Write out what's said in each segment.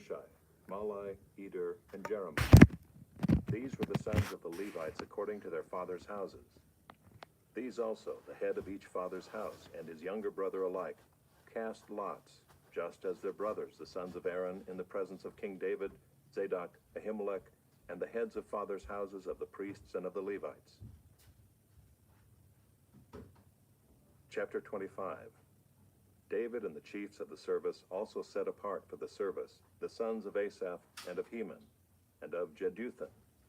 Mushai, Malai, Eder, and Jeremiah. These were the sons of the Levites according to their fathers' houses. These also, the head of each father's house and his younger brother alike, cast lots, just as their brothers, the sons of Aaron, in the presence of King David, Zadok, Ahimelech, and the heads of fathers' houses of the priests and of the Levites. Chapter 25. David and the chiefs of the service also set apart for the service the sons of Asaph and of Heman, and of Jeduthun,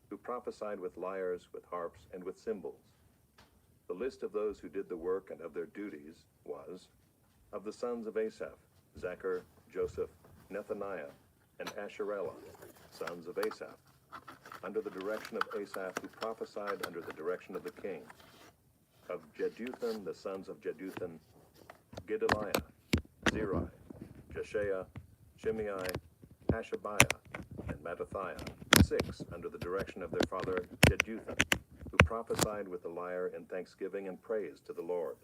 who prophesied with lyres, with harps, and with cymbals. The list of those who did the work and of their duties was, of the sons of Asaph, Zachar, Joseph, Nethaniah, and Asherellah, sons of Asaph, under the direction of Asaph, who prophesied under the direction of the king. Of Jeduthun, the sons of Jeduthun, Gedaliah, Zerai, Jeshaiah, Shimei, Hashabiah, and Mattathiah, 6 under the direction of their father Jeduthun, who prophesied with the lyre in thanksgiving and praise to the Lord.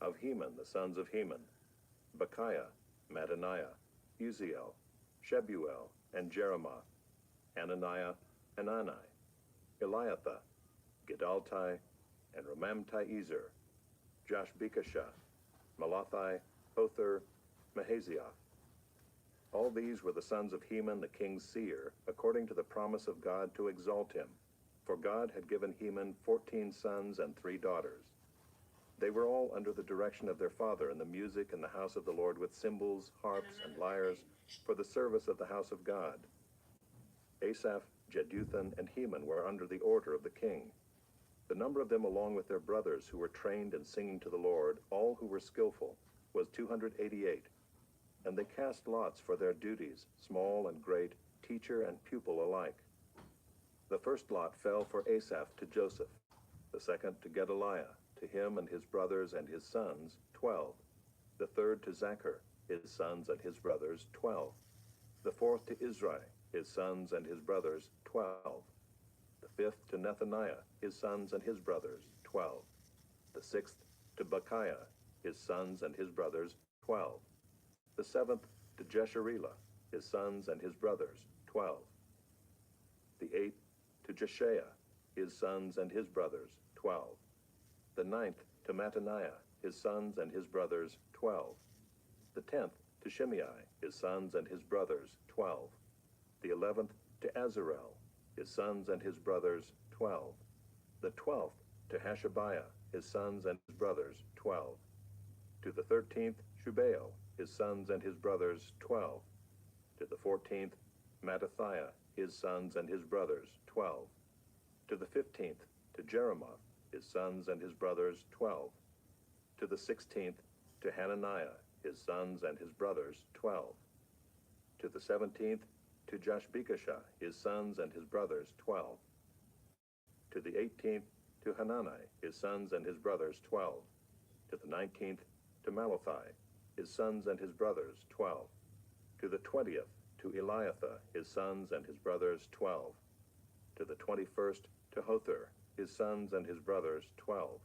Of Heman, the sons of Heman, Bechiah, Mattaniah, Uziel, Shebuel, and Jeremoth, Hananiah, Hanani, Eliathah, Gedaltai, and Romamti-Ezer, Joshbekashah, Malathi, Hothar, Mahazioth. All these were the sons of Heman the king's seer, according to the promise of God to exalt him, for God had given Heman 14 sons and 3 daughters. They were all under the direction of their father in the music in the house of the Lord with cymbals, harps, and lyres for the service of the house of God. Asaph, Jeduthun, and Heman were under the order of the king. The number of them along with their brothers who were trained in singing to the Lord, all who were skillful, was 288. And they cast lots for their duties, small and great, teacher and pupil alike. The first lot fell for Asaph to Joseph, the second to Gedaliah, to him and his brothers and his sons, 12. The third to Zachar, his sons and his brothers, 12. The fourth to Israel, his sons and his brothers, 12. The fifth to Nethaniah, his sons and his brothers, 12. The sixth to Bechiah, his sons and his brothers, 12. The seventh to Jesharilah, his sons and his brothers, 12. The eighth to Jeshaiah, his sons and his brothers, 12. The ninth to Mattaniah, his sons and his brothers, 12. The 10th to Shimei, his sons and his brothers, 12. The 11th to Azarel, his sons and his brothers, 12. The 12th to Hashabiah, his sons and his brothers, 12. To the 13th, Shubael, his sons and his brothers, 12. To the 14th, Mattathiah, his sons and his brothers, 12. To the 15th, to Jeremoth, his sons and his brothers, 12. To the 16th, to Hananiah, his sons and his brothers, 12. To the 17th, to Joshbekashah, his sons and his brothers, 12. To the 18th, to Hanani, his sons and his brothers, 12. To the 19th, to Malathi, his sons and his brothers, 12. To the 20th, to Eliathah, his sons and his brothers, 12. To the 21st, to Hothar, his sons and his brothers, 12.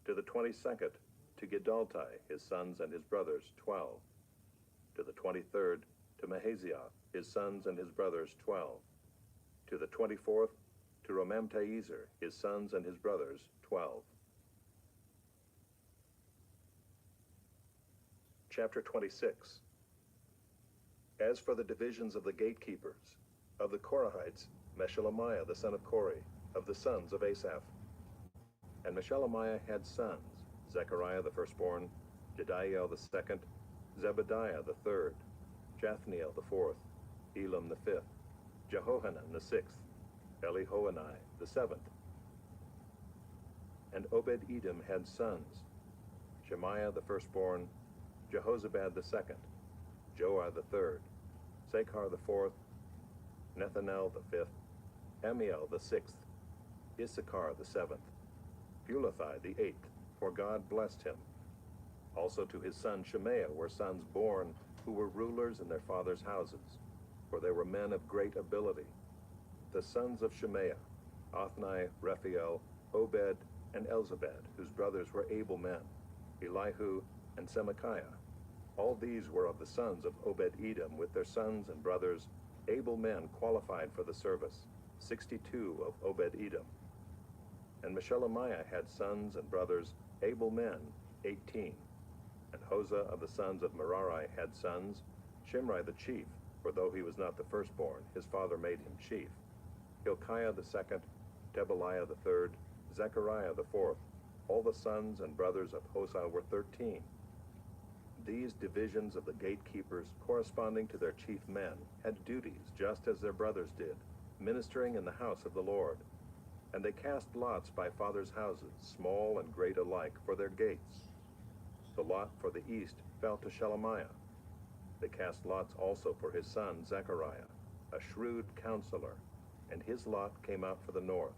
To the 22nd, to Gedaltai, his sons and his brothers, 12. To the 23rd, to Mahazioth, his sons and his brothers, 12. To the 24th, to Romamti-Ezer, his sons and his brothers, 12. Chapter 26. As for the divisions of the gatekeepers, of the Korahites, Meshelemiah the son of Kori, of the sons of Asaph. And Meshelemiah had sons, Zechariah the firstborn, Jediael the second, Zebediah the third, Jathniel the fourth, Elam the fifth, Jehohanan the sixth, Elihoenai the seventh. And Obed-Edom had sons, Shemaiah the firstborn, Jehozabad the second, Joah the third, Sakhar the fourth, Nethanel the fifth, Amiel the sixth, Issachar the seventh, Pulathai the eighth, for God blessed him. Also to his son Shemaiah were sons born, who were rulers in their fathers' houses, for they were men of great ability. The sons of Shemaiah, Othni, Rephael, Obed, and Elzabad, whose brothers were able men, Elihu and Semachiah. All these were of the sons of Obed-Edom, with their sons and brothers, able men qualified for the service, 62 of Obed-Edom. And Meshelemiah had sons and brothers, able men, 18. And Hosea of the sons of Merari had sons, Shimri the chief, for though he was not the firstborn, his father made him chief, Hilkiah the second, Tebaliah the third, Zechariah the fourth. All the sons and brothers of Hosea were 13. These divisions of the gatekeepers, corresponding to their chief men, had duties just as their brothers did, ministering in the house of the Lord. And they cast lots by fathers' houses, small and great alike, for their gates. The lot for the east fell to Shelemiah. They cast lots also for his son Zechariah, a shrewd counselor, and his lot came out for the north.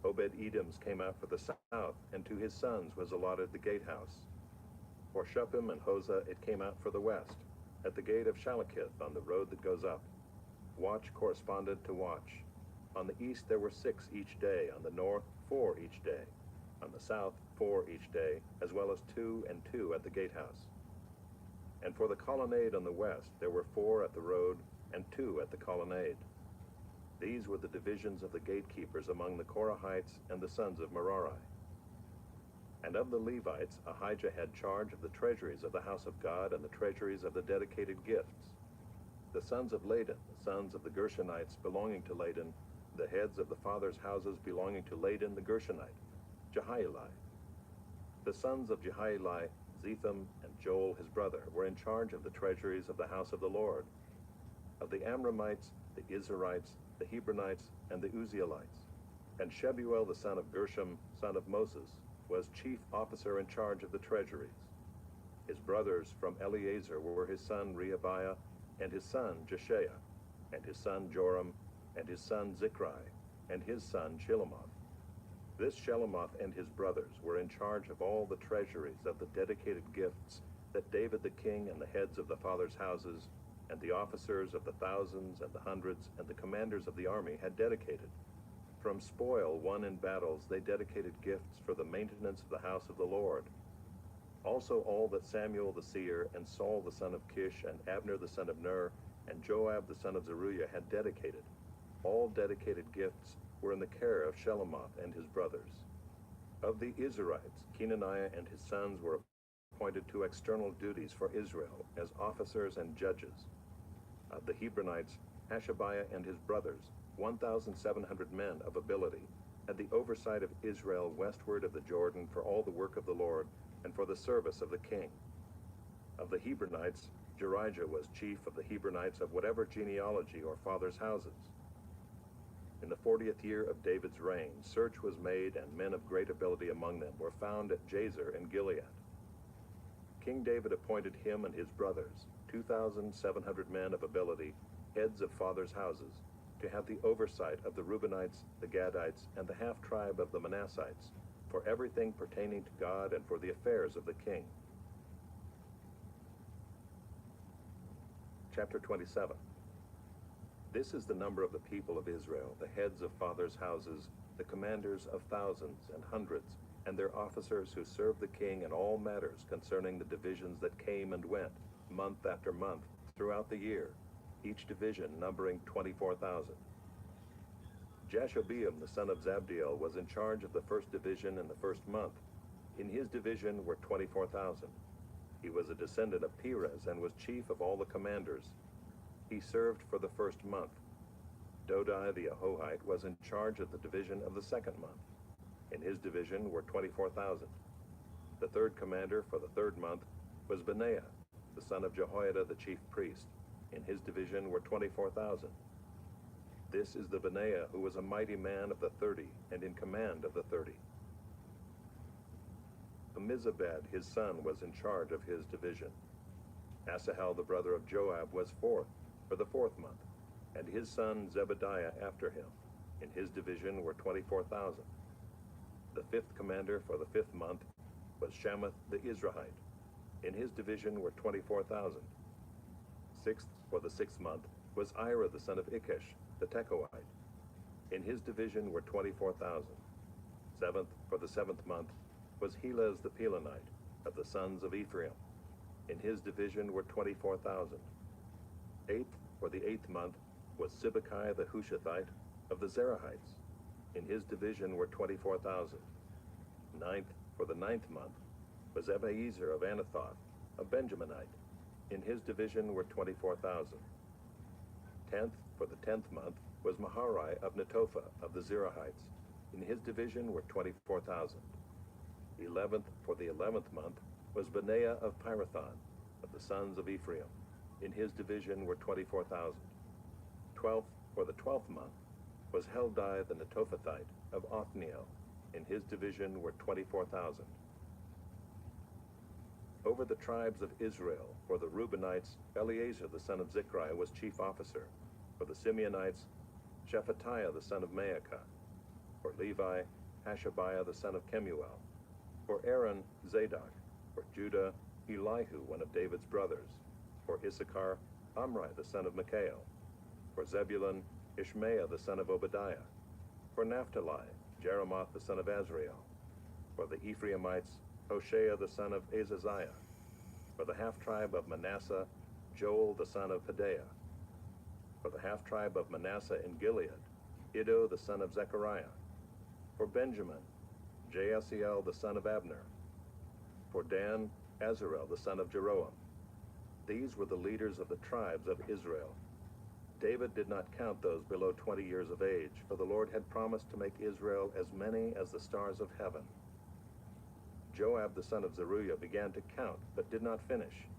Obed-Edom's came out for the south, and to his sons was allotted the gatehouse. For Shuppim and Hosea it came out for the west, at the gate of Shalakith on the road that goes up. Watch corresponded to watch. On the east there were 6 each day, on the north 4 each day, on the south 4 each day, as well as 2 and 2 at the gatehouse. And for the colonnade on the west there were 4 at the road, and 2 at the colonnade. These were the divisions of the gatekeepers among the Korahites and the sons of Merari. And of the Levites, Ahijah had charge of the treasuries of the house of God and the treasuries of the dedicated gifts. The sons of Ladan, the sons of the Gershonites belonging to Ladan, the heads of the fathers' houses belonging to Ladan the Gershonite, Jehieli. The sons of Jehieli, Zetham and Joel his brother, were in charge of the treasuries of the house of the Lord. Of the Amramites, the Izharites, the Hebronites, and the Uzzielites. And Shebuel the son of Gershom, son of Moses, was chief officer in charge of the treasuries. His brothers from Eleazar were his son Rehabiah, and his son Jeshiah, and his son Joram, and his son Zichri, and his son Shelomoth. This Shelomoth and his brothers were in charge of all the treasuries of the dedicated gifts that David the king and the heads of the fathers' houses, and the officers of the thousands and the hundreds, and the commanders of the army had dedicated. From spoil won in battles they dedicated gifts for the maintenance of the house of the Lord. Also all that Samuel the seer, and Saul the son of Kish, and Abner the son of Ner, and Joab the son of Zeruiah had dedicated. All dedicated gifts were in the care of Shelomoth and his brothers. Of the Israelites, Kenaniah and his sons were appointed to external duties for Israel as officers and judges. Of the Hebronites, Hashabiah and his brothers, 1,700 men of ability, had the oversight of Israel westward of the Jordan for all the work of the Lord, and for the service of the king. Of the Hebronites, Jerijah was chief of the Hebronites of whatever genealogy or fathers' houses. In the 40th year of David's reign, search was made, and men of great ability among them were found at Jazer in Gilead. King David appointed him and his brothers, 2,700 men of ability, heads of fathers' houses, to have the oversight of the Reubenites, the Gadites, and the half-tribe of the Manassites, for everything pertaining to God and for the affairs of the king. Chapter 27. This is the number of the people of Israel, the heads of fathers' houses, the commanders of thousands and hundreds, and their officers who served the king in all matters concerning the divisions that came and went, month after month, throughout the year, each division numbering 24,000. Jashobeam the son of Zabdiel was in charge of the first division in the first month. In his division were 24,000. He was a descendant of Perez and was chief of all the commanders. He served for the first month. Dodai the Ahohite was in charge of the division of the second month. In his division were 24,000. The third commander for the third month was Benaiah, the son of Jehoiada the chief priest. In his division were 24,000. This is the Benaiah who was a mighty man of the 30, and in command of the 30. Ammizabad, his son, was in charge of his division. Asahel, the brother of Joab, was fourth for the fourth month, and his son Zebediah after him. In his division were 24,000. The fifth commander for the fifth month was Shamath the Israelite. In his division were 24,000. Sixth for the sixth month was Ira the son of Ikish, the Tekoite. In his division were 24,000. Seventh for the seventh month was Helez the Pelonite, of the sons of Ephraim. In his division were 24,000. Eighth for the 8th month was Sibbecai the Hushathite of the Zerahites. In his division were 24,000. Ninth for the 9th month was Ebiezer of Anathoth, a Benjaminite. In his division were 24,000. 10th for the 10th month was Maharai of Netophah of the Zerahites. In his division were 24,000. 11th for the 11th month was Benaiah of Pirathon of the sons of Ephraim. In his division were 24,000. 12th for the 12th month was Heldai the Netophathite of Othniel. In his division were 24,000. Over the tribes of Israel, for the Reubenites, Eleazar the son of Zichri was chief officer. For the Simeonites, Shephatiah the son of Maacah. For Levi, Hashabiah the son of Kemuel. For Aaron, Zadok. For Judah, Elihu, one of David's brothers. For Issachar, Amri the son of Michael. For Zebulun, Ishmael the son of Obadiah. For Naphtali, Jeremoth the son of Azrael. For the Ephraimites, Hoshea the son of Azaziah. For the half-tribe of Manasseh, Joel the son of Pedaiah. For the half-tribe of Manasseh in Gilead, Iddo the son of Zechariah. For Benjamin, Jaasiel the son of Abner. For Dan, Azarel the son of Jeroam. These were the leaders of the tribes of Israel. David did not count those below 20 years of age, for the Lord had promised to make Israel as many as the stars of heaven. Joab the son of Zeruiah began to count, but did not finish.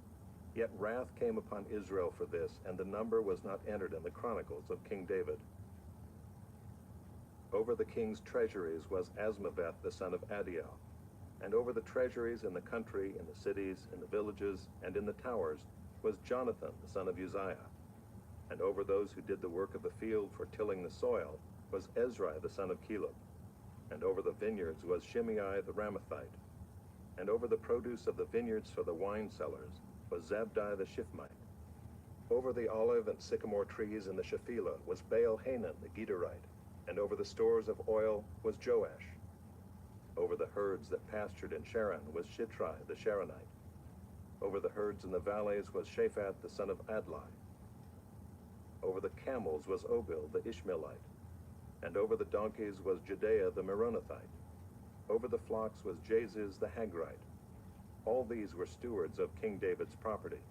Yet wrath came upon Israel for this, and the number was not entered in the chronicles of King David. Over the king's treasuries was Asmaveth the son of Adiel. And over the treasuries in the country, in the cities, in the villages, and in the towers was Jonathan the son of Uzziah. And over those who did the work of the field for tilling the soil was Ezrai the son of Caleb. And over the vineyards was Shimei the Ramathite. And over the produce of the vineyards for the wine cellars was Zabdi the Shifmite. Over the olive and sycamore trees in the Shephelah was Baal-Hanan the Gederite. And over the stores of oil was Joash. Over the herds that pastured in Sharon was Shitrai the Sharonite. Over the herds in the valleys was Shaphat the son of Adlai. Over the camels was Obil the Ishmaelite. And over the donkeys was Judea the Meronothite. Over the flocks was Jaziz the Hagrite. All these were stewards of King David's property.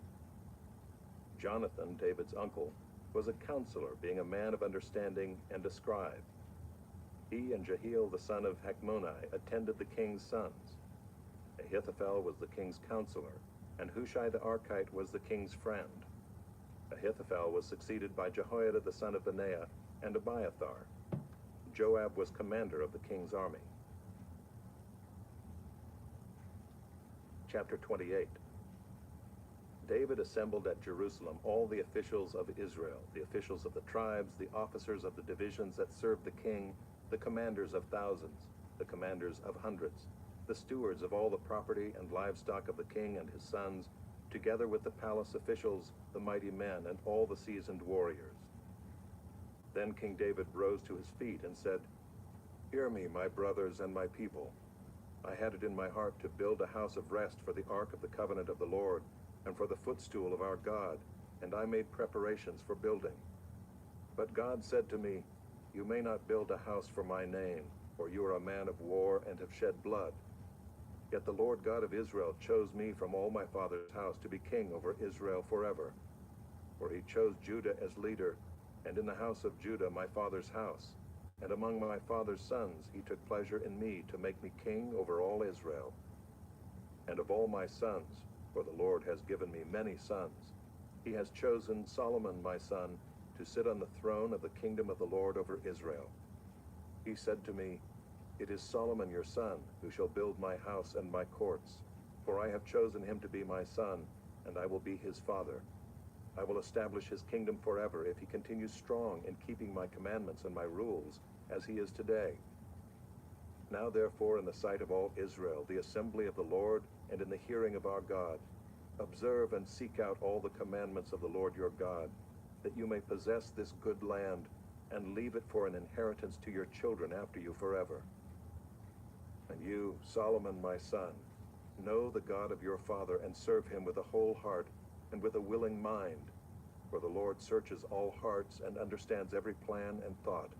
Jonathan, David's uncle, was a counselor, being a man of understanding and a scribe. He and Jehiel the son of Hachmoni attended the king's sons. Ahithophel was the king's counselor, and Hushai the Archite was the king's friend. Ahithophel was succeeded by Jehoiada the son of Benaiah and Abiathar. Joab was commander of the king's army. Chapter 28. David assembled at Jerusalem all the officials of Israel, the officials of the tribes, the officers of the divisions that served the king, the commanders of thousands, the commanders of hundreds, the stewards of all the property and livestock of the king and his sons, together with the palace officials, the mighty men, and all the seasoned warriors. Then King David rose to his feet and said, "Hear me, my brothers and my people. I had it in my heart to build a house of rest for the ark of the covenant of the Lord, and for the footstool of our God, and I made preparations for building. But God said to me, 'You may not build a house for my name, for you are a man of war and have shed blood.' Yet the Lord God of Israel chose me from all my father's house to be king over Israel forever. For he chose Judah as leader, and in the house of Judah my father's house. And among my father's sons he took pleasure in me to make me king over all Israel. And of all my sons, for the Lord has given me many sons, he has chosen Solomon my son to sit on the throne of the kingdom of the Lord over Israel. He said to me, 'It is Solomon your son who shall build my house and my courts, for I have chosen him to be my son, and I will be his father. I will establish his kingdom forever if he continues strong in keeping my commandments and my rules, as he is today.' Now therefore, in the sight of all Israel, the assembly of the Lord, and in the hearing of our God, observe and seek out all the commandments of the Lord your God, that you may possess this good land, and leave it for an inheritance to your children after you forever. And you, Solomon my son, Know the God of your father and serve him with a whole heart and with a willing mind. For the Lord searches all hearts and understands every plan and thought.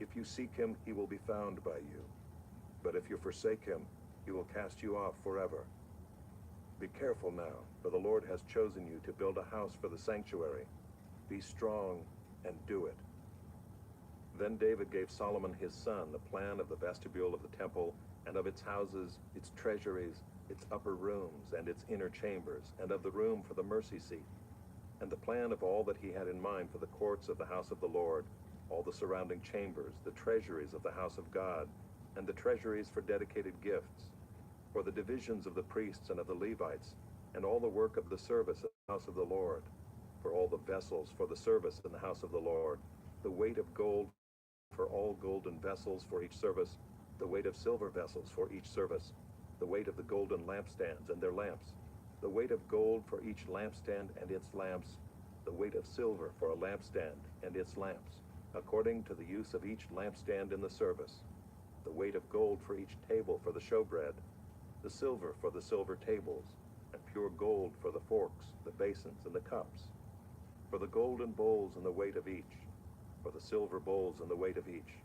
If you seek him, he will be found by you. But if you forsake him, he will cast you off forever. Be careful now, for the Lord has chosen you to build a house for the sanctuary. Be strong and do it. Then David gave Solomon his son the plan of the vestibule of the temple and of its houses, its treasuries, its upper rooms, and its inner chambers, and of the room for the mercy seat, and the plan of all that he had in mind for the courts of the house of the Lord, all the surrounding chambers, the treasuries of the house of God, and the treasuries for dedicated gifts, for the divisions of the priests and of the Levites, and all the work of the service of the house of the Lord, for all the vessels for the service in the house of the Lord, the weight of gold for all golden vessels for each service, the weight of silver vessels for each service, the weight of the golden lampstands and their lamps, the weight of gold for each lampstand and its lamps, the weight of silver for a lampstand and its lamps, according to the use of each lampstand in the service, the weight of gold for each table for the showbread, the silver for the silver tables, and pure gold for the forks, the basins, and the cups, for the golden bowls and the weight of each, for the silver bowls and the weight of each,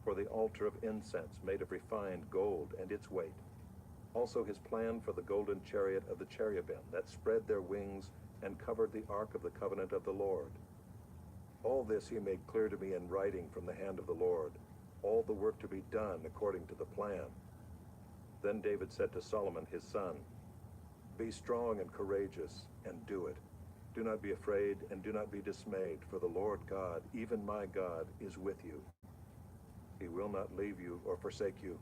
for the altar of incense made of refined gold and its weight. Also his plan for the golden chariot of the cherubim that spread their wings and covered the ark of the covenant of the Lord. All this he made clear to me in writing from the hand of the Lord, all the work to be done according to the plan. Then David said to Solomon his son, Be strong and courageous, and do it. Do not be afraid, and do not be dismayed, for the Lord God, even my God, is with you. He will not leave you or forsake you,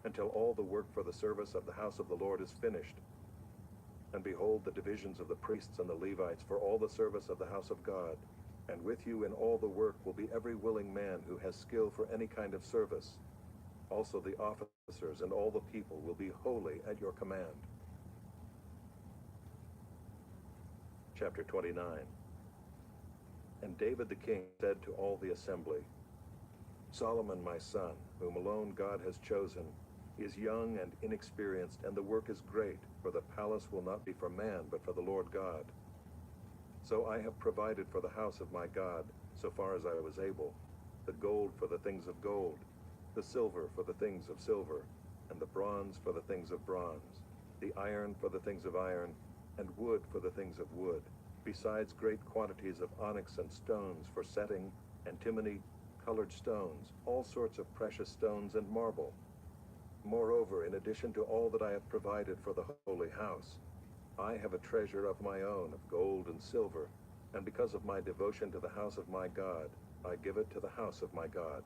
until all the work for the service of the house of the Lord is finished. And behold, the divisions of the priests and the Levites for all the service of the house of God, and with you in all the work will be every willing man who has skill for any kind of service. Also the officers and all the people will be wholly at your command. Chapter 29. And David the king said to all the assembly, Solomon my son, whom alone God has chosen, is young and inexperienced, and the work is great, for the palace will not be for man, but for the Lord God. So I have provided for the house of my God, so far as I was able, the gold for the things of gold, the silver for the things of silver, and the bronze for the things of bronze, the iron for the things of iron, and wood for the things of wood, besides great quantities of onyx and stones for setting, antimony, colored stones, all sorts of precious stones and marble. Moreover, in addition to all that I have provided for the holy house, I have a treasure of my own of gold and silver, and because of my devotion to the house of my God, I give it to the house of my God.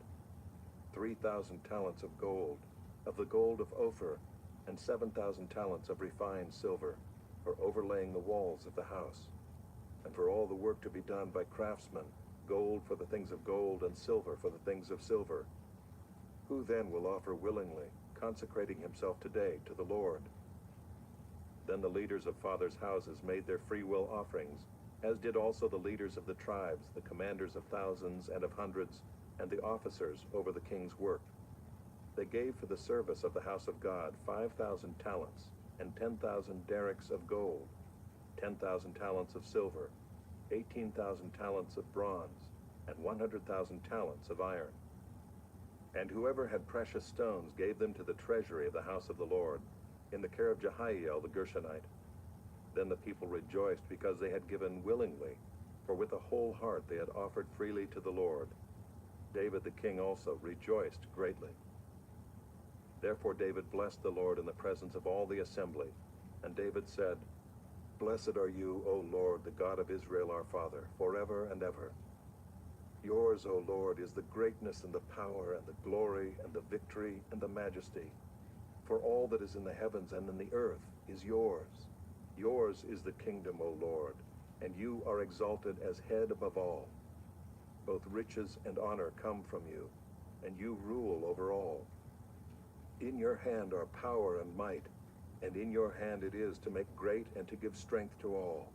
3,000 talents of gold, of the gold of Ophir, and 7,000 talents of refined silver, for overlaying the walls of the house, and for all the work to be done by craftsmen, gold for the things of gold, and silver for the things of silver. Who then will offer willingly, consecrating himself today to the Lord? Then the leaders of fathers' houses made their free will offerings, as did also the leaders of the tribes, the commanders of thousands and of hundreds, and the officers over the king's work. They gave for the service of the house of God 5,000 talents, and 10,000 derricks of gold, 10,000 talents of silver, 18,000 talents of bronze, and 100,000 talents of iron. And whoever had precious stones gave them to the treasury of the house of the Lord, in the care of Jehiel the Gershonite. Then the people rejoiced because they had given willingly, for with a whole heart they had offered freely to the Lord. David the king also rejoiced greatly. Therefore David blessed the Lord in the presence of all the assembly. And David said, Blessed are you, O Lord, the God of Israel our Father, forever and ever. Yours, O Lord, is the greatness and the power and the glory and the victory and the majesty. For all that is in the heavens and in the earth is yours. Yours is the kingdom, O Lord, and you are exalted as head above all. Both riches and honor come from you, and you rule over all. In your hand are power and might, and in your hand it is to make great and to give strength to all.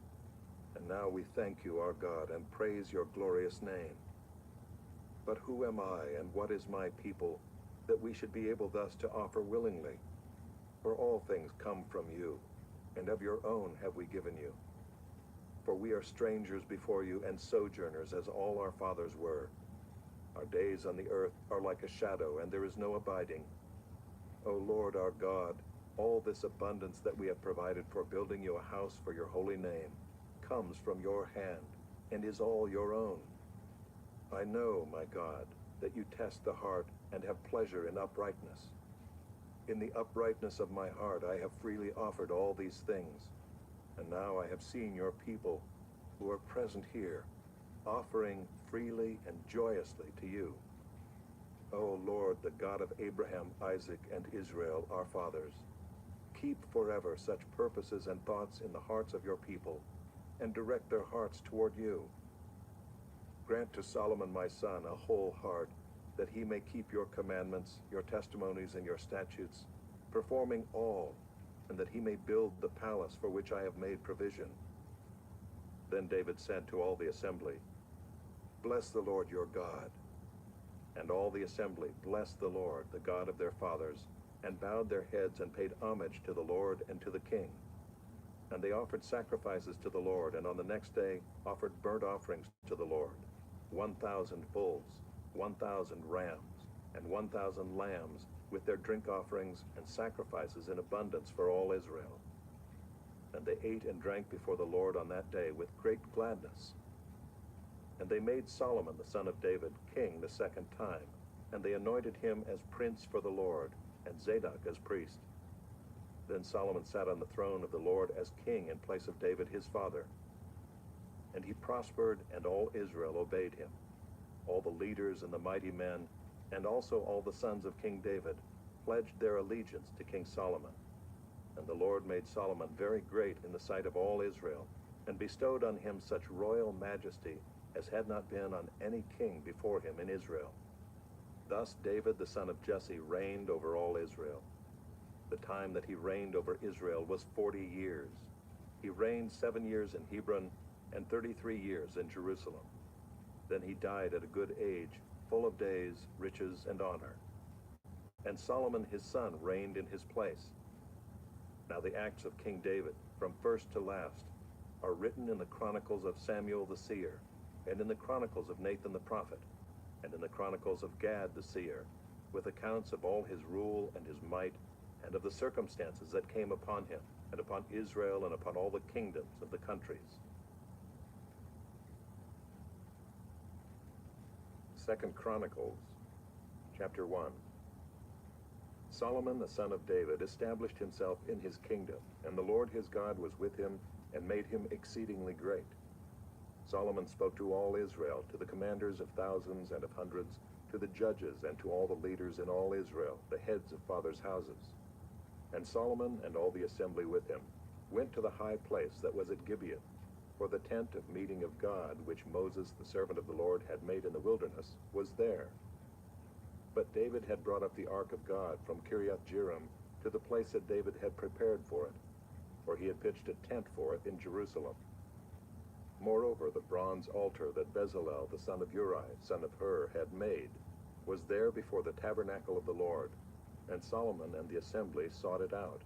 And now we thank you, our God, and praise your glorious name. But who am I, and what is my people, that we should be able thus to offer willingly? For all things come from you, and of your own have we given you. For we are strangers before you and sojourners, as all our fathers were. Our days on the earth are like a shadow, and there is no abiding. O Lord our God, all this abundance that we have provided for building you a house for your holy name comes from your hand, and is all your own. I know, my God, that you test the heart and have pleasure in uprightness. In the uprightness of my heart I have freely offered all these things, and now I have seen your people, who are present here, offering freely and joyously to you. O Lord, the God of Abraham, Isaac, and Israel, our fathers, keep forever such purposes and thoughts in the hearts of your people, and direct their hearts toward you. Grant to Solomon my son a whole heart, that he may keep your commandments, your testimonies, and your statutes, performing all, and that he may build the palace for which I have made provision. Then David said to all the assembly, Bless the Lord your God. And all the assembly blessed the Lord, the God of their fathers, and bowed their heads and paid homage to the Lord and to the king. And they offered sacrifices to the Lord, and on the next day offered burnt offerings to the Lord, 1,000 bulls, 1,000 rams, and 1,000 lambs, with their drink offerings and sacrifices in abundance for all Israel. And they ate and drank before the Lord on that day with great gladness. And they made Solomon the son of David king the second time, and they anointed him as prince for the Lord, and Zadok as priest. Then Solomon sat on the throne of the Lord as king in place of David his father. And he prospered, and all Israel obeyed him. All the leaders and the mighty men, and also all the sons of King David, pledged their allegiance to King Solomon. And the Lord made Solomon very great in the sight of all Israel, and bestowed on him such royal majesty as had not been on any king before him in Israel. Thus David the son of Jesse reigned over all Israel. The time that he reigned over Israel was 40 years. He reigned 7 years in Hebron, and 33 years in Jerusalem. Then he died at a good age, full of days, riches, and honor. And Solomon his son reigned in his place. Now the acts of King David, from first to last, are written in the chronicles of Samuel the seer, and in the chronicles of Nathan the prophet, and in the chronicles of Gad the seer, with accounts of all his rule and his might, and of the circumstances that came upon him, and upon Israel, and upon all the kingdoms of the countries. 2 Chronicles, chapter 1. Solomon the son of David established himself in his kingdom, and the Lord his God was with him, and made him exceedingly great. Solomon spoke to all Israel, to the commanders of thousands and of hundreds, to the judges and to all the leaders in all Israel, the heads of fathers' houses. And Solomon and all the assembly with him went to the high place that was at Gibeon, for the tent of meeting of God, which Moses the servant of the Lord had made in the wilderness, was there. But David had brought up the ark of God from Kiriath-Jearim to the place that David had prepared for it, for he had pitched a tent for it in Jerusalem. Moreover, the bronze altar that Bezalel the son of Uri, son of Hur, had made, was there before the tabernacle of the Lord, and Solomon and the assembly sought it out.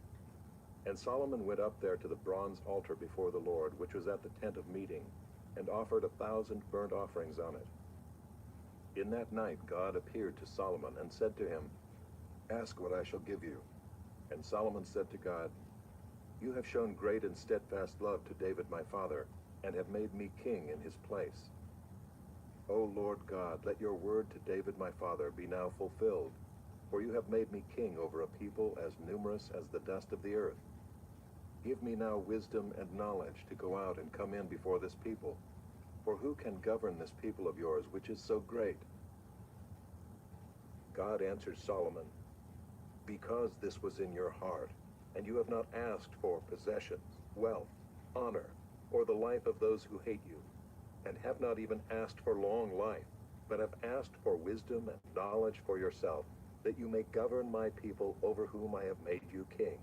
And Solomon went up there to the bronze altar before the Lord, which was at the tent of meeting, and offered 1,000 burnt offerings on it. In that night God appeared to Solomon and said to him, Ask what I shall give you. And Solomon said to God, You have shown great and steadfast love to David my father, and have made me king in his place. O Lord God, let your word to David my father be now fulfilled, for you have made me king over a people as numerous as the dust of the earth. Give me now wisdom and knowledge to go out and come in before this people, for who can govern this people of yours, which is so great? God answered Solomon, Because this was in your heart, and you have not asked for possessions, wealth, honor, or the life of those who hate you, and have not even asked for long life, but have asked for wisdom and knowledge for yourself, that you may govern my people over whom I have made you king.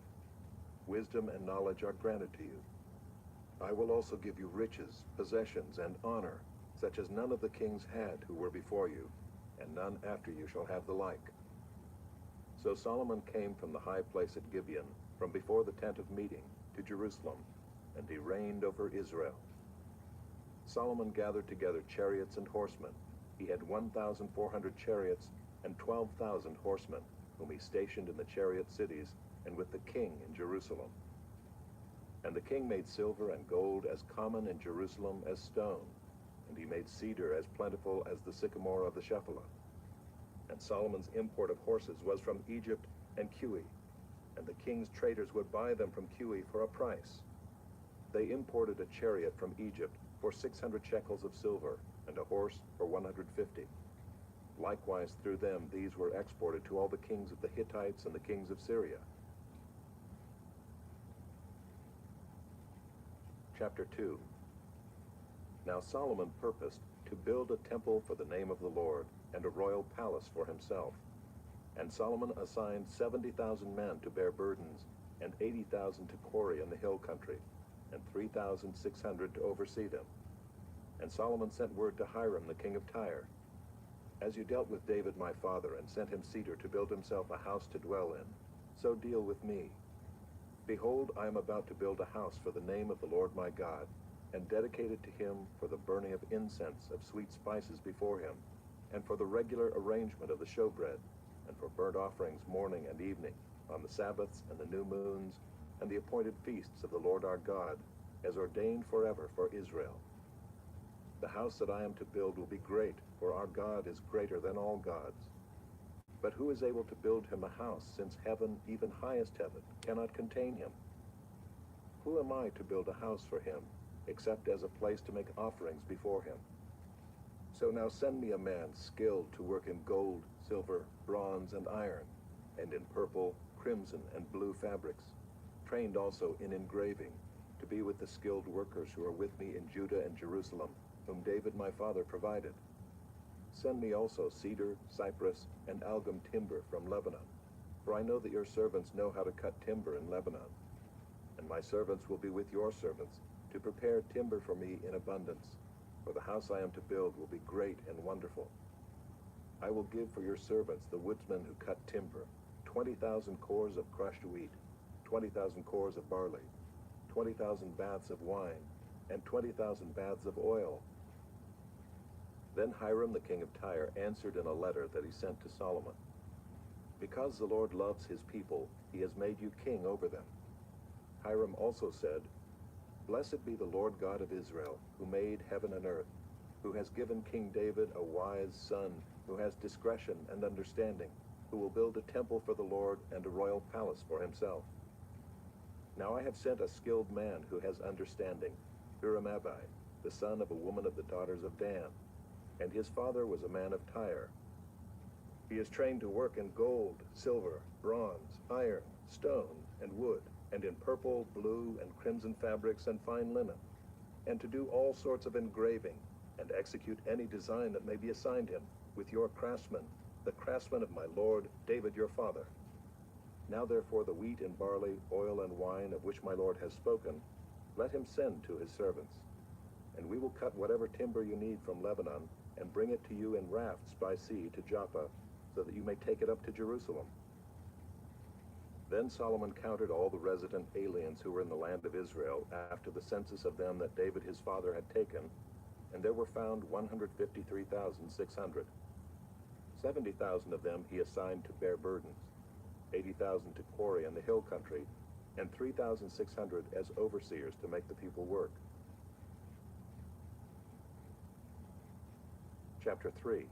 Wisdom and knowledge are granted to you. I will also give you riches, possessions, and honor, such as none of the kings had who were before you, and none after you shall have the like. So Solomon came from the high place at Gibeon, from before the tent of meeting to Jerusalem, and he reigned over Israel. Solomon gathered together chariots and horsemen. He had 1,400 chariots and 12,000 horsemen, whom he stationed in the chariot cities and with the king in Jerusalem. And the king made silver and gold as common in Jerusalem as stone, and he made cedar as plentiful as the sycamore of the Shephelah. And Solomon's import of horses was from Egypt and Cui, and the king's traders would buy them from Cui for a price. They imported a chariot from Egypt for 600 shekels of silver, and a horse for 150. Likewise, through them these were exported to all the kings of the Hittites and the kings of Syria. Chapter 2. Now Solomon purposed to build a temple for the name of the Lord, and a royal palace for himself. And Solomon assigned 70,000 men to bear burdens, and 80,000 to quarry in the hill country, and 3,600 to oversee them. And Solomon sent word to Hiram the king of Tyre, "As you dealt with David my father, and sent him cedar to build himself a house to dwell in, so deal with me. Behold, I am about to build a house for the name of the Lord my God, and dedicate it to him for the burning of incense of sweet spices before him, and for the regular arrangement of the showbread, and for burnt offerings morning and evening, on the Sabbaths and the new moons, and the appointed feasts of the Lord our God, as ordained forever for Israel. The house that I am to build will be great, for our God is greater than all gods. But who is able to build him a house, since heaven, even highest heaven, cannot contain him? Who am I to build a house for him, except as a place to make offerings before him? So now send me a man skilled to work in gold, silver, bronze, and iron, and in purple, crimson, and blue fabrics, trained also in engraving, to be with the skilled workers who are with me in Judah and Jerusalem, whom David my father provided. Send me also cedar, cypress, and algum timber from Lebanon, for I know that your servants know how to cut timber in Lebanon. And my servants will be with your servants, to prepare timber for me in abundance, for the house I am to build will be great and wonderful. I will give for your servants, the woodsmen who cut timber, 20,000 cores of crushed wheat, 20,000 cores of barley, 20,000 baths of wine, and 20,000 baths of oil." Then Hiram the king of Tyre answered in a letter that he sent to Solomon, "Because the Lord loves his people, he has made you king over them." Hiram also said, "Blessed be the Lord God of Israel, who made heaven and earth, who has given King David a wise son, who has discretion and understanding, who will build a temple for the Lord and a royal palace for himself. Now I have sent a skilled man who has understanding, Huram-Abi, the son of a woman of the daughters of Dan, and his father was a man of Tyre. He is trained to work in gold, silver, bronze, iron, stone, and wood, and in purple, blue, and crimson fabrics and fine linen, and to do all sorts of engraving, and execute any design that may be assigned him, with your craftsmen, the craftsmen of my lord David your father. Now therefore the wheat and barley, oil and wine, of which my lord has spoken, let him send to his servants. And we will cut whatever timber you need from Lebanon, and bring it to you in rafts by sea to Joppa, so that you may take it up to Jerusalem." Then Solomon counted all the resident aliens who were in the land of Israel after the census of them that David his father had taken, and there were found 153,600. 70,000 of them he assigned to bear burdens, 80,000 to quarry in the hill country, and 3,600 as overseers to make the people work. Chapter 3.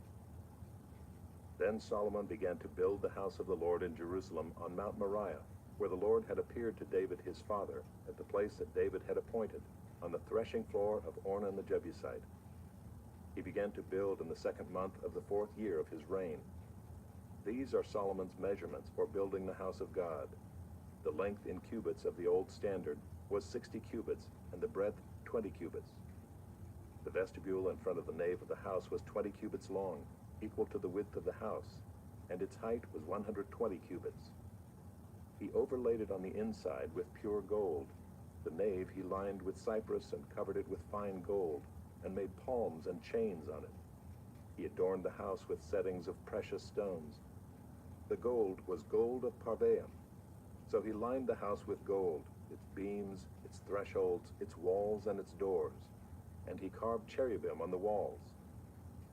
Then Solomon began to build the house of the Lord in Jerusalem on Mount Moriah, where the Lord had appeared to David his father, at the place that David had appointed, on the threshing floor of Ornan the Jebusite. He began to build in the 2nd month of the 4th year of his reign. These are Solomon's measurements for building the house of God. The length in cubits of the old standard was 60 cubits, and the breadth 20 cubits. The vestibule in front of the nave of the house was 20 cubits long, equal to the width of the house, and its height was 120 cubits. He overlaid it on the inside with pure gold. The nave he lined with cypress and covered it with fine gold, and made palms and chains on it. He adorned the house with settings of precious stones. The gold was gold of Parvaim. So he lined the house with gold, its beams, its thresholds, its walls, and its doors. And he carved cherubim on the walls.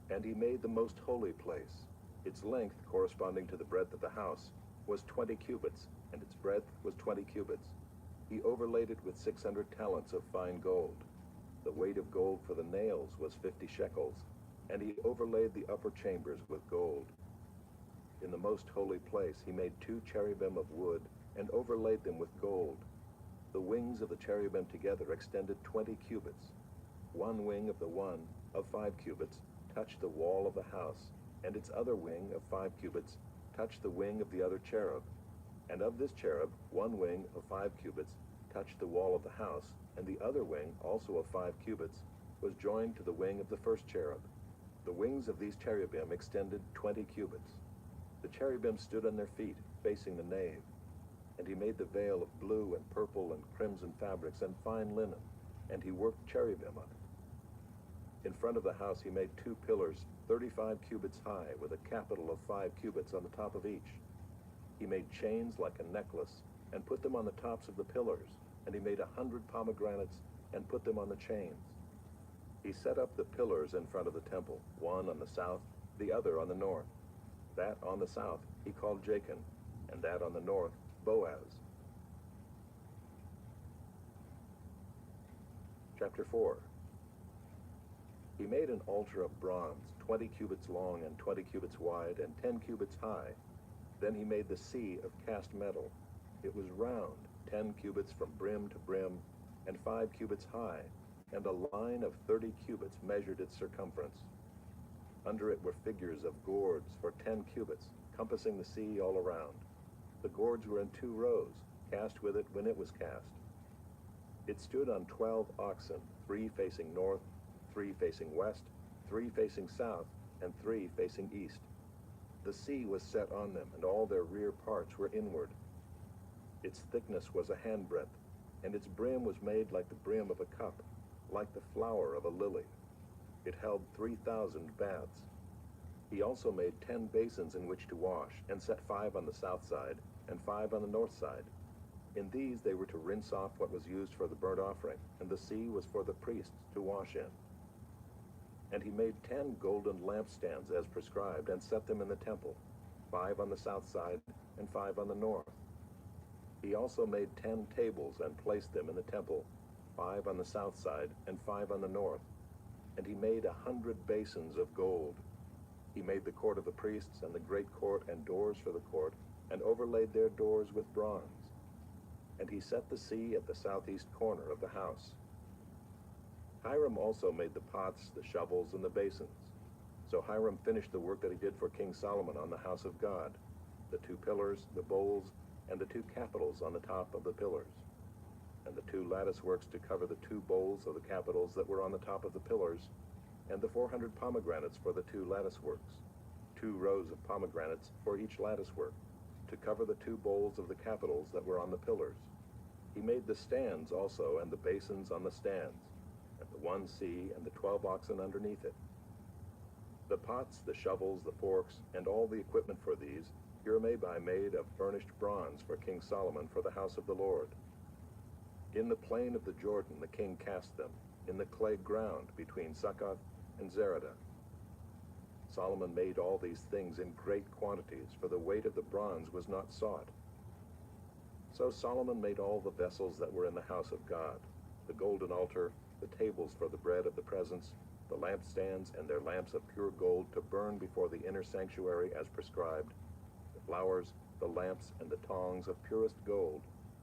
And he made the most holy place. Its length, corresponding to the breadth of the house, was 20 cubits, and its breadth was 20 cubits. He overlaid it with 600 talents of fine gold. The weight of gold for the nails was 50 shekels, and he overlaid the upper chambers with gold. In the most holy place he made 2 cherubim of wood, and overlaid them with gold. The wings of the cherubim together extended 20 cubits. One wing of the one, of 5 cubits, touched the wall of the house, and its other wing, of 5 cubits, touched the wing of the other cherub. And of this cherub, one wing of 5 cubits touched the wall of the house, and the other wing, also of 5 cubits, was joined to the wing of the first cherub. The wings of these cherubim extended 20 cubits. The cherubim stood on their feet, facing the nave. And he made the veil of blue and purple and crimson fabrics and fine linen, and he worked cherubim on it. In front of the house he made 2 pillars, 35 cubits high, with a capital of 5 cubits on the top of each. He made chains like a necklace, and put them on the tops of the pillars, and he made 100 pomegranates, and put them on the chains. He set up the pillars in front of the temple, one on the south, the other on the north. That on the south he called Jachin, and that on the north Boaz. Chapter 4. He made an altar of bronze, 20 cubits long and 20 cubits wide and 10 cubits high. Then he made the sea of cast metal. It was round, 10 cubits from brim to brim, and 5 cubits high, and a line of 30 cubits measured its circumference. Under it were figures of gourds for 10 cubits, compassing the sea all around. The gourds were in 2 rows, cast with it when it was cast. It stood on 12 oxen, 3 facing north, 3 facing west, 3 facing south, and 3 facing east. The sea was set on them, and all their rear parts were inward. Its thickness was a handbreadth, and its brim was made like the brim of a cup, like the flower of a lily. It held 3,000 baths. He also made 10 basins in which to wash, and set 5 on the south side, and 5 on the north side. In these they were to rinse off what was used for the burnt offering, and the sea was for the priests to wash in. And he made 10 golden lampstands as prescribed, and set them in the temple, 5 on the south side, and 5 on the north. He also made 10 tables, and placed them in the temple, 5 on the south side, and 5 on the north. And he made 100 basins of gold. He made the court of the priests, and the great court, and doors for the court, and overlaid their doors with bronze. And he set the sea at the southeast corner of the house. Hiram also made the pots, the shovels, and the basins. So Hiram finished the work that he did for King Solomon on the house of God, the 2 pillars, the bowls, and the 2 capitals on the top of the pillars, and the 2 lattice works to cover the 2 bowls of the capitals that were on the top of the pillars, and the 400 pomegranates for the 2 lattice works, 2 rows of pomegranates for each lattice work, to cover the 2 bowls of the capitals that were on the pillars. He made the stands also, and the basins on the stands, and the 1 sea, and the 12 oxen underneath it. The pots, the shovels, the forks, and all the equipment for these, Hiramebai made of burnished bronze for King Solomon for the house of the Lord. In the plain of the Jordan the king cast them, in the clay ground between Succoth and Zeradah. Solomon made all these things in great quantities, for the weight of the bronze was not sought. So Solomon made all the vessels that were in the house of God, the golden altar, the tables for the bread of the presence, the lampstands and their lamps of pure gold to burn before the inner sanctuary as prescribed, the flowers, the lamps, and the tongs of purest gold,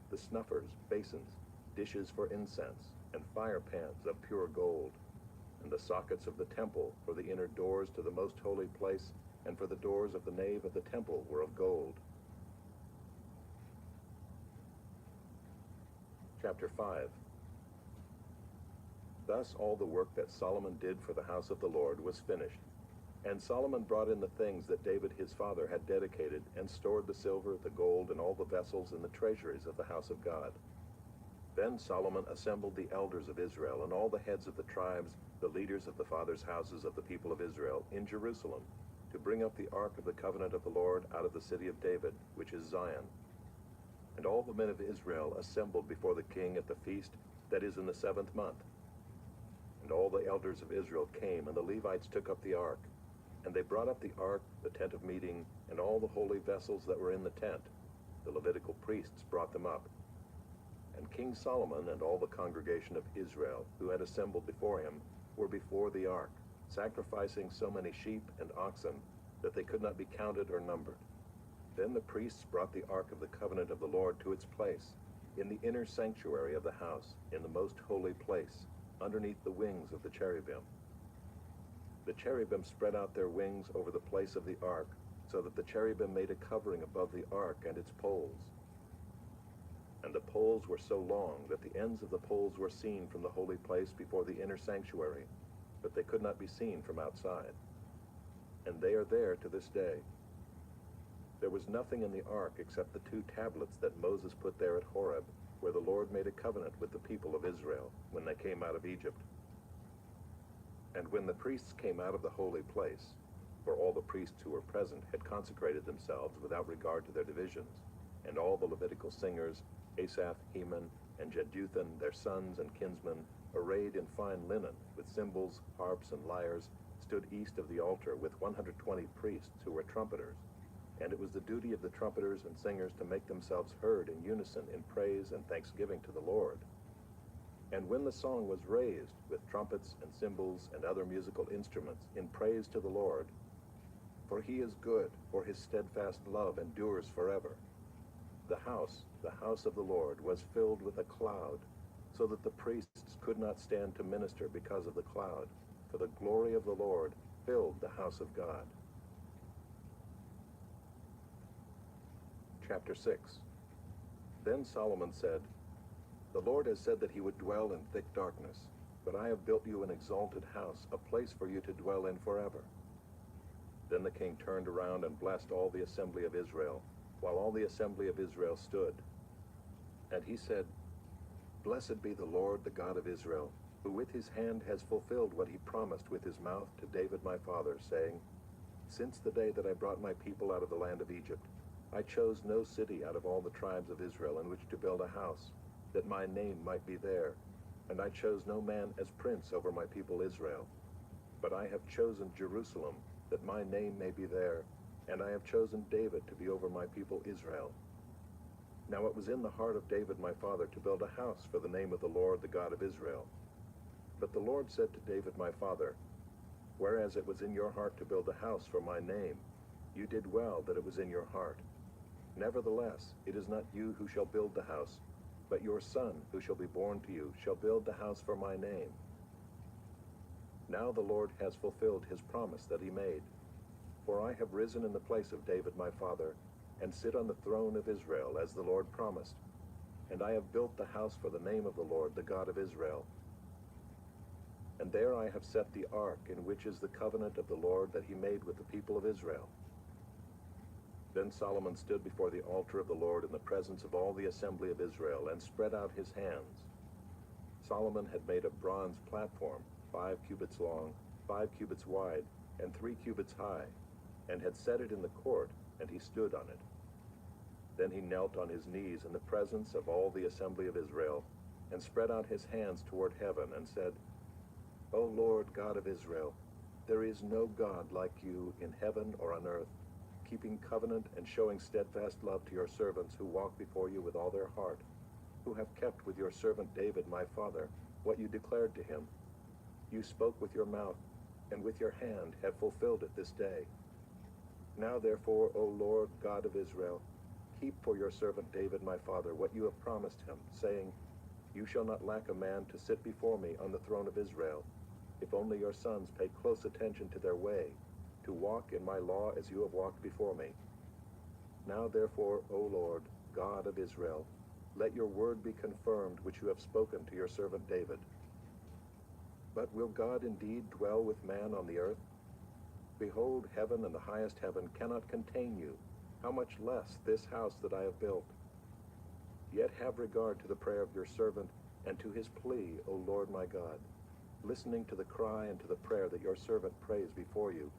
the snuffers, basins, dishes for incense, and fire pans of pure gold, and the sockets of the temple for the inner doors to the most holy place, and for the doors of the nave of the temple were of gold. Chapter 5. Thus all the work that Solomon did for the house of the Lord was finished. And Solomon brought in the things that David his father had dedicated, and stored the silver, the gold, and all the vessels in the treasuries of the house of God. Then Solomon assembled the elders of Israel, and all the heads of the tribes, the leaders of the fathers' houses of the people of Israel, in Jerusalem, to bring up the ark of the covenant of the Lord out of the city of David, which is Zion. And all the men of Israel assembled before the king at the feast that is in the 7th month. And all the elders of Israel came, and the Levites took up the ark. And they brought up the ark, the tent of meeting, and all the holy vessels that were in the tent. The Levitical priests brought them up. And King Solomon and all the congregation of Israel, who had assembled before him, were before the ark, sacrificing so many sheep and oxen that they could not be counted or numbered. Then the priests brought the ark of the covenant of the Lord to its place, in the inner sanctuary of the house, in the most holy place, underneath the wings of the cherubim. The cherubim spread out their wings over the place of the ark, so that the cherubim made a covering above the ark and its poles. And the poles were so long that the ends of the poles were seen from the holy place before the inner sanctuary, but they could not be seen from outside. And they are there to this day. There was nothing in the ark except the 2 tablets that Moses put there at Horeb, where the Lord made a covenant with the people of Israel when they came out of Egypt. And when the priests came out of the holy place, for all the priests who were present had consecrated themselves without regard to their divisions, and all the Levitical singers, Asaph, Heman, and Jeduthun, their sons and kinsmen, arrayed in fine linen, with cymbals, harps, and lyres, stood east of the altar with 120 priests who were trumpeters. And it was the duty of the trumpeters and singers to make themselves heard in unison in praise and thanksgiving to the Lord. And when the song was raised with trumpets and cymbals and other musical instruments in praise to the Lord, for he is good, for his steadfast love endures forever. The house of the Lord, was filled with a cloud, so that the priests could not stand to minister because of the cloud, for the glory of the Lord filled the house of God. Chapter 6. Then Solomon said, "The Lord has said that he would dwell in thick darkness, but I have built you an exalted house, a place for you to dwell in forever." Then the king turned around and blessed all the assembly of Israel, while all the assembly of Israel stood. And he said, "Blessed be the Lord, the God of Israel, who with his hand has fulfilled what he promised with his mouth to David my father, saying, Since the day that I brought my people out of the land of Egypt, I chose no city out of all the tribes of Israel in which to build a house, that my name might be there, and I chose no man as prince over my people Israel. But I have chosen Jerusalem, that my name may be there, and I have chosen David to be over my people Israel. Now it was in the heart of David my father to build a house for the name of the Lord, the God of Israel. But the Lord said to David my father, Whereas it was in your heart to build a house for my name, you did well that it was in your heart. Nevertheless, it is not you who shall build the house, but your son who shall be born to you shall build the house for my name. Now the Lord has fulfilled his promise that he made. For I have risen in the place of David my father, and sit on the throne of Israel, as the Lord promised. And I have built the house for the name of the Lord, the God of Israel. And there I have set the ark, in which is the covenant of the Lord that he made with the people of Israel. Then Solomon stood before the altar of the Lord in the presence of all the assembly of Israel, and spread out his hands. Solomon had made a bronze platform, 5 cubits long, 5 cubits wide, and 3 cubits high, and had set it in the court, and he stood on it. Then he knelt on his knees in the presence of all the assembly of Israel, and spread out his hands toward heaven, and said, O Lord God of Israel, there is no God like you in heaven or on earth, keeping covenant and showing steadfast love to your servants who walk before you with all their heart, who have kept with your servant David my father what you declared to him. You spoke with your mouth, and with your hand have fulfilled it this day. Now therefore, O Lord God of Israel, keep for your servant David my father what you have promised him, saying, You shall not lack a man to sit before me on the throne of Israel, if only your sons pay close attention to their way, to walk in my law as you have walked before me. Now therefore, O Lord, God of Israel, let your word be confirmed which you have spoken to your servant David. But will God indeed dwell with man on the earth? Behold, heaven and the highest heaven cannot contain you, how much less this house that I have built? Yet have regard to the prayer of your servant, and to his plea, O Lord my God, listening to the cry and to the prayer that your servant prays before you,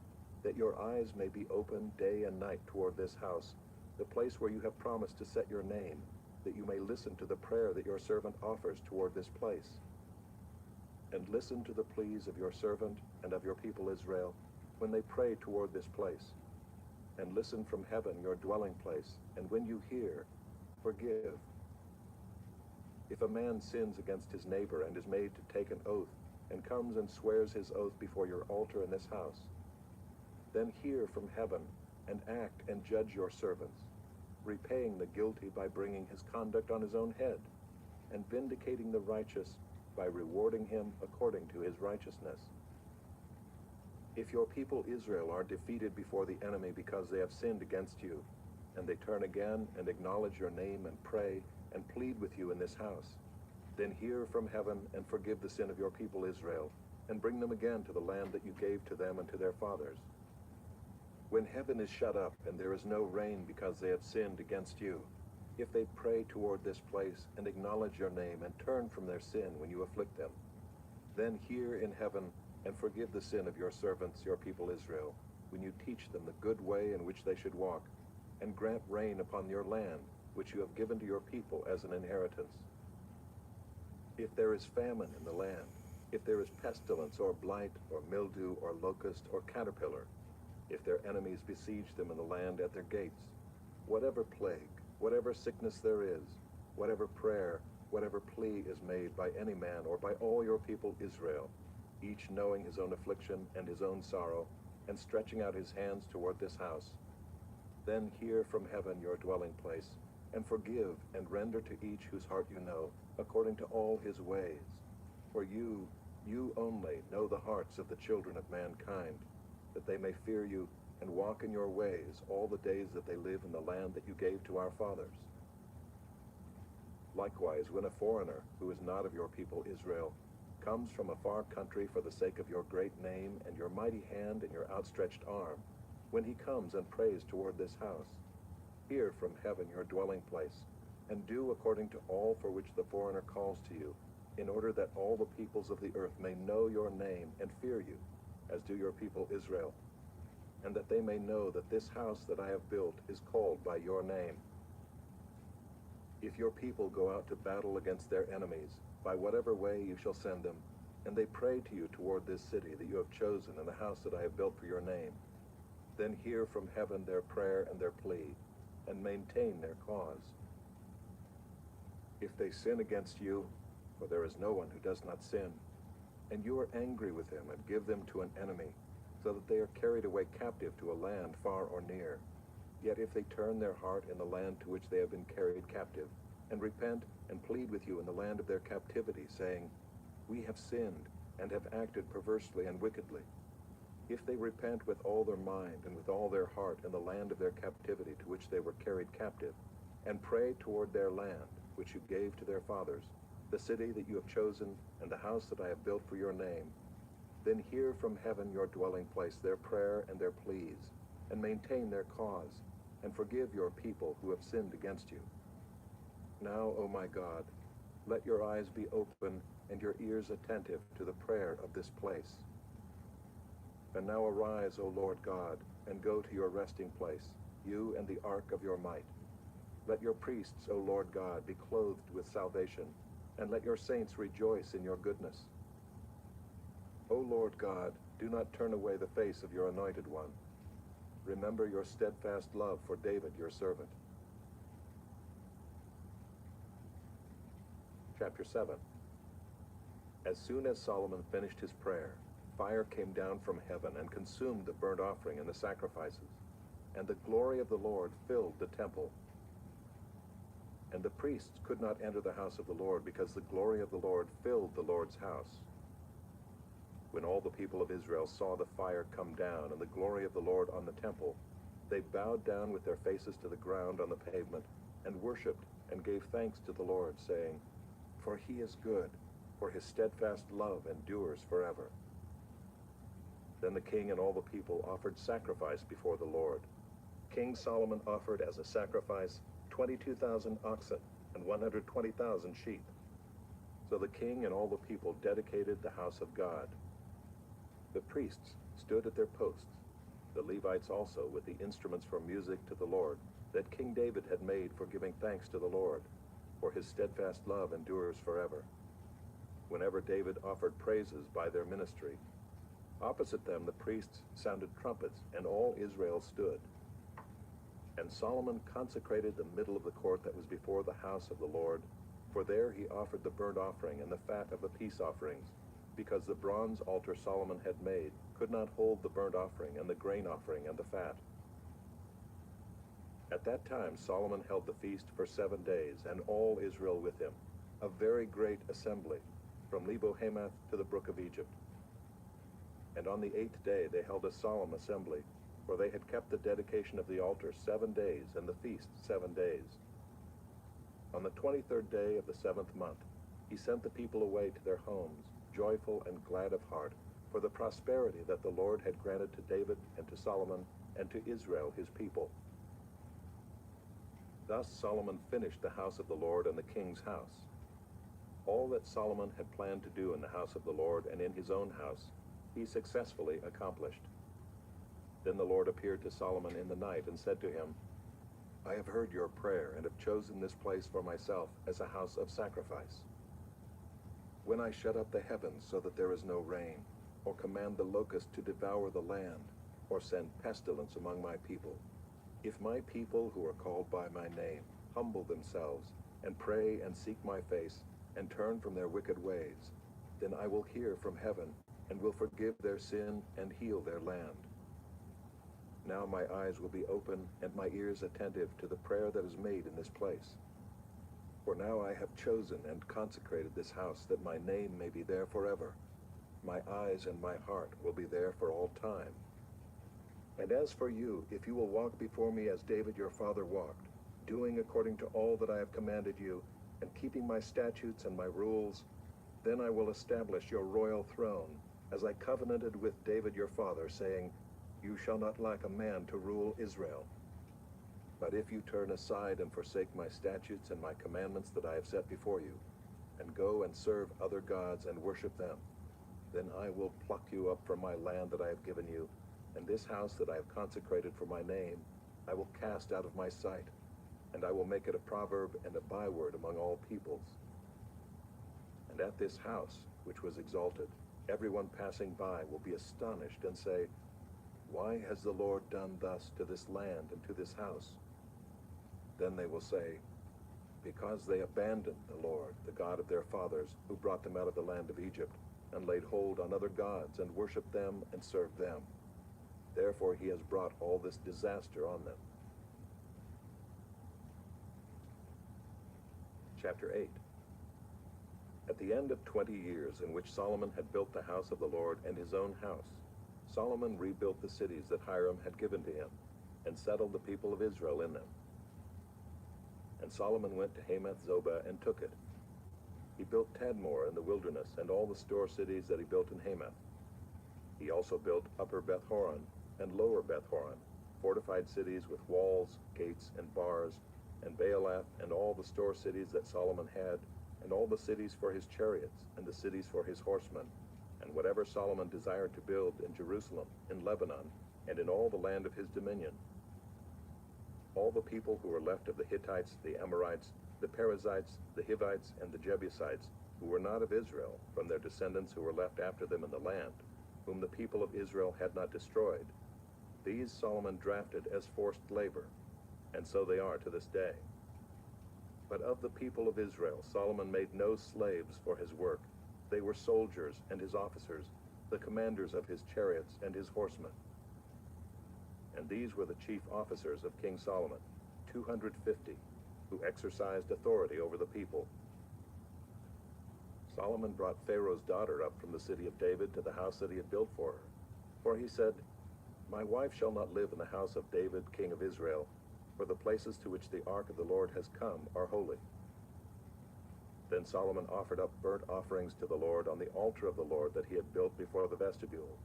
that your eyes may be open day and night toward this house, the place where you have promised to set your name, that you may listen to the prayer that your servant offers toward this place. And listen to the pleas of your servant and of your people Israel when they pray toward this place. And listen from heaven, your dwelling place, and when you hear, forgive. If a man sins against his neighbor and is made to take an oath, and comes and swears his oath before your altar in this house, then hear from heaven, and act and judge your servants, repaying the guilty by bringing his conduct on his own head, and vindicating the righteous by rewarding him according to his righteousness. If your people Israel are defeated before the enemy because they have sinned against you, and they turn again and acknowledge your name and pray and plead with you in this house, then hear from heaven and forgive the sin of your people Israel, and bring them again to the land that you gave to them and to their fathers. When heaven is shut up and there is no rain because they have sinned against you, if they pray toward this place and acknowledge your name and turn from their sin when you afflict them, then hear in heaven and forgive the sin of your servants, your people Israel, when you teach them the good way in which they should walk, and grant rain upon your land, which you have given to your people as an inheritance. If there is famine in the land, if there is pestilence or blight or mildew or locust or caterpillar, if their enemies besiege them in the land at their gates, whatever plague, whatever sickness there is, whatever prayer, whatever plea is made by any man or by all your people Israel, each knowing his own affliction and his own sorrow, and stretching out his hands toward this house, then hear from heaven your dwelling place, and forgive and render to each whose heart you know, according to all his ways. For you only know the hearts of the children of mankind, that they may fear you and walk in your ways all the days that they live in the land that you gave to our fathers. Likewise, when a foreigner, who is not of your people Israel, comes from a far country for the sake of your great name and your mighty hand and your outstretched arm, when he comes and prays toward this house, hear from heaven your dwelling place, and do according to all for which the foreigner calls to you, in order that all the peoples of the earth may know your name and fear you, as do your people Israel, and that they may know that this house that I have built is called by your name. If your people go out to battle against their enemies, by whatever way you shall send them, and they pray to you toward this city that you have chosen and the house that I have built for your name, then hear from heaven their prayer and their plea, and maintain their cause. If they sin against you, for there is no one who does not sin, and you are angry with them and give them to an enemy, so that they are carried away captive to a land far or near, yet if they turn their heart in the land to which they have been carried captive, and repent and plead with you in the land of their captivity, saying, we have sinned and have acted perversely and wickedly, if they repent with all their mind and with all their heart in the land of their captivity to which they were carried captive, and pray toward their land, which you gave to their fathers, the city that you have chosen, and the house that I have built for your name, then hear from heaven your dwelling place their prayer and their pleas, and maintain their cause, and forgive your people who have sinned against you. Now, O my God, let your eyes be open and your ears attentive to the prayer of this place. And now arise, O Lord God, and go to your resting place, you and the ark of your might. Let your priests, O Lord God, be clothed with salvation, and let your saints rejoice in your goodness. O Lord God, do not turn away the face of your anointed one. Remember your steadfast love for David, your servant. Chapter 7. As soon as Solomon finished his prayer, fire came down from heaven and consumed the burnt offering and the sacrifices, and the glory of the Lord filled the temple. And the priests could not enter the house of the Lord, because the glory of the Lord filled the Lord's house. When all the people of Israel saw the fire come down and the glory of the Lord on the temple, they bowed down with their faces to the ground on the pavement, and worshipped and gave thanks to the Lord, saying, for he is good, for his steadfast love endures forever. Then the king and all the people offered sacrifice before the Lord. King Solomon offered as a sacrifice 22,000 oxen and 120,000 sheep. So the king and all the people dedicated the house of God. The priests stood at their posts, the Levites also with the instruments for music to the Lord, that King David had made for giving thanks to the Lord, for his steadfast love endures forever. Whenever David offered praises by their ministry, opposite them the priests sounded trumpets, and all Israel stood. And Solomon consecrated the middle of the court that was before the house of the Lord, for there he offered the burnt offering and the fat of the peace offerings, because the bronze altar Solomon had made could not hold the burnt offering and the grain offering and the fat. At that time Solomon held the feast for 7 days, and all Israel with him, a very great assembly, from Lebo-Hamath to the brook of Egypt. And on the 8th day they held a solemn assembly, for they had kept the dedication of the altar 7 days, and the feast 7 days. On the 23rd day of the 7th month, he sent the people away to their homes, joyful and glad of heart, for the prosperity that the Lord had granted to David and to Solomon and to Israel his people. Thus Solomon finished the house of the Lord and the king's house. All that Solomon had planned to do in the house of the Lord and in his own house, he successfully accomplished. Then the Lord appeared to Solomon in the night and said to him, I have heard your prayer and have chosen this place for myself as a house of sacrifice. When I shut up the heavens so that there is no rain, or command the locust to devour the land, or send pestilence among my people, if my people who are called by my name humble themselves and pray and seek my face and turn from their wicked ways, then I will hear from heaven and will forgive their sin and heal their land. Now my eyes will be open and my ears attentive to the prayer that is made in this place. For now I have chosen and consecrated this house that my name may be there forever. My eyes and my heart will be there for all time. And as for you, if you will walk before me as David your father walked, doing according to all that I have commanded you, and keeping my statutes and my rules, then I will establish your royal throne, as I covenanted with David your father, saying, You shall not lack a man to rule Israel. But if you turn aside and forsake my statutes and my commandments that I have set before you, and go and serve other gods and worship them, then I will pluck you up from my land that I have given you, and this house that I have consecrated for my name I will cast out of my sight, and I will make it a proverb and a byword among all peoples. And at this house, which was exalted, everyone passing by will be astonished and say, Why has the Lord done thus to this land and to this house? Then they will say, Because they abandoned the Lord, the God of their fathers, who brought them out of the land of Egypt, and laid hold on other gods, and worshipped them and served them. Therefore he has brought all this disaster on them. Chapter 8. At the end of 20 years in which Solomon had built the house of the Lord and his own house, Solomon rebuilt the cities that Hiram had given to him, and settled the people of Israel in them. And Solomon went to Hamath-zobah and took it. He built Tadmor in the wilderness, and all the store cities that he built in Hamath. He also built Upper Beth-horon and Lower Beth-horon, fortified cities with walls, gates, and bars, and Baalath, and all the store cities that Solomon had, and all the cities for his chariots, and the cities for his horsemen, and whatever Solomon desired to build in Jerusalem, in Lebanon, and in all the land of his dominion. All the people who were left of the Hittites, the Amorites, the Perizzites, the Hivites, and the Jebusites, who were not of Israel, from their descendants who were left after them in the land, whom the people of Israel had not destroyed, these Solomon drafted as forced labor, and so they are to this day. But of the people of Israel Solomon made no slaves for his work. They were soldiers and his officers, the commanders of his chariots and his horsemen. And these were the chief officers of King Solomon, 250, who exercised authority over the people. Solomon brought Pharaoh's daughter up from the city of David to the house that he had built for her. For he said, My wife shall not live in the house of David, king of Israel, for the places to which the ark of the Lord has come are holy. Then Solomon offered up burnt offerings to the Lord on the altar of the Lord that he had built before the vestibule,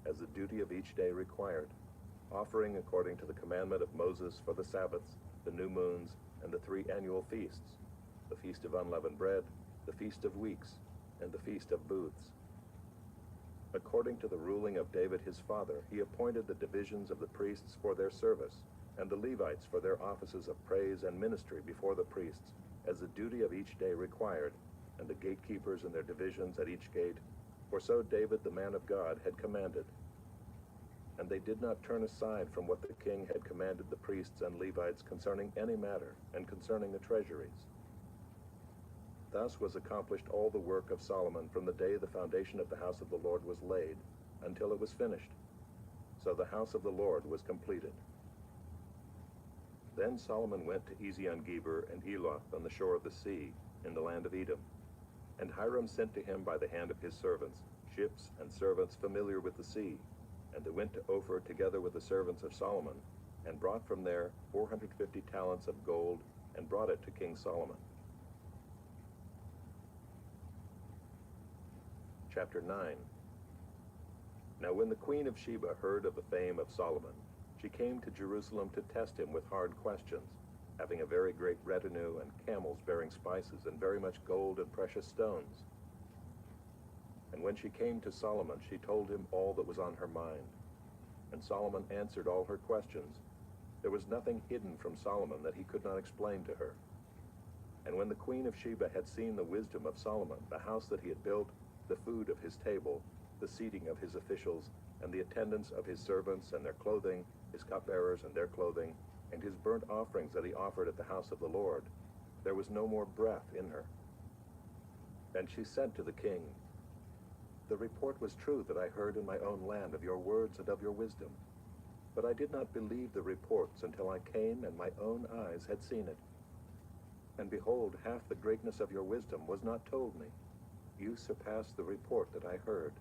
as the duty of each day required, offering according to the commandment of Moses for the Sabbaths, the new moons, and the 3 annual feasts, the Feast of Unleavened Bread, the Feast of Weeks, and the Feast of Booths. According to the ruling of David his father, he appointed the divisions of the priests for their service, and the Levites for their offices of praise and ministry before the priests, as the duty of each day required, and the gatekeepers in their divisions at each gate, for so David the man of God had commanded. And they did not turn aside from what the king had commanded the priests and Levites concerning any matter, and concerning the treasuries. Thus was accomplished all the work of Solomon from the day the foundation of the house of the Lord was laid, until it was finished. So the house of the Lord was completed. Then Solomon went to Ezion-Geber and Eloth on the shore of the sea, in the land of Edom. And Hiram sent to him by the hand of his servants, ships and servants familiar with the sea. And they went to Ophir together with the servants of Solomon, and brought from there 450 talents of gold, and brought it to King Solomon. Chapter 9. Now when the queen of Sheba heard of the fame of Solomon, she came to Jerusalem to test him with hard questions, having a very great retinue and camels bearing spices and very much gold and precious stones. And when she came to Solomon, she told him all that was on her mind. And Solomon answered all her questions. There was nothing hidden from Solomon that he could not explain to her. And when the queen of Sheba had seen the wisdom of Solomon, the house that he had built, the food of his table, the seating of his officials, and the attendance of his servants and their clothing, his cupbearers and their clothing, and his burnt offerings that he offered at the house of the Lord, there was no more breath in her. And she said to the king, "The report was true that I heard in my own land of your words and of your wisdom. But I did not believe the reports until I came and my own eyes had seen it. And behold, half the greatness of your wisdom was not told me. You surpass the report that I heard.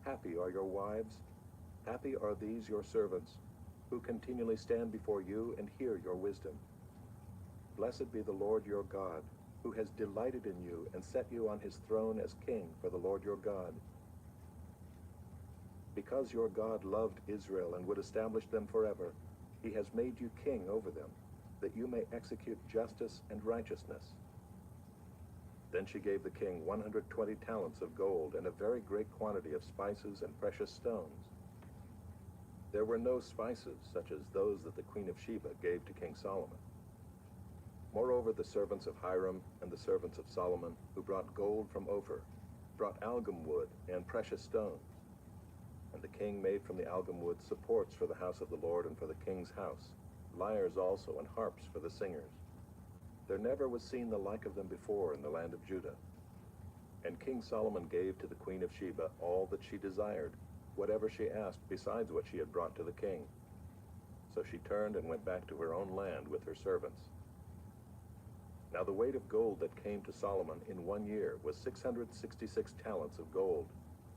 Happy are your wives, happy are these your servants, who continually stand before you and hear your wisdom. Blessed be the Lord your God, who has delighted in you and set you on his throne as king for the Lord your God. Because your God loved Israel and would establish them forever, he has made you king over them, that you may execute justice and righteousness." Then she gave the king 120 talents of gold and a very great quantity of spices and precious stones. There were no spices such as those that the queen of Sheba gave to King Solomon. Moreover, the servants of Hiram and the servants of Solomon, who brought gold from Ophir, brought algum wood and precious stones. And the king made from the algum wood supports for the house of the Lord and for the king's house, lyres also and harps for the singers. There never was seen the like of them before in the land of Judah. And King Solomon gave to the queen of Sheba all that she desired, whatever she asked besides what she had brought to the king. So she turned and went back to her own land with her servants. Now the weight of gold that came to Solomon in 1 year was 666 talents of gold,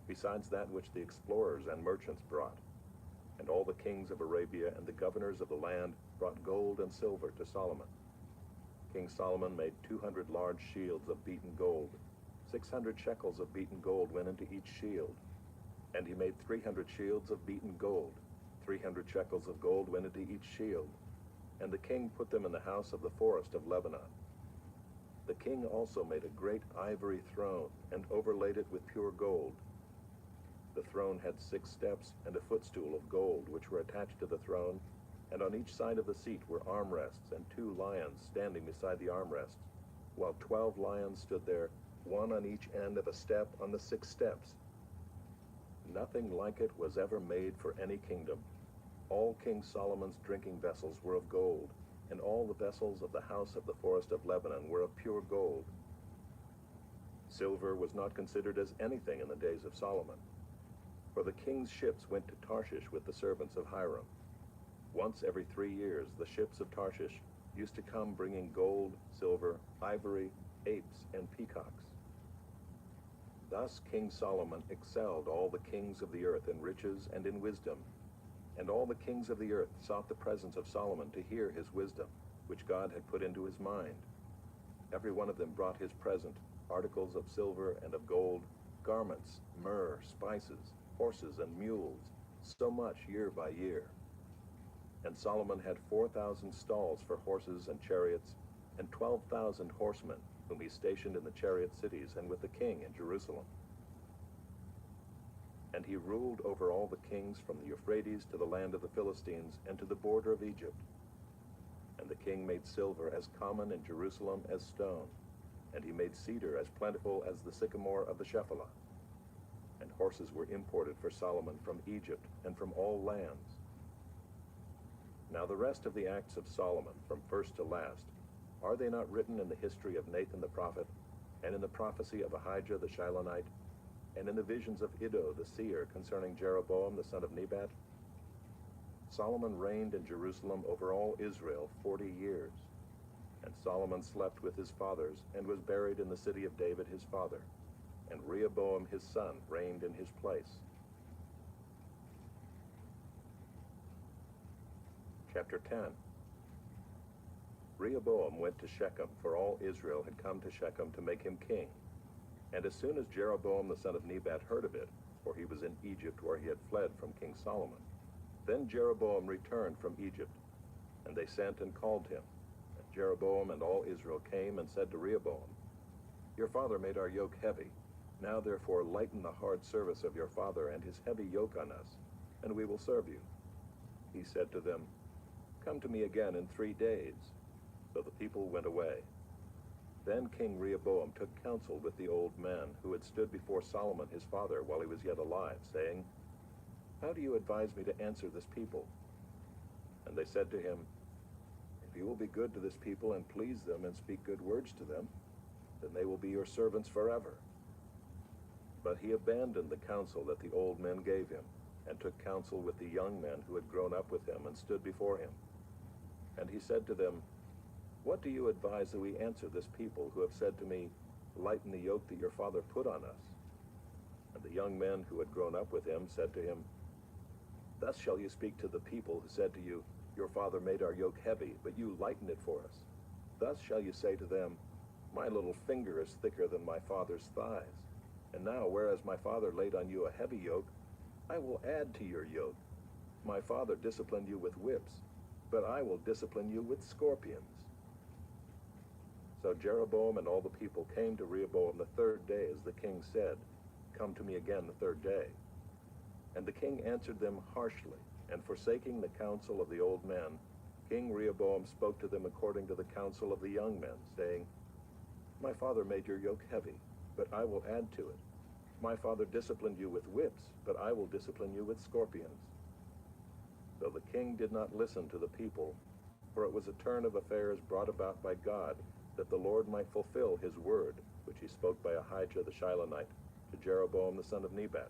besides that which the explorers and merchants brought. And all the kings of Arabia and the governors of the land brought gold and silver to Solomon. King Solomon made 200 large shields of beaten gold. 600 shekels of beaten gold went into each shield. And he made 300 shields of beaten gold. 300 shekels of gold went into each shield. And the king put them in the house of the forest of Lebanon. The king also made a great ivory throne, and overlaid it with pure gold. The throne had 6 steps and a footstool of gold, which were attached to the throne, and on each side of the seat were armrests, and 2 lions standing beside the armrests, while 12 lions stood there, one on each end of a step on the 6 steps. Nothing like it was ever made for any kingdom. All King Solomon's drinking vessels were of gold, and all the vessels of the house of the forest of Lebanon were of pure gold. Silver was not considered as anything in the days of Solomon, for the king's ships went to Tarshish with the servants of Hiram. Once every 3 years, the ships of Tarshish used to come bringing gold, silver, ivory, apes, and peacocks. Thus King Solomon excelled all the kings of the earth in riches and in wisdom, and all the kings of the earth sought the presence of Solomon to hear his wisdom, which God had put into his mind. Every one of them brought his present, articles of silver and of gold, garments, myrrh, spices, horses, and mules, so much year by year. And Solomon had 4,000 stalls for horses and chariots, and 12,000 horsemen, whom he stationed in the chariot cities and with the king in Jerusalem. And he ruled over all the kings from the Euphrates to the land of the Philistines and to the border of Egypt. And And the king made silver as common in Jerusalem as stone, and he made cedar as plentiful as the sycamore of the Shephelah. And horses were imported for Solomon from Egypt and from all lands. Now the rest of the acts of Solomon, from first to last, are they not written in the history of Nathan the prophet, and in the prophecy of Ahijah the Shilonite, and in the visions of Iddo the seer concerning Jeroboam the son of Nebat? Solomon reigned in Jerusalem over all Israel 40 years. And Solomon slept with his fathers, and was buried in the city of David his father. And Rehoboam his son reigned in his place. Chapter 10. Rehoboam went to Shechem, for all Israel had come to Shechem to make him king. And as soon as Jeroboam the son of Nebat heard of it, for he was in Egypt where he had fled from King Solomon, then Jeroboam returned from Egypt, and they sent and called him. And Jeroboam and all Israel came and said to Rehoboam, Your father made our yoke heavy. Now therefore lighten the hard service of your father and his heavy yoke on us, and we will serve you. He said to them, Come to me again in 3 days. So the people went away. Then King Rehoboam took counsel with the old men who had stood before Solomon his father while he was yet alive, saying, How do you advise me to answer this people? And they said to him, If you will be good to this people and please them and speak good words to them, then they will be your servants forever. But he abandoned the counsel that the old men gave him, and took counsel with the young men who had grown up with him and stood before him. And he said to them, What do you advise that we answer this people who have said to me, Lighten the yoke that your father put on us? And the young men who had grown up with him said to him, Thus shall you speak to the people who said to you, Your father made our yoke heavy, but you lightened it for us. Thus shall you say to them, My little finger is thicker than my father's thighs. And now, whereas my father laid on you a heavy yoke, I will add to your yoke. My father disciplined you with whips, but I will discipline you with scorpions. So Jeroboam and all the people came to Rehoboam the 3rd day, as the king said, Come to me again the 3rd day. And the king answered them harshly, and forsaking the counsel of the old men, King Rehoboam spoke to them according to the counsel of the young men, saying, My father made your yoke heavy, but I will add to it. My father disciplined you with whips, but I will discipline you with scorpions. So the king did not listen to the people, for it was a turn of affairs brought about by God, that the Lord might fulfill his word, which he spoke by Ahijah the Shilonite, to Jeroboam the son of Nebat.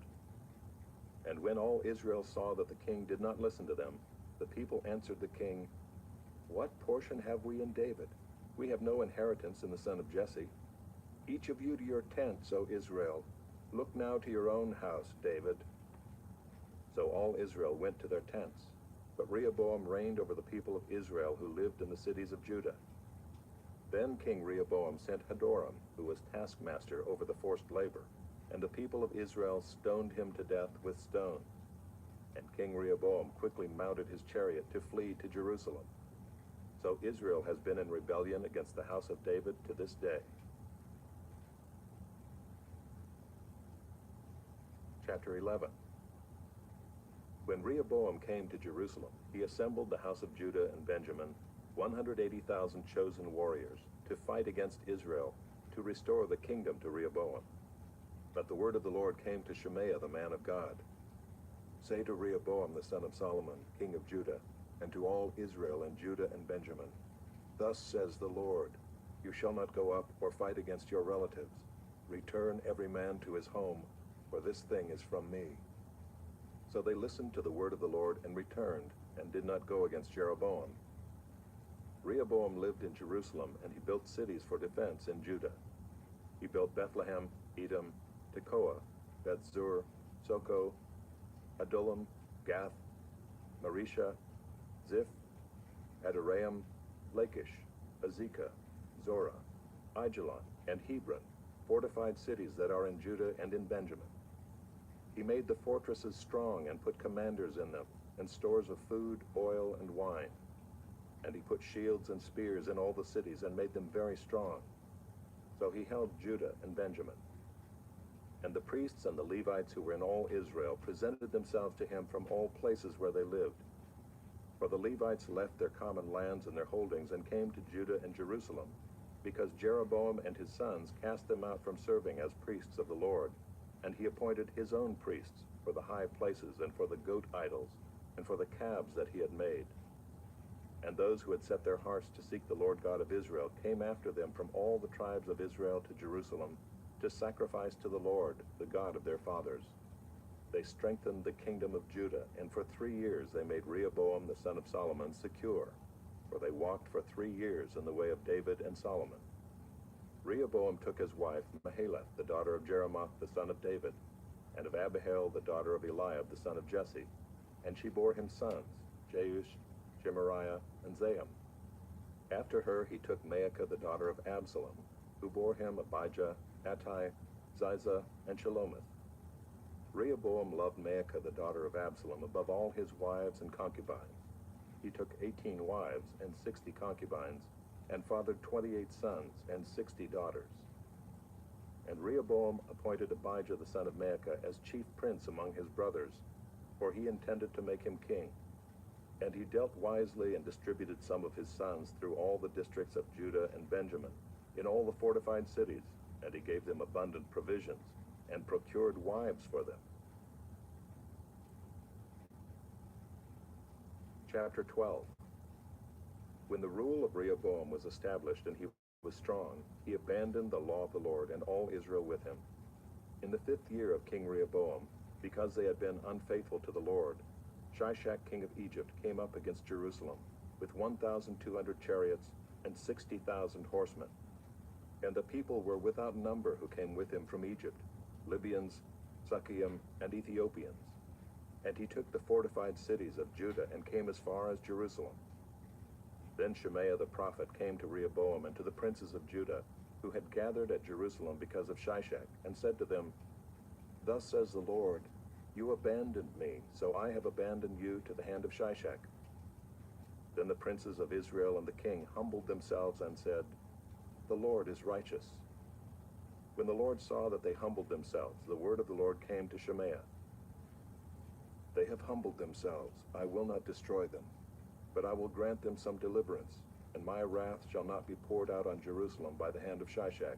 And when all Israel saw that the king did not listen to them, the people answered the king, What portion have we in David? We have no inheritance in the son of Jesse. Each of you to your tents, O Israel. Look now to your own house, David. So all Israel went to their tents, but Rehoboam reigned over the people of Israel who lived in the cities of Judah. Then King Rehoboam sent Hadoram, who was taskmaster over the forced labor, and the people of Israel stoned him to death with stones. And King Rehoboam quickly mounted his chariot to flee to Jerusalem. So Israel has been in rebellion against the house of David to this day. Chapter 11. When Rehoboam came to Jerusalem, he assembled the house of Judah and Benjamin, 180,000 chosen warriors, to fight against Israel, to restore the kingdom to Rehoboam. But the word of the Lord came to Shemaiah the man of God. Say to Rehoboam the son of Solomon, king of Judah, and to all Israel and Judah and Benjamin, Thus says the Lord, You shall not go up or fight against your relatives. Return every man to his home, for this thing is from me. So they listened to the word of the Lord and returned, and did not go against Jeroboam. Rehoboam lived in Jerusalem, and he built cities for defense in Judah. He built Bethlehem, Edom, Tekoa, Bethzur, Soko, Adullam, Gath, Marisha, Ziph, Adoraim, Lachish, Azekah, Zorah, Aijalon, and Hebron, fortified cities that are in Judah and in Benjamin. He made the fortresses strong and put commanders in them, and stores of food, oil, and wine. And he put shields and spears in all the cities and made them very strong. So he held Judah and Benjamin. And the priests and the Levites who were in all Israel presented themselves to him from all places where they lived. For the Levites left their common lands and their holdings and came to Judah and Jerusalem, because Jeroboam and his sons cast them out from serving as priests of the Lord, and he appointed his own priests for the high places and for the goat idols and for the calves that he had made. And those who had set their hearts to seek the Lord God of Israel came after them from all the tribes of Israel to Jerusalem to sacrifice to the Lord, the God of their fathers. They strengthened the kingdom of Judah, and for 3 years they made Rehoboam the son of Solomon secure, for they walked for 3 years in the way of David and Solomon. Rehoboam took his wife Mahalath, the daughter of Jeremoth the son of David, and of Abihail the daughter of Eliab the son of Jesse, and she bore him sons, Jeush, Shemariah, and Zaham. After her he took Maacah the daughter of Absalom, who bore him Abijah, Attai, Ziza, and Shelomith. Rehoboam loved Maacah the daughter of Absalom above all his wives and concubines. He took 18 wives and 60 concubines, and fathered 28 sons and 60 daughters. And Rehoboam appointed Abijah the son of Maacah as chief prince among his brothers, for he intended to make him king. And he dealt wisely and distributed some of his sons through all the districts of Judah and Benjamin, in all the fortified cities, and he gave them abundant provisions, and procured wives for them. Chapter 12. When the rule of Rehoboam was established and he was strong, he abandoned the law of the Lord and all Israel with him. In the 5th year of King Rehoboam, because they had been unfaithful to the Lord, Shishak king of Egypt came up against Jerusalem with 1,200 chariots and 60,000 horsemen. And the people were without number who came with him from Egypt, Libyans, Sukkiim, and Ethiopians. And he took the fortified cities of Judah and came as far as Jerusalem. Then Shemaiah the prophet came to Rehoboam and to the princes of Judah, who had gathered at Jerusalem because of Shishak, and said to them, Thus says the Lord, You abandoned me, so I have abandoned you to the hand of Shishak. Then the princes of Israel and the king humbled themselves and said, The Lord is righteous. When the Lord saw that they humbled themselves, the word of the Lord came to Shemaiah. They have humbled themselves, I will not destroy them, but I will grant them some deliverance, and my wrath shall not be poured out on Jerusalem by the hand of Shishak.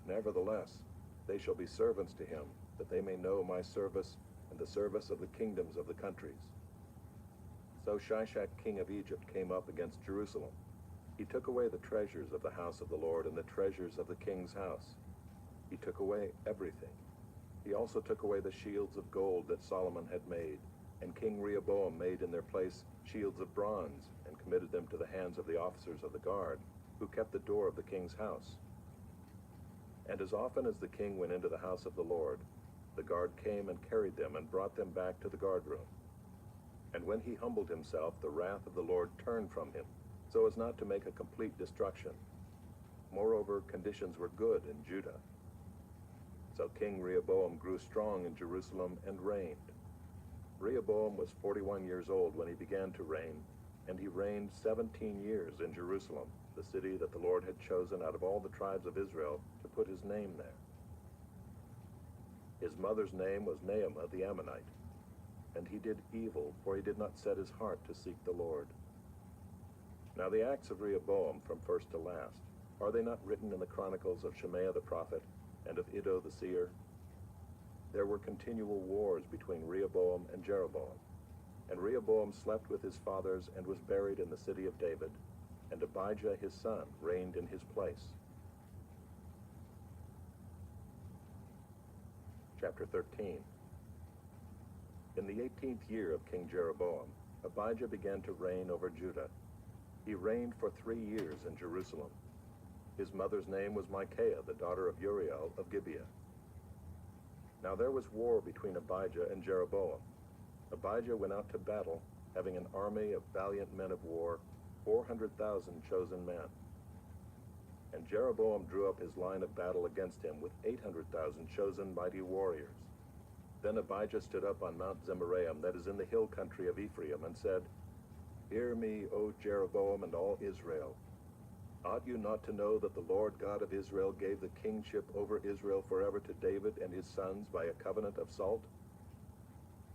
Nevertheless, they shall be servants to him, that they may know my service and the service of the kingdoms of the countries. So Shishak king of Egypt came up against Jerusalem. He took away the treasures of the house of the Lord and the treasures of the king's house. He took away everything. He also took away the shields of gold that Solomon had made, and King Rehoboam made in their place shields of bronze, and committed them to the hands of the officers of the guard, who kept the door of the king's house. And as often as the king went into the house of the Lord, the guard came and carried them and brought them back to the guard room. And when he humbled himself, the wrath of the Lord turned from him, so as not to make a complete destruction. Moreover, conditions were good in Judah. So King Rehoboam grew strong in Jerusalem and reigned. Rehoboam was 41 years old when he began to reign, and he reigned 17 years in Jerusalem, the city that the Lord had chosen out of all the tribes of Israel to put his name there. His mother's name was Naamah the Ammonite, and he did evil, for he did not set his heart to seek the Lord. Now the acts of Rehoboam from first to last, are they not written in the chronicles of Shemaiah the prophet, and of Iddo the seer? There were continual wars between Rehoboam and Jeroboam. And Rehoboam slept with his fathers and was buried in the city of David, and Abijah his son reigned in his place. Chapter 13. In the 18th year of King Jeroboam, Abijah began to reign over Judah. He reigned for 3 years in Jerusalem. His mother's name was Micaiah, the daughter of Uriel of Gibeah. Now there was war between Abijah and Jeroboam. Abijah went out to battle, having an army of valiant men of war, 400,000 chosen men. And Jeroboam drew up his line of battle against him with 800,000 chosen mighty warriors. Then Abijah stood up on Mount Zemaraim, that is in the hill country of Ephraim, and said, Hear me, O Jeroboam and all Israel. Ought you not to know that the Lord God of Israel gave the kingship over Israel forever to David and his sons by a covenant of salt?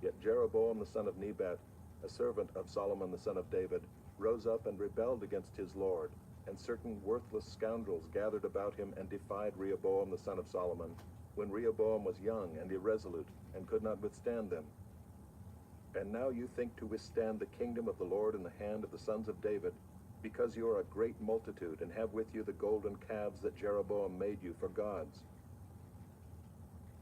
Yet Jeroboam the son of Nebat, a servant of Solomon the son of David, rose up and rebelled against his lord, and certain worthless scoundrels gathered about him and defied Rehoboam the son of Solomon, when Rehoboam was young and irresolute, and could not withstand them. And now you think to withstand the kingdom of the Lord in the hand of the sons of David, because you are a great multitude, and have with you the golden calves that Jeroboam made you for gods.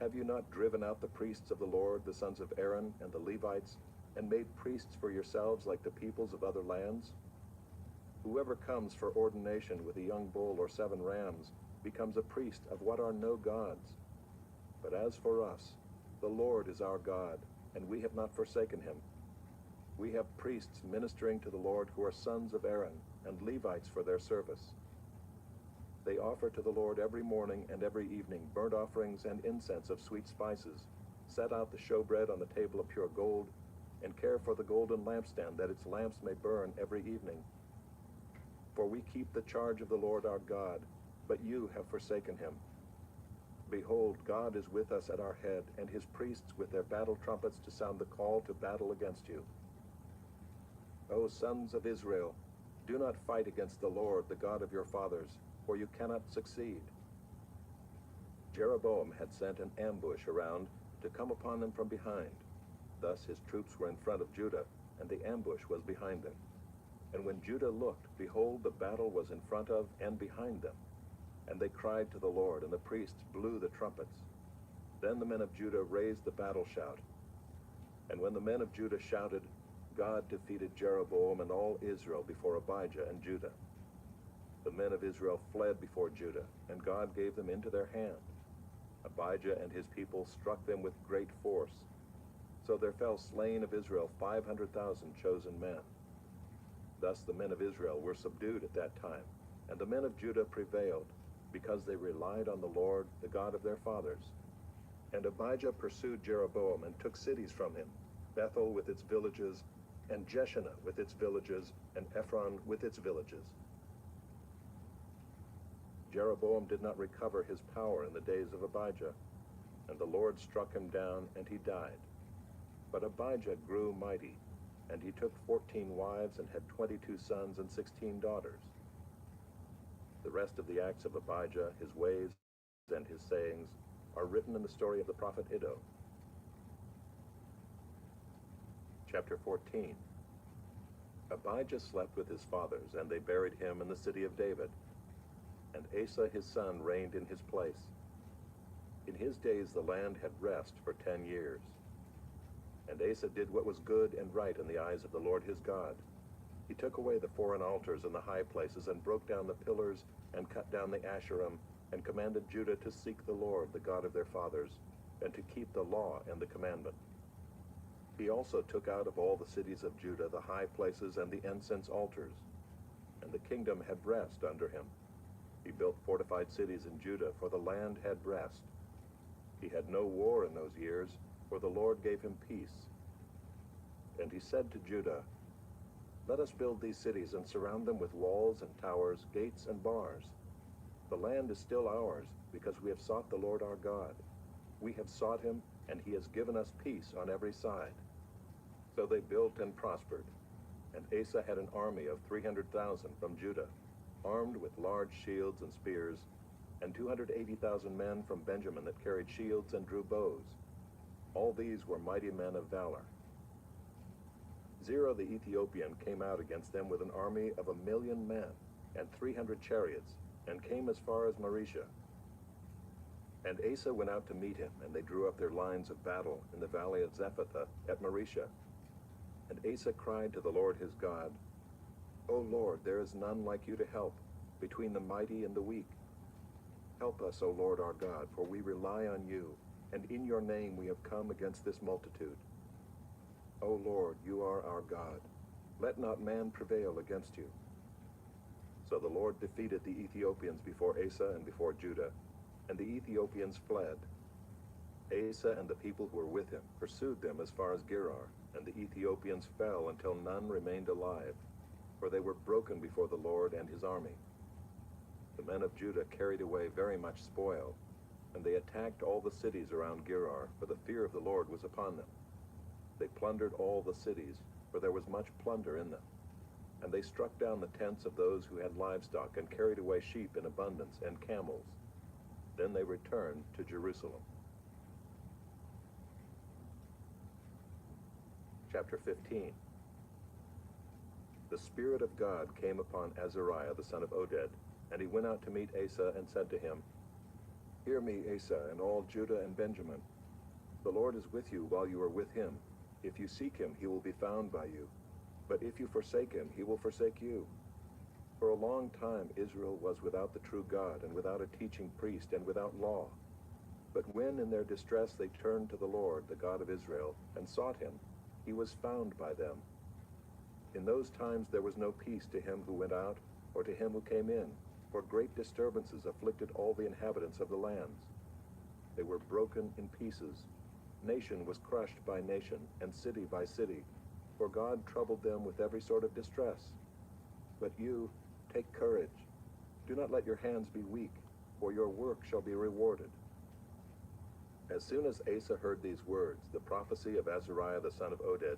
Have you not driven out the priests of the Lord, the sons of Aaron, and the Levites, and made priests for yourselves like the peoples of other lands? Whoever comes for ordination with a young bull or 7 rams becomes a priest of what are no gods. But as for us, the Lord is our God, and we have not forsaken him. We have priests ministering to the Lord who are sons of Aaron, and Levites for their service. They offer to the Lord every morning and every evening burnt offerings and incense of sweet spices, set out the showbread on the table of pure gold, and care for the golden lampstand that its lamps may burn every evening. For we keep the charge of the Lord our God, but you have forsaken him. Behold, God is with us at our head, and his priests with their battle trumpets to sound the call to battle against you. O sons of Israel, do not fight against the Lord, the God of your fathers, for you cannot succeed. Jeroboam had sent an ambush around to come upon them from behind. Thus his troops were in front of Judah, and the ambush was behind them. And when Judah looked, behold, the battle was in front of and behind them. And they cried to the Lord, and the priests blew the trumpets. Then the men of Judah raised the battle shout. And when the men of Judah shouted, God defeated Jeroboam and all Israel before Abijah and Judah. The men of Israel fled before Judah, and God gave them into their hand. Abijah and his people struck them with great force. So there fell slain of Israel 500,000 chosen men. Thus the men of Israel were subdued at that time, and the men of Judah prevailed, because they relied on the Lord, the God of their fathers. And Abijah pursued Jeroboam and took cities from him, Bethel with its villages, and Jeshanah with its villages, and Ephron with its villages. Jeroboam did not recover his power in the days of Abijah, and the Lord struck him down, and he died. But Abijah grew mighty, and he took 14 wives and had 22 sons and 16 daughters. The rest of the acts of Abijah, his ways and his sayings, are written in the story of the prophet Iddo. Chapter 14. Abijah slept with his fathers, and they buried him in the city of David. And Asa his son reigned in his place. In his days the land had rest for 10 years. And Asa did what was good and right in the eyes of the Lord his God. He took away the foreign altars and the high places, and broke down the pillars, and cut down the Asherim, and commanded Judah to seek the Lord, the God of their fathers, and to keep the law and the commandment. He also took out of all the cities of Judah the high places and the incense altars, and the kingdom had rest under him. He built fortified cities in Judah, for the land had rest. He had no war in those years, for the Lord gave him peace. And he said to Judah, Let us build these cities and surround them with walls and towers, gates and bars. The land is still ours, because we have sought the Lord our God. We have sought him, and he has given us peace on every side. So they built and prospered. And Asa had an army of 300,000 from Judah, armed with large shields and spears, and 280,000 men from Benjamin that carried shields and drew bows. All these were mighty men of valor. Zerah the Ethiopian came out against them with an army of 1,000,000 men, and 300 chariots, and came as far as Marisha. And Asa went out to meet him, and they drew up their lines of battle in the valley of Zephathah at Marisha. And Asa cried to the Lord his God, O Lord, there is none like you to help, between the mighty and the weak. Help us, O Lord our God, for we rely on you, and in your name we have come against this multitude. O Lord, you are our God. Let not man prevail against you. So the Lord defeated the Ethiopians before Asa and before Judah, and the Ethiopians fled. Asa and the people who were with him pursued them as far as Gerar, and the Ethiopians fell until none remained alive, for they were broken before the Lord and his army. The men of Judah carried away very much spoil, and they attacked all the cities around Gerar, for the fear of the Lord was upon them. They plundered all the cities, for there was much plunder in them. And they struck down the tents of those who had livestock, and carried away sheep in abundance, and camels. Then they returned to Jerusalem. Chapter 15. The Spirit of God came upon Azariah the son of Oded, and he went out to meet Asa, and said to him, Hear me, Asa, and all Judah and Benjamin. The Lord is with you while you are with him. If you seek him, he will be found by you. But if you forsake him, he will forsake you. For a long time Israel was without the true God, and without a teaching priest, and without law. But when in their distress they turned to the Lord, the God of Israel, and sought him, he was found by them. In those times there was no peace to him who went out, or to him who came in, for great disturbances afflicted all the inhabitants of the lands. They were broken in pieces. Nation was crushed by nation, and city by city, for God troubled them with every sort of distress. But you, take courage. Do not let your hands be weak, for your work shall be rewarded. As soon as Asa heard these words, the prophecy of Azariah the son of Oded,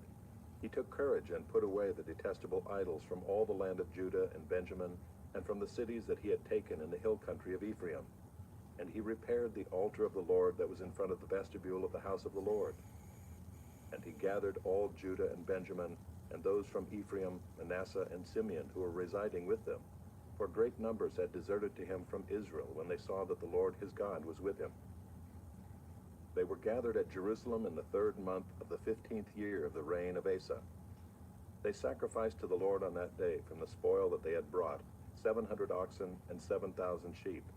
he took courage and put away the detestable idols from all the land of Judah and Benjamin, and from the cities that he had taken in the hill country of Ephraim. And he repaired the altar of the Lord that was in front of the vestibule of the house of the Lord. And he gathered all Judah and Benjamin, and those from Ephraim, Manasseh, and Simeon who were residing with them, for great numbers had deserted to him from Israel when they saw that the Lord his God was with him. They were gathered at Jerusalem in the 3rd month of the 15th year of the reign of Asa. They sacrificed to the Lord on that day from the spoil that they had brought 700 oxen and 7,000 sheep.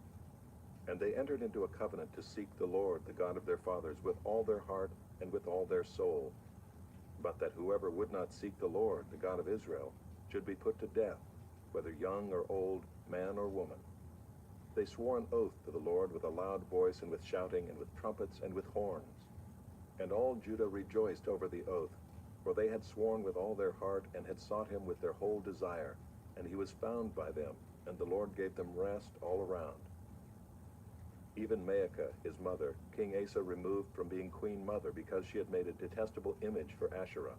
And they entered into a covenant to seek the Lord, the God of their fathers, with all their heart and with all their soul, but that whoever would not seek the Lord, the God of Israel, should be put to death, whether young or old, man or woman. They swore an oath to the Lord with a loud voice, and with shouting, and with trumpets, and with horns. And all Judah rejoiced over the oath, for they had sworn with all their heart, and had sought him with their whole desire, and he was found by them, and the Lord gave them rest all around. Even Maacah, his mother, King Asa removed from being queen mother, because she had made a detestable image for Asherah.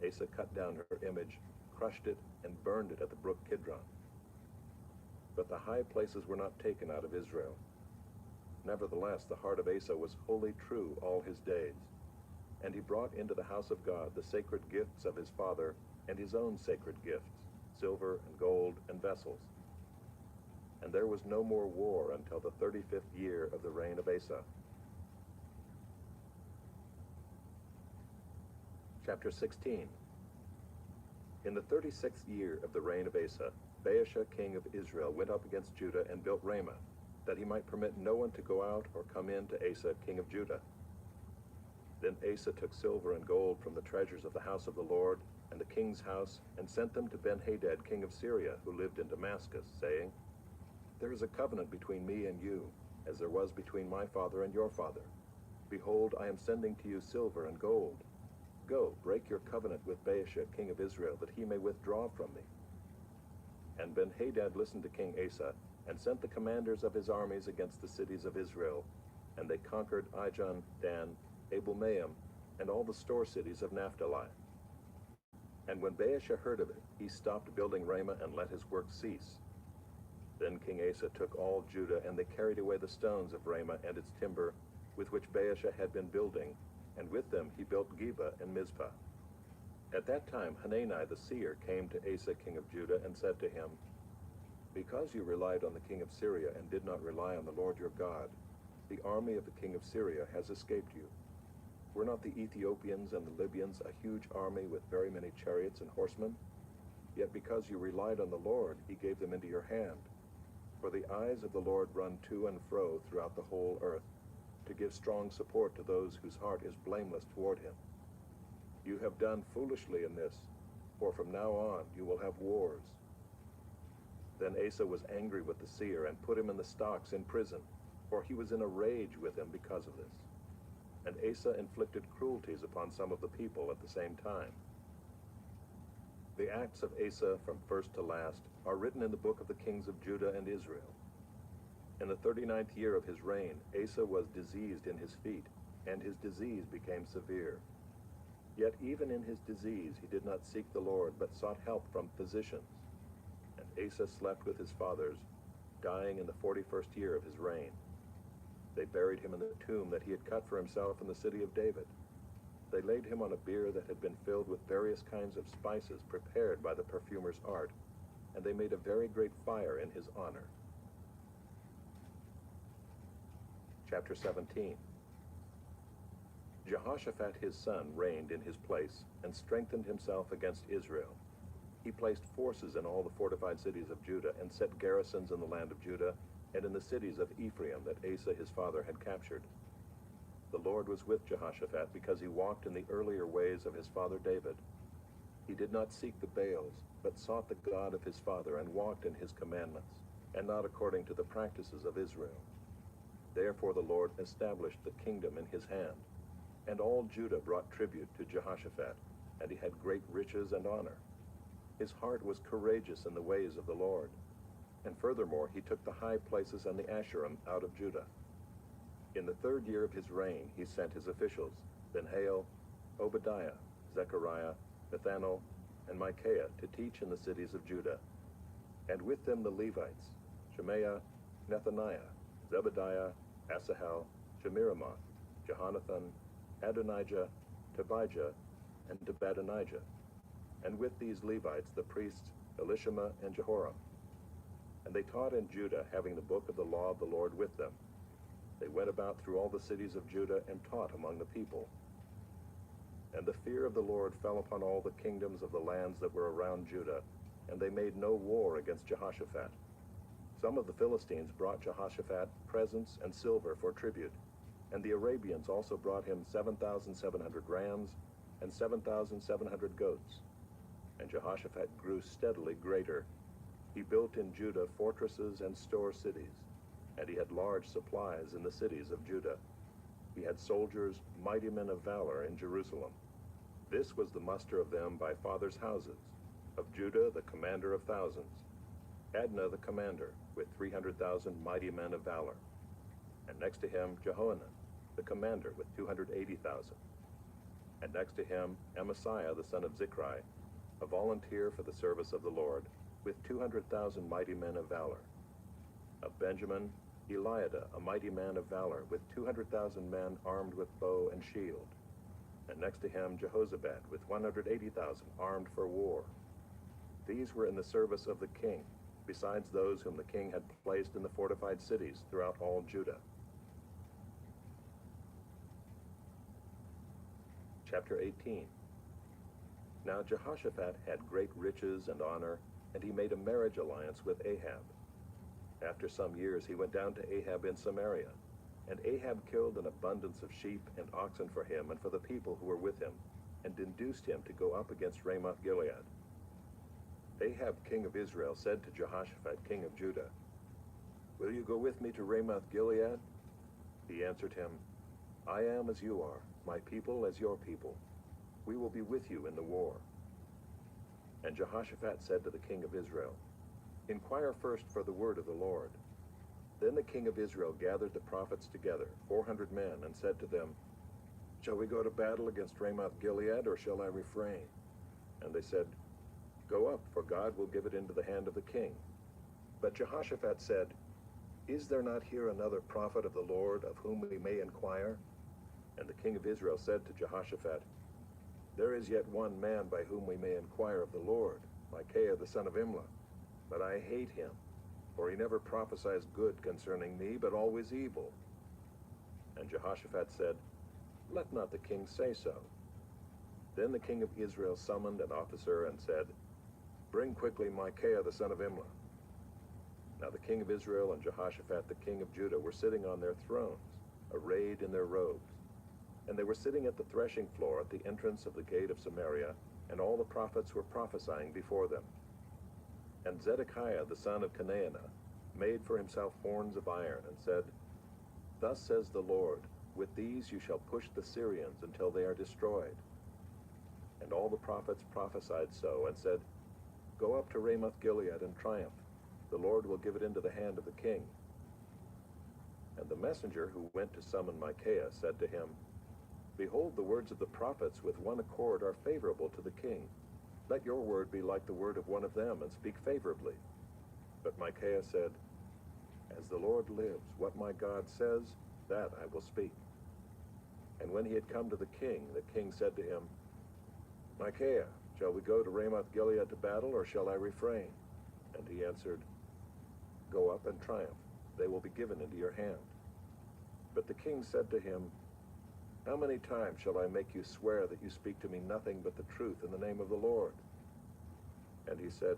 Asa cut down her image, crushed it, and burned it at the brook Kidron. But the high places were not taken out of Israel. Nevertheless, the heart of Asa was wholly true all his days. And he brought into the house of God the sacred gifts of his father, and his own sacred gifts, silver and gold and vessels. And there was no more war until the 35th year of the reign of Asa. Chapter 16. In the 36th year of the reign of Asa, Baasha king of Israel went up against Judah and built Ramah, that he might permit no one to go out or come in to Asa king of Judah. Then Asa took silver and gold from the treasures of the house of the Lord and the king's house, and sent them to Ben-Hadad king of Syria, who lived in Damascus, saying, There is a covenant between me and you, as there was between my father and your father. Behold, I am sending to you silver and gold. Go, break your covenant with Baasha king of Israel, that he may withdraw from me. And Ben-Hadad listened to King Asa, and sent the commanders of his armies against the cities of Israel. And they conquered Ijon, Dan, Abel-Maim, and all the store cities of Naphtali. And when Baasha heard of it, he stopped building Ramah and let his work cease. Then King Asa took all Judah, and they carried away the stones of Ramah and its timber, with which Baasha had been building, and with them he built Geba and Mizpah. At that time Hanani the seer came to Asa king of Judah, and said to him, Because you relied on the king of Syria, and did not rely on the Lord your God, the army of the king of Syria has escaped you. Were not the Ethiopians and the Libyans a huge army with very many chariots and horsemen? Yet because you relied on the Lord, he gave them into your hand. For the eyes of the Lord run to and fro throughout the whole earth, to give strong support to those whose heart is blameless toward him. You have done foolishly in this, for from now on you will have wars. Then Asa was angry with the seer, and put him in the stocks in prison, for he was in a rage with him because of this. And Asa inflicted cruelties upon some of the people at the same time. The acts of Asa from first to last are written in the book of the kings of Judah and Israel. In the 39th year of his reign, Asa was diseased in his feet, and his disease became severe. Yet even in his disease he did not seek the Lord, but sought help from physicians. And Asa slept with his fathers, dying in the 41st year of his reign. They buried him in the tomb that he had cut for himself in the city of David. They laid him on a bier that had been filled with various kinds of spices prepared by the perfumer's art, and they made a very great fire in his honor. Chapter 17. Jehoshaphat his son reigned in his place, and strengthened himself against Israel. He placed forces in all the fortified cities of Judah, and set garrisons in the land of Judah, and in the cities of Ephraim that Asa his father had captured. The Lord was with Jehoshaphat, because he walked in the earlier ways of his father David. He did not seek the Baals, but sought the God of his father, and walked in his commandments, and not according to the practices of Israel. Therefore the Lord established the kingdom in his hand, and all Judah brought tribute to Jehoshaphat, and he had great riches and honor. His heart was courageous in the ways of the Lord, and furthermore he took the high places and the Asherim out of Judah. In the 3rd year of his reign he sent his officials, Ben-Hail, Obadiah, Zechariah, Nathanael, and Micaiah, to teach in the cities of Judah, and with them the Levites, Shemaiah, Nethaniah, Zebediah, Asahel, Shemiramoth, Jehonathan, Adonijah, Tobijah, and Tobadonijah, and with these Levites the priests Elishama and Jehoram. And they taught in Judah, having the book of the law of the Lord with them. They went about through all the cities of Judah and taught among the people. And the fear of the Lord fell upon all the kingdoms of the lands that were around Judah, and they made no war against Jehoshaphat. Some of the Philistines brought Jehoshaphat presents and silver for tribute, and the Arabians also brought him 7,700 rams and 7,700 goats. And Jehoshaphat grew steadily greater. He built in Judah fortresses and store cities, and he had large supplies in the cities of Judah. He had soldiers, mighty men of valor, in Jerusalem. This was the muster of them by fathers' houses. Of Judah, the commander of thousands. Adnah the commander, with 300,000 mighty men of valor. And next to him, Jehohanan, the commander, with 280,000. And next to him, Amasiah the son of Zichri, a volunteer for the service of the Lord, with 200,000 mighty men of valor. Of Benjamin, Eliada, a mighty man of valor, with 200,000 men armed with bow and shield. And next to him, Jehozabad, with 180,000 armed for war. These were in the service of the king, besides those whom the king had placed in the fortified cities throughout all Judah. Chapter 18. Now Jehoshaphat had great riches and honor, and he made a marriage alliance with Ahab. After some years he went down to Ahab in Samaria, and Ahab killed an abundance of sheep and oxen for him and for the people who were with him, and induced him to go up against Ramoth-Gilead. Ahab king of Israel said to Jehoshaphat king of Judah, "Will you go with me to Ramoth-Gilead?" He answered him, "I am as you are, my people as your people. We will be with you in the war." And Jehoshaphat said to the king of Israel, "Inquire first for the word of the Lord." Then the king of Israel gathered the prophets together, 400 men, and said to them, "Shall we go to battle against Ramoth-Gilead, or shall I refrain?" And they said, "Go up, for God will give it into the hand of the king." But Jehoshaphat said, "Is there not here another prophet of the Lord, of whom we may inquire?" And the king of Israel said to Jehoshaphat, "There is yet one man by whom we may inquire of the Lord, Micaiah the son of Imlah. But I hate him, for he never prophesies good concerning me, but always evil." And Jehoshaphat said, "Let not the king say so." Then the king of Israel summoned an officer and said, "Bring quickly Micaiah the son of Imlah." Now the king of Israel and Jehoshaphat the king of Judah were sitting on their thrones, arrayed in their robes. And they were sitting at the threshing floor at the entrance of the gate of Samaria, and all the prophets were prophesying before them. And Zedekiah the son of Chenaanah made for himself horns of iron, and said, "Thus says the Lord, with these you shall push the Syrians until they are destroyed." And all the prophets prophesied so, and said, "Go up to Ramoth-Gilead and triumph. The Lord will give it into the hand of the king." And the messenger who went to summon Micaiah said to him, Behold, the words of the prophets with one accord are favorable to the king. Let your word be like the word of one of them, and speak favorably. But Micaiah said, As the Lord lives, what my God says, that I will speak. And when he had come to the king said to him, Micaiah, shall we go to Ramoth-Gilead to battle, or shall I refrain? And he answered, Go up and triumph. They will be given into your hand. But the king said to him, How many times shall I make you swear that you speak to me nothing but the truth in the name of the Lord? And he said,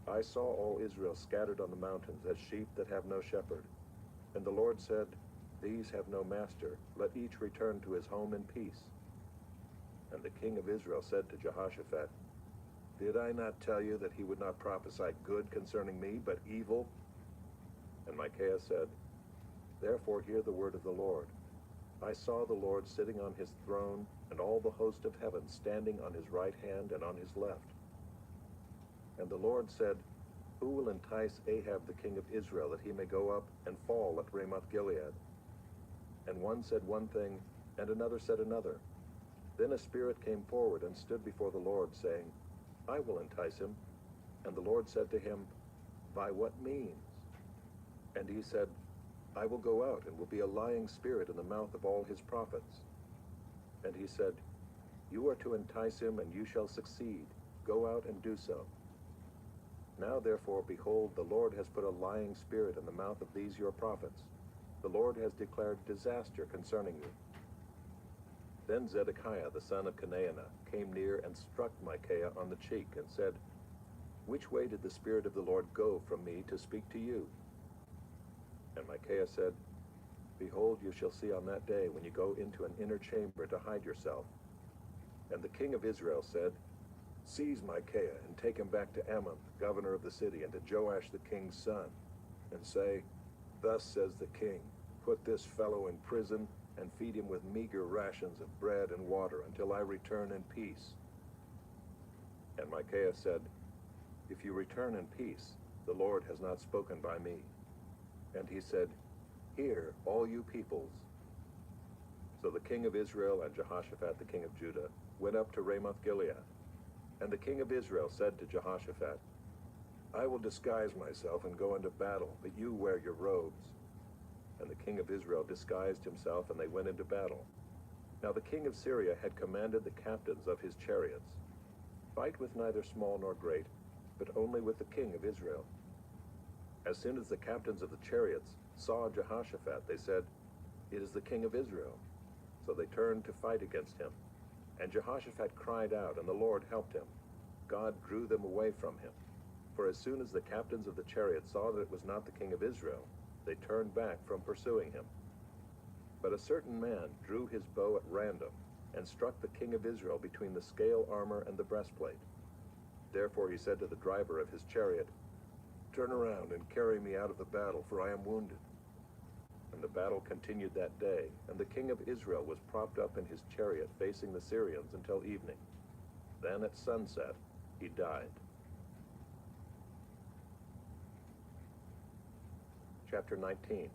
I saw all Israel scattered on the mountains as sheep that have no shepherd. And the Lord said, These have no master. Let each return to his home in peace. And the king of Israel said to Jehoshaphat, Did I not tell you that he would not prophesy good concerning me, but evil? And Micaiah said, Therefore hear the word of the Lord. I saw the Lord sitting on his throne, and all the host of heaven standing on his right hand and on his left. And the Lord said, Who will entice Ahab the king of Israel, that he may go up and fall at Ramoth-Gilead? And one said one thing, and another said another. Then a spirit came forward and stood before the Lord, saying, I will entice him. And the Lord said to him, By what means? And he said, I will go out and will be a lying spirit in the mouth of all his prophets. And he said, You are to entice him, and you shall succeed. Go out and do so. Now therefore, behold, the Lord has put a lying spirit in the mouth of these your prophets. The Lord has declared disaster concerning you. Then Zedekiah the son of Chenaanah came near and struck Micaiah on the cheek, and said, Which way did the Spirit of the Lord go from me to speak to you? And Micaiah said, Behold, you shall see on that day when you go into an inner chamber to hide yourself. And the king of Israel said, Seize Micaiah and take him back to Ammon, governor of the city, and to Joash the king's son, and say, Thus says the king, Put this fellow in prison, and feed him with meager rations of bread and water until I return in peace. And Micaiah said, If you return in peace, the Lord has not spoken by me. And he said, Hear, all you peoples. So the king of Israel and Jehoshaphat the king of Judah went up to Ramoth-Gilead. And the king of Israel said to Jehoshaphat, I will disguise myself and go into battle, but you wear your robes. And the king of Israel disguised himself, and they went into battle. Now the king of Syria had commanded the captains of his chariots, Fight with neither small nor great, but only with the king of Israel. As soon as the captains of the chariots saw Jehoshaphat, they said, It is the king of Israel. So they turned to fight against him. And Jehoshaphat cried out, and the Lord helped him. God drew them away from him. For as soon as the captains of the chariots saw that it was not the king of Israel, they turned back from pursuing him. But a certain man drew his bow at random, and struck the king of Israel between the scale armor and the breastplate. Therefore he said to the driver of his chariot, Turn around and carry me out of the battle, for I am wounded. And the battle continued that day, and the king of Israel was propped up in his chariot facing the Syrians until evening. Then at sunset he died. Chapter 19.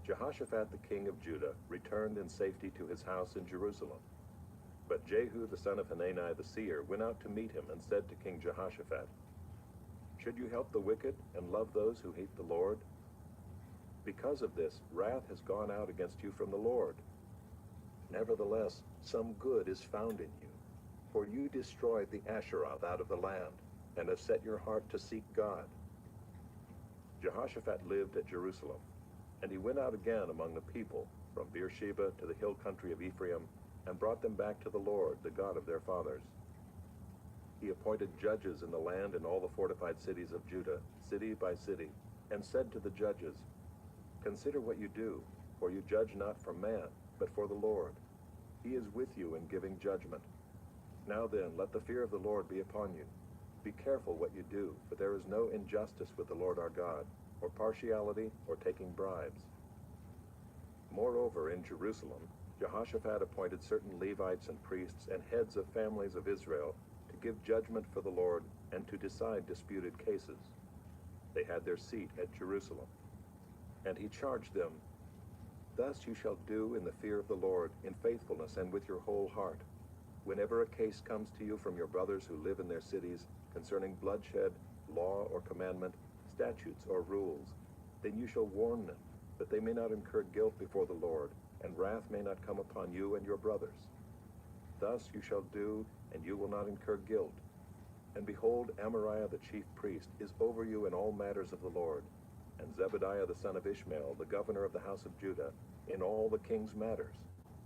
Jehoshaphat the king of Judah returned in safety to his house in Jerusalem. But Jehu the son of Hanani the seer went out to meet him and said to King Jehoshaphat, Should you help the wicked and love those who hate the Lord? Because of this, wrath has gone out against you from the Lord. Nevertheless, some good is found in you, for you destroyed the Asheroth out of the land, and have set your heart to seek God. Jehoshaphat lived at Jerusalem, and he went out again among the people, from Beersheba to the hill country of Ephraim, and brought them back to the Lord, the God of their fathers. He appointed judges in the land in all the fortified cities of Judah, city by city, and said to the judges, Consider what you do, for you judge not for man, but for the Lord. He is with you in giving judgment. Now then, let the fear of the Lord be upon you. Be careful what you do, for there is no injustice with the Lord our God, or partiality, or taking bribes. Moreover, in Jerusalem, Jehoshaphat appointed certain Levites and priests and heads of families of Israel to give judgment for the Lord and to decide disputed cases. They had their seat at Jerusalem. And he charged them, Thus you shall do in the fear of the Lord, in faithfulness and with your whole heart. Whenever a case comes to you from your brothers who live in their cities concerning bloodshed, law or commandment, statutes or rules, then you shall warn them, that they may not incur guilt before the Lord, and wrath may not come upon you and your brothers. Thus you shall do, and you will not incur guilt. And behold, Amariah the chief priest is over you in all matters of the Lord, and Zebediah the son of Ishmael, the governor of the house of Judah, in all the king's matters,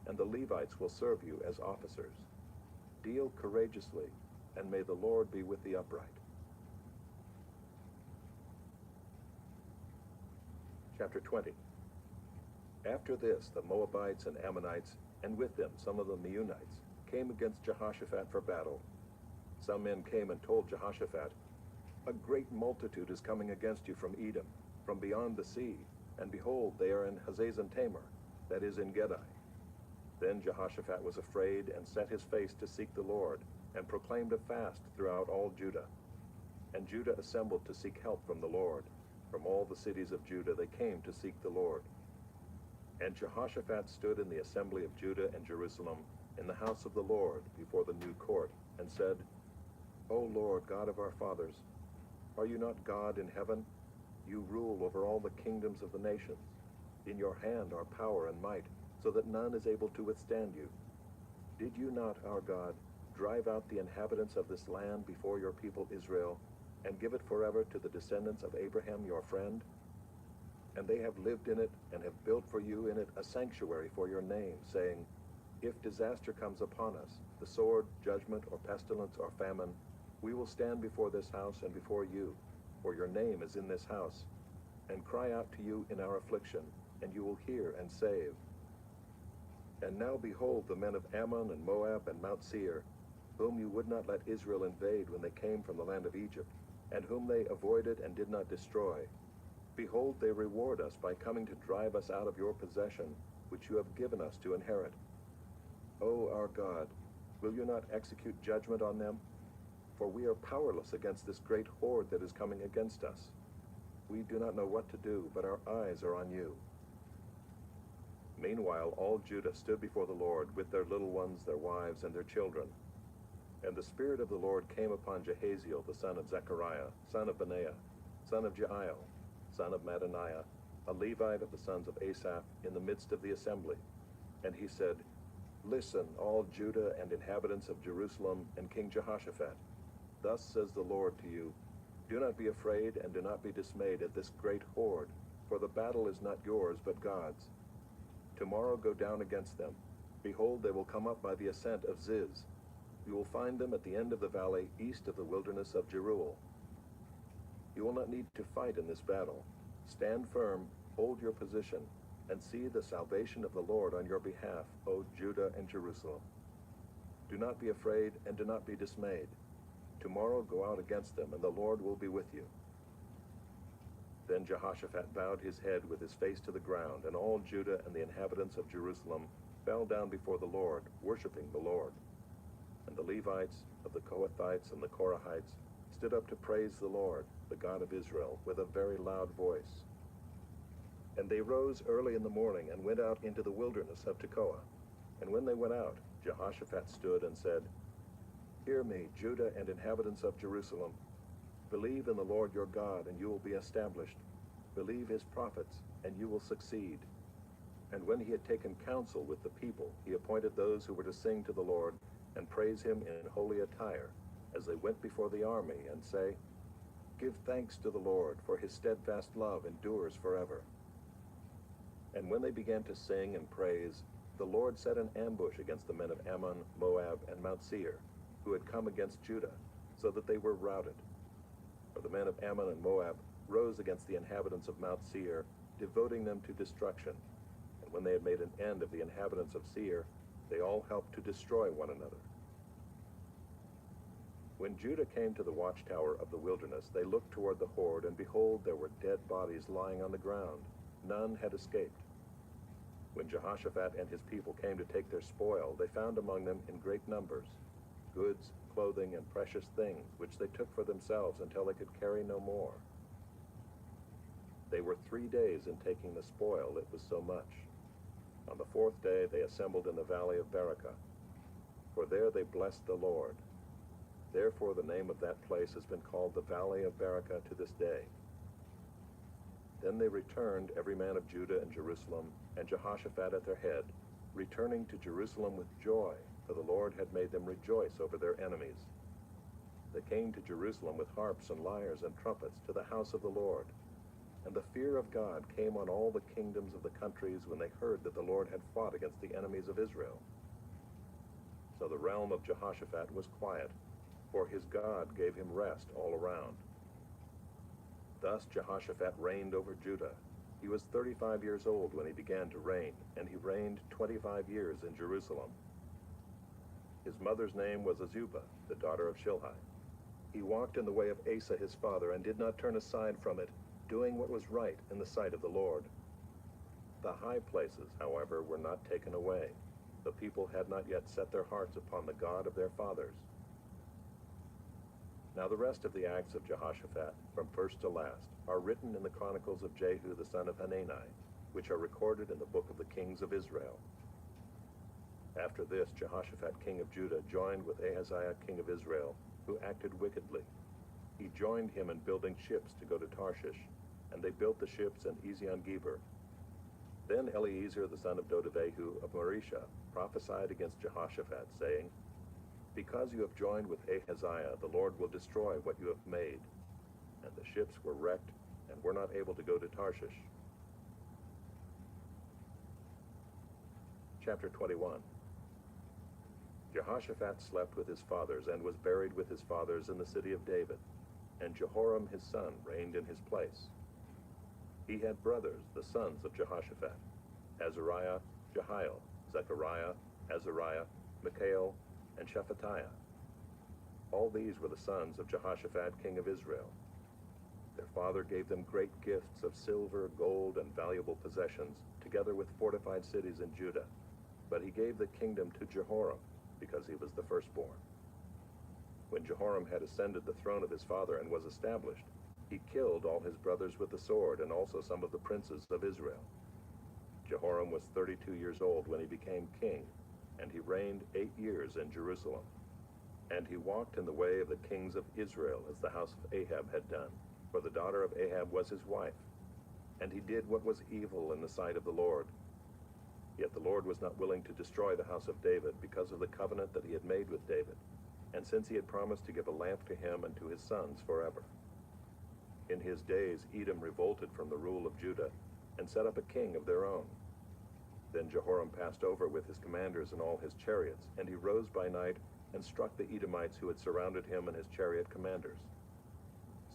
and the Levites will serve you as officers. Deal courageously, and may the Lord be with the upright. Chapter 20. After this, the Moabites and Ammonites, and with them some of the Meunites, came against Jehoshaphat for battle. Some men came and told Jehoshaphat, "A great multitude is coming against you from Edom, from beyond the sea, and behold, they are in Hazazon Tamar, that is in Gedi." Then Jehoshaphat was afraid and set his face to seek the Lord, and proclaimed a fast throughout all Judah. And Judah assembled to seek help from the Lord. From all the cities of Judah they came to seek the Lord. And Jehoshaphat stood in the assembly of Judah and Jerusalem, in the house of the Lord, before the new court, and said, "O Lord, God of our fathers, are you not God in heaven? You rule over all the kingdoms of the nations. In your hand are power and might, so that none is able to withstand you. Did you not, our God, drive out the inhabitants of this land before your people Israel, and give it forever to the descendants of Abraham your friend? And they have lived in it, and have built for you in it a sanctuary for your name, saying, if disaster comes upon us, the sword, judgment, or pestilence, or famine, we will stand before this house and before you, for your name is in this house, and cry out to you in our affliction, and you will hear and save. And now behold, the men of Ammon and Moab and Mount Seir, whom you would not let Israel invade when they came from the land of Egypt, and whom they avoided and did not destroy. Behold, they reward us by coming to drive us out of your possession, which you have given us to inherit. O our God, will you not execute judgment on them? For we are powerless against this great horde that is coming against us. We do not know what to do, but our eyes are on you." Meanwhile all Judah stood before the Lord with their little ones, their wives, and their children. And the Spirit of the Lord came upon Jehaziel the son of Zechariah, son of Benaiah, son of Jeiel, son of Mattaniah, a Levite of the sons of Asaph, in the midst of the assembly. And he said, "Listen, all Judah and inhabitants of Jerusalem and King Jehoshaphat. Thus says the Lord to you, do not be afraid and do not be dismayed at this great horde, for the battle is not yours but God's. Tomorrow go down against them. Behold, they will come up by the ascent of Ziz. You will find them at the end of the valley east of the wilderness of Jeruel. You will not need to fight in this battle. Stand firm, hold your position, and see the salvation of the Lord on your behalf, O Judah and Jerusalem. Do not be afraid and do not be dismayed. Tomorrow go out against them, and the Lord will be with you." Then Jehoshaphat bowed his head with his face to the ground, and all Judah and the inhabitants of Jerusalem fell down before the Lord, worshiping the Lord. And the Levites of the Kohathites and the Korahites stood up to praise the Lord, the God of Israel, with a very loud voice. And they rose early in the morning and went out into the wilderness of Tekoa. And when they went out, Jehoshaphat stood and said, "Hear me, Judah and inhabitants of Jerusalem. Believe in the Lord your God, and you will be established. Believe his prophets, and you will succeed." And when he had taken counsel with the people, he appointed those who were to sing to the Lord and praise him in holy attire, as they went before the army, and say, "Give thanks to the Lord, for his steadfast love endures forever." And when they began to sing and praise, the Lord set an ambush against the men of Ammon, Moab, and Mount Seir, who had come against Judah, so that they were routed. For the men of Ammon and Moab rose against the inhabitants of Mount Seir, devoting them to destruction. And when they had made an end of the inhabitants of Seir, they all helped to destroy one another. When Judah came to the watchtower of the wilderness, they looked toward the horde, and behold, there were dead bodies lying on the ground. None had escaped. When Jehoshaphat and his people came to take their spoil, they found among them in great numbers goods, clothing, and precious things, which they took for themselves until they could carry no more. They were 3 days in taking the spoil, it was so much. On the fourth day they assembled in the valley of Berachah, for there they blessed the Lord. Therefore the name of that place has been called the Valley of Berachah to this day. Then they returned, every man of Judah and Jerusalem, and Jehoshaphat at their head, returning to Jerusalem with joy, for the Lord had made them rejoice over their enemies. They came to Jerusalem with harps and lyres and trumpets to the house of the Lord. And the fear of God came on all the kingdoms of the countries when they heard that the Lord had fought against the enemies of Israel. So the realm of Jehoshaphat was quiet, for his God gave him rest all around. Thus Jehoshaphat reigned over Judah. He was 35 years old when he began to reign, and he reigned 25 years in Jerusalem. His mother's name was Azubah, the daughter of Shilhi. He walked in the way of Asa his father, and did not turn aside from it, doing what was right in the sight of the Lord. The high places, however, were not taken away. The people had not yet set their hearts upon the God of their fathers. Now the rest of the acts of Jehoshaphat, from first to last, are written in the chronicles of Jehu the son of Hanani, which are recorded in the book of the kings of Israel. After this, Jehoshaphat king of Judah joined with Ahaziah king of Israel, who acted wickedly. He joined him in building ships to go to Tarshish, and they built the ships in Ezion-Geber. Then Eliezer the son of Dodavehu of Marisha prophesied against Jehoshaphat, saying, Because you have joined with Ahaziah, the Lord will destroy what you have made. And the ships were wrecked and were not able to go to Tarshish. Chapter 21. Jehoshaphat slept with his fathers and was buried with his fathers in the city of David, and Jehoram his son reigned in his place. He had brothers, the sons of Jehoshaphat, Azariah, Jehiel, Zechariah, Azariah, Michael, and Shephatiah. All these were the sons of Jehoshaphat king of Israel. Their father gave them great gifts of silver, gold, and valuable possessions, together with fortified cities in Judah. But he gave the kingdom to Jehoram, because he was the firstborn. When Jehoram had ascended the throne of his father and was established, he killed all his brothers with the sword, and also some of the princes of Israel. Jehoram was 32 years old when he became king, and he reigned 8 years in Jerusalem. And he walked in the way of the kings of Israel, as the house of Ahab had done, for the daughter of Ahab was his wife. And he did what was evil in the sight of the Lord. Yet the Lord was not willing to destroy the house of David because of the covenant that he had made with David, and since he had promised to give a lamp to him and to his sons forever. In his days Edom revolted from the rule of Judah, and set up a king of their own. Then Jehoram passed over with his commanders and all his chariots, and he rose by night and struck the Edomites who had surrounded him and his chariot commanders.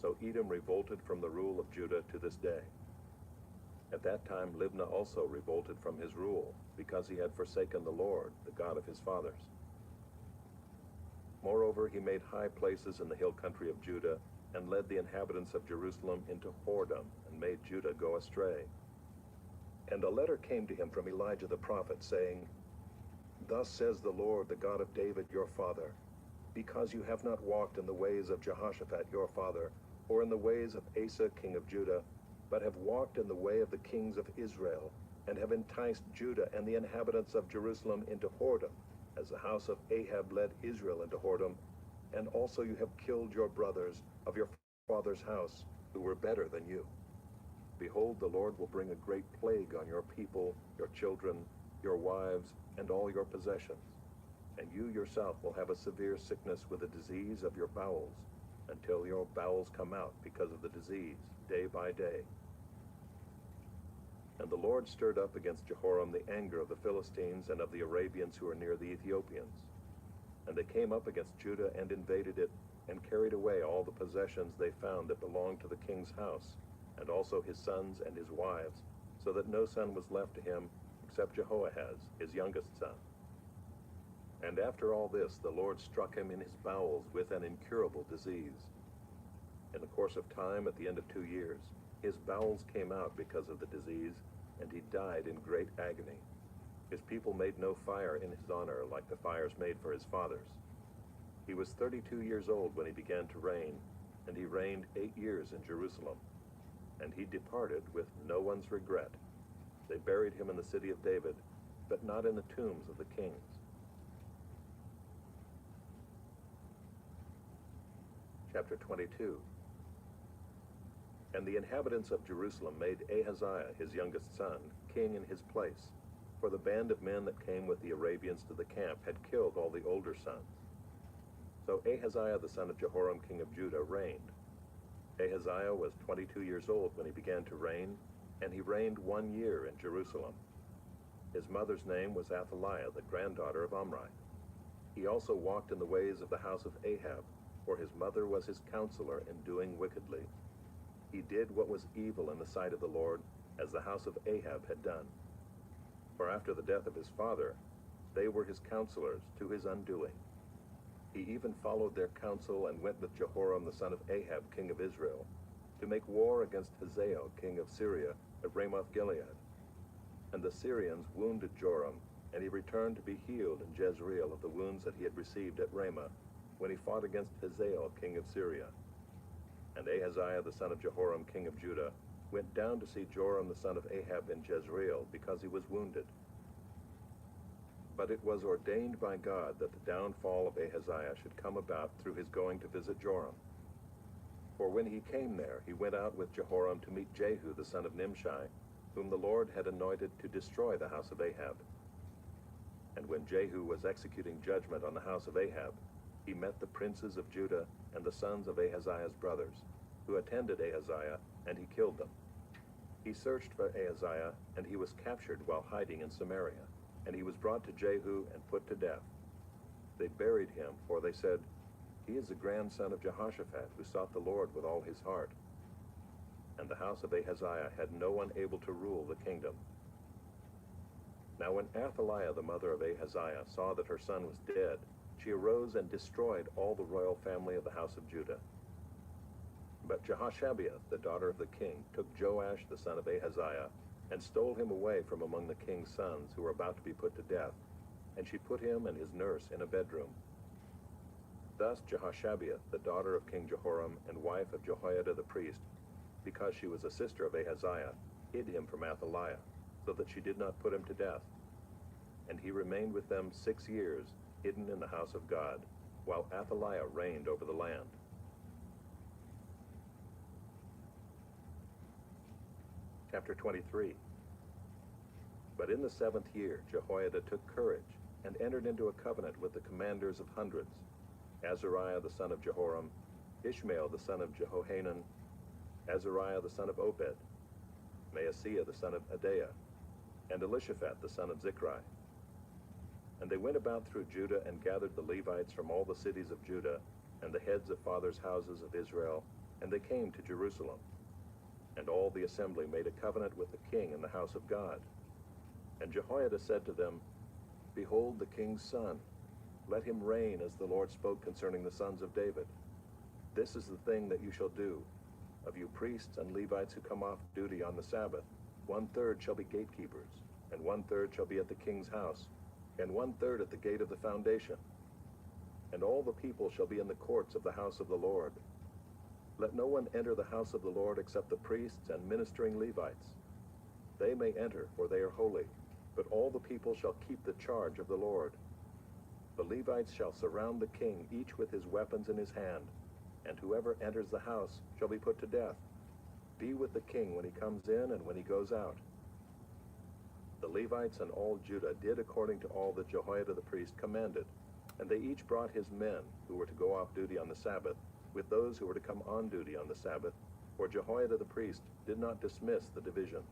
So Edom revolted from the rule of Judah to this day. At that time Libnah also revolted from his rule, because he had forsaken the Lord, the God of his fathers. Moreover, he made high places in the hill country of Judah, and led the inhabitants of Jerusalem into whoredom, and made Judah go astray. And a letter came to him from Elijah the prophet, saying, Thus says the Lord, the God of David your father, because you have not walked in the ways of Jehoshaphat your father, or in the ways of Asa king of Judah, but have walked in the way of the kings of Israel, and have enticed Judah and the inhabitants of Jerusalem into whoredom, as the house of Ahab led Israel into whoredom, and also you have killed your brothers of your father's house, who were better than you. Behold, the Lord will bring a great plague on your people, your children, your wives, and all your possessions. And you yourself will have a severe sickness with a disease of your bowels, until your bowels come out because of the disease, day by day. And the Lord stirred up against Jehoram the anger of the Philistines and of the Arabians who are near the Ethiopians. And they came up against Judah and invaded it, and carried away all the possessions they found that belonged to the king's house, and also his sons and his wives, so that no son was left to him except Jehoahaz, his youngest son. And after all this, the Lord struck him in his bowels with an incurable disease. In the course of time, at the end of 2 years, his bowels came out because of the disease, and he died in great agony. His people made no fire in his honor like the fires made for his fathers. He was 32 years old when he began to reign, and he reigned 8 years in Jerusalem. And he departed with no one's regret. They buried him in the city of David, but not in the tombs of the kings. Chapter 22. And the inhabitants of Jerusalem made Ahaziah, his youngest son, king in his place, for the band of men that came with the Arabians to the camp had killed all the older sons. So Ahaziah the son of Jehoram, king of Judah, reigned. Ahaziah was 22 years old when he began to reign, and he reigned 1 year in Jerusalem. His mother's name was Athaliah, the granddaughter of Omri. He also walked in the ways of the house of Ahab, for his mother was his counselor in doing wickedly. He did what was evil in the sight of the Lord, as the house of Ahab had done. For after the death of his father, they were his counselors to his undoing. He even followed their counsel and went with Jehoram the son of Ahab, king of Israel, to make war against Hazael, king of Syria, at Ramoth Gilead. And the Syrians wounded Joram, and he returned to be healed in Jezreel of the wounds that he had received at Ramah, when he fought against Hazael, king of Syria. And Ahaziah the son of Jehoram, king of Judah, went down to see Joram the son of Ahab in Jezreel, because he was wounded. But it was ordained by God that the downfall of Ahaziah should come about through his going to visit Joram. For when he came there, he went out with Jehoram to meet Jehu the son of Nimshi, whom the Lord had anointed to destroy the house of Ahab. And when Jehu was executing judgment on the house of Ahab, he met the princes of Judah and the sons of Ahaziah's brothers, who attended Ahaziah, and he killed them. He searched for Ahaziah, and he was captured while hiding in Samaria. And he was brought to Jehu and put to death. They buried him, for they said, "He is the grandson of Jehoshaphat, who sought the Lord with all his heart." And the house of Ahaziah had no one able to rule the kingdom. Now when Athaliah, the mother of Ahaziah, saw that her son was dead, she arose and destroyed all the royal family of the house of Judah. But Jehoshabeath, the daughter of the king, took Joash, the son of Ahaziah, and stole him away from among the king's sons who were about to be put to death, and she put him and his nurse in a bedroom. Thus Jehoshabeath, the daughter of King Jehoram and wife of Jehoiada the priest, because she was a sister of Ahaziah, hid him from Athaliah, so that she did not put him to death. And he remained with them 6 years, hidden in the house of God, while Athaliah reigned over the land. Chapter 23. But in the 7th year Jehoiada took courage, and entered into a covenant with the commanders of hundreds, Azariah the son of Jehoram, Ishmael the son of Jehohanan, Azariah the son of Obed, Maaseiah the son of Adaiah, and Elishaphat the son of Zichri. And they went about through Judah and gathered the Levites from all the cities of Judah, and the heads of fathers' houses of Israel, and they came to Jerusalem. And all the assembly made a covenant with the king in the house of God. And Jehoiada said to them, "Behold the king's son. Let him reign as the Lord spoke concerning the sons of David. This is the thing that you shall do. Of you priests and Levites who come off duty on the Sabbath, 1/3 shall be gatekeepers, and 1/3 shall be at the king's house, and 1/3 at the gate of the foundation. And all the people shall be in the courts of the house of the Lord. Let no one enter the house of the Lord except the priests and ministering Levites. They may enter, for they are holy, but all the people shall keep the charge of the Lord. The Levites shall surround the king, each with his weapons in his hand, and whoever enters the house shall be put to death. Be with the king when he comes in and when he goes out." The Levites and all Judah did according to all that Jehoiada the priest commanded, and they each brought his men who were to go off duty on the Sabbath, with those who were to come on duty on the Sabbath, for Jehoiada the priest did not dismiss the divisions.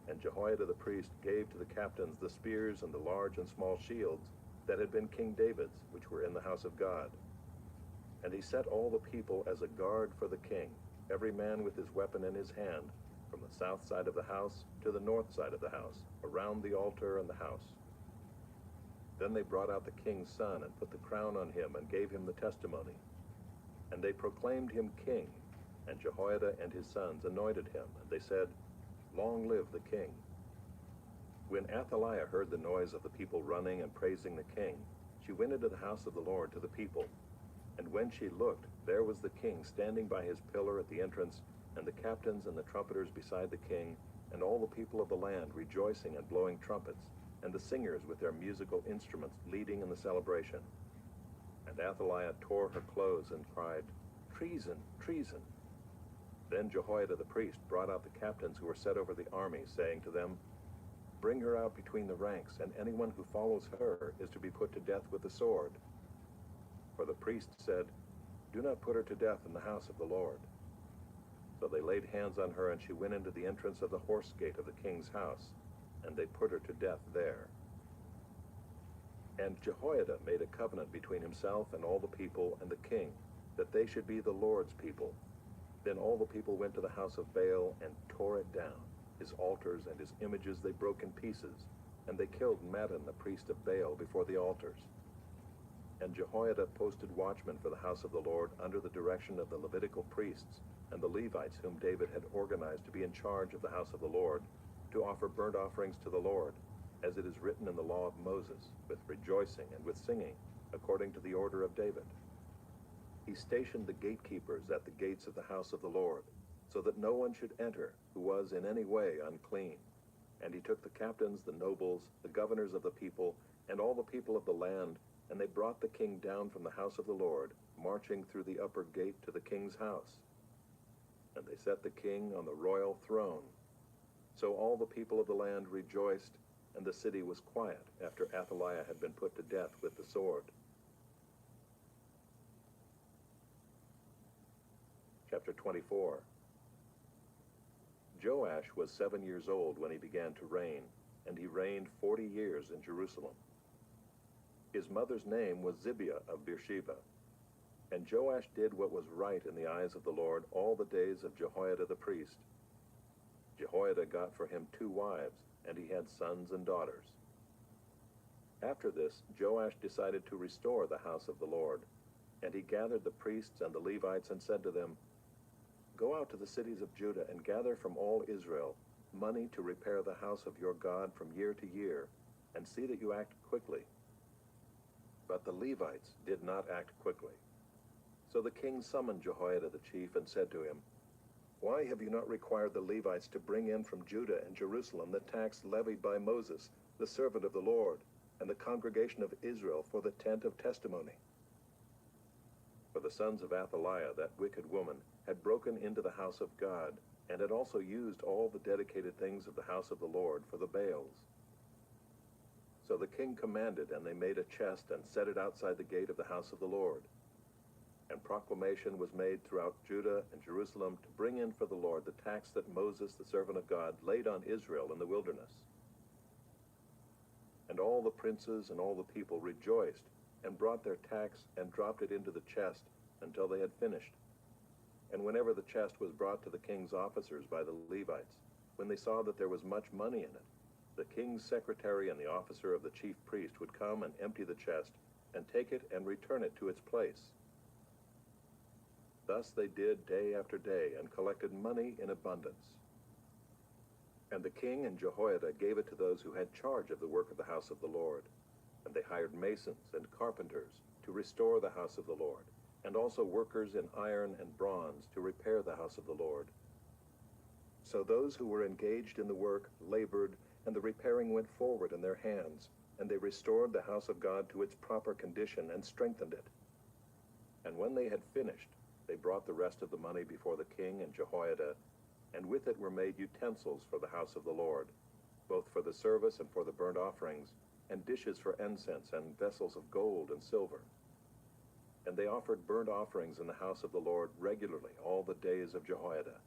And Jehoiada the priest gave to the captains the spears and the large and small shields that had been King David's, which were in the house of God. And he set all the people as a guard for the king, every man with his weapon in his hand, from the south side of the house to the north side of the house, around the altar and the house. Then they brought out the king's son and put the crown on him and gave him the testimony. And they proclaimed him king, and Jehoiada and his sons anointed him, and they said, "Long live the king." When Athaliah heard the noise of the people running and praising the king, she went into the house of the Lord to the people. And when she looked, there was the king standing by his pillar at the entrance, and the captains and the trumpeters beside the king, and all the people of the land rejoicing and blowing trumpets, and the singers with their musical instruments leading in the celebration. And Athaliah tore her clothes and cried, "Treason! Treason!" Then Jehoiada the priest brought out the captains who were set over the army, saying to them, "Bring her out between the ranks, and anyone who follows her is to be put to death with the sword." For the priest said, "Do not put her to death in the house of the Lord." So they laid hands on her, and she went into the entrance of the horse gate of the king's house, and they put her to death there. And Jehoiada made a covenant between himself and all the people and the king, that they should be the Lord's people. Then all the people went to the house of Baal and tore it down. His altars and his images they broke in pieces, and they killed Mattan the priest of Baal before the altars. And Jehoiada posted watchmen for the house of the Lord under the direction of the Levitical priests and the Levites whom David had organized to be in charge of the house of the Lord, to offer burnt offerings to the Lord, as it is written in the law of Moses, with rejoicing and with singing, according to the order of David. He stationed the gatekeepers at the gates of the house of the Lord, so that no one should enter who was in any way unclean. And he took the captains, the nobles, the governors of the people, and all the people of the land, and they brought the king down from the house of the Lord, marching through the upper gate to the king's house. And they set the king on the royal throne. So all the people of the land rejoiced, and the city was quiet after Athaliah had been put to death with the sword. Chapter 24. Joash was 7 years old when he began to reign, and he reigned 40 years in Jerusalem. His mother's name was Zibiah of Beersheba. And Joash did what was right in the eyes of the Lord all the days of Jehoiada the priest. Jehoiada got for him 2 wives, and he had sons and daughters. After this, Joash decided to restore the house of the Lord, and he gathered the priests and the Levites and said to them, "Go out to the cities of Judah and gather from all Israel money to repair the house of your God from year to year, and see that you act quickly." But the Levites did not act quickly. So the king summoned Jehoiada the chief and said to him, "Why have you not required the Levites to bring in from Judah and Jerusalem the tax levied by Moses, the servant of the Lord, and the congregation of Israel for the tent of testimony?" For the sons of Athaliah, that wicked woman, had broken into the house of God, and had also used all the dedicated things of the house of the Lord for the Baals. So the king commanded, and they made a chest and set it outside the gate of the house of the Lord. And proclamation was made throughout Judah and Jerusalem to bring in for the Lord the tax that Moses, the servant of God, laid on Israel in the wilderness. And all the princes and all the people rejoiced, and brought their tax and dropped it into the chest until they had finished. And whenever the chest was brought to the king's officers by the Levites, when they saw that there was much money in it, the king's secretary and the officer of the chief priest would come and empty the chest, and take it and return it to its place. Thus they did day after day, and collected money in abundance. And the king and Jehoiada gave it to those who had charge of the work of the house of the Lord. And they hired masons and carpenters to restore the house of the Lord, and also workers in iron and bronze to repair the house of the Lord. So those who were engaged in the work labored, and the repairing went forward in their hands, and they restored the house of God to its proper condition and strengthened it. And when they had finished, they brought the rest of the money before the king and Jehoiada, and with it were made utensils for the house of the Lord, both for the service and for the burnt offerings, and dishes for incense, and vessels of gold and silver. And they offered burnt offerings in the house of the Lord regularly all the days of Jehoiada.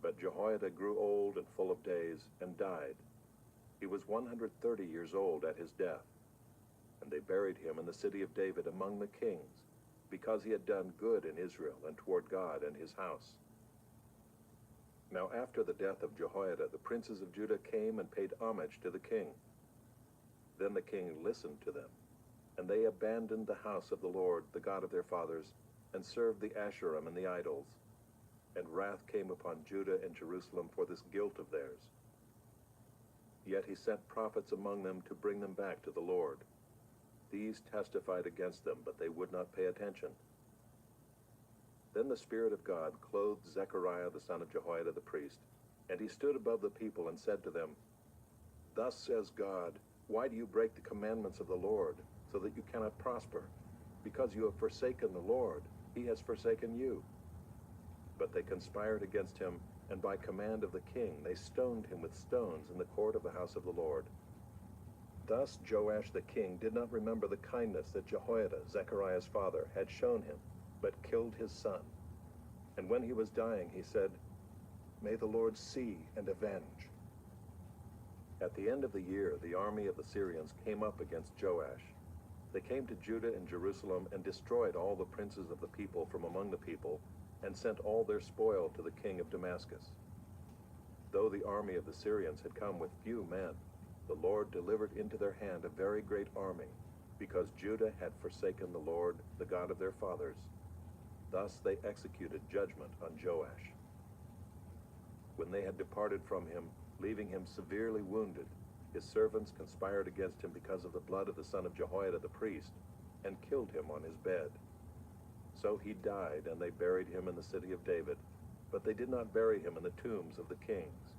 But Jehoiada grew old and full of days, and died. He was 130 years old at his death. And they buried him in the city of David among the kings, because he had done good in Israel and toward God and his house. Now after the death of Jehoiada, the princes of Judah came and paid homage to the king. Then the king listened to them, and they abandoned the house of the Lord, the God of their fathers, and served the Asherim and the idols. And wrath came upon Judah and Jerusalem for this guilt of theirs. Yet he sent prophets among them to bring them back to the Lord. These testified against them, but they would not pay attention. Then the Spirit of God clothed Zechariah the son of Jehoiada the priest, And he stood above the people and said to them, "Thus says God, why do you break the commandments of the Lord, so that you cannot prosper? Because you have forsaken the Lord, he has forsaken you." But they conspired against him, and by command of the king they stoned him with stones in the court of the house of the Lord. Thus Joash the king did not remember the kindness that Jehoiada, Zechariah's father, had shown him, but killed his son. And when he was dying, he said, "May the Lord see and avenge." At the end of the year, the army of the Syrians came up against Joash. They came to Judah and Jerusalem and destroyed all the princes of the people from among the people, and sent all their spoil to the king of Damascus. Though the army of the Syrians had come with few men, the Lord delivered into their hand a very great army, because Judah had forsaken the Lord, the God of their fathers. Thus they executed judgment on Joash. When they had departed from him, leaving him severely wounded, his servants conspired against him because of the blood of the son of Jehoiada the priest, and killed him on his bed. So he died, and they buried him in the city of David, but they did not bury him in the tombs of the kings.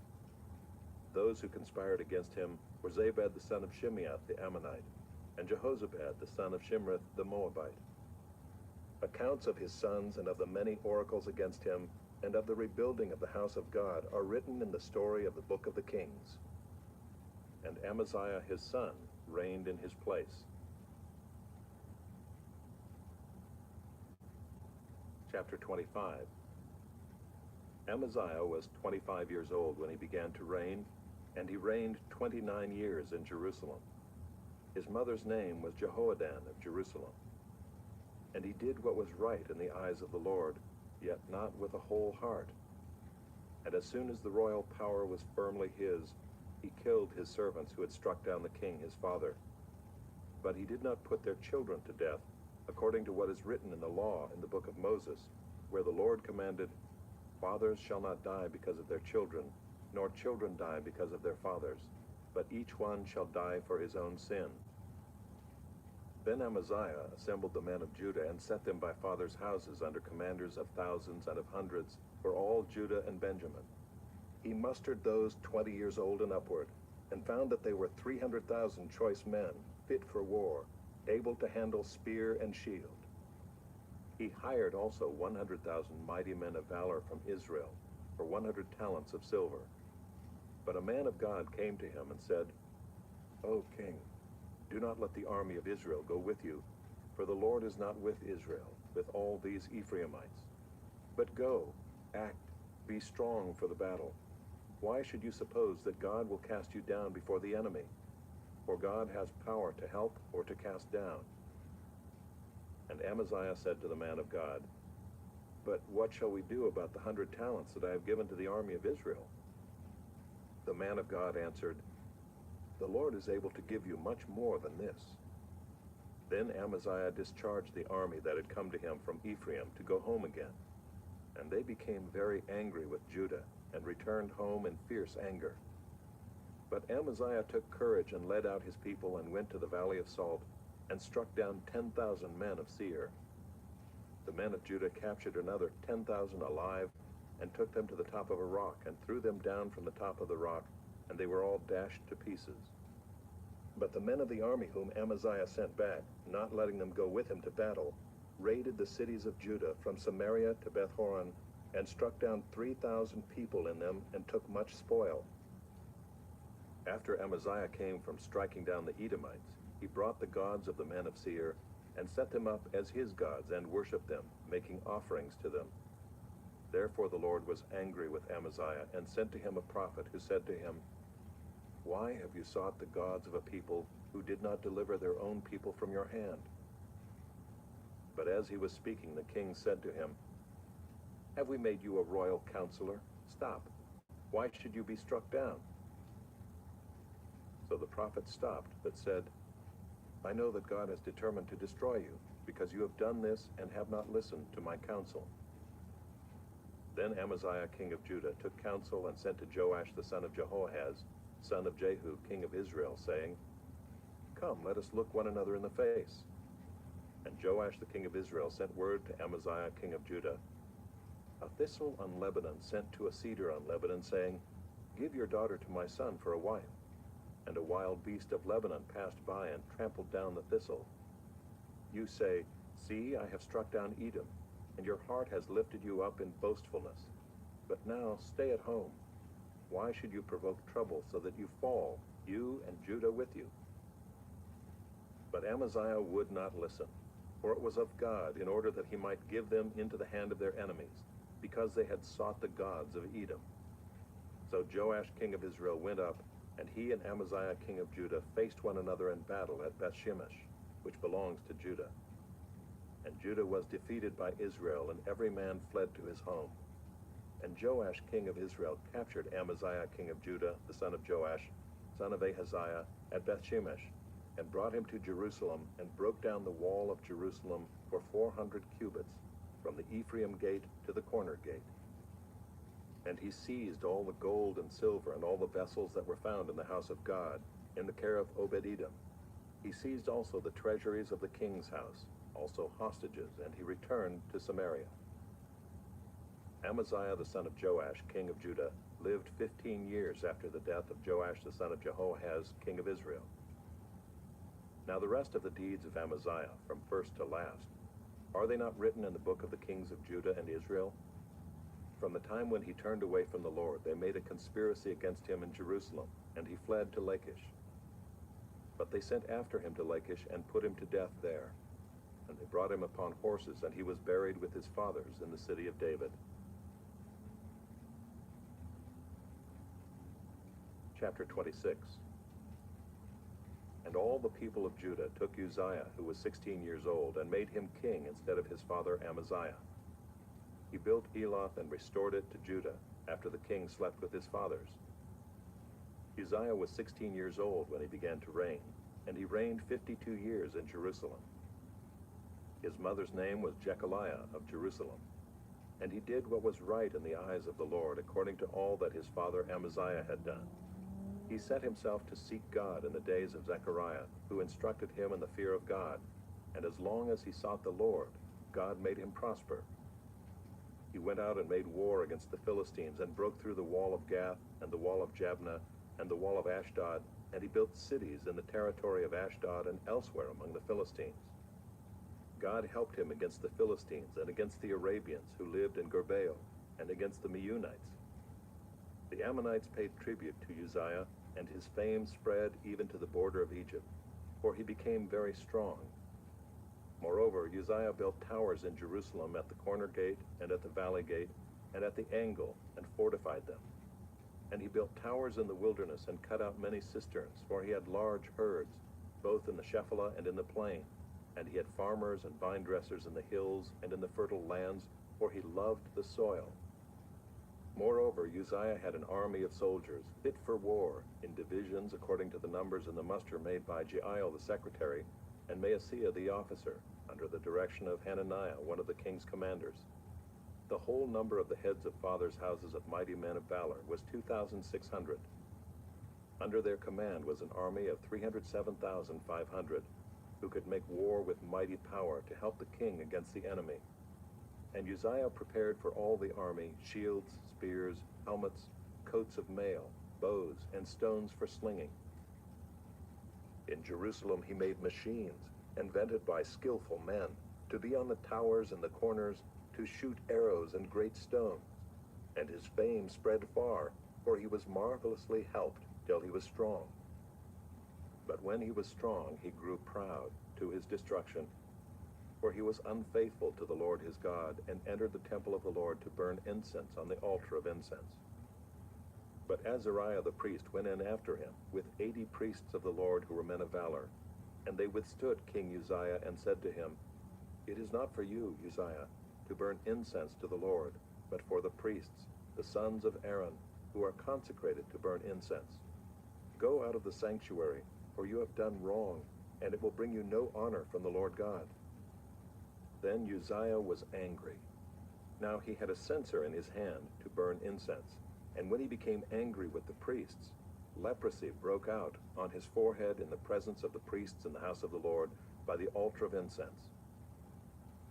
Those who conspired against him were Zabad the son of Shimeath the Ammonite, and Jehozabad the son of Shimrith the Moabite. Accounts of his sons and of the many oracles against him, and of the rebuilding of the house of God, are written in the story of the book of the Kings. And Amaziah his son reigned in his place. Chapter 25. Amaziah was 25 years old when he began to reign, and he reigned 29 years in Jerusalem. His mother's name was Jehoadan of Jerusalem. And he did what was right in the eyes of the Lord, yet not with a whole heart. And as soon as the royal power was firmly his, he killed his servants who had struck down the king his father. But he did not put their children to death, according to what is written in the law in the book of Moses, where the Lord commanded, "Fathers shall not die because of their children, nor children die because of their fathers, but each one shall die for his own sin." Then Amaziah assembled the men of Judah and set them by fathers' houses under commanders of thousands and of hundreds for all Judah and Benjamin. He mustered those 20 years old and upward, and found that they were 300,000 choice men, fit for war, able to handle spear and shield. He hired also 100,000 mighty men of valor from Israel for 100 talents of silver. But a man of God came to him and said, "O king, do not let the army of Israel go with you, for the Lord is not with Israel, with all these Ephraimites. But go, act, be strong for the battle. Why should you suppose that God will cast you down before the enemy? For God has power to help or to cast down." And Amaziah said to the man of God, "But what shall we do about the 100 talents that I have given to the army of Israel?" The man of God answered, "The Lord is able to give you much more than this." Then Amaziah discharged the army that had come to him from Ephraim to go home again. And they became very angry with Judah, and returned home in fierce anger. But Amaziah took courage and led out his people and went to the valley of Salt, and struck down 10,000 men of Seir. The men of Judah captured another 10,000 alive, and took them to the top of a rock, and threw them down from the top of the rock, and they were all dashed to pieces. But the men of the army whom Amaziah sent back, not letting them go with him to battle, raided the cities of Judah from Samaria to Beth-horon, and struck down 3,000 people in them, and took much spoil. After Amaziah came from striking down the Edomites, he brought the gods of the men of Seir, and set them up as his gods, and worshipped them, making offerings to them. Therefore the Lord was angry with Amaziah, and sent to him a prophet, who said to him, "Why have you sought the gods of a people who did not deliver their own people from your hand?" But as he was speaking, the king said to him, "Have we made you a royal counselor? Stop. Why should you be struck down?" So the prophet stopped, but said, "I know that God has determined to destroy you, because you have done this and have not listened to my counsel." Then Amaziah king of Judah took counsel and sent to Joash the son of Jehoahaz, son of Jehu, king of Israel, saying, "Come, let us look one another in the face." And Joash the king of Israel sent word to Amaziah king of Judah, "A thistle on Lebanon sent to a cedar on Lebanon, saying, Give your daughter to my son for a wife." And a wild beast of Lebanon passed by and trampled down the thistle. You say, "See, I have struck down Edom, and your heart has lifted you up in boastfulness. But now stay at home. Why should you provoke trouble so that you fall, you and Judah with you?" But Amaziah would not listen, for it was of God, in order that he might give them into the hand of their enemies, because they had sought the gods of Edom. So Joash king of Israel went up, and he and Amaziah king of Judah faced one another in battle at Bethshemesh, which belongs to Judah. And Judah was defeated by Israel, and every man fled to his home. And Joash king of Israel captured Amaziah king of Judah, the son of Joash, son of Ahaziah, at Bethshemesh, and brought him to Jerusalem, and broke down the wall of Jerusalem for 400 cubits, from the Ephraim gate to the corner gate. And he seized all the gold and silver and all the vessels that were found in the house of God, in the care of Obed-Edom. He seized also the treasuries of the king's house, also hostages, and he returned to Samaria. Amaziah the son of Joash, king of Judah, lived 15 years after the death of Joash the son of Jehoahaz, king of Israel. Now the rest of the deeds of Amaziah, from first to last, are they not written in the book of the kings of Judah and Israel? From the time when he turned away from the Lord, they made a conspiracy against him in Jerusalem, and he fled to Lachish. But they sent after him to Lachish and put him to death there. And they brought him upon horses, and he was buried with his fathers in the city of David. Chapter 26. And all the people of Judah took Uzziah, who was 16 years old, and made him king instead of his father Amaziah. He built Eloth and restored it to Judah, after the king slept with his fathers. Uzziah was 16 years old when he began to reign, and he reigned 52 years in Jerusalem. His mother's name was Jechaliah of Jerusalem. And he did what was right in the eyes of the Lord, according to all that his father Amaziah had done. He set himself to seek God in the days of Zechariah, who instructed him in the fear of God, and as long as he sought the Lord, God made him prosper. He went out and made war against the Philistines, and broke through the wall of Gath, and the wall of Jabneh, and the wall of Ashdod, and he built cities in the territory of Ashdod and elsewhere among the Philistines. God helped him against the Philistines, and against the Arabians who lived in Gurbaal, and against the Meunites. The Ammonites paid tribute to Uzziah, and his fame spread even to the border of Egypt, for he became very strong. Moreover, Uzziah built towers in Jerusalem at the corner gate, and at the valley gate, and at the angle, and fortified them. And he built towers in the wilderness, and cut out many cisterns, for he had large herds, both in the Shephelah and in the plain. And he had farmers and vine dressers in the hills and in the fertile lands, for he loved the soil. Moreover, Uzziah had an army of soldiers, fit for war, in divisions according to the numbers in the muster made by Jeiel the secretary, and Maaseiah the officer, under the direction of Hananiah, one of the king's commanders. The whole number of the heads of fathers' houses of mighty men of valor was 2,600. Under their command was an army of 307,500, who could make war with mighty power to help the king against the enemy. And Uzziah prepared for all the army shields, spears, helmets, coats of mail, bows, and stones for slinging. In Jerusalem he made machines, invented by skillful men, to be on the towers and the corners, to shoot arrows and great stones. And his fame spread far, for he was marvelously helped till he was strong. But when he was strong, he grew proud, to his destruction, for he was unfaithful to the Lord his God, and entered the temple of the Lord to burn incense on the altar of incense. But Azariah the priest went in after him, with 80 priests of the Lord who were men of valor. And they withstood King Uzziah, and said to him, "It is not for you, Uzziah, to burn incense to the Lord, but for the priests, the sons of Aaron, who are consecrated to burn incense. Go out of the sanctuary, for you have done wrong, and it will bring you no honor from the Lord God." Then Uzziah was angry. Now he had a censer in his hand to burn incense, and when he became angry with the priests, leprosy broke out on his forehead in the presence of the priests in the house of the Lord by the altar of incense.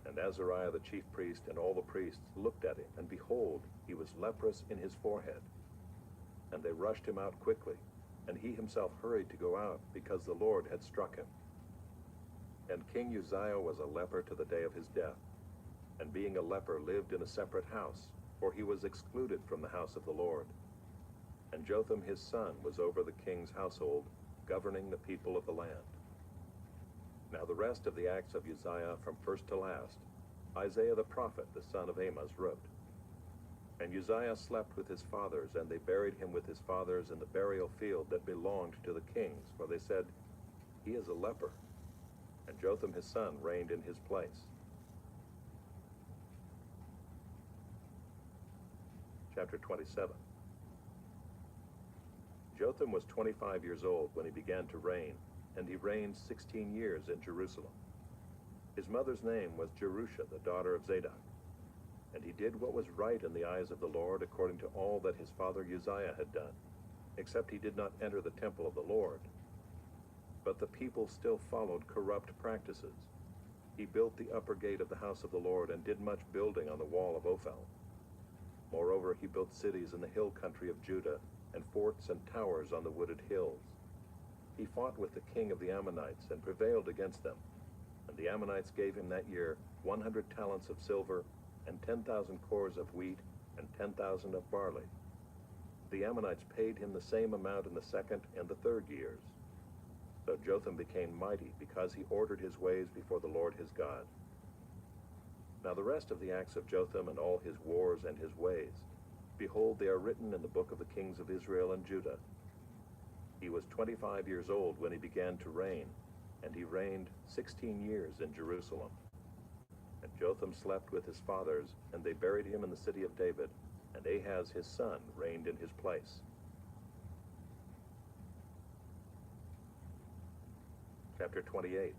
And Azariah the chief priest and all the priests looked at him, and behold, he was leprous in his forehead. and they rushed him out quickly, and he himself hurried to go out, because the Lord had struck him. And King Uzziah was a leper to the day of his death, and being a leper lived in a separate house, for he was excluded from the house of the Lord. And Jotham his son was over the king's household, governing the people of the land. Now the rest of the acts of Uzziah from first to last, Isaiah the prophet, the son of Amoz, wrote. And Uzziah slept with his fathers, and they buried him with his fathers in the burial field that belonged to the kings, for they said, He is a leper. And Jotham his son reigned in his place. Chapter 27. Jotham was 25 years old when he began to reign, and he reigned 16 years in Jerusalem. His mother's name was Jerusha, the daughter of Zadok. And he did what was right in the eyes of the Lord, according to all that his father Uzziah had done, except he did not enter the temple of the Lord. But the people still followed corrupt practices. He built the upper gate of the house of the Lord, and did much building on the wall of Ophel. Moreover, he built cities in the hill country of Judah, and forts and towers on the wooded hills. He fought with the king of the Ammonites, and prevailed against them. And the Ammonites gave him that year 100 talents of silver, and 10,000 cores of wheat, and 10,000 of barley. The Ammonites paid him the same amount in the second and the third years. So Jotham became mighty, because he ordered his ways before the Lord his God. Now the rest of the acts of Jotham, and all his wars and his ways, behold, they are written in the book of the kings of Israel and Judah. He was 25 years old when he began to reign, and he reigned 16 years in Jerusalem. And Jotham slept with his fathers, and they buried him in the city of David, and Ahaz his son reigned in his place. Chapter 28.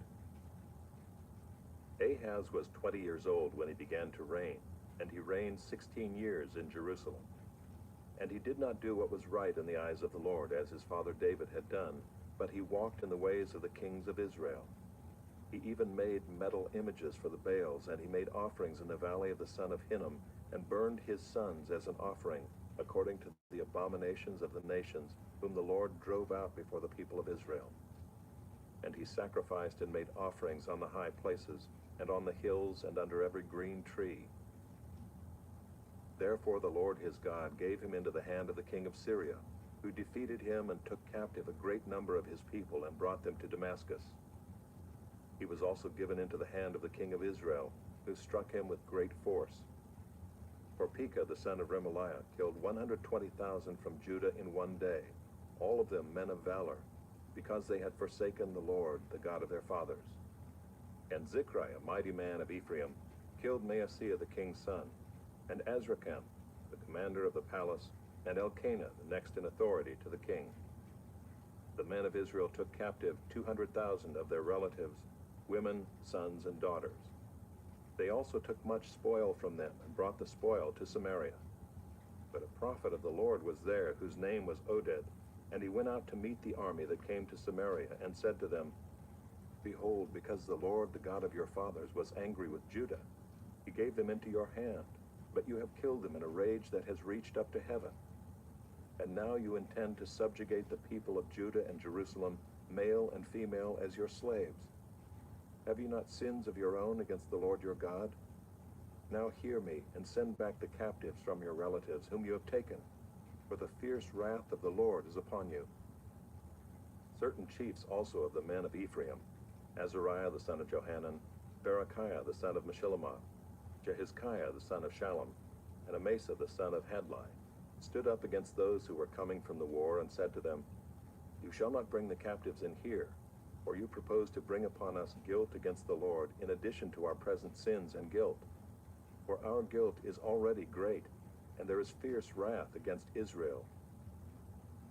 Ahaz was 20 years old when he began to reign, and he reigned 16 years in Jerusalem. And he did not do what was right in the eyes of the Lord, as his father David had done, but he walked in the ways of the kings of Israel. He even made metal images for the Baals, and he made offerings in the valley of the son of Hinnom, and burned his sons as an offering, according to the abominations of the nations, whom the Lord drove out before the people of Israel. And he sacrificed and made offerings on the high places, and on the hills, and under every green tree. Therefore the Lord his God gave him into the hand of the king of Syria, who defeated him and took captive a great number of his people, and brought them to Damascus. He was also given into the hand of the king of Israel, who struck him with great force. For Pekah the son of Remaliah killed 120,000 from Judah in one day, all of them men of valor, because they had forsaken the Lord, the God of their fathers. And Zichri, a mighty man of Ephraim, killed Maaseiah the king's son, and Azrikam, the commander of the palace, and Elkanah, the next in authority to the king. The men of Israel took captive 200,000 of their relatives, women, sons, and daughters. They also took much spoil from them, and brought the spoil to Samaria. But a prophet of the Lord was there, whose name was Oded, and he went out to meet the army that came to Samaria, and said to them, Behold, because the Lord, the God of your fathers, was angry with Judah, he gave them into your hand, but you have killed them in a rage that has reached up to heaven. And now you intend to subjugate the people of Judah and Jerusalem, male and female, as your slaves. Have you not sins of your own against the Lord your God? Now hear me, and send back the captives from your relatives, whom you have taken, for the fierce wrath of the Lord is upon you. Certain chiefs also of the men of Ephraim, Azariah the son of Johanan, Berechiah the son of Meshillemoth, Jehizkiah the son of Shallum, and Amasa the son of Hadlai, stood up against those who were coming from the war, and said to them, You shall not bring the captives in here, for you propose to bring upon us guilt against the Lord, in addition to our present sins and guilt. For our guilt is already great, and there is fierce wrath against Israel.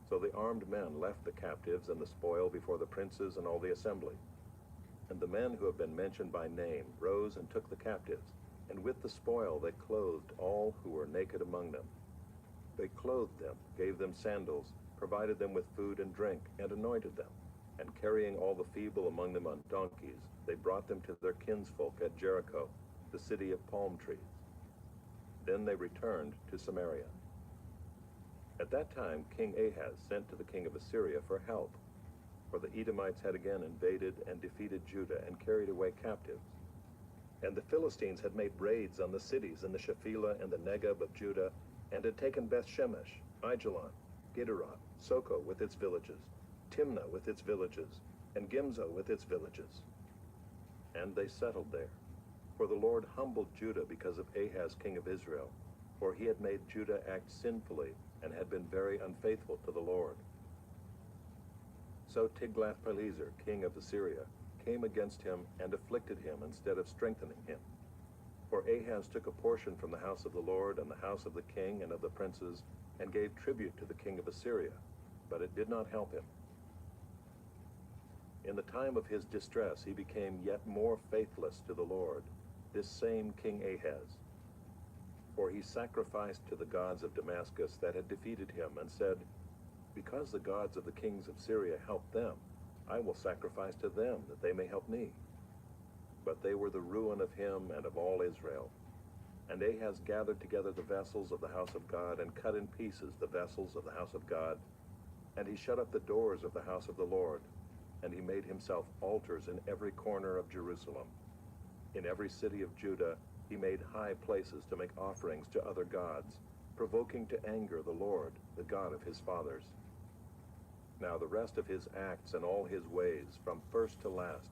So the armed men left the captives and the spoil before the princes and all the assembly. And the men who have been mentioned by name rose and took the captives, and with the spoil they clothed all who were naked among them. They clothed them, gave them sandals, provided them with food and drink, and anointed them. And carrying all the feeble among them on donkeys, they brought them to their kinsfolk at Jericho, the city of palm trees. Then they returned to Samaria. At that time King Ahaz sent to the king of Assyria for help, for the Edomites had again invaded and defeated Judah and carried away captives. And the Philistines had made raids on the cities in the Shephelah and the Negeb of Judah, and had taken Beth-Shemesh, Aijalon, Gederoth, Soko with its villages, Timnah with its villages, and Gimzo with its villages. And they settled there. For the Lord humbled Judah because of Ahaz king of Israel, for he had made Judah act sinfully and had been very unfaithful to the Lord. So Tiglath-Pileser, king of Assyria, came against him and afflicted him instead of strengthening him. For Ahaz took a portion from the house of the Lord and the house of the king and of the princes, and gave tribute to the king of Assyria, but it did not help him. In the time of his distress he became yet more faithless to the Lord, this same King Ahaz. For he sacrificed to the gods of Damascus that had defeated him, and said, "Because the gods of the kings of Syria helped them, I will sacrifice to them, that they may help me." But they were the ruin of him and of all Israel. And Ahaz gathered together the vessels of the house of God, and cut in pieces the vessels of the house of God. And he shut up the doors of the house of the Lord, and he made himself altars in every corner of Jerusalem. In every city of Judah he made high places to make offerings to other gods, provoking to anger the Lord, the God of his fathers. Now the rest of his acts and all his ways, from first to last,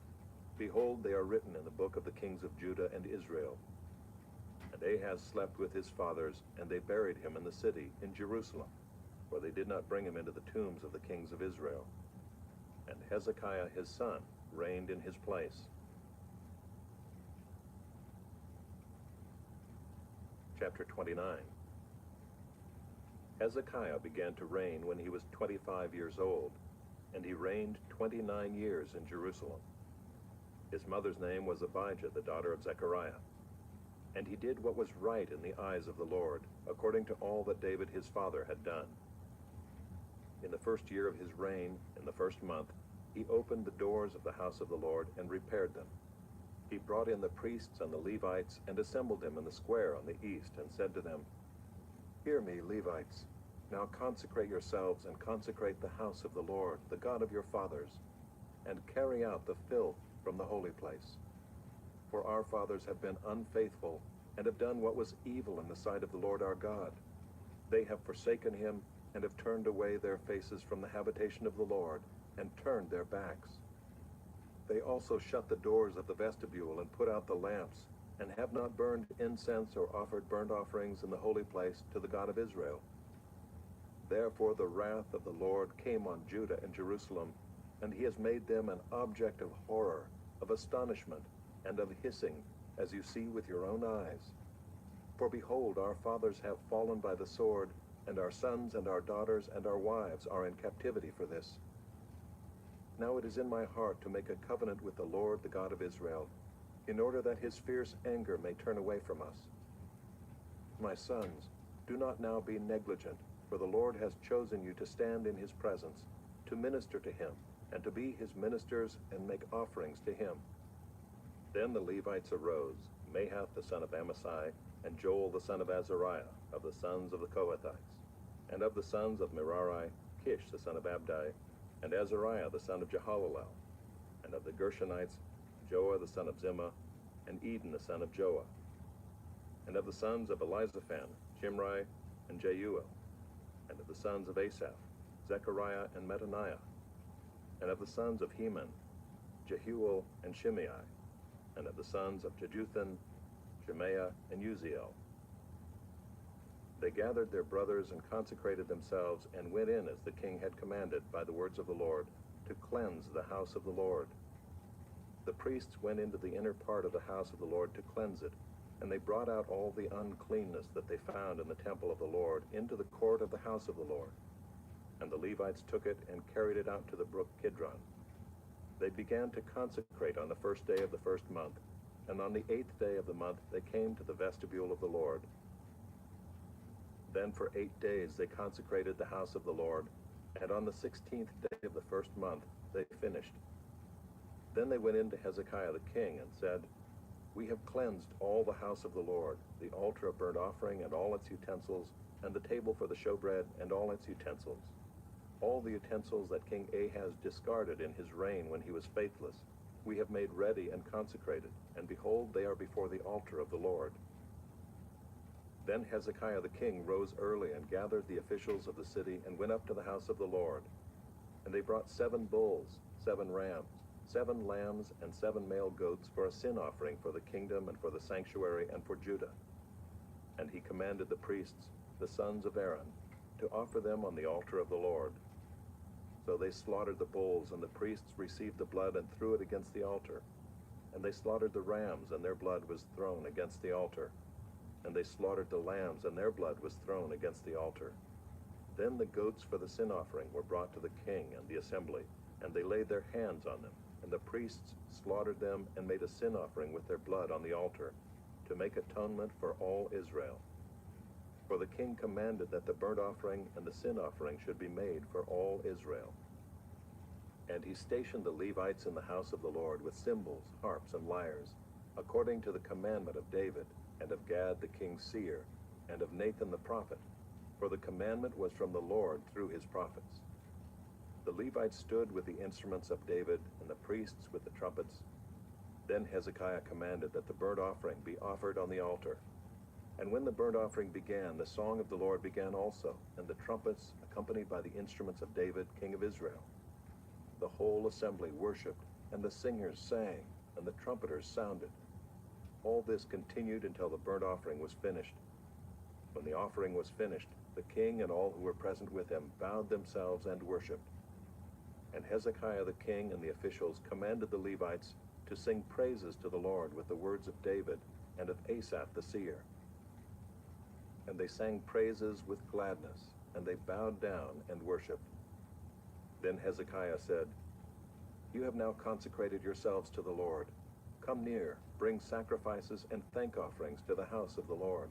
behold, they are written in the book of the kings of Judah and Israel. And Ahaz slept with his fathers, and they buried him in the city, in Jerusalem, for they did not bring him into the tombs of the kings of Israel. And Hezekiah his son reigned in his place. Chapter 29. Hezekiah began to reign when he was 25 years old, and he reigned 29 years in Jerusalem. His mother's name was Abijah, the daughter of Zechariah. And he did what was right in the eyes of the Lord, according to all that David his father had done. In the first year of his reign, in the first month, he opened the doors of the house of the Lord and repaired them. He brought in the priests and the Levites and assembled them in the square on the east, and said to them, "Hear me, Levites. Now consecrate yourselves and consecrate the house of the Lord, the God of your fathers, and carry out the filth from the holy place. For our fathers have been unfaithful and have done what was evil in the sight of the Lord our God. They have forsaken him and have turned away their faces from the habitation of the Lord and turned their backs. They also shut the doors of the vestibule and put out the lamps, and have not burned incense or offered burnt offerings in the holy place to the God of Israel. Therefore the wrath of the Lord came on Judah and Jerusalem, and he has made them an object of horror, of astonishment, and of hissing, as you see with your own eyes. For behold, our fathers have fallen by the sword, and our sons and our daughters and our wives are in captivity for this. Now it is in my heart to make a covenant with the Lord, the God of Israel, in order that his fierce anger may turn away from us. My sons, do not now be negligent, for the Lord has chosen you to stand in his presence, to minister to him, and to be his ministers and make offerings to him." Then the Levites arose, Mahath the son of Amasai, and Joel the son of Azariah, of the sons of the Kohathites, and of the sons of Merari, Kish the son of Abdi, and Azariah the son of Jehalalel, and of the Gershonites, Joah the son of Zimmah, and Eden the son of Joah, and of the sons of Elizaphan, Shimri, and Jeuel, and of the sons of Asaph, Zechariah and Mattaniah, and of the sons of Heman, Jehuel and Shimei, and of the sons of Jeduthun, Shemaiah and Uziel. They gathered their brothers and consecrated themselves, and went in as the king had commanded by the words of the Lord, to cleanse the house of the Lord. The priests went into the inner part of the house of the Lord to cleanse it, and they brought out all the uncleanness that they found in the temple of the Lord into the court of the house of the Lord. And the Levites took it and carried it out to the brook Kidron. They began to consecrate on the first day of the first month, and on the 8th day of the month they came to the vestibule of the Lord. Then for 8 days they consecrated the house of the Lord, and on the 16th day of the first month they finished. Then they went in to Hezekiah the king and said, We have cleansed all the house of the Lord, the altar of burnt offering and all its utensils, and the table for the showbread and all its utensils. All the utensils that King Ahaz discarded in his reign when he was faithless, we have made ready and consecrated, and behold, they are before the altar of the Lord. Then Hezekiah the king rose early and gathered the officials of the city and went up to the house of the Lord. And they brought 7 bulls, 7 rams, 7 lambs, and 7 male goats for a sin offering for the kingdom and for the sanctuary and for Judah. And he commanded the priests, the sons of Aaron, to offer them on the altar of the Lord. So they slaughtered the bulls, and the priests received the blood and threw it against the altar. And they slaughtered the rams, and their blood was thrown against the altar. And they slaughtered the lambs, and their blood was thrown against the altar. Then the goats for the sin offering were brought to the king and the assembly, and they laid their hands on them. And the priests slaughtered them and made a sin offering with their blood on the altar, to make atonement for all Israel. For the king commanded that the burnt offering and the sin offering should be made for all Israel. And he stationed the Levites in the house of the Lord with cymbals, harps, and lyres, according to the commandment of David, and of Gad the king's seer, and of Nathan the prophet, for the commandment was from the Lord through his prophets. The Levites stood with the instruments of David, and the priests with the trumpets. Then Hezekiah commanded that the burnt offering be offered on the altar. And when the burnt offering began, the song of the Lord began also, and the trumpets, accompanied by the instruments of David, king of Israel. The whole assembly worshipped, and the singers sang, and the trumpeters sounded. All this continued until the burnt offering was finished. When the offering was finished, the king and all who were present with him bowed themselves and worshipped. And Hezekiah the king and the officials commanded the Levites to sing praises to the Lord with the words of David and of Asaph the seer. And they sang praises with gladness, and they bowed down and worshipped. Then Hezekiah said, "You have now consecrated yourselves to the Lord. Come near, bring sacrifices and thank offerings to the house of the Lord."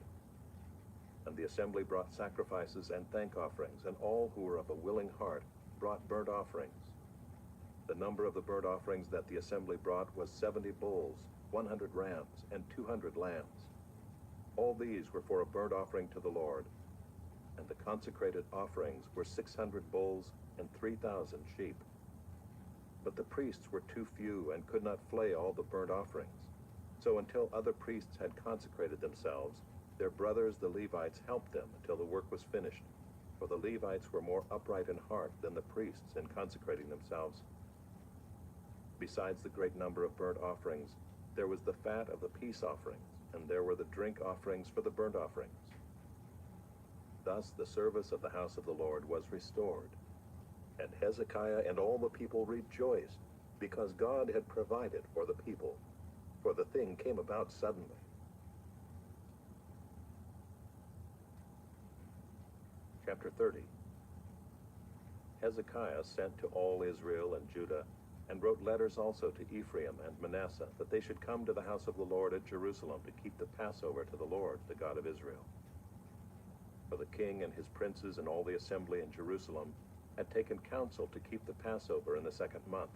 And the assembly brought sacrifices and thank offerings, and all who were of a willing heart brought burnt offerings. The number of the burnt offerings that the assembly brought was 70 bulls, 100 rams, and 200 lambs. All these were for a burnt offering to the Lord. And the consecrated offerings were 600 bulls and 3,000 sheep. But the priests were too few and could not flay all the burnt offerings. So until other priests had consecrated themselves, their brothers the Levites helped them until the work was finished. For the Levites were more upright in heart than the priests in consecrating themselves. Besides the great number of burnt offerings, there was the fat of the peace offerings, and there were the drink offerings for the burnt offerings. Thus the service of the house of the Lord was restored. And Hezekiah and all the people rejoiced, because God had provided for the people, for the thing came about suddenly. Chapter 30. Hezekiah sent to all Israel and Judah, and wrote letters also to Ephraim and Manasseh, that they should come to the house of the Lord at Jerusalem to keep the Passover to the Lord, the God of Israel. For the king and his princes and all the assembly in Jerusalem had taken counsel to keep the Passover in the 2nd month.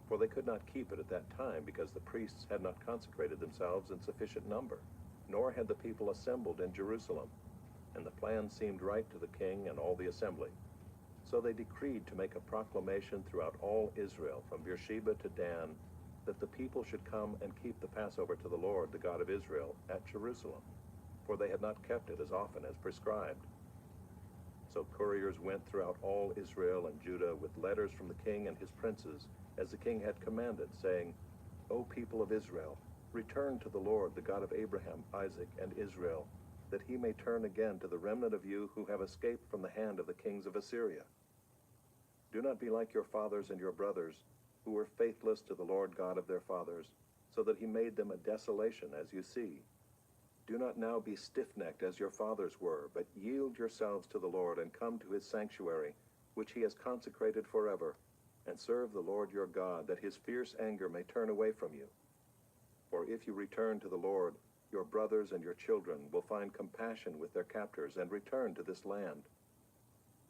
For they could not keep it at that time, because the priests had not consecrated themselves in sufficient number, nor had the people assembled in Jerusalem. And the plan seemed right to the king and all the assembly. So they decreed to make a proclamation throughout all Israel, from Beersheba to Dan, that the people should come and keep the Passover to the Lord, the God of Israel, at Jerusalem, for they had not kept it as often as prescribed. So couriers went throughout all Israel and Judah with letters from the king and his princes, as the king had commanded, saying, "O people of Israel, return to the Lord, the God of Abraham, Isaac, and Israel, that he may turn again to the remnant of you who have escaped from the hand of the kings of Assyria. Do not be like your fathers and your brothers, who were faithless to the Lord God of their fathers, so that he made them a desolation, as you see. Do not now be stiff-necked as your fathers were, but yield yourselves to the Lord and come to his sanctuary, which he has consecrated forever, and serve the Lord your God, that his fierce anger may turn away from you. For if you return to the Lord, your brothers and your children will find compassion with their captors and return to this land.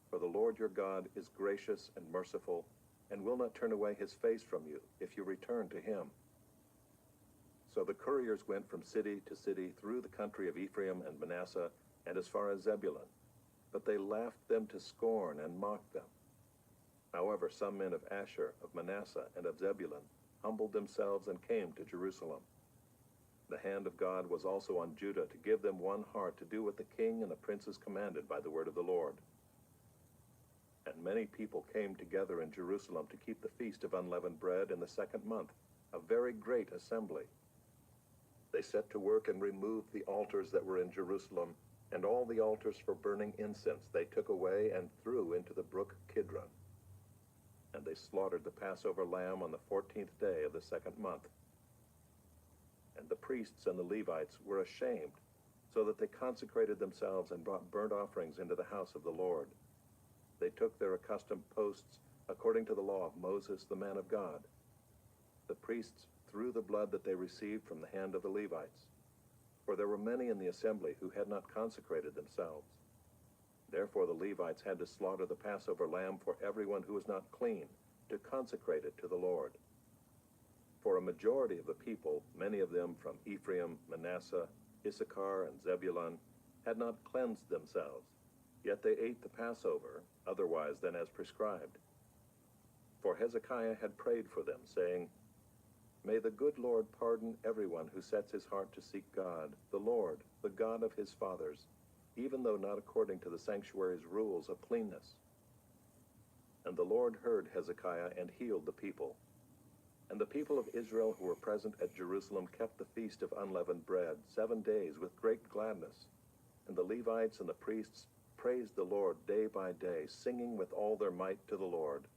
For the Lord your God is gracious and merciful, and will not turn away his face from you if you return to him." So the couriers went from city to city through the country of Ephraim and Manasseh and as far as Zebulun, but they laughed them to scorn and mocked them. However, some men of Asher, of Manasseh, and of Zebulun humbled themselves and came to Jerusalem. The hand of God was also on Judah to give them one heart to do what the king and the princes commanded by the word of the Lord. And many people came together in Jerusalem to keep the feast of unleavened bread in the 2nd month, a very great assembly. They set to work and removed the altars that were in Jerusalem, and all the altars for burning incense they took away and threw into the brook Kidron. And they slaughtered the Passover lamb on the 14th day of the 2nd month. And the priests and the Levites were ashamed, so that they consecrated themselves and brought burnt offerings into the house of the Lord. They took their accustomed posts according to the law of Moses, the man of God. The priests threw the blood that they received from the hand of the Levites, for there were many in the assembly who had not consecrated themselves. Therefore the Levites had to slaughter the Passover lamb for everyone who was not clean, to consecrate it to the Lord. For a majority of the people, many of them from Ephraim, Manasseh, Issachar, and Zebulun, had not cleansed themselves, yet they ate the Passover, otherwise than as prescribed. For Hezekiah had prayed for them, saying, "May the good Lord pardon everyone who sets his heart to seek God, the Lord, the God of his fathers, even though not according to the sanctuary's rules of cleanness." And the Lord heard Hezekiah and healed the people. And the people of Israel who were present at Jerusalem kept the feast of unleavened bread 7 days with great gladness. And the Levites and the priests praised the Lord day by day, singing with all their might to the Lord.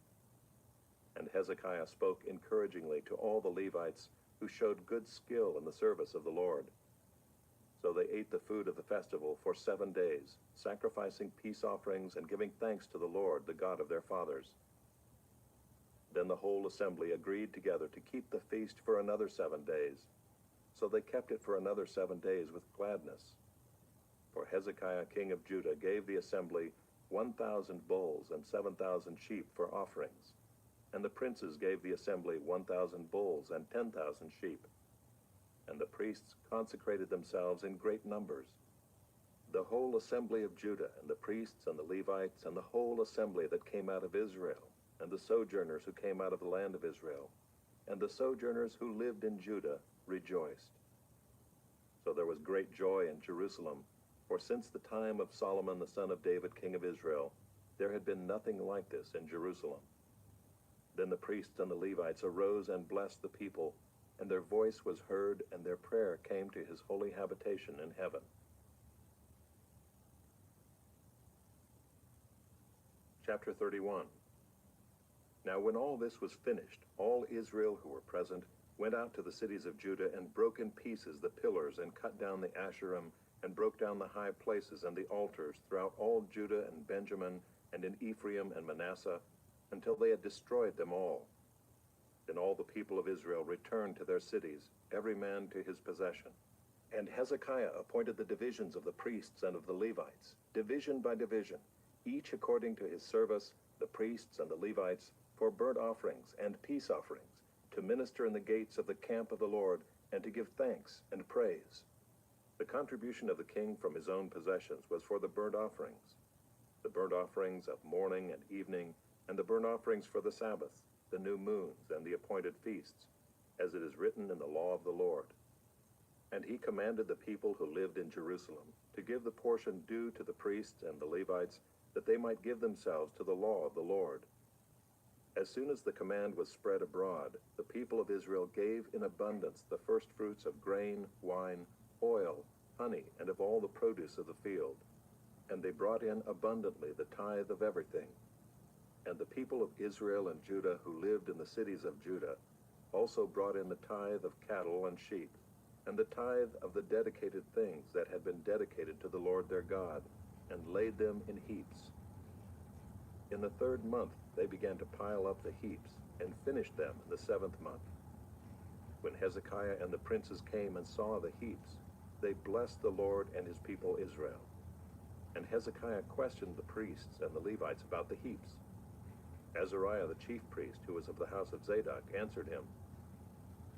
And Hezekiah spoke encouragingly to all the Levites who showed good skill in the service of the Lord. So they ate the food of the festival for 7 days, sacrificing peace offerings and giving thanks to the Lord, the God of their fathers. Then the whole assembly agreed together to keep the feast for another 7 days. So they kept it for another 7 days with gladness. For Hezekiah king of Judah gave the assembly 1,000 bulls and 7,000 sheep for offerings. And the princes gave the assembly 1,000 bulls and 10,000 sheep. And the priests consecrated themselves in great numbers. The whole assembly of Judah, and the priests and the Levites, and the whole assembly that came out of Israel, and the sojourners who came out of the land of Israel, and the sojourners who lived in Judah, rejoiced. So there was great joy in Jerusalem, for since the time of Solomon the son of David king of Israel, there had been nothing like this in Jerusalem. Then the priests and the Levites arose and blessed the people, and their voice was heard, and their prayer came to his holy habitation in heaven. Chapter 31. Now when all this was finished, all Israel who were present went out to the cities of Judah and broke in pieces the pillars and cut down the Asherim and broke down the high places and the altars throughout all Judah and Benjamin and in Ephraim and Manasseh, until they had destroyed them all. Then all the people of Israel returned to their cities, every man to his possession. And Hezekiah appointed the divisions of the priests and of the Levites, division by division, each according to his service, the priests and the Levites, for burnt offerings and peace offerings, to minister in the gates of the camp of the Lord, and to give thanks and praise. The contribution of the king from his own possessions was for the burnt offerings of morning and evening, and the burnt offerings for the Sabbaths, the new moons, and the appointed feasts, as it is written in the law of the Lord. And he commanded the people who lived in Jerusalem to give the portion due to the priests and the Levites, that they might give themselves to the law of the Lord. As soon as the command was spread abroad, the people of Israel gave in abundance the first fruits of grain, wine, oil, honey, and of all the produce of the field. And they brought in abundantly the tithe of everything. And the people of Israel and Judah who lived in the cities of Judah also brought in the tithe of cattle and sheep, and the tithe of the dedicated things that had been dedicated to the Lord their God, and laid them in heaps. In the 3rd month they began to pile up the heaps, and finished them in the 7th month. When Hezekiah and the princes came and saw the heaps, they blessed the Lord and his people Israel. And Hezekiah questioned the priests and the Levites about the heaps. Azariah the chief priest, who was of the house of Zadok, answered him,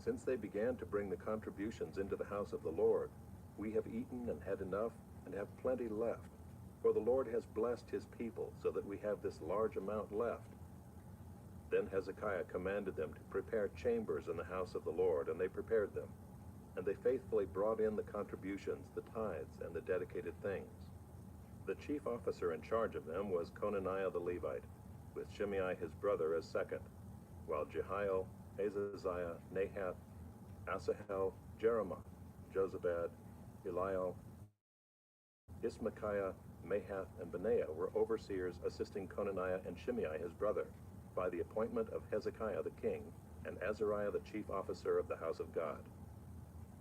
Since they began to bring the contributions into the house of the Lord, we have eaten and had enough and have plenty left. For the Lord has blessed his people so that we have this large amount left. Then Hezekiah commanded them to prepare chambers in the house of the Lord, and they prepared them. And they faithfully brought in the contributions, the tithes, and the dedicated things. The chief officer in charge of them was Conaniah the Levite, with Shimei his brother as second, while Jehiel, Azaziah, Nahath, Asahel, Jeremoth, Jozabad, Eliel, Ismachiah, Mahath, and Benaiah were overseers assisting Conaniah and Shimei his brother, by the appointment of Hezekiah the king, and Azariah the chief officer of the house of God.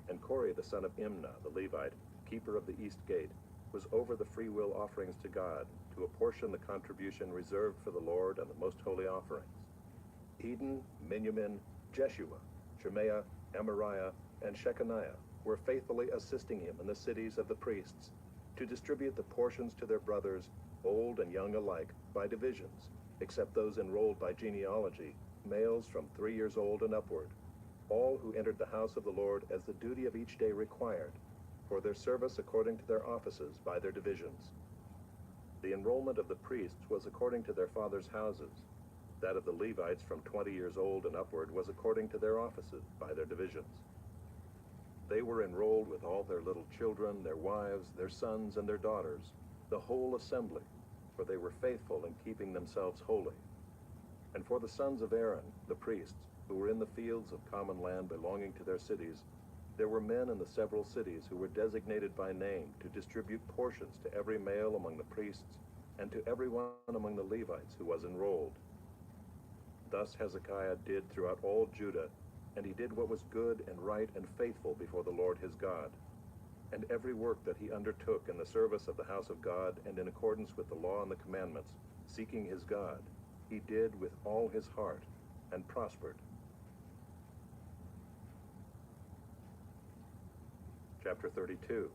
And Kori the son of Imnah the Levite, keeper of the east gate, was over the freewill offerings to God, to apportion the contribution reserved for the Lord and the most holy offerings. Eden, Miniamin, Jeshua, Shemaiah, Amariah, and Shechaniah were faithfully assisting him in the cities of the priests, to distribute the portions to their brothers, old and young alike, by divisions, except those enrolled by genealogy, males from 3 years old and upward, all who entered the house of the Lord as the duty of each day required, for their service according to their offices by their divisions. The enrollment of the priests was according to their fathers' houses. That of the Levites from 20 years old and upward was according to their offices by their divisions. They were enrolled with all their little children, their wives, their sons, and their daughters, the whole assembly, for they were faithful in keeping themselves holy. And for the sons of Aaron, the priests, who were in the fields of common land belonging to their cities, there were men in the several cities who were designated by name to distribute portions to every male among the priests, and to every one among the Levites who was enrolled. Thus Hezekiah did throughout all Judah, and he did what was good and right and faithful before the Lord his God. And every work that he undertook in the service of the house of God and in accordance with the law and the commandments, seeking his God, he did with all his heart, and prospered. Chapter 32.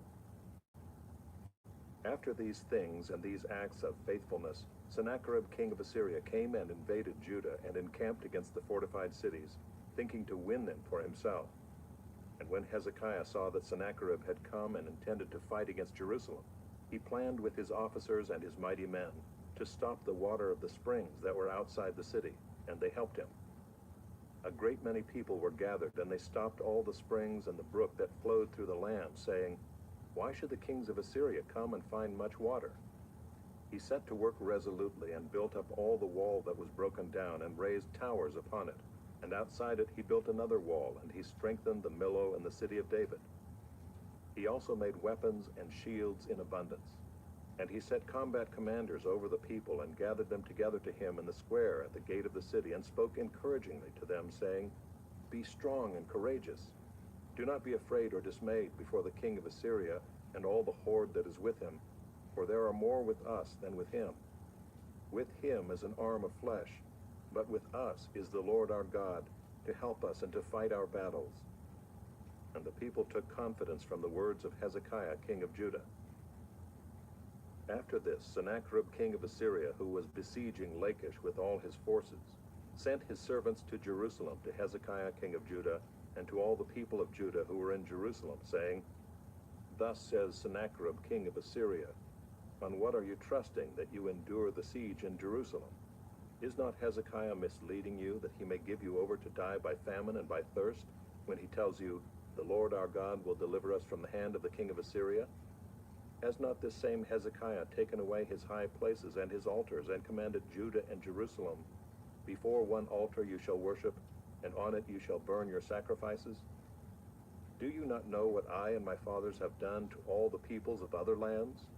After these things and these acts of faithfulness, Sennacherib king of Assyria came and invaded Judah and encamped against the fortified cities, thinking to win them for himself. And when Hezekiah saw that Sennacherib had come and intended to fight against Jerusalem, he planned with his officers and his mighty men to stop the water of the springs that were outside the city, and they helped him. A great many people were gathered, and they stopped all the springs and the brook that flowed through the land, saying, "Why should the kings of Assyria come and find much water?" He set to work resolutely and built up all the wall that was broken down and raised towers upon it. And outside it he built another wall, and he strengthened the Millo in the city of David. He also made weapons and shields in abundance. And he set combat commanders over the people and gathered them together to him in the square at the gate of the city and spoke encouragingly to them, saying, "Be strong and courageous. Do not be afraid or dismayed before the king of Assyria and all the horde that is with him, for there are more with us than with him. With him is an arm of flesh, but with us is the Lord our God, to help us and to fight our battles." And the people took confidence from the words of Hezekiah king of Judah. After this, Sennacherib king of Assyria, who was besieging Lachish with all his forces, sent his servants to Jerusalem to Hezekiah king of Judah, and to all the people of Judah who were in Jerusalem, saying, "Thus says Sennacherib king of Assyria, on what are you trusting that you endure the siege in Jerusalem? Is not Hezekiah misleading you, that he may give you over to die by famine and by thirst, when he tells you, 'The Lord our God will deliver us from the hand of the king of Assyria'? Has not this same Hezekiah taken away his high places and his altars, and commanded Judah and Jerusalem, 'Before one altar you shall worship, and on it you shall burn your sacrifices'? Do you not know what I and my fathers have done to all the peoples of other lands?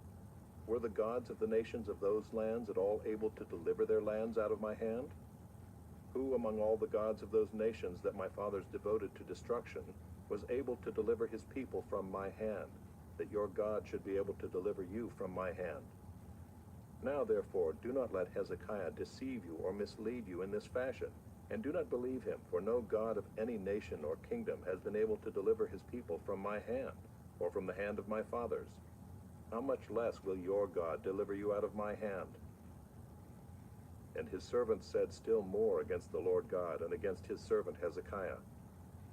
Were the gods of the nations of those lands at all able to deliver their lands out of my hand? Who among all the gods of those nations that my fathers devoted to destruction was able to deliver his people from my hand, that your God should be able to deliver you from my hand? Now therefore do not let Hezekiah deceive you or mislead you in this fashion, and do not believe him, for no God of any nation or kingdom has been able to deliver his people from my hand, or from the hand of my fathers. How much less will your God deliver you out of my hand?" And his servants said still more against the Lord God and against his servant Hezekiah.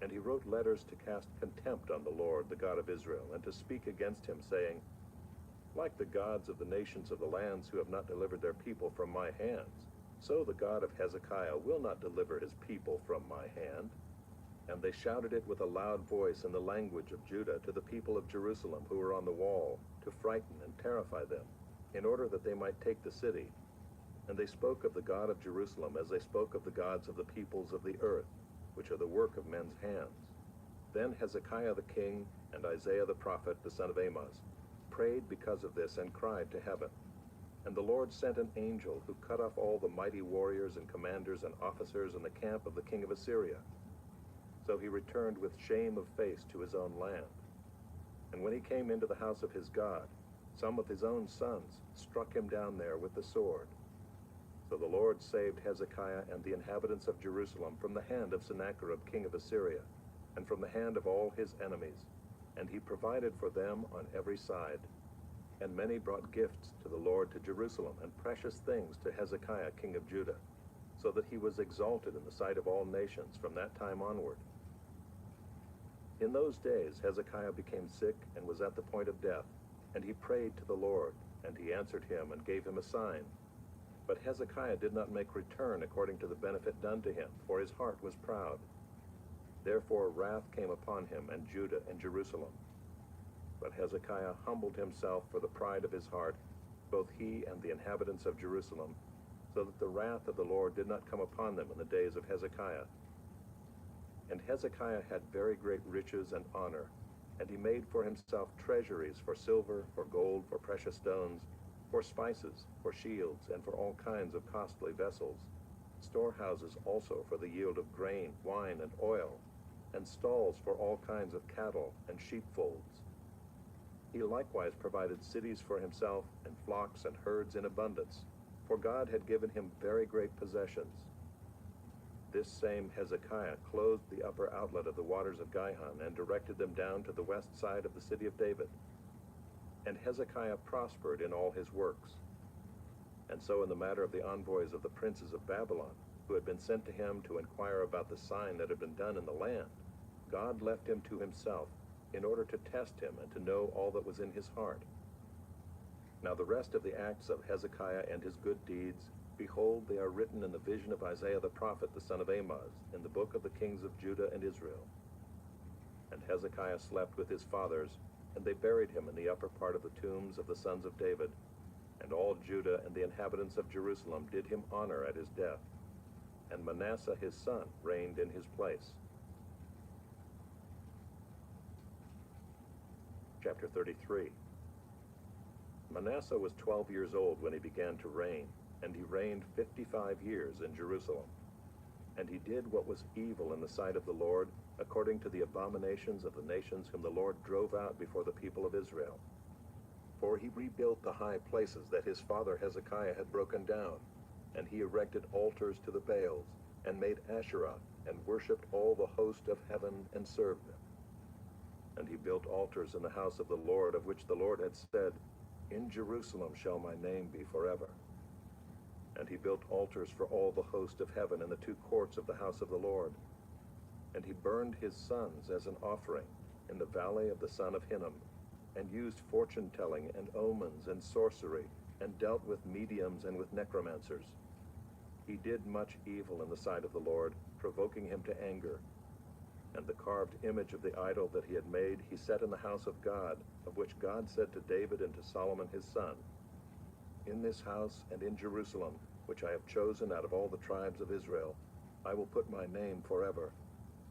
And he wrote letters to cast contempt on the Lord, the God of Israel, and to speak against him, saying, Like the gods of the nations of the lands who have not delivered their people from my hands, so the God of Hezekiah will not deliver his people from my hand. And they shouted it with a loud voice in the language of Judah to the people of Jerusalem who were on the wall, to frighten and terrify them, in order that they might take the city. And they spoke of the God of Jerusalem as they spoke of the gods of the peoples of the earth, which are the work of men's hands. Then Hezekiah the king and Isaiah the prophet, the son of Amoz, prayed because of this and cried to heaven. And the Lord sent an angel who cut off all the mighty warriors and commanders and officers in the camp of the king of Assyria. So he returned with shame of face to his own land. And when he came into the house of his God, some of his own sons struck him down there with the sword. So the Lord saved Hezekiah and the inhabitants of Jerusalem from the hand of Sennacherib king of Assyria, and from the hand of all his enemies, and he provided for them on every side. And many brought gifts to the Lord to Jerusalem, and precious things to Hezekiah king of Judah, so that he was exalted in the sight of all nations from that time onward. In those days Hezekiah became sick and was at the point of death, and he prayed to the Lord, and he answered him and gave him a sign. But Hezekiah did not make return according to the benefit done to him, for his heart was proud. Therefore wrath came upon him and Judah and Jerusalem. But Hezekiah humbled himself for the pride of his heart, both he and the inhabitants of Jerusalem, so that the wrath of the Lord did not come upon them in the days of Hezekiah. And Hezekiah had very great riches and honor, and he made for himself treasuries for silver, for gold, for precious stones, for spices, for shields, and for all kinds of costly vessels, storehouses also for the yield of grain, wine, and oil, and stalls for all kinds of cattle and sheepfolds. He likewise provided cities for himself, and flocks and herds in abundance, for God had given him very great possessions. This same Hezekiah closed the upper outlet of the waters of Gihon, and directed them down to the west side of the city of David. And Hezekiah prospered in all his works. And so in the matter of the envoys of the princes of Babylon, who had been sent to him to inquire about the sign that had been done in the land, God left him to himself, in order to test him and to know all that was in his heart. Now the rest of the acts of Hezekiah and his good deeds, behold, they are written in the vision of Isaiah the prophet, the son of Amoz, in the book of the kings of Judah and Israel. And Hezekiah slept with his fathers, and they buried him in the upper part of the tombs of the sons of David. And all Judah and the inhabitants of Jerusalem did him honor at his death. And Manasseh his son reigned in his place. Chapter 33. Manasseh was 12 years old when he began to reign, and he reigned 55 years in Jerusalem. And he did what was evil in the sight of the Lord, according to the abominations of the nations whom the Lord drove out before the people of Israel. For he rebuilt the high places that his father Hezekiah had broken down, and he erected altars to the Baals, and made Asherah, and worshipped all the host of heaven, and served them. And he built altars in the house of the Lord, of which the Lord had said, In Jerusalem shall my name be forever. And he built altars for all the host of heaven in the two courts of the house of the Lord. And he burned his sons as an offering in the valley of the son of Hinnom, and used fortune-telling and omens and sorcery, and dealt with mediums and with necromancers. He did much evil in the sight of the Lord, provoking him to anger. And the carved image of the idol that he had made he set in the house of God, of which God said to David and to Solomon his son, In this house and in Jerusalem, which I have chosen out of all the tribes of Israel, I will put my name forever.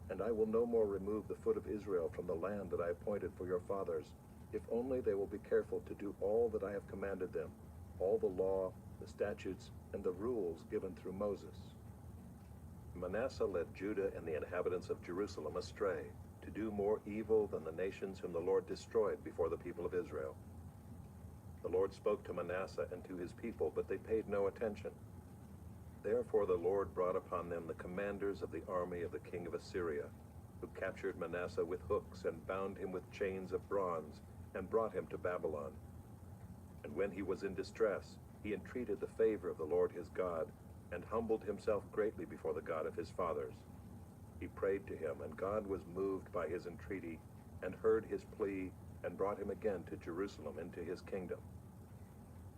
And I will no more remove the foot of Israel from the land that I appointed for your fathers, if only they will be careful to do all that I have commanded them, all the law, the statutes, and the rules given through Moses. Manasseh led Judah and the inhabitants of Jerusalem astray, to do more evil than the nations whom the Lord destroyed before the people of Israel. The Lord spoke to Manasseh and to his people, but they paid no attention. Therefore the Lord brought upon them the commanders of the army of the king of Assyria, who captured Manasseh with hooks and bound him with chains of bronze, and brought him to Babylon. And when he was in distress, he entreated the favor of the Lord his God, and humbled himself greatly before the God of his fathers. He prayed to him, and God was moved by his entreaty, and heard his plea, and brought him again to Jerusalem into his kingdom.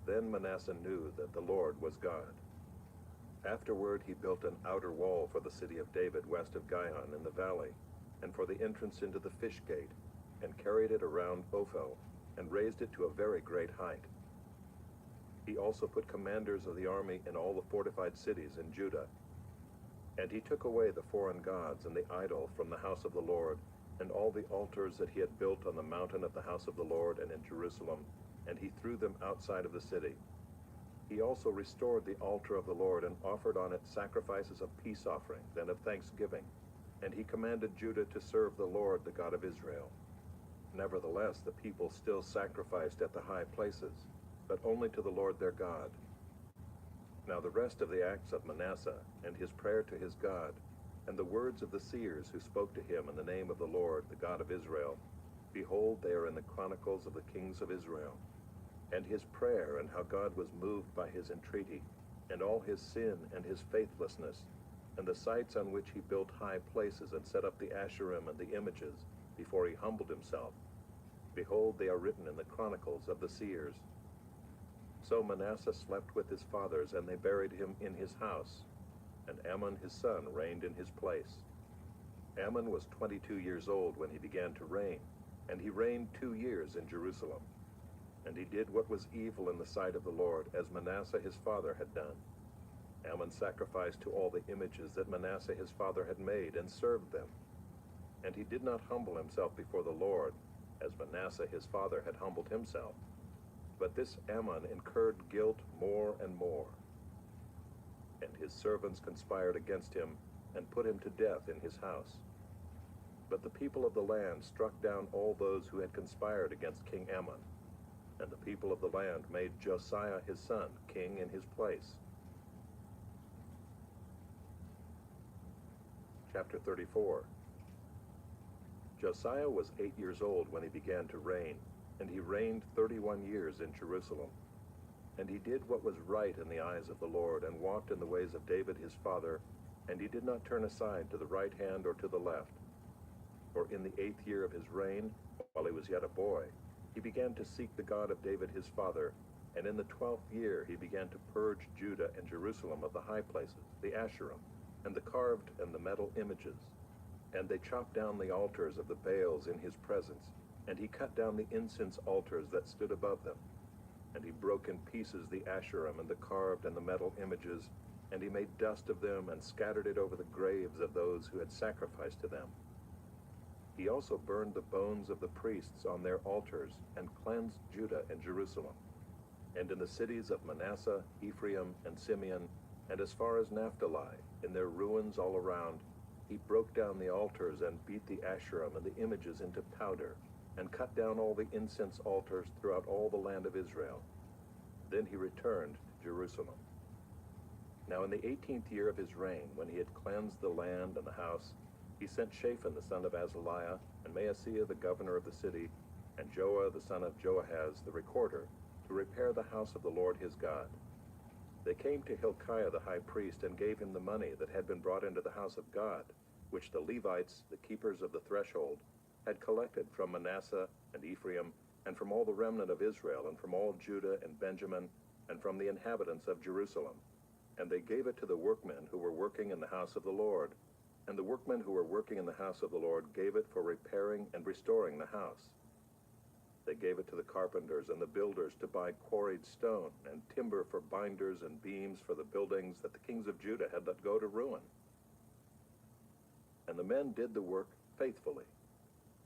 Then Manasseh knew that the Lord was God. Afterward he built an outer wall for the city of David west of Gihon in the valley, and for the entrance into the fish gate, and carried it around Ophel, and raised it to a very great height. He also put commanders of the army in all the fortified cities in Judah. And he took away the foreign gods and the idol from the house of the Lord, and all the altars that he had built on the mountain of the house of the Lord and in Jerusalem, and he threw them outside of the city. He also restored the altar of the Lord, and offered on it sacrifices of peace offerings and of thanksgiving. And he commanded Judah to serve the Lord, the God of Israel. Nevertheless, the people still sacrificed at the high places, but only to the Lord their God. Now the rest of the acts of Manasseh, and his prayer to his God, and the words of the seers who spoke to him in the name of the Lord, the God of Israel, behold, they are in the chronicles of the kings of Israel. And his prayer, and how God was moved by his entreaty, and all his sin and his faithlessness, and the sites on which he built high places and set up the Asherim and the images, before he humbled himself, behold, they are written in the chronicles of the seers. So Manasseh slept with his fathers, and they buried him in his house, and Amon his son reigned in his place. Amon was 22 years old when he began to reign, and he reigned 2 years in Jerusalem. And he did what was evil in the sight of the Lord, as Manasseh his father had done. Amon sacrificed to all the images that Manasseh his father had made, and served them. And he did not humble himself before the Lord, as Manasseh his father had humbled himself. But this Amon incurred guilt more and more. And his servants conspired against him, and put him to death in his house. But the people of the land struck down all those who had conspired against King Amon. And the people of the land made Josiah his son king in his place. Chapter 34. Josiah was 8 years old when he began to reign, and he reigned 31 years in Jerusalem. And he did what was right in the eyes of the Lord, and walked in the ways of David his father, and he did not turn aside to the right hand or to the left. For in the 8th year of his reign, while he was yet a boy, he began to seek the God of David his father, and in the 12th year he began to purge Judah and Jerusalem of the high places, the Asherim, and the carved and the metal images. And they chopped down the altars of the Baals in his presence, and he cut down the incense altars that stood above them. And he broke in pieces the Asherim and the carved and the metal images, and he made dust of them and scattered it over the graves of those who had sacrificed to them. He also burned the bones of the priests on their altars, and cleansed Judah and Jerusalem. And in the cities of Manasseh, Ephraim, and Simeon, and as far as Naphtali, in their ruins all around, he broke down the altars and beat the Asherim and the images into powder, and cut down all the incense altars throughout all the land of Israel. Then he returned to Jerusalem. Now in the 18th year of his reign, when he had cleansed the land and the house, he sent Shaphan the son of Azaliah, and Maaseiah the governor of the city, and Joah the son of Joahaz the recorder, to repair the house of the Lord his God. They came to Hilkiah the high priest, and gave him the money that had been brought into the house of God, which the Levites, the keepers of the threshold, had collected from Manasseh and Ephraim, and from all the remnant of Israel, and from all Judah and Benjamin, and from the inhabitants of Jerusalem. And they gave it to the workmen who were working in the house of the Lord. And the workmen who were working in the house of the Lord gave it for repairing and restoring the house. They gave it to the carpenters and the builders to buy quarried stone, and timber for binders and beams for the buildings that the kings of Judah had let go to ruin. And the men did the work faithfully.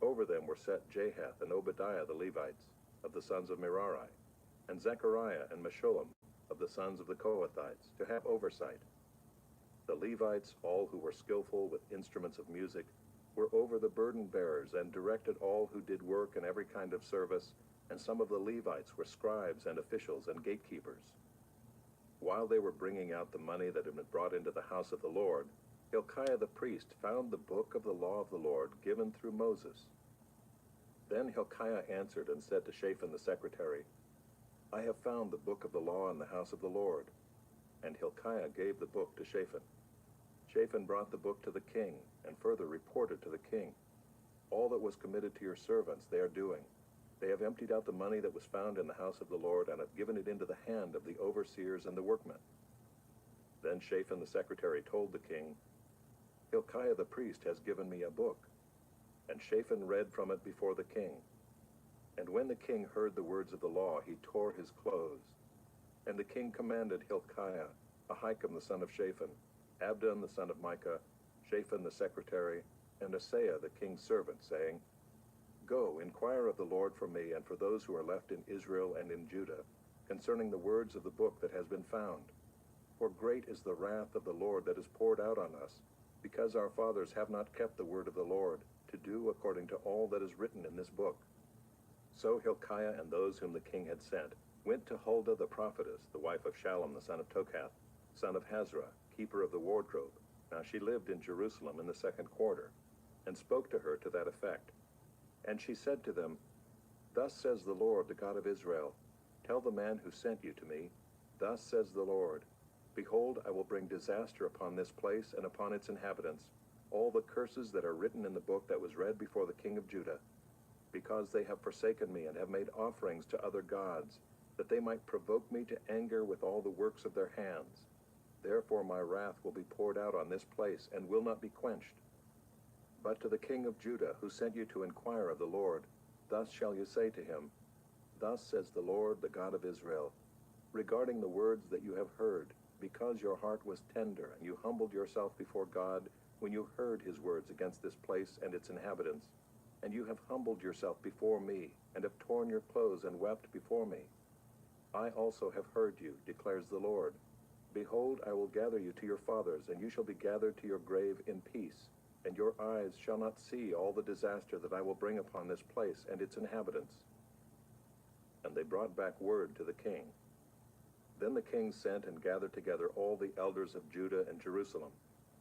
Over them were set Jahath and Obadiah the Levites, of the sons of Merari, and Zechariah and Meshullam, of the sons of the Kohathites, to have oversight. The Levites, all who were skillful with instruments of music, were over the burden bearers, and directed all who did work in every kind of service, and some of the Levites were scribes and officials and gatekeepers. While they were bringing out the money that had been brought into the house of the Lord, Hilkiah the priest found the book of the law of the Lord given through Moses. Then Hilkiah answered and said to Shaphan the secretary, I have found the book of the law in the house of the Lord. And Hilkiah gave the book to Shaphan. Shaphan brought the book to the king, and further reported to the king, "All that was committed to your servants they are doing. They have emptied out the money that was found in the house of the Lord, and have given it into the hand of the overseers and the workmen." Then Shaphan the secretary told the king, "Hilkiah the priest has given me a book." And Shaphan read from it before the king. And when the king heard the words of the law, he tore his clothes. And the king commanded Hilkiah, Ahikam the son of Shaphan, Abdon the son of Micah, Shaphan the secretary, and Asaiah the king's servant, saying, "Go, inquire of the Lord for me and for those who are left in Israel and in Judah, concerning the words of the book that has been found. For great is the wrath of the Lord that is poured out on us, because our fathers have not kept the word of the Lord, to do according to all that is written in this book." So Hilkiah and those whom the king had sent went to Huldah the prophetess, the wife of Shallum the son of Tokath, son of Hazra, keeper of the wardrobe. Now she lived in Jerusalem in the second quarter, and spoke to her to that effect. And she said to them, "Thus says the Lord, the God of Israel, tell the man who sent you to me, Thus says the Lord, Behold, I will bring disaster upon this place and upon its inhabitants, all the curses that are written in the book that was read before the king of Judah, because they have forsaken me and have made offerings to other gods, that they might provoke me to anger with all the works of their hands. Therefore my wrath will be poured out on this place, and will not be quenched. But to the king of Judah, who sent you to inquire of the Lord, thus shall you say to him, Thus says the Lord, the God of Israel, regarding the words that you have heard, because your heart was tender, and you humbled yourself before God, when you heard his words against this place and its inhabitants, and you have humbled yourself before me, and have torn your clothes and wept before me. I also have heard you, declares the Lord. Behold, I will gather you to your fathers, and you shall be gathered to your grave in peace, and your eyes shall not see all the disaster that I will bring upon this place and its inhabitants." And they brought back word to the king. Then the king sent and gathered together all the elders of Judah and Jerusalem.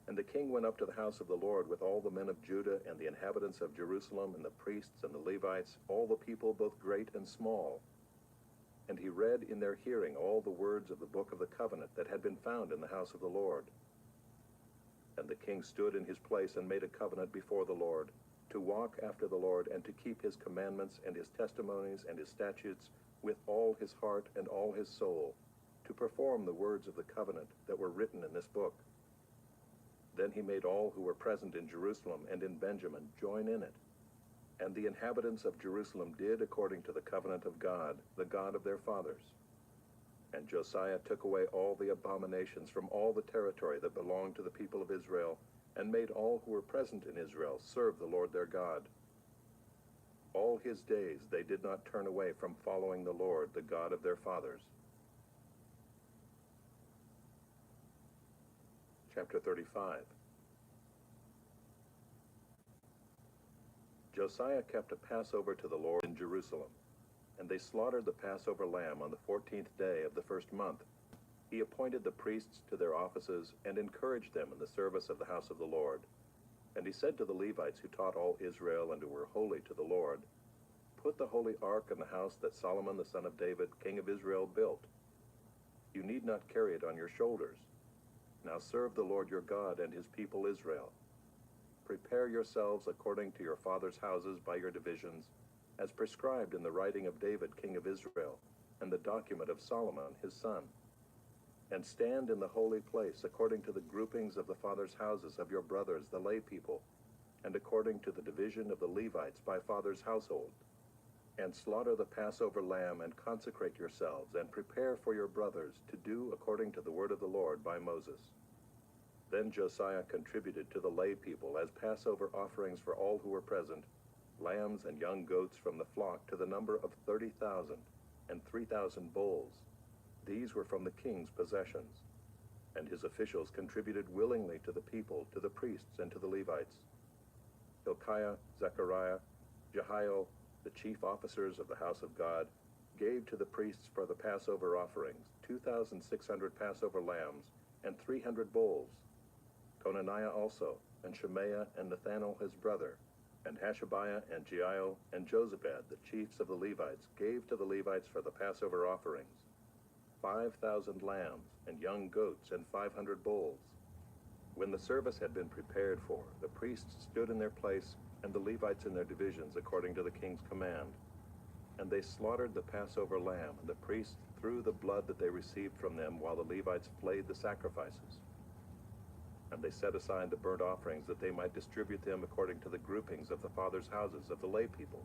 And the king went up to the house of the Lord with all the men of Judah and the inhabitants of Jerusalem and the priests and the Levites, all the people both great and small. And he read in their hearing all the words of the book of the covenant that had been found in the house of the Lord. And the king stood in his place and made a covenant before the Lord, to walk after the Lord and to keep his commandments and his testimonies and his statutes with all his heart and all his soul, to perform the words of the covenant that were written in this book. Then he made all who were present in Jerusalem and in Benjamin join in it. And the inhabitants of Jerusalem did according to the covenant of God, the God of their fathers. And Josiah took away all the abominations from all the territory that belonged to the people of Israel, and made all who were present in Israel serve the Lord their God. All his days they did not turn away from following the Lord, the God of their fathers. Chapter 35. Josiah kept a Passover to the Lord in Jerusalem, and they slaughtered the Passover lamb on the 14th day of the first month. He appointed the priests to their offices and encouraged them in the service of the house of the Lord. And he said to the Levites who taught all Israel and who were holy to the Lord, Put the holy ark in the house that Solomon the son of David, king of Israel, built. You need not carry it on your shoulders. Now serve the Lord your God and his people Israel. Prepare yourselves according to your fathers' houses by your divisions, as prescribed in the writing of David, king of Israel, and the document of Solomon, his son. And stand in the holy place according to the groupings of the fathers' houses of your brothers, the lay people, and according to the division of the Levites by fathers' household. And slaughter the Passover lamb, and consecrate yourselves, and prepare for your brothers to do according to the word of the Lord by Moses. Then Josiah contributed to the lay people as Passover offerings for all who were present, lambs and young goats from the flock to the number of 30,000, and 3,000 bulls. These were from the king's possessions. And his officials contributed willingly to the people, to the priests, and to the Levites. Hilkiah, Zechariah, Jehiel, the chief officers of the house of God, gave to the priests for the Passover offerings 2,600 Passover lambs and 300 bulls. Conaniah also, and Shemaiah and Nathanael his brother, and Hashabiah and Jeiel and Jozabad, the chiefs of the Levites, gave to the Levites for the Passover offerings 5,000 lambs and young goats and 500 bulls. When the service had been prepared for, the priests stood in their place, and the Levites in their divisions according to the king's command. And they slaughtered the Passover lamb, and the priests threw the blood that they received from them, while the Levites flayed the sacrifices. And they set aside the burnt offerings, that they might distribute them according to the groupings of the fathers' houses of the lay people,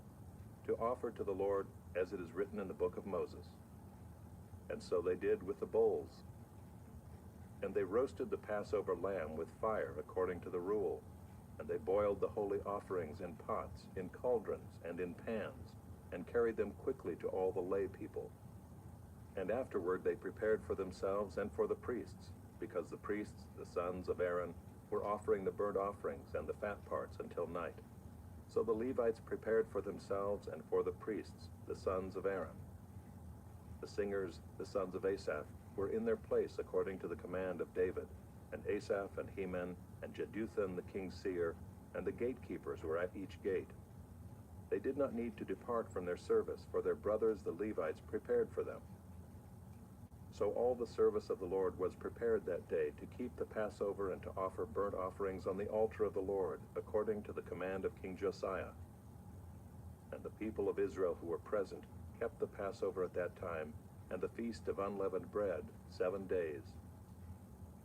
to offer to the Lord, as it is written in the book of Moses. And so they did with the bowls. And they roasted the Passover lamb with fire according to the rule. And they boiled the holy offerings in pots, in cauldrons, and in pans, and carried them quickly to all the lay people. And afterward they prepared for themselves and for the priests, because the priests, the sons of Aaron, were offering the burnt offerings and the fat parts until night. So the Levites prepared for themselves and for the priests, the sons of Aaron. The singers, the sons of Asaph, were in their place according to the command of David, and Asaph and Heman and Jeduthun the king's seer, and the gatekeepers were at each gate. They did not need to depart from their service, for their brothers the Levites prepared for them. So all the service of the Lord was prepared that day to keep the Passover and to offer burnt offerings on the altar of the Lord, according to the command of King Josiah. And the people of Israel who were present kept the Passover at that time, and the feast of unleavened bread 7 days.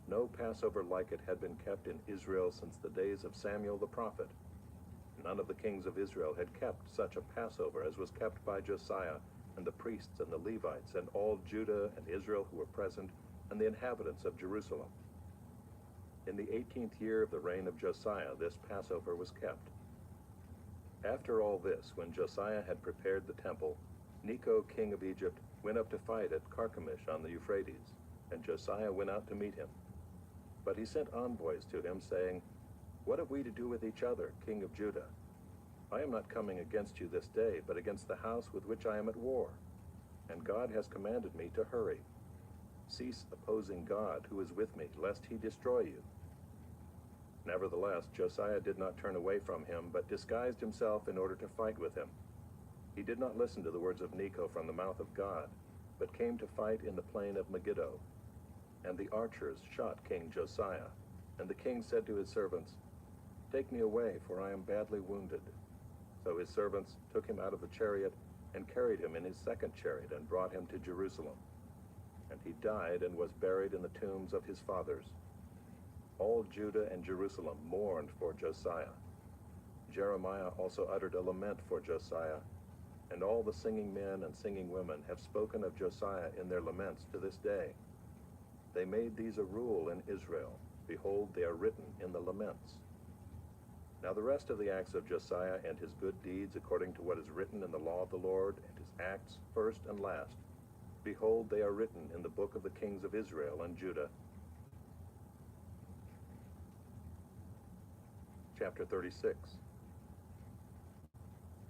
No Passover like it had been kept in Israel since the days of Samuel the prophet. None of the kings of Israel had kept such a Passover as was kept by Josiah, and the priests and the Levites, and all Judah and Israel who were present, and the inhabitants of Jerusalem. In the 18th year of the reign of Josiah, this Passover was kept. After all this, when Josiah had prepared the temple, Necho, king of Egypt, went up to fight at Carchemish on the Euphrates, and Josiah went out to meet him. But he sent envoys to him, saying, "What have we to do with each other, king of Judah? I am not coming against you this day, but against the house with which I am at war. And God has commanded me to hurry. Cease opposing God, who is with me, lest he destroy you." Nevertheless, Josiah did not turn away from him, but disguised himself in order to fight with him. He did not listen to the words of Necho from the mouth of God, but came to fight in the plain of Megiddo. And the archers shot King Josiah. And the king said to his servants, "Take me away, for I am badly wounded." So his servants took him out of the chariot and carried him in his second chariot and brought him to Jerusalem. And he died and was buried in the tombs of his fathers. All Judah and Jerusalem mourned for Josiah. Jeremiah also uttered a lament for Josiah, and all the singing men and singing women have spoken of Josiah in their laments to this day. They made these a rule in Israel. Behold, they are written in the laments. Now the rest of the acts of Josiah and his good deeds, according to what is written in the law of the Lord, and his acts, first and last, behold, they are written in the book of the kings of Israel and Judah. Chapter 36.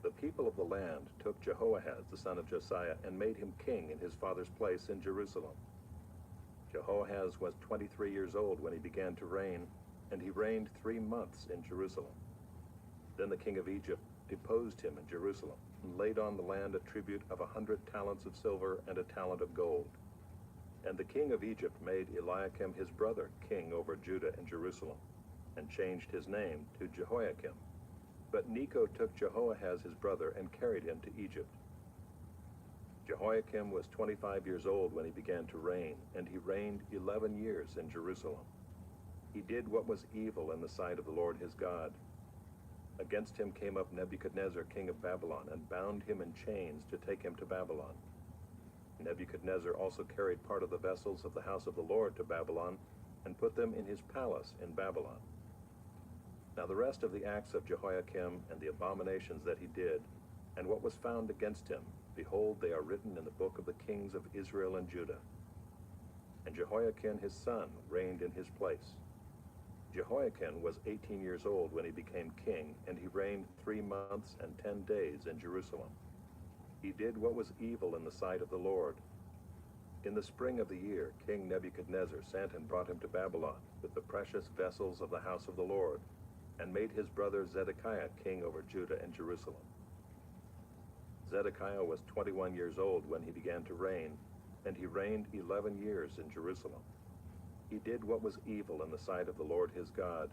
The people of the land took Jehoahaz, the son of Josiah, and made him king in his father's place in Jerusalem. Jehoahaz was 23 years old when he began to reign, and he reigned 3 months in Jerusalem. Then the king of Egypt deposed him in Jerusalem, and laid on the land a tribute of 100 talents of silver and a talent of gold. And the king of Egypt made Eliakim his brother king over Judah and Jerusalem, and changed his name to Jehoiakim. But Necho took Jehoahaz his brother and carried him to Egypt. Jehoiakim was 25 years old when he began to reign, and he reigned 11 years in Jerusalem. He did what was evil in the sight of the Lord his God. Against him came up Nebuchadnezzar, king of Babylon, and bound him in chains to take him to Babylon. Nebuchadnezzar also carried part of the vessels of the house of the Lord to Babylon, and put them in his palace in Babylon. Now the rest of the acts of Jehoiakim, and the abominations that he did, and what was found against him, behold, they are written in the book of the kings of Israel and Judah. And Jehoiakim his son reigned in his place. Jehoiakim was 18 years old when he became king, and he reigned 3 months and 10 days in Jerusalem. He did what was evil in the sight of the Lord. In the spring of the year, King Nebuchadnezzar sent and brought him to Babylon with the precious vessels of the house of the Lord, and made his brother Zedekiah king over Judah and Jerusalem. Zedekiah was 21 years old when he began to reign, and he reigned 11 years in Jerusalem. He did what was evil in the sight of the Lord his God.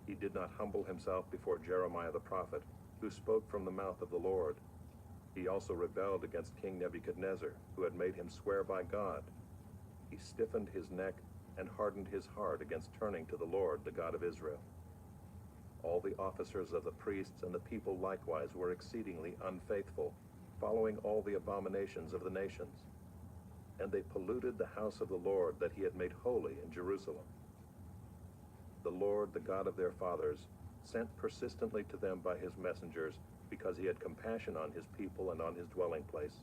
He did not humble himself before Jeremiah the prophet, who spoke from the mouth of the Lord. He also rebelled against King Nebuchadnezzar, who had made him swear by God. He stiffened his neck and hardened his heart against turning to the Lord, the God of Israel. All the officers of the priests and the people likewise were exceedingly unfaithful, following all the abominations of the nations. And they polluted the house of the Lord that he had made holy in Jerusalem. The Lord, the God of their fathers, sent persistently to them by his messengers, because he had compassion on his people and on his dwelling place.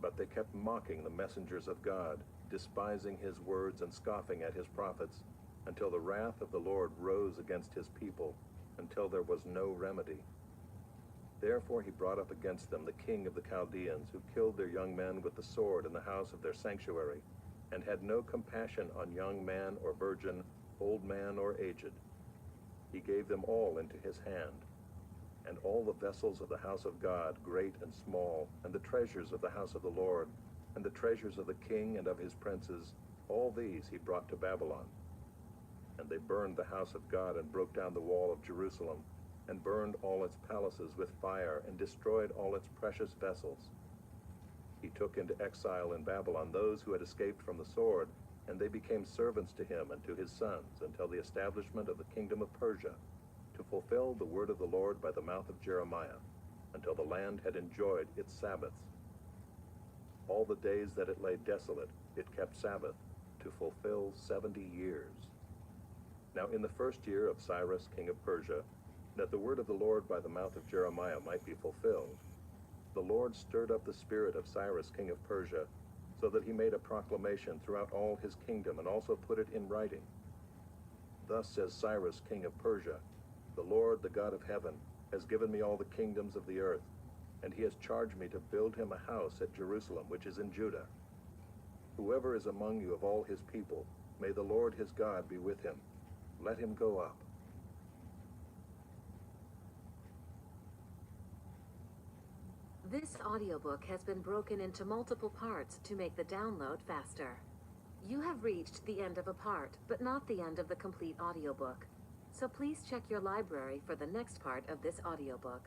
But they kept mocking the messengers of God, despising his words and scoffing at his prophets, until the wrath of the Lord rose against his people, until there was no remedy. Therefore he brought up against them the king of the Chaldeans, who killed their young men with the sword in the house of their sanctuary, and had no compassion on young man or virgin, old man or aged. He gave them all into his hand. And all the vessels of the house of God, great and small, and the treasures of the house of the Lord, and the treasures of the king and of his princes, all these he brought to Babylon. And they burned the house of God and broke down the wall of Jerusalem, and burned all its palaces with fire, and destroyed all its precious vessels. He took into exile in Babylon those who had escaped from the sword, and they became servants to him and to his sons until the establishment of the kingdom of Persia, to fulfill the word of the Lord by the mouth of Jeremiah, until the land had enjoyed its Sabbaths. All the days that it lay desolate, it kept Sabbath, to fulfill 70 years. Now in the first year of Cyrus king of Persia, that the word of the Lord by the mouth of Jeremiah might be fulfilled, the Lord stirred up the spirit of Cyrus king of Persia, so that he made a proclamation throughout all his kingdom, and also put it in writing. Thus says Cyrus king of Persia, the Lord, the God of heaven, has given me all the kingdoms of the earth, and he has charged me to build him a house at Jerusalem, which is in Judah. Whoever is among you of all his people, may the Lord his God be with him. Let him go up. This audiobook has been broken into multiple parts to make the download faster. You have reached the end of a part, but not the end of the complete audiobook. So please check your library for the next part of this audiobook.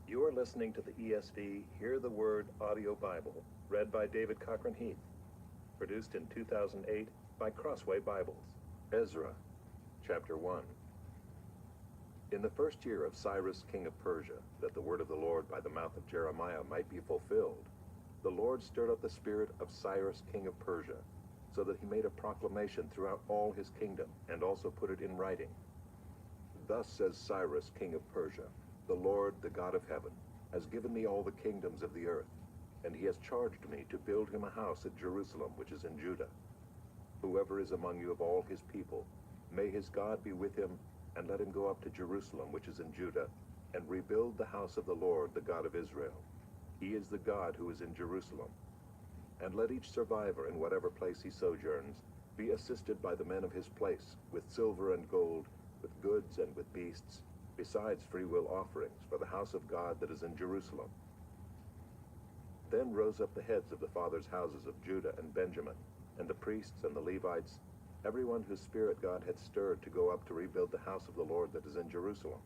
You are listening to the ESV Hear the Word Audio Bible, read by David Cochran Heath, produced in 2008 by Crossway Bibles. Ezra, chapter 1. In the first year of Cyrus king of Persia, that the word of the Lord by the mouth of Jeremiah might be fulfilled, the Lord stirred up the spirit of Cyrus king of Persia, so that he made a proclamation throughout all his kingdom, and also put it in writing. Thus says Cyrus king of Persia, the Lord, the God of heaven, has given me all the kingdoms of the earth, and he has charged me to build him a house at Jerusalem, which is in Judah. Whoever is among you of all his people, may his God be with him, and let him go up to Jerusalem, which is in Judah, and rebuild the house of the Lord, the God of Israel. He is the God who is in Jerusalem. And let each survivor in whatever place he sojourns be assisted by the men of his place, with silver and gold, with goods and with beasts, besides freewill offerings for the house of God that is in Jerusalem. Then rose up the heads of the fathers' houses of Judah and Benjamin, and the priests and the Levites, everyone whose spirit God had stirred to go up to rebuild the house of the Lord that is in Jerusalem.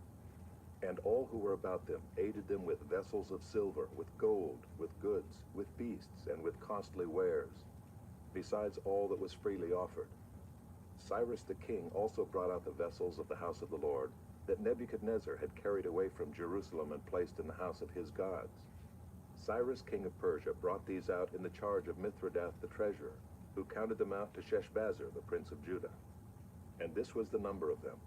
And all who were about them aided them with vessels of silver, with gold, with goods, with beasts, and with costly wares, besides all that was freely offered. Cyrus the king also brought out the vessels of the house of the Lord, that Nebuchadnezzar had carried away from Jerusalem and placed in the house of his gods. Cyrus king of Persia brought these out in the charge of Mithridath the treasurer, who counted them out to Sheshbazzar the prince of Judah. And this was the number of them: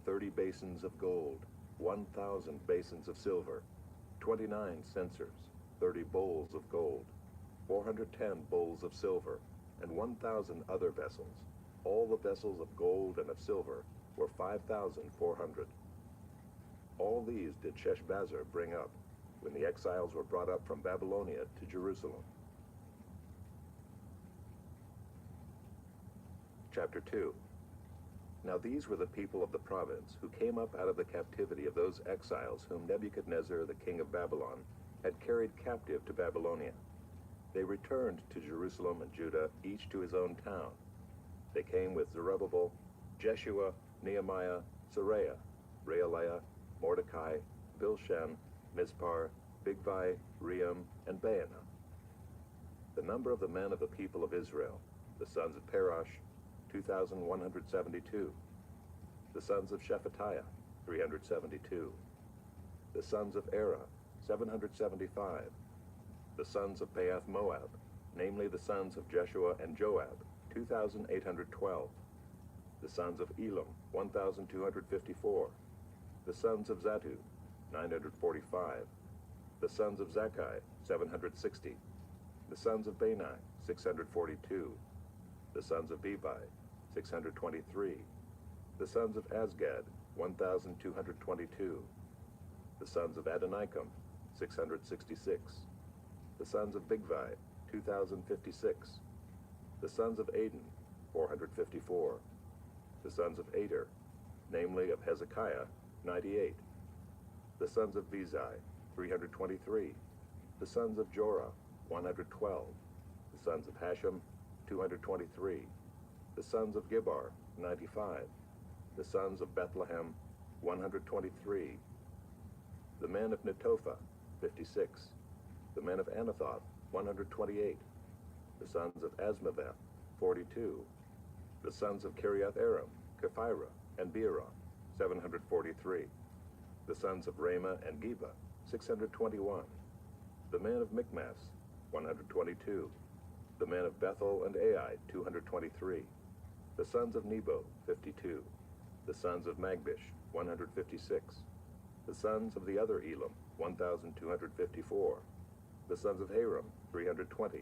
30 basins of gold, 1,000 basins of silver, 29 censers, 30 bowls of gold, 410 bowls of silver, and 1,000 other vessels. All the vessels of gold and of silver were 5,400. All these did Sheshbazzar bring up, when the exiles were brought up from Babylonia to Jerusalem. Chapter 2. Now these were the people of the province, who came up out of the captivity of those exiles whom Nebuchadnezzar the king of Babylon had carried captive to Babylonia. They returned to Jerusalem and Judah, each to his own town. They came with Zerubbabel, Jeshua, Nehemiah, Seraiah, Realiah, Mordecai, Bilshan, Mizpar, Bigvai, Rehum, and Baanah. The number of the men of the people of Israel, the sons of Parash, 2,172. The sons of Shephatiah, 372. The sons of Erah, 775. The sons of Pahath Moab, namely the sons of Jeshua and Joab, 2,812. The sons of Elam, 1,254. The sons of Zattu, 945. The sons of Zakkai, 760. The sons of Bani, 642. The sons of Bebai, 623. The sons of Azgad, 1,222. The sons of Adonikam, 666. The sons of Bigvai, 2,056. The sons of Aden, 454. The sons of Ader, namely of Hezekiah, 98. The sons of Bezai, 323. The sons of Jorah, 112. The sons of Hashem, 223. The sons of Gibbar, 95. The sons of Bethlehem, 123. The men of Netophah, 56. The men of Anathoth, 128. The sons of Asmaveth, 42. The sons of Kiriath-Aram, Kephirah, and Beeroth, 743. The sons of Ramah and Geba, 621. The men of Michmas, 122. The men of Bethel and Ai, 223. The sons of Nebo, 52. The sons of Magbish, 156. The sons of the other Elam, 1,254. The sons of Haram, 320.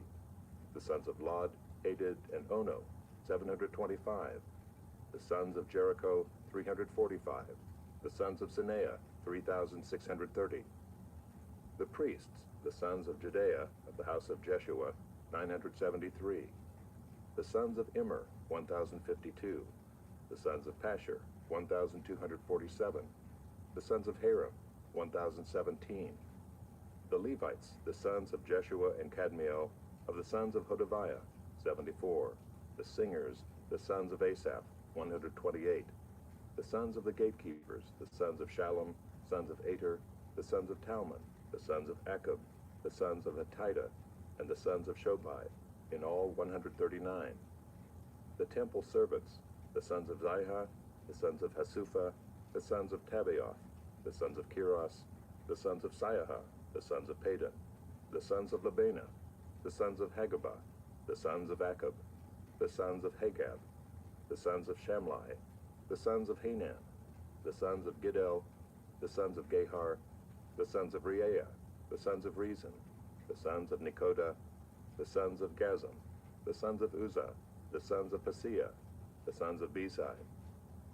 The sons of Lod, Hadid, and Ono, 725. The sons of Jericho, 345. The sons of Sineah, 3,630. The priests, the sons of Judea, of the house of Jeshua, 973. The sons of Immer, 1,052. The sons of Pashur, 1,247. The sons of Haram, 1,017. The Levites, the sons of Jeshua and Kadmiel, of the sons of Hodaviah, 74. The singers, the sons of Asaph, 128. The sons of the gatekeepers, the sons of Shallum, sons of Ater, the sons of Talmon, the sons of Akub, the sons of Hatita, and the sons of Shobai, in all 139. The temple servants, the sons of Ziha, the sons of Hasupha, the sons of Tabaoth, the sons of Kiros, the sons of Siaha, the sons of Padan, the sons of Labana, the sons of Hagabah, the sons of Akub, the sons of Hagab, the sons of Shamlai, the sons of Hanan, the sons of Giddel, the sons of Gehar, the sons of Reaiah, the sons of Rezin, the sons of Nekoda, the sons of Gazam, the sons of Uzzah, the sons of Paseah, the sons of Besai,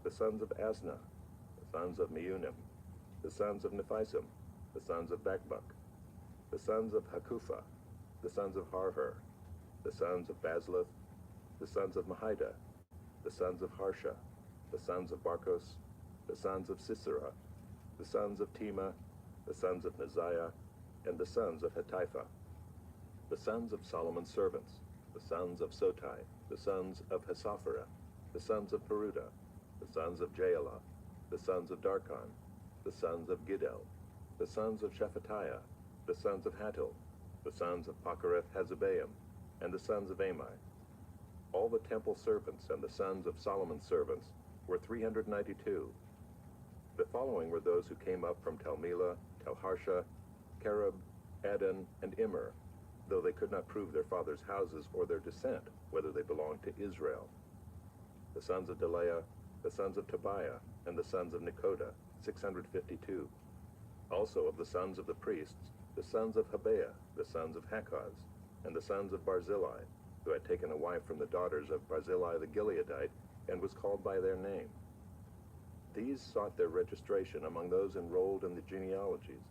the sons of Asna, the sons of Meunim, the sons of Nephisim, the sons of Bakbuk, the sons of Hakupha, the sons of Harhur, the sons of Bazluth, the sons of Mahida, the sons of Harsha, the sons of Barkos, the sons of Sisera, the sons of Tema, the sons of Neziah, and the sons of Hatipha. The sons of Solomon's servants, the sons of Sotai, the sons of Hasaphara, the sons of Peruda, the sons of Jaelah, the sons of Darkon, the sons of Giddel, the sons of Shephatiah, the sons of Hattil, the sons of Pokereth-Hazzebaim, and the sons of Amai. All the temple servants and the sons of Solomon's servants were 392. The following were those who came up from Telmela, Telharsha, Kerub, Adon, and Immer, though they could not prove their fathers' houses or their descent, whether they belonged to Israel. The sons of Delaiah, the sons of Tobiah, and the sons of Nekoda, 652. Also of the sons of the priests, the sons of Habeah, the sons of Hakaz, and the sons of Barzillai, who had taken a wife from the daughters of Barzillai the Gileadite, and was called by their name. These sought their registration among those enrolled in the genealogies,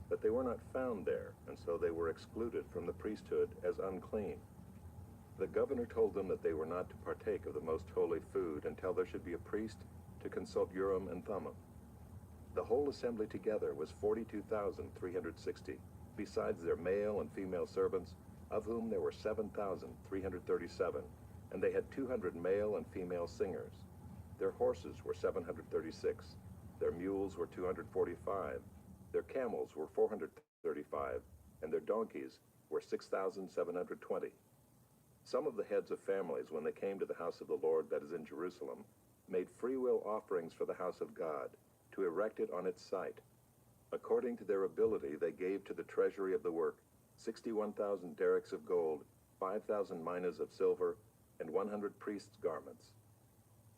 but they were not found there, and so they were excluded from the priesthood as unclean. The governor told them that they were not to partake of the most holy food until there should be a priest to consult Urim and Thummim. The whole assembly together was 42,360, besides their male and female servants, of whom there were 7,337, and they had 200 male and female singers. Their horses were 736, their mules were 245, their camels were 435, and their donkeys were 6,720. Some of the heads of families, when they came to the house of the Lord that is in Jerusalem, made freewill offerings for the house of God, to erect it on its site. According to their ability, they gave to the treasury of the work 61,000 derricks of gold, 5,000 minas of silver, and 100 priests' garments.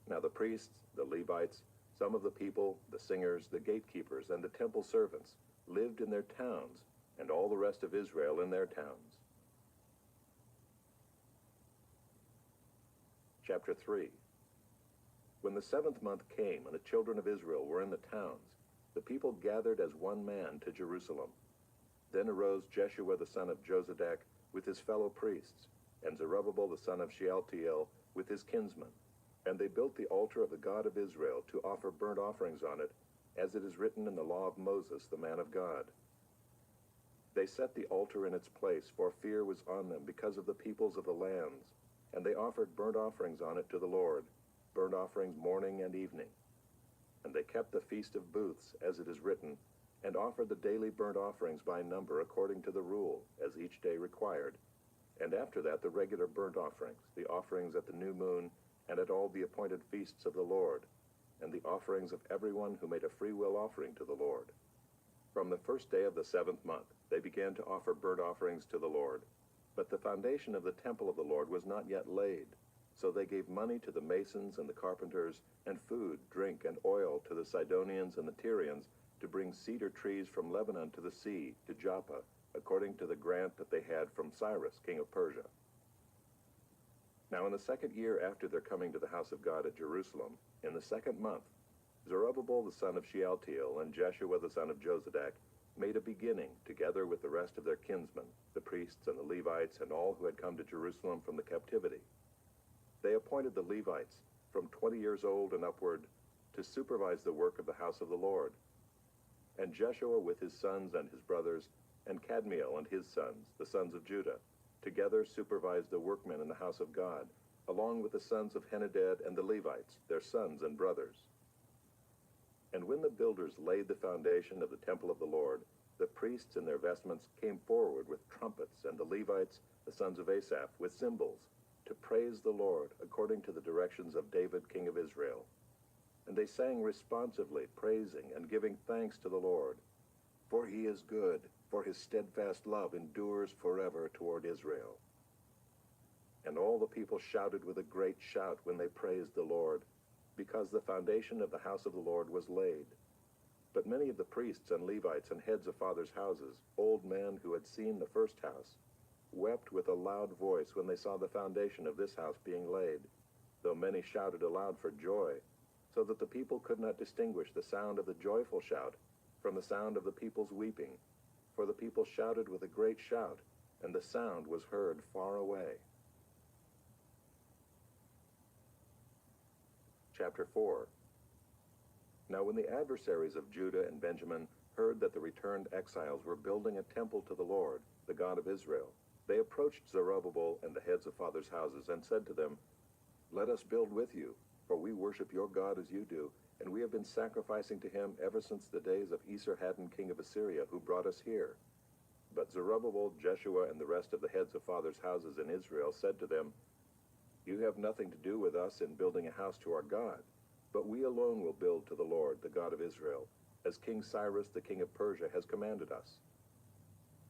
Now the priests, the Levites, some of the people, the singers, the gatekeepers, and the temple servants lived in their towns, and all the rest of Israel in their towns. Chapter 3. When the 7th month came and the children of Israel were in the towns, the people gathered as one man to Jerusalem. Then arose Jeshua the son of Jozadak with his fellow priests, and Zerubbabel the son of Shealtiel with his kinsmen. And they built the altar of the God of Israel to offer burnt offerings on it, as it is written in the law of Moses the man of God. They set the altar in its place, for fear was on them because of the peoples of the lands, and they offered burnt offerings on it to the Lord, burnt offerings morning and evening. And they kept the feast of booths, as it is written, and offered the daily burnt offerings by number according to the rule, as each day required. And after that the regular burnt offerings, the offerings at the new moon, and at all the appointed feasts of the Lord, and the offerings of everyone who made a freewill offering to the Lord. From the first day of the 7th month they began to offer burnt offerings to the Lord. But the foundation of the temple of the Lord was not yet laid. So they gave money to the masons and the carpenters, and food, drink, and oil to the Sidonians and the Tyrians, to bring cedar trees from Lebanon to the sea, to Joppa, according to the grant that they had from Cyrus, king of Persia. Now in the 2nd year after their coming to the house of God at Jerusalem, in the 2nd month, Zerubbabel the son of Shealtiel and Jeshua the son of Jozadak made a beginning, together with the rest of their kinsmen, the priests and the Levites, and all who had come to Jerusalem from the captivity. They appointed the Levites, from 20 years old and upward, to supervise the work of the house of the Lord. And Jeshua with his sons and his brothers, and Kadmiel and his sons, the sons of Judah, together supervised the workmen in the house of God, along with the sons of Henadad and the Levites, their sons and brothers. And when the builders laid the foundation of the temple of the Lord, the priests in their vestments came forward with trumpets, and the Levites, the sons of Asaph, with cymbals, to praise the Lord according to the directions of David king of Israel. And they sang responsively, praising and giving thanks to the Lord. For he is good, for his steadfast love endures forever toward Israel. And all the people shouted with a great shout when they praised the Lord, because the foundation of the house of the Lord was laid. But many of the priests and Levites and heads of fathers' houses, old men who had seen the first house, wept with a loud voice when they saw the foundation of this house being laid, though many shouted aloud for joy, so that the people could not distinguish the sound of the joyful shout from the sound of the people's weeping. For the people shouted with a great shout, and the sound was heard far away. Chapter 4. Now when the adversaries of Judah and Benjamin heard that the returned exiles were building a temple to the Lord, the God of Israel, they approached Zerubbabel and the heads of fathers' houses and said to them, Let us build with you, for we worship your God as you do, and we have been sacrificing to him ever since the days of Esarhaddon king of Assyria, who brought us here. But Zerubbabel, Jeshua, and the rest of the heads of fathers' houses in Israel said to them, You have nothing to do with us in building a house to our God, but we alone will build to the Lord, the God of Israel, as King Cyrus the king of Persia has commanded us.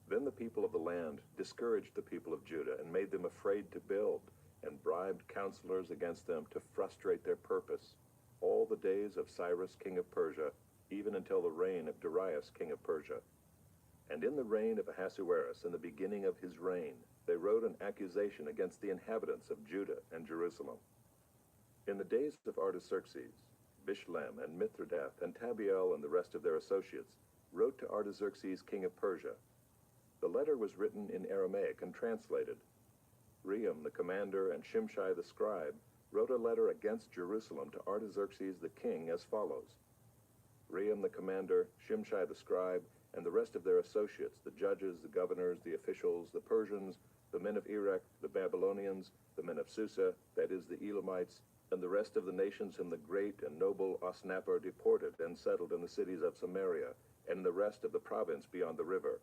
Then the people of the land discouraged the people of Judah and made them afraid to build, and bribed counselors against them to frustrate their purpose, all the days of Cyrus king of Persia, even until the reign of Darius king of Persia. And in the reign of Ahasuerus, in the beginning of his reign, they wrote an accusation against the inhabitants of Judah and Jerusalem. In the days of Artaxerxes, Bishlam and Mithridath and Tabiel and the rest of their associates wrote to Artaxerxes king of Persia. The letter was written in Aramaic and translated. Rehum the commander and Shimshai the scribe wrote a letter against Jerusalem to Artaxerxes the king as follows. Rehum the commander, Shimshai the scribe, and the rest of their associates, the judges, the governors, the officials, the Persians, the men of Erech, the Babylonians, the men of Susa, that is, the Elamites, and the rest of the nations whom the great and noble Osnappar deported and settled in the cities of Samaria, and in the rest of the province beyond the river.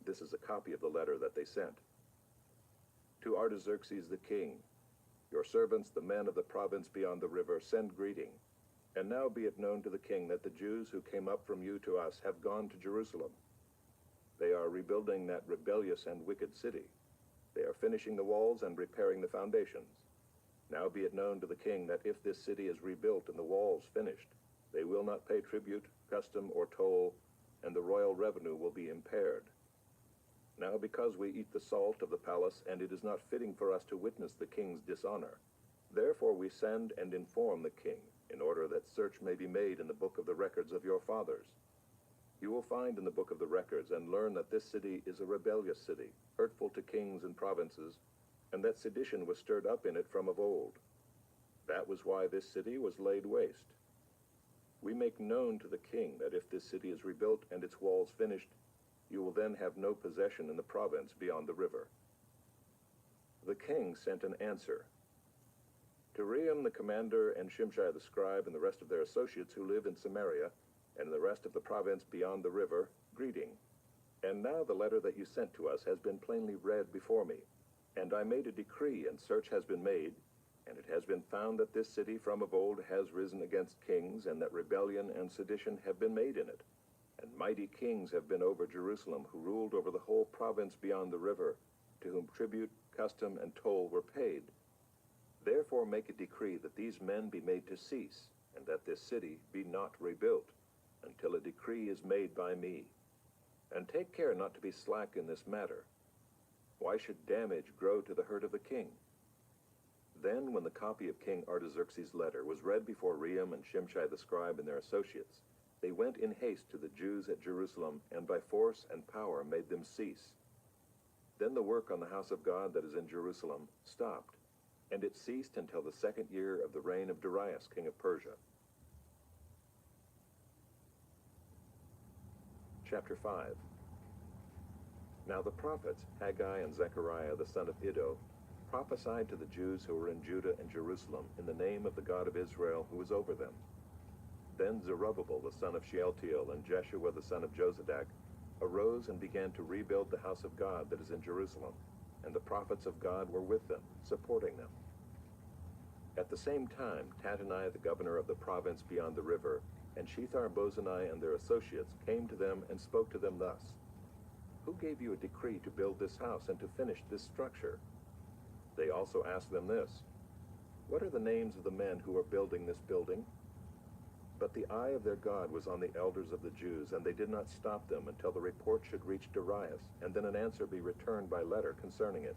This is a copy of the letter that they sent. To Artaxerxes the king, your servants, the men of the province beyond the river, send greeting. And now be it known to the king that the Jews who came up from you to us have gone to Jerusalem. They are rebuilding that rebellious and wicked city. They are finishing the walls and repairing the foundations. Now be it known to the king that if this city is rebuilt and the walls finished, they will not pay tribute, custom, or toll, and the royal revenue will be impaired. Now because we eat the salt of the palace, and it is not fitting for us to witness the king's dishonor, therefore we send and inform the king, in order that search may be made in the book of the records of your fathers. You will find in the book of the records and learn that this city is a rebellious city, hurtful to kings and provinces, and that sedition was stirred up in it from of old. That was why this city was laid waste. We make known to the king that if this city is rebuilt and its walls finished, you will then have no possession in the province beyond the river. The king sent an answer. To Rehum the commander and Shimshai the scribe and the rest of their associates who live in Samaria and the rest of the province beyond the river, greeting. And now the letter that you sent to us has been plainly read before me, and I made a decree, and search has been made, and it has been found that this city from of old has risen against kings, and that rebellion and sedition have been made in it. And mighty kings have been over Jerusalem, who ruled over the whole province beyond the river, to whom tribute, custom, and toll were paid. Therefore make a decree that these men be made to cease, and that this city be not rebuilt, until a decree is made by me. And take care not to be slack in this matter. Why should damage grow to the hurt of the king? Then, when the copy of King Artaxerxes' letter was read before Rehum and Shimshai the scribe and their associates, they went in haste to the Jews at Jerusalem, and by force and power made them cease. Then the work on the house of God that is in Jerusalem stopped, and it ceased until the 2nd year of the reign of Darius, king of Persia. Chapter 5. Now the prophets, Haggai and Zechariah the son of Iddo, prophesied to the Jews who were in Judah and Jerusalem in the name of the God of Israel who was over them. Then Zerubbabel the son of Shealtiel and Jeshua the son of Jozadak arose and began to rebuild the house of God that is in Jerusalem, and the prophets of God were with them, supporting them. At the same time, Tattenai the governor of the province beyond the river, and Shethar-Bozenai and their associates came to them and spoke to them thus: Who gave you a decree to build this house and to finish this structure? They also asked them this: What are the names of the men who are building this building? But the eye of their God was on the elders of the Jews, and they did not stop them until the report should reach Darius, and then an answer be returned by letter concerning it.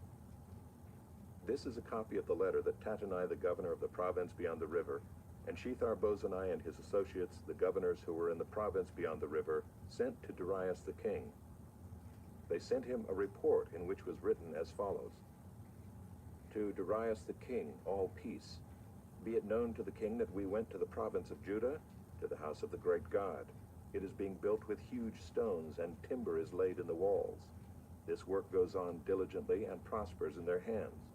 This is a copy of the letter that Tattenai the governor of the province beyond the river, and Shethar-Bozenai and his associates, the governors who were in the province beyond the river, sent to Darius the king. They sent him a report in which was written as follows: To Darius the king, all peace. Be it known to the king that we went to the province of Judah, to the house of the great God. It is being built with huge stones, and timber is laid in the walls. This work goes on diligently and prospers in their hands.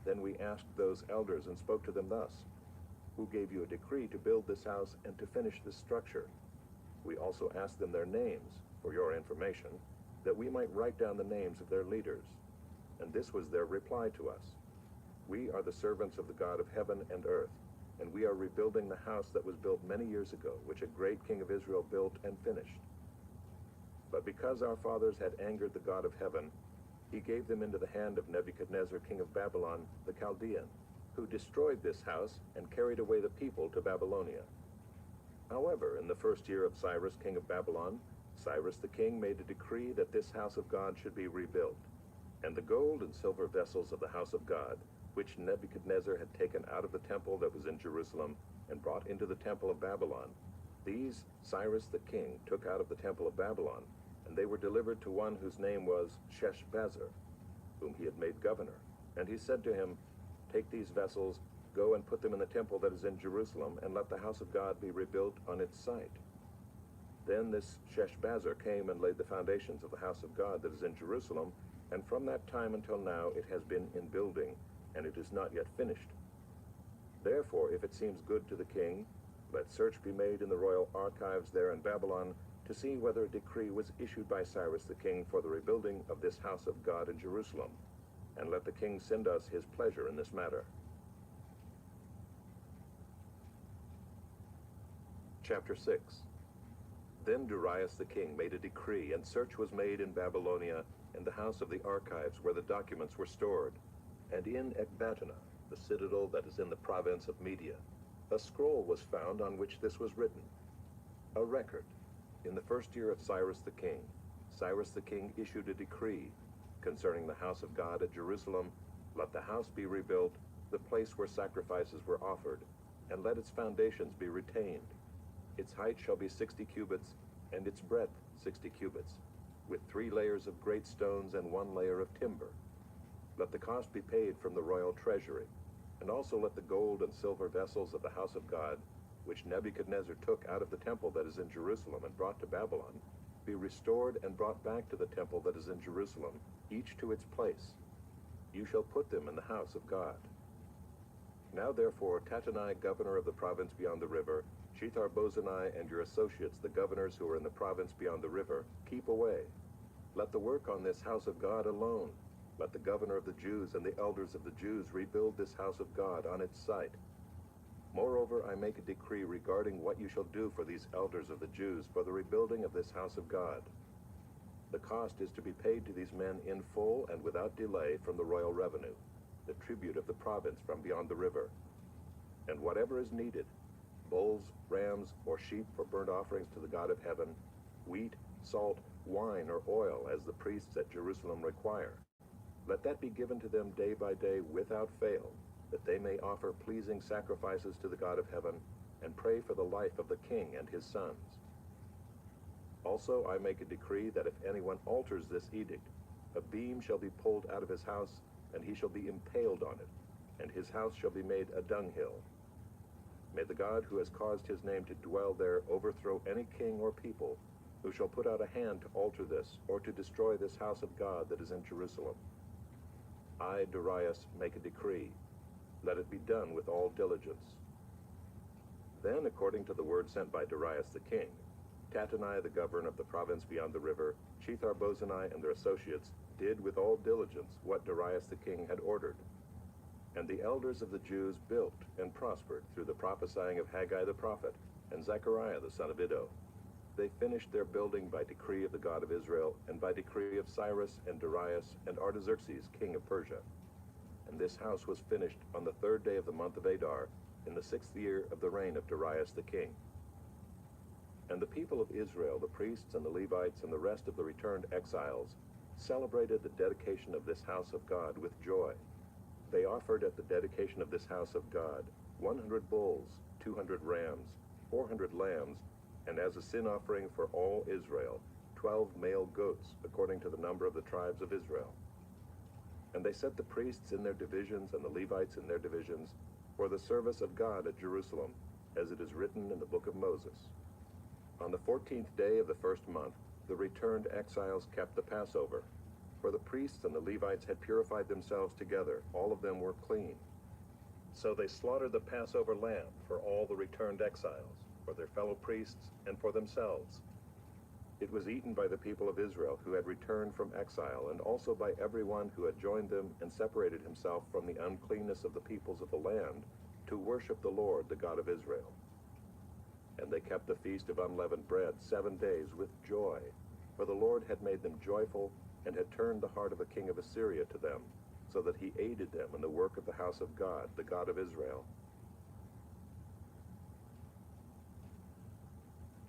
Then we asked those elders and spoke to them thus: Who gave you a decree to build this house and to finish this structure? We also asked them their names, for your information, that we might write down the names of their leaders. And this was their reply to us: We are the servants of the God of heaven and earth, and we are rebuilding the house that was built many years ago, which a great king of Israel built and finished. But because our fathers had angered the God of heaven, he gave them into the hand of Nebuchadnezzar, king of Babylon, the Chaldean, who destroyed this house and carried away the people to Babylonia. However, in the 1st year of Cyrus, king of Babylon, Cyrus the king made a decree that this house of God should be rebuilt. And the gold and silver vessels of the house of God, which Nebuchadnezzar had taken out of the temple that was in Jerusalem and brought into the temple of Babylon, these Cyrus the king took out of the temple of Babylon, and they were delivered to one whose name was Sheshbazzar, whom he had made governor. And he said to him, Take these vessels, go and put them in the temple that is in Jerusalem, and let the house of God be rebuilt on its site. Then this Sheshbazzar came and laid the foundations of the house of God that is in Jerusalem, and from that time until now it has been in building, and it is not yet finished. Therefore, if it seems good to the king, let search be made in the royal archives there in Babylon to see whether a decree was issued by Cyrus the king for the rebuilding of this house of God in Jerusalem, and let the king send us his pleasure in this matter. Chapter 6. Then Darius the king made a decree, and search was made in Babylonia, in the house of the archives where the documents were stored, and in Ecbatana, the citadel that is in the province of Media. A scroll was found on which this was written. A record. In the first year of Cyrus the king issued a decree concerning the house of God at Jerusalem. Let the house be rebuilt, the place where sacrifices were offered, and let its foundations be retained. Its height shall be 60 cubits, and its breadth 60 cubits, with 3 layers of great stones and 1 layer of timber. Let the cost be paid from the royal treasury, and also let the gold and silver vessels of the house of God, which Nebuchadnezzar took out of the temple that is in Jerusalem and brought to Babylon, be restored and brought back to the temple that is in Jerusalem, each to its place. You shall put them in the house of God. Now therefore, Tattenai, governor of the province beyond the river, Shethar-Bozenai and your associates, the governors who are in the province beyond the river, keep away. Let the work on this house of God alone. Let the governor of the Jews and the elders of the Jews rebuild this house of God on its site. Moreover, I make a decree regarding what you shall do for these elders of the Jews for the rebuilding of this house of God. The cost is to be paid to these men in full and without delay from the royal revenue, the tribute of the province from beyond the river. And whatever is needed, bulls, rams, or sheep for burnt offerings to the God of heaven, wheat, salt, wine, or oil, as the priests at Jerusalem require. Let that be given to them day by day without fail, that they may offer pleasing sacrifices to the God of heaven, and pray for the life of the king and his sons. Also I make a decree that if anyone alters this edict, a beam shall be pulled out of his house, and he shall be impaled on it, and his house shall be made a dunghill. May the God who has caused his name to dwell there overthrow any king or people who shall put out a hand to alter this, or to destroy this house of God that is in Jerusalem. I, Darius, make a decree. Let it be done with all diligence. Then, according to the word sent by Darius the king, Tattenai, the governor of the province beyond the river, Shethar-Bozenai and their associates, did with all diligence what Darius the king had ordered. And the elders of the Jews built and prospered through the prophesying of Haggai the prophet and Zechariah the son of Iddo. They finished their building by decree of the God of Israel, and by decree of Cyrus and Darius and Artaxerxes, king of Persia. And this house was finished on the 3rd day of the month of Adar, in the 6th year of the reign of Darius the king. And the people of Israel, the priests and the Levites and the rest of the returned exiles, celebrated the dedication of this house of God with joy. They offered at the dedication of this house of God 100 bulls, 200 rams, 400 lambs, and as a sin offering for all Israel, 12 male goats, according to the number of the tribes of Israel. And they set the priests in their divisions and the Levites in their divisions for the service of God at Jerusalem, as it is written in the book of Moses. On the 14th day of the 1st month, the returned exiles kept the Passover, for the priests and the Levites had purified themselves together. All of them were clean. So they slaughtered the Passover lamb for all the returned exiles, for their fellow priests, and for themselves. It was eaten by the people of Israel who had returned from exile, and also by everyone who had joined them and separated himself from the uncleanness of the peoples of the land, to worship the Lord, the God of Israel. And they kept the feast of unleavened bread 7 days with joy, for the Lord had made them joyful, and had turned the heart of the king of Assyria to them, so that he aided them in the work of the house of God, the God of Israel.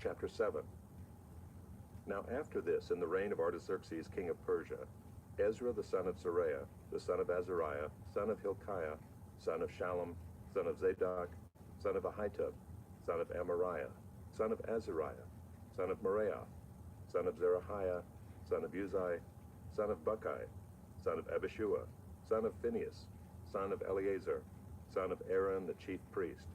Chapter 7. Now after this, in the reign of Artaxerxes, king of Persia, Ezra the son of Seraiah, the son of Azariah, son of Hilkiah, son of Shallum, son of Zadok, son of Ahitub, son of Amariah, son of Azariah, son of Meraioth, son of Zerahiah, son of Uzai, son of Buckai, son of Abishua, son of Phinehas, son of Eleazar, son of Aaron the chief priest.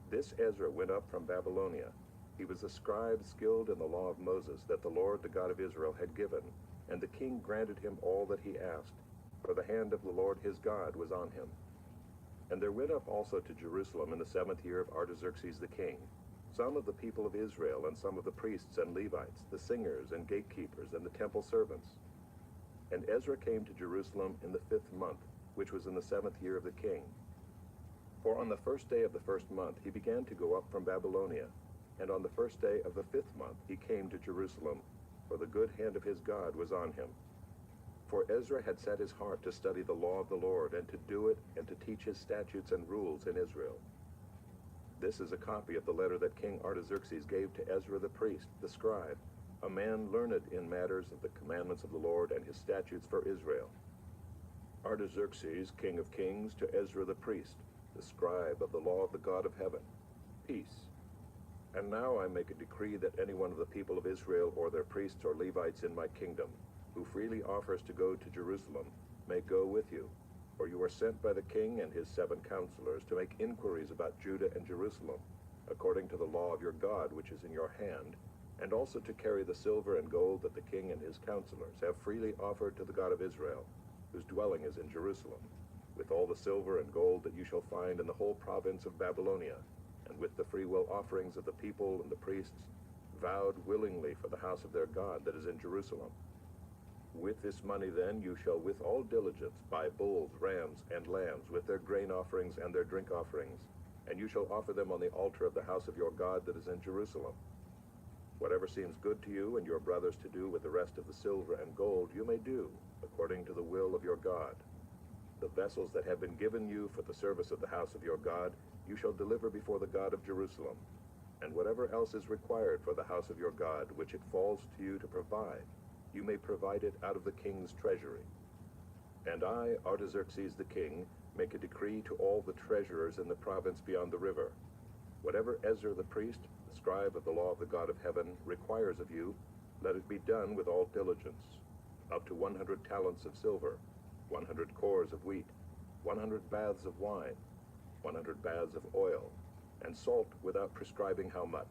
This Ezra went up from Babylonia, He was a scribe skilled in the law of Moses that the Lord, the God of Israel, had given, and the king granted him all that he asked, for the hand of the Lord his God was on him. And there went up also to Jerusalem in the 7th year of Artaxerxes the king, some of the people of Israel, and some of the priests and Levites, the singers and gatekeepers, and the temple servants. And Ezra came to Jerusalem in the 5th month, which was in the 7th year of the king. For on the 1st day of the 1st month he began to go up from Babylonia, and on the 1st day of the 5th month he came to Jerusalem, for the good hand of his God was on him. For Ezra had set his heart to study the law of the Lord, and to do it, and to teach his statutes and rules in Israel. This is a copy of the letter that King Artaxerxes gave to Ezra the priest, the scribe, a man learned in matters of the commandments of the Lord and his statutes for Israel. Artaxerxes, king of kings, to Ezra the priest, the scribe of the law of the God of heaven, peace. And now I make a decree that any one of the people of Israel, or their priests or Levites in my kingdom, who freely offers to go to Jerusalem, may go with you. For you are sent by the king and his 7 counselors to make inquiries about Judah and Jerusalem, according to the law of your God which is in your hand, and also to carry the silver and gold that the king and his counselors have freely offered to the God of Israel, whose dwelling is in Jerusalem, with all the silver and gold that you shall find in the whole province of Babylonia, and with the freewill offerings of the people and the priests, vowed willingly for the house of their God that is in Jerusalem. With this money then you shall with all diligence buy bulls, rams, and lambs, with their grain offerings and their drink offerings, and you shall offer them on the altar of the house of your God that is in Jerusalem. Whatever seems good to you and your brothers to do with the rest of the silver and gold, you may do, according to the will of your God. The vessels that have been given you for the service of the house of your God, you shall deliver before the God of Jerusalem. And whatever else is required for the house of your God, which it falls to you to provide, you may provide it out of the king's treasury. And I, Artaxerxes the king, make a decree to all the treasurers in the province beyond the river. Whatever Ezra the priest, the scribe of the law of the God of heaven, requires of you, let it be done with all diligence, up to 100 talents of silver, 100 cores of wheat, 100 baths of wine, 100 baths of oil, and salt without prescribing how much.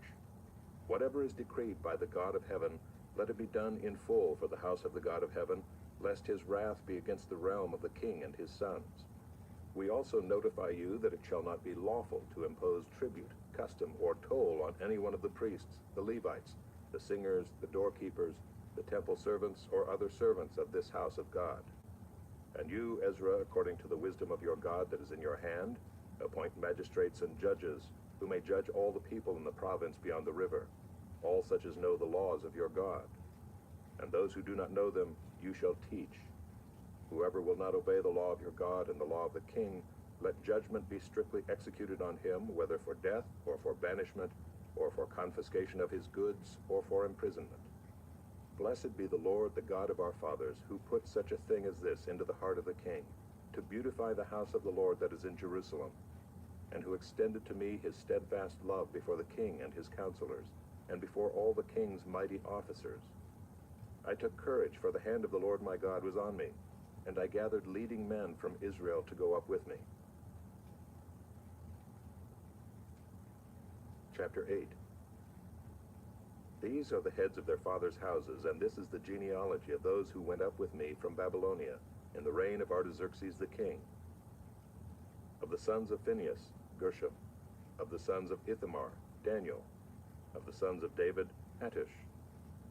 Whatever is decreed by the God of heaven, let it be done in full for the house of the God of heaven, lest his wrath be against the realm of the king and his sons. We also notify you that it shall not be lawful to impose tribute, custom, or toll on any one of the priests, the Levites, the singers, the doorkeepers, the temple servants, or other servants of this house of God. And you, Ezra, according to the wisdom of your God that is in your hand, appoint magistrates and judges, who may judge all the people in the province beyond the river, all such as know the laws of your God. And those who do not know them, you shall teach. Whoever will not obey the law of your God and the law of the king, let judgment be strictly executed on him, whether for death, or for banishment, or for confiscation of his goods, or for imprisonment. Blessed be the Lord, the God of our fathers, who put such a thing as this into the heart of the king, to beautify the house of the Lord that is in Jerusalem, and who extended to me his steadfast love before the king and his counselors, and before all the king's mighty officers. I took courage, for the hand of the Lord my God was on me, and I gathered leading men from Israel to go up with me. Chapter 8. These are the heads of their fathers' houses, and this is the genealogy of those who went up with me from Babylonia in the reign of Artaxerxes the king. Of the sons of Phinehas, Gershom. Of the sons of Ithamar, Daniel. Of the sons of David, Hattush.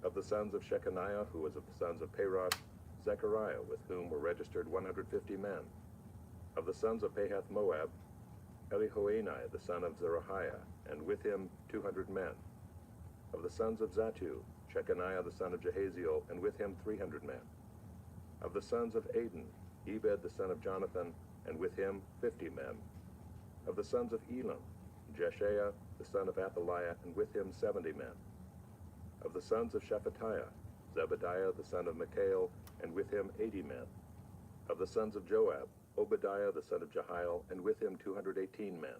Of the sons of Shechaniah, who was of the sons of Parosh, Zechariah, with whom were registered 150 men. Of the sons of Pahath Moab, Elihoenai, the son of Zerahiah, and with him 200 men. Of the sons of Zattu, Shechaniah the son of Jehaziel, and with him 300 men. Of the sons of Aden, Ebed the son of Jonathan, and with him 50 men. Of the sons of Elam, Jeshaiah the son of Athaliah, and with him 70 men. Of the sons of Shephatiah, Zebediah the son of Michael, and with him 80 men. Of the sons of Joab, Obadiah the son of Jehiel, and with him 218 men.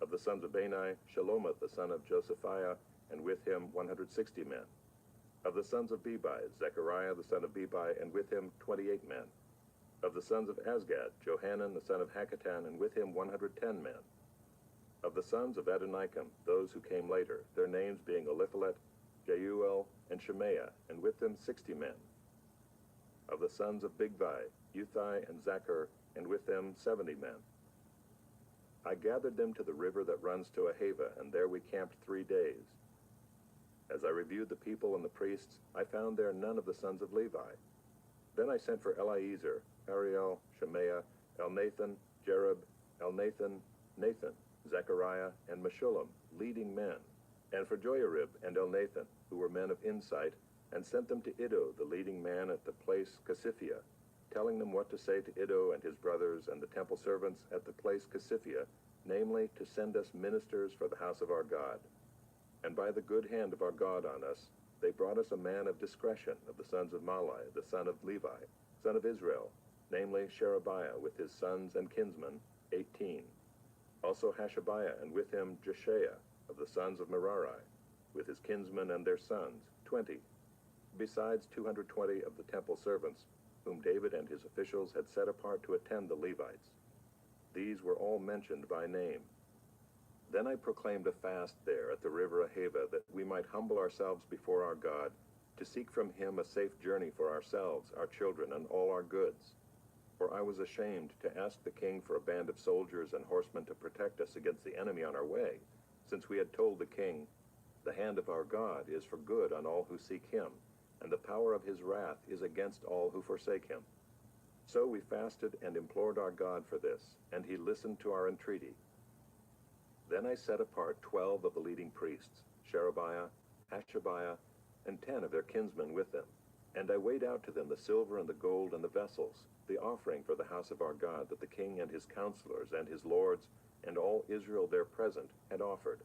Of the sons of Bani, Shelomoth the son of Josephiah, and with him 160 men. Of the sons of Bebai, Zechariah the son of Bebai, and with him 28 men. Of the sons of Azgad, Johanan the son of Hakatan, and with him 110 men. Of the sons of Adonikam, those who came later, their names being Eliphalet, Jeuel, and Shemaiah, and with them 60 men. Of the sons of Bigvai, Uthai and Zachar, and with them 70 men. I gathered them to the river that runs to Ahava, and there we camped 3 days. As I reviewed the people and the priests, I found there none of the sons of Levi. Then I sent for Eliezer, Ariel, Shemaiah, Elnathan, Jerub, Elnathan, Nathan, Zechariah, and Meshullam, leading men, and for Joiarib and Elnathan, who were men of insight, and sent them to Iddo, the leading man at the place Casiphia, telling them what to say to Iddo and his brothers and the temple servants at the place Casiphia, namely, to send us ministers for the house of our God. And by the good hand of our God on us, they brought us a man of discretion of the sons of Malai, the son of Levi, son of Israel, namely Sherebiah with his sons and kinsmen, 18. Also Hashabiah, and with him Jeshiah of the sons of Merari, with his kinsmen and their sons, 20. Besides 220 of the temple servants, whom David and his officials had set apart to attend the Levites. These were all mentioned by name. Then I proclaimed a fast there at the river Ahava, that we might humble ourselves before our God, to seek from him a safe journey for ourselves, our children, and all our goods. For I was ashamed to ask the king for a band of soldiers and horsemen to protect us against the enemy on our way, since we had told the king, "The hand of our God is for good on all who seek him, and the power of his wrath is against all who forsake him." So we fasted and implored our God for this, and he listened to our entreaty. Then I set apart 12 of the leading priests, Sherebiah, Hashabiah, and 10 of their kinsmen with them. And I weighed out to them the silver and the gold and the vessels, the offering for the house of our God that the king and his counselors and his lords and all Israel there present had offered.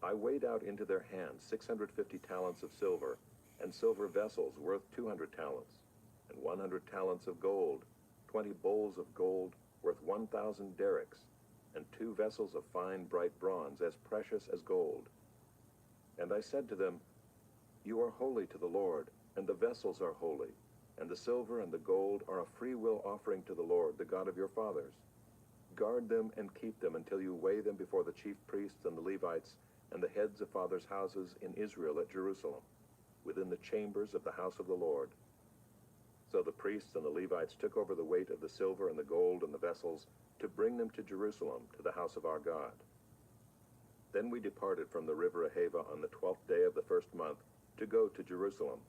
I weighed out into their hands 650 talents of silver, and silver vessels worth 200 talents, and 100 talents of gold, 20 bowls of gold worth 1,000 derricks, and 2 vessels of fine bright bronze as precious as gold. And I said to them, "You are holy to the Lord, and the vessels are holy, and the silver and the gold are a free will offering to the Lord, the God of your fathers. Guard them and keep them until you weigh them before the chief priests and the Levites and the heads of fathers' houses in Israel at Jerusalem, within the chambers of the house of the Lord." So the priests and the Levites took over the weight of the silver and the gold and the vessels to bring them to Jerusalem, to the house of our God. Then we departed from the river Ahava on the 12th day of the first month to go to Jerusalem.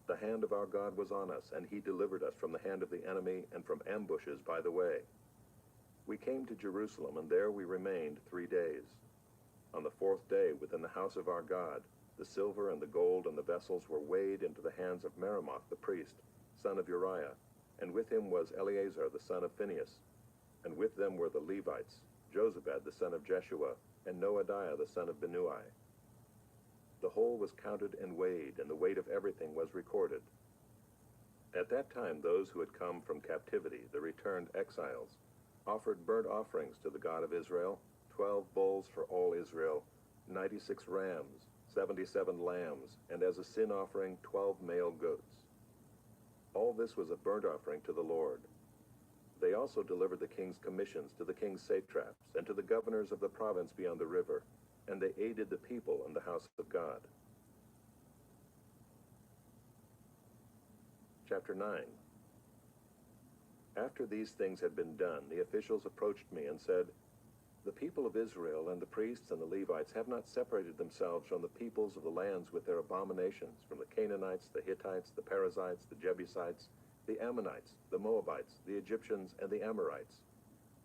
The hand of our God was on us, and he delivered us from the hand of the enemy and from ambushes by the way. We came to Jerusalem, and there we remained 3 days. On the 4th day, within the house of our God, the silver and the gold and the vessels were weighed into the hands of Meremoth the priest, son of Uriah, and with him was Eleazar the son of Phinehas, and with them were the Levites, Jozabad the son of Jeshua, and Noadiah the son of Binnui. The whole was counted and weighed, and the weight of everything was recorded. At that time those who had come from captivity, the returned exiles, offered burnt offerings to the God of Israel, 12 bulls for all Israel, 96 rams, 77 lambs, and as a sin offering 12 male goats. All this was a burnt offering to the Lord. They also delivered the king's commissions to the king's satraps and to the governors of the province beyond the river, and they aided the people in the house of God. Chapter 9. After these things had been done, the officials approached me and said, "The people of Israel and the priests and the Levites have not separated themselves from the peoples of the lands with their abominations, from the Canaanites, the Hittites, the Perizzites, the Jebusites, the Ammonites, the Moabites, the Egyptians, and the Amorites.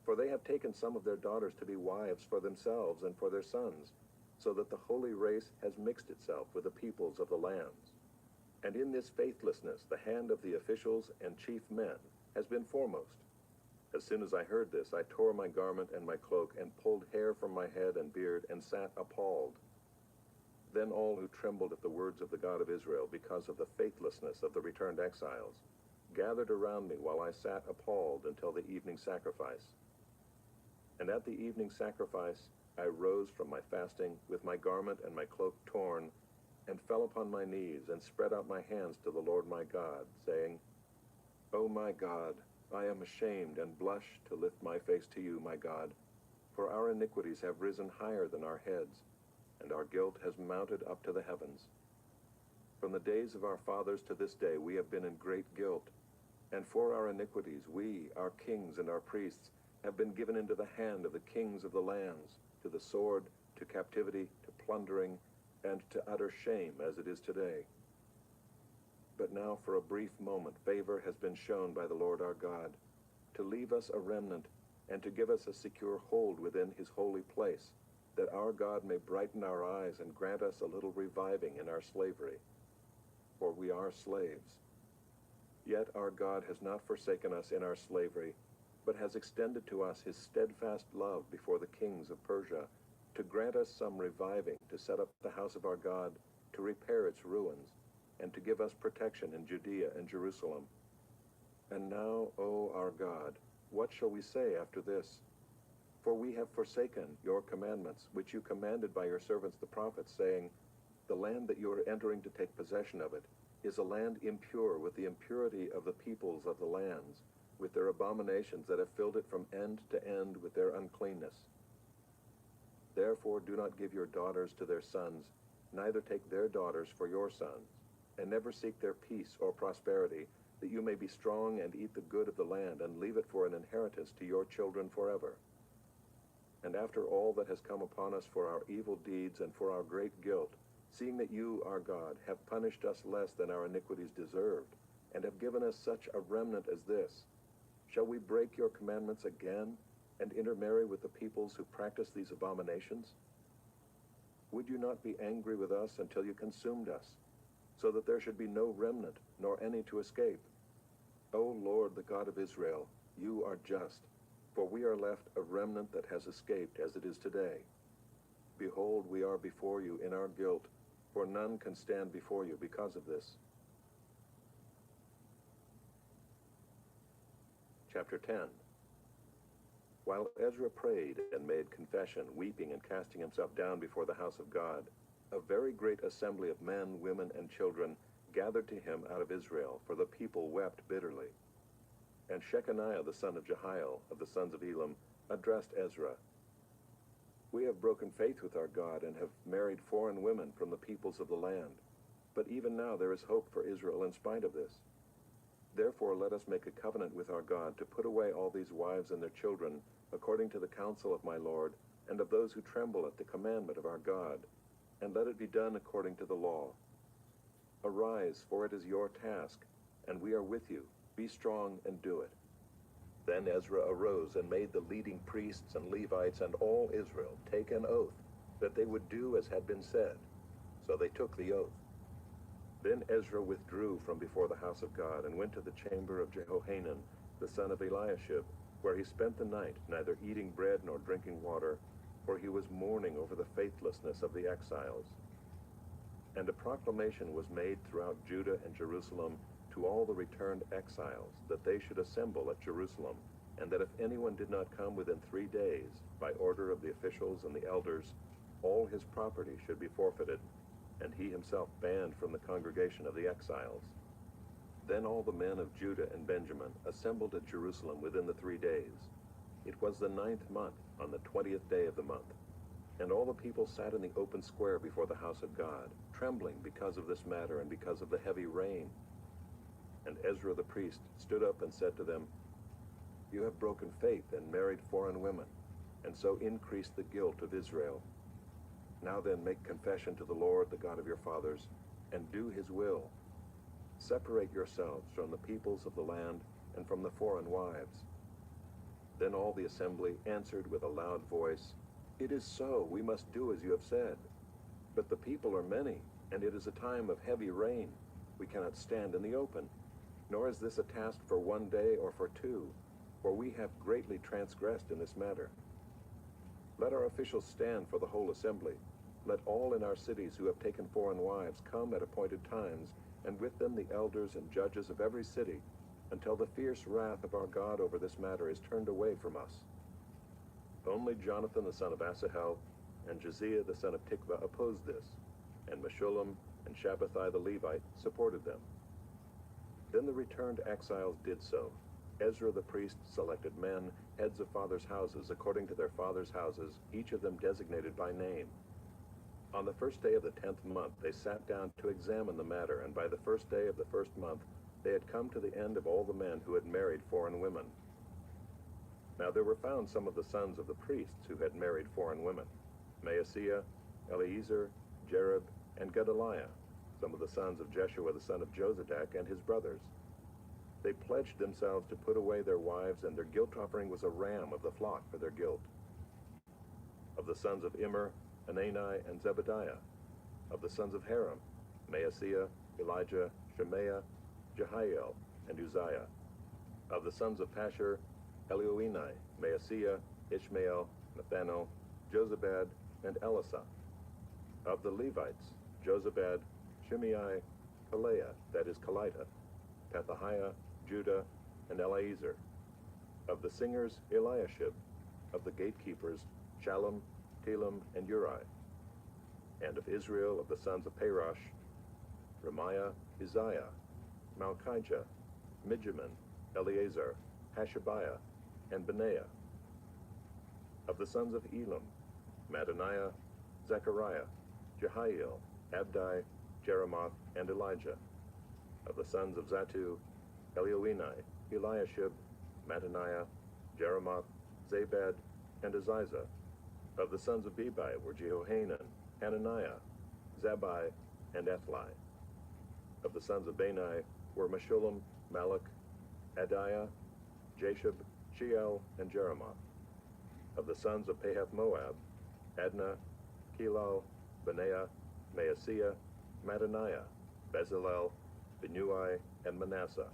For they have taken some of their daughters to be wives for themselves and for their sons, so that the holy race has mixed itself with the peoples of the lands. And in this faithlessness the hand of the officials and chief men has been foremost. As soon as I heard this, I tore my garment and my cloak, and pulled hair from my head and beard, and sat appalled. Then all who trembled at the words of the God of Israel, because of the faithlessness of the returned exiles, gathered around me while I sat appalled until the evening sacrifice. And at the evening sacrifice I rose from my fasting with my garment and my cloak torn, and fell upon my knees and spread out my hands to the Lord my God, saying, "O my God, I am ashamed and blush to lift my face to you, my God, For our iniquities have risen higher than our heads, and our guilt has mounted up to the heavens. From the days of our fathers to this day we have been in great guilt, and for our iniquities we, our kings and our priests, have been given into the hand of the kings of the lands, to the sword, to captivity, to plundering, and to utter shame as it is today. But now for a brief moment favor has been shown by the Lord our God, to leave us a remnant, and to give us a secure hold within his holy place, that our God may brighten our eyes and grant us a little reviving in our slavery. For we are slaves. Yet our God has not forsaken us in our slavery, but has extended to us his steadfast love before the kings of Persia, to grant us some reviving, to set up the house of our God, to repair its ruins, and to give us protection in Judea and Jerusalem. And now, O our God, what shall we say after this? For we have forsaken your commandments, which you commanded by your servants the prophets, saying, the land that you are entering to take possession of it is a land impure with the impurity of the peoples of the lands, with their abominations that have filled it from end to end with their uncleanness. Therefore do not give your daughters to their sons, neither take their daughters for your sons, and never seek their peace or prosperity, that you may be strong and eat the good of the land, and leave it for an inheritance to your children forever. And after all that has come upon us for our evil deeds and for our great guilt, seeing that you, our God, have punished us less than our iniquities deserved, and have given us such a remnant as this, shall we break your commandments again, and intermarry with the peoples who practice these abominations? Would you not be angry with us until you consumed us, so that there should be no remnant, nor any to escape? O Lord, the God of Israel, you are just, for we are left a remnant that has escaped as it is today. Behold, we are before you in our guilt, for none can stand before you because of this. Chapter 10. While Ezra prayed and made confession, weeping and casting himself down before the house of God, a very great assembly of men, women, and children gathered to him out of Israel, for the people wept bitterly. And Shechaniah the son of Jehiel, of the sons of Elam, addressed Ezra. We have broken faith with our God, and have married foreign women from the peoples of the land. But even now there is hope for Israel in spite of this. Therefore let us make a covenant with our God to put away all these wives and their children, according to the counsel of my Lord, and of those who tremble at the commandment of our God, and let it be done according to the law. Arise, for it is your task, and we are with you. Be strong and do it. Then Ezra arose and made the leading priests and Levites and all Israel take an oath that they would do as had been said. So they took the oath. Then Ezra withdrew from before the house of God and went to the chamber of Jehohanan, the son of Eliashib, where he spent the night, neither eating bread nor drinking water, for he was mourning over the faithlessness of the exiles. And a proclamation was made throughout Judah and Jerusalem to all the returned exiles, that they should assemble at Jerusalem, and that if anyone did not come within 3 days, by order of the officials and the elders, all his property should be forfeited, and he himself banned from the congregation of the exiles. Then all the men of Judah and Benjamin assembled at Jerusalem within the 3 days. It was the 9th month, on the 20th day of the month. And all the people sat in the open square before the house of God, trembling because of this matter and because of the heavy rain. And Ezra the priest stood up and said to them, You have broken faith and married foreign women, and so increased the guilt of Israel. Now then make confession to the Lord, the God of your fathers, and do his will. Separate yourselves from the peoples of the land and from the foreign wives. Then all the assembly answered with a loud voice, It is so, we must do as you have said. But the people are many, and it is a time of heavy rain. We cannot stand in the open. Nor is this a task for 1 day or for 2, for we have greatly transgressed in this matter. Let our officials stand for the whole assembly. Let all in our cities who have taken foreign wives come at appointed times, and with them the elders and judges of every city, until the fierce wrath of our God over this matter is turned away from us. Only Jonathan the son of Asahel and Josiah the son of Tikvah opposed this, and Meshullam and Shabbathai the Levite supported them. Then the returned exiles did so, Ezra the priest selected men, heads of fathers' houses, according to their fathers' houses, each of them designated by name. On the first day of the 10th month they sat down to examine the matter, and by the first day of the first month they had come to the end of all the men who had married foreign women. Now there were found some of the sons of the priests who had married foreign women: Maaseiah, Eleazar, Jerib, and Gedaliah, some of the sons of Jeshua the son of Jozadak and his brothers. They pledged themselves to put away their wives, and their guilt offering was a ram of the flock for their guilt. Of the sons of Immer, Anani, and Zebediah. Of the sons of Haram, Maaseiah, Elijah, Shemaiah, Jehiel, and Uzziah. Of the sons of Pashur, Elioenai, Maaseiah, Ishmael, Nathanael, Jozabad, and Elisah. Of the Levites, Jozabad, Shimei, Kaleah, that is Kelita, Pethahiah, Judah, and Eleazar. Of the singers, Eliashib. Of the gatekeepers, Shallum, Telem, and Uri. And of Israel, of the sons of Parosh, Remiah, Uzziah, Malchijah, Mijamin, Eleazar, Hashabiah, and Benaiah. Of the sons of Elam, Mattaniah, Zechariah, Jehiel, Abdi, Jeremoth, and Elijah. Of the sons of Zatu, Elioenai, Eliashib, Mattaniah, Jeremoth, Zabad, and Aziza. Of the sons of Bebai were Jehohanan, Hananiah, Zabbai, and Ethli. Of the sons of Bani were Meshullam, Malach, Adiah, Jashub, Sheel, and Jeremoth. Of the sons of Pahath Moab, Adnah, Kelal, Benaiah, Maaseiah, Mattaniah, Bezalel, Binnui, and Manasseh.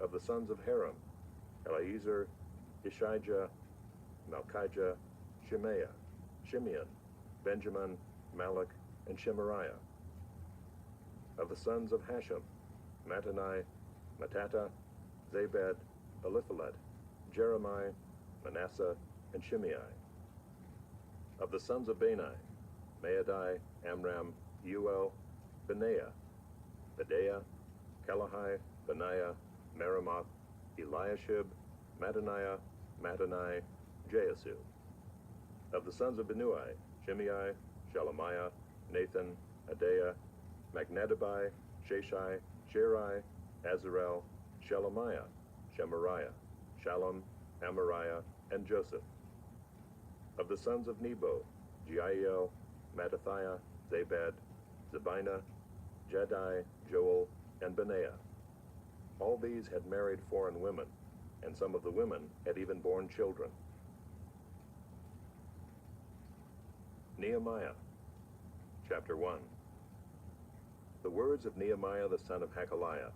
Of the sons of Haram, Eleazar, Ishijah, Malchijah, Shemaiah, Shimeon, Benjamin, Malach, and Shemariah. Of the sons of Hashem, Mattani, Mattatah, Zabad, Eliphalet, Jeremiah, Manasseh, and Shimei. Of the sons of Bani, Maadai, Amram, Uel, Benaiah, Bedaiah, Kelahai, Benaiah, Meremoth, Eliashib, Mattaniah, Mattani, Jeasu. Of the sons of Binnui, Shimei, Shelemiah, Nathan, Adaiah, Magnedabai, Sheshai, Sherai, Azarel, Shelemiah, Shemariah, Shallum, Amariah, and Joseph. Of the sons of Nebo, Jeiel, Mattathiah, Zabad, Zabina, Jedi, Joel, and Benaiah. All these had married foreign women, and some of the women had even borne children. Nehemiah, chapter 1. The words of Nehemiah the son of Hakaliah.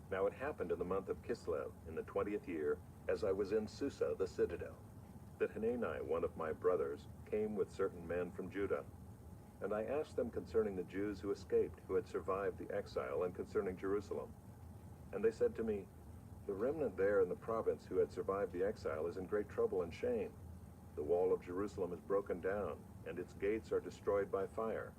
Now it happened in the month of Kislev, in the 20th year, as I was in Susa the citadel, that Hanani, one of my brothers, came with certain men from Judah. And I asked them concerning the Jews who escaped, who had survived the exile, and concerning Jerusalem. And they said to me, the remnant there in the province who had survived the exile is in great trouble and shame. The wall of Jerusalem is broken down, and its gates are destroyed by fire.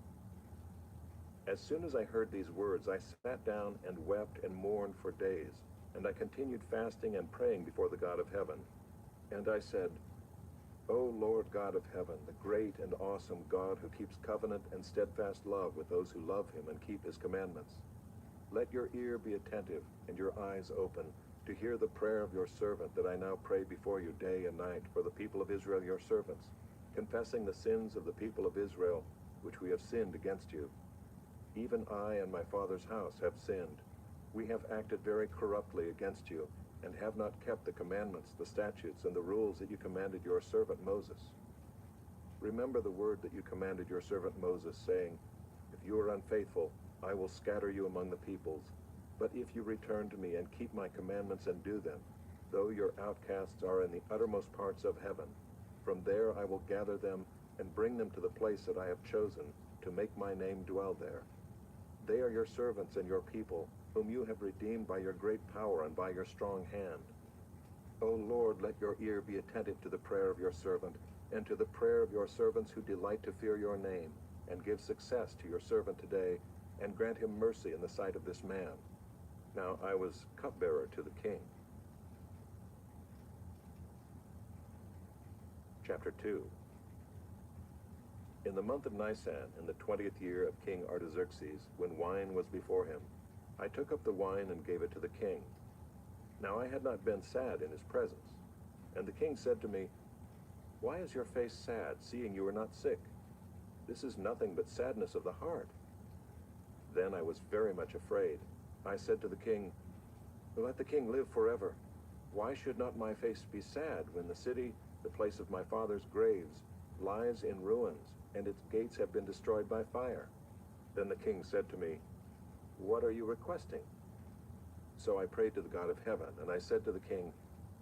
As soon as I heard these words, I sat down and wept and mourned for days, and I continued fasting and praying before the God of heaven. And I said, O Lord God of heaven, the great and awesome God who keeps covenant and steadfast love with those who love him and keep his commandments, let your ear be attentive and your eyes open to hear the prayer of your servant that I now pray before you day and night for the people of Israel, your servants, confessing the sins of the people of Israel, which we have sinned against you. Even I and my father's house have sinned. We have acted very corruptly against you, and have not kept the commandments, the statutes, and the rules that you commanded your servant Moses. Remember the word that you commanded your servant Moses, saying, if you are unfaithful, I will scatter you among the peoples. But if you return to me and keep my commandments and do them, though your outcasts are in the uttermost parts of heaven, from there I will gather them and bring them to the place that I have chosen to make my name dwell there. They are your servants and your people, whom you have redeemed by your great power and by your strong hand. O Lord, let your ear be attentive to the prayer of your servant, and to the prayer of your servants who delight to fear your name, and give success to your servant today, and grant him mercy in the sight of this man. Now I was cupbearer to the king. Chapter 2. In the month of Nisan, in the 20th year of King Artaxerxes, when wine was before him, I took up the wine and gave it to the king. Now I had not been sad in his presence. And the king said to me, "Why is your face sad, seeing you are not sick? This is nothing but sadness of the heart." Then I was very much afraid. I said to the king, "Let the king live forever. Why should not my face be sad when the city, the place of my father's graves, lies in ruins, and its gates have been destroyed by fire?" Then the king said to me, "What are you requesting?" So I prayed to the God of heaven, and I said to the king,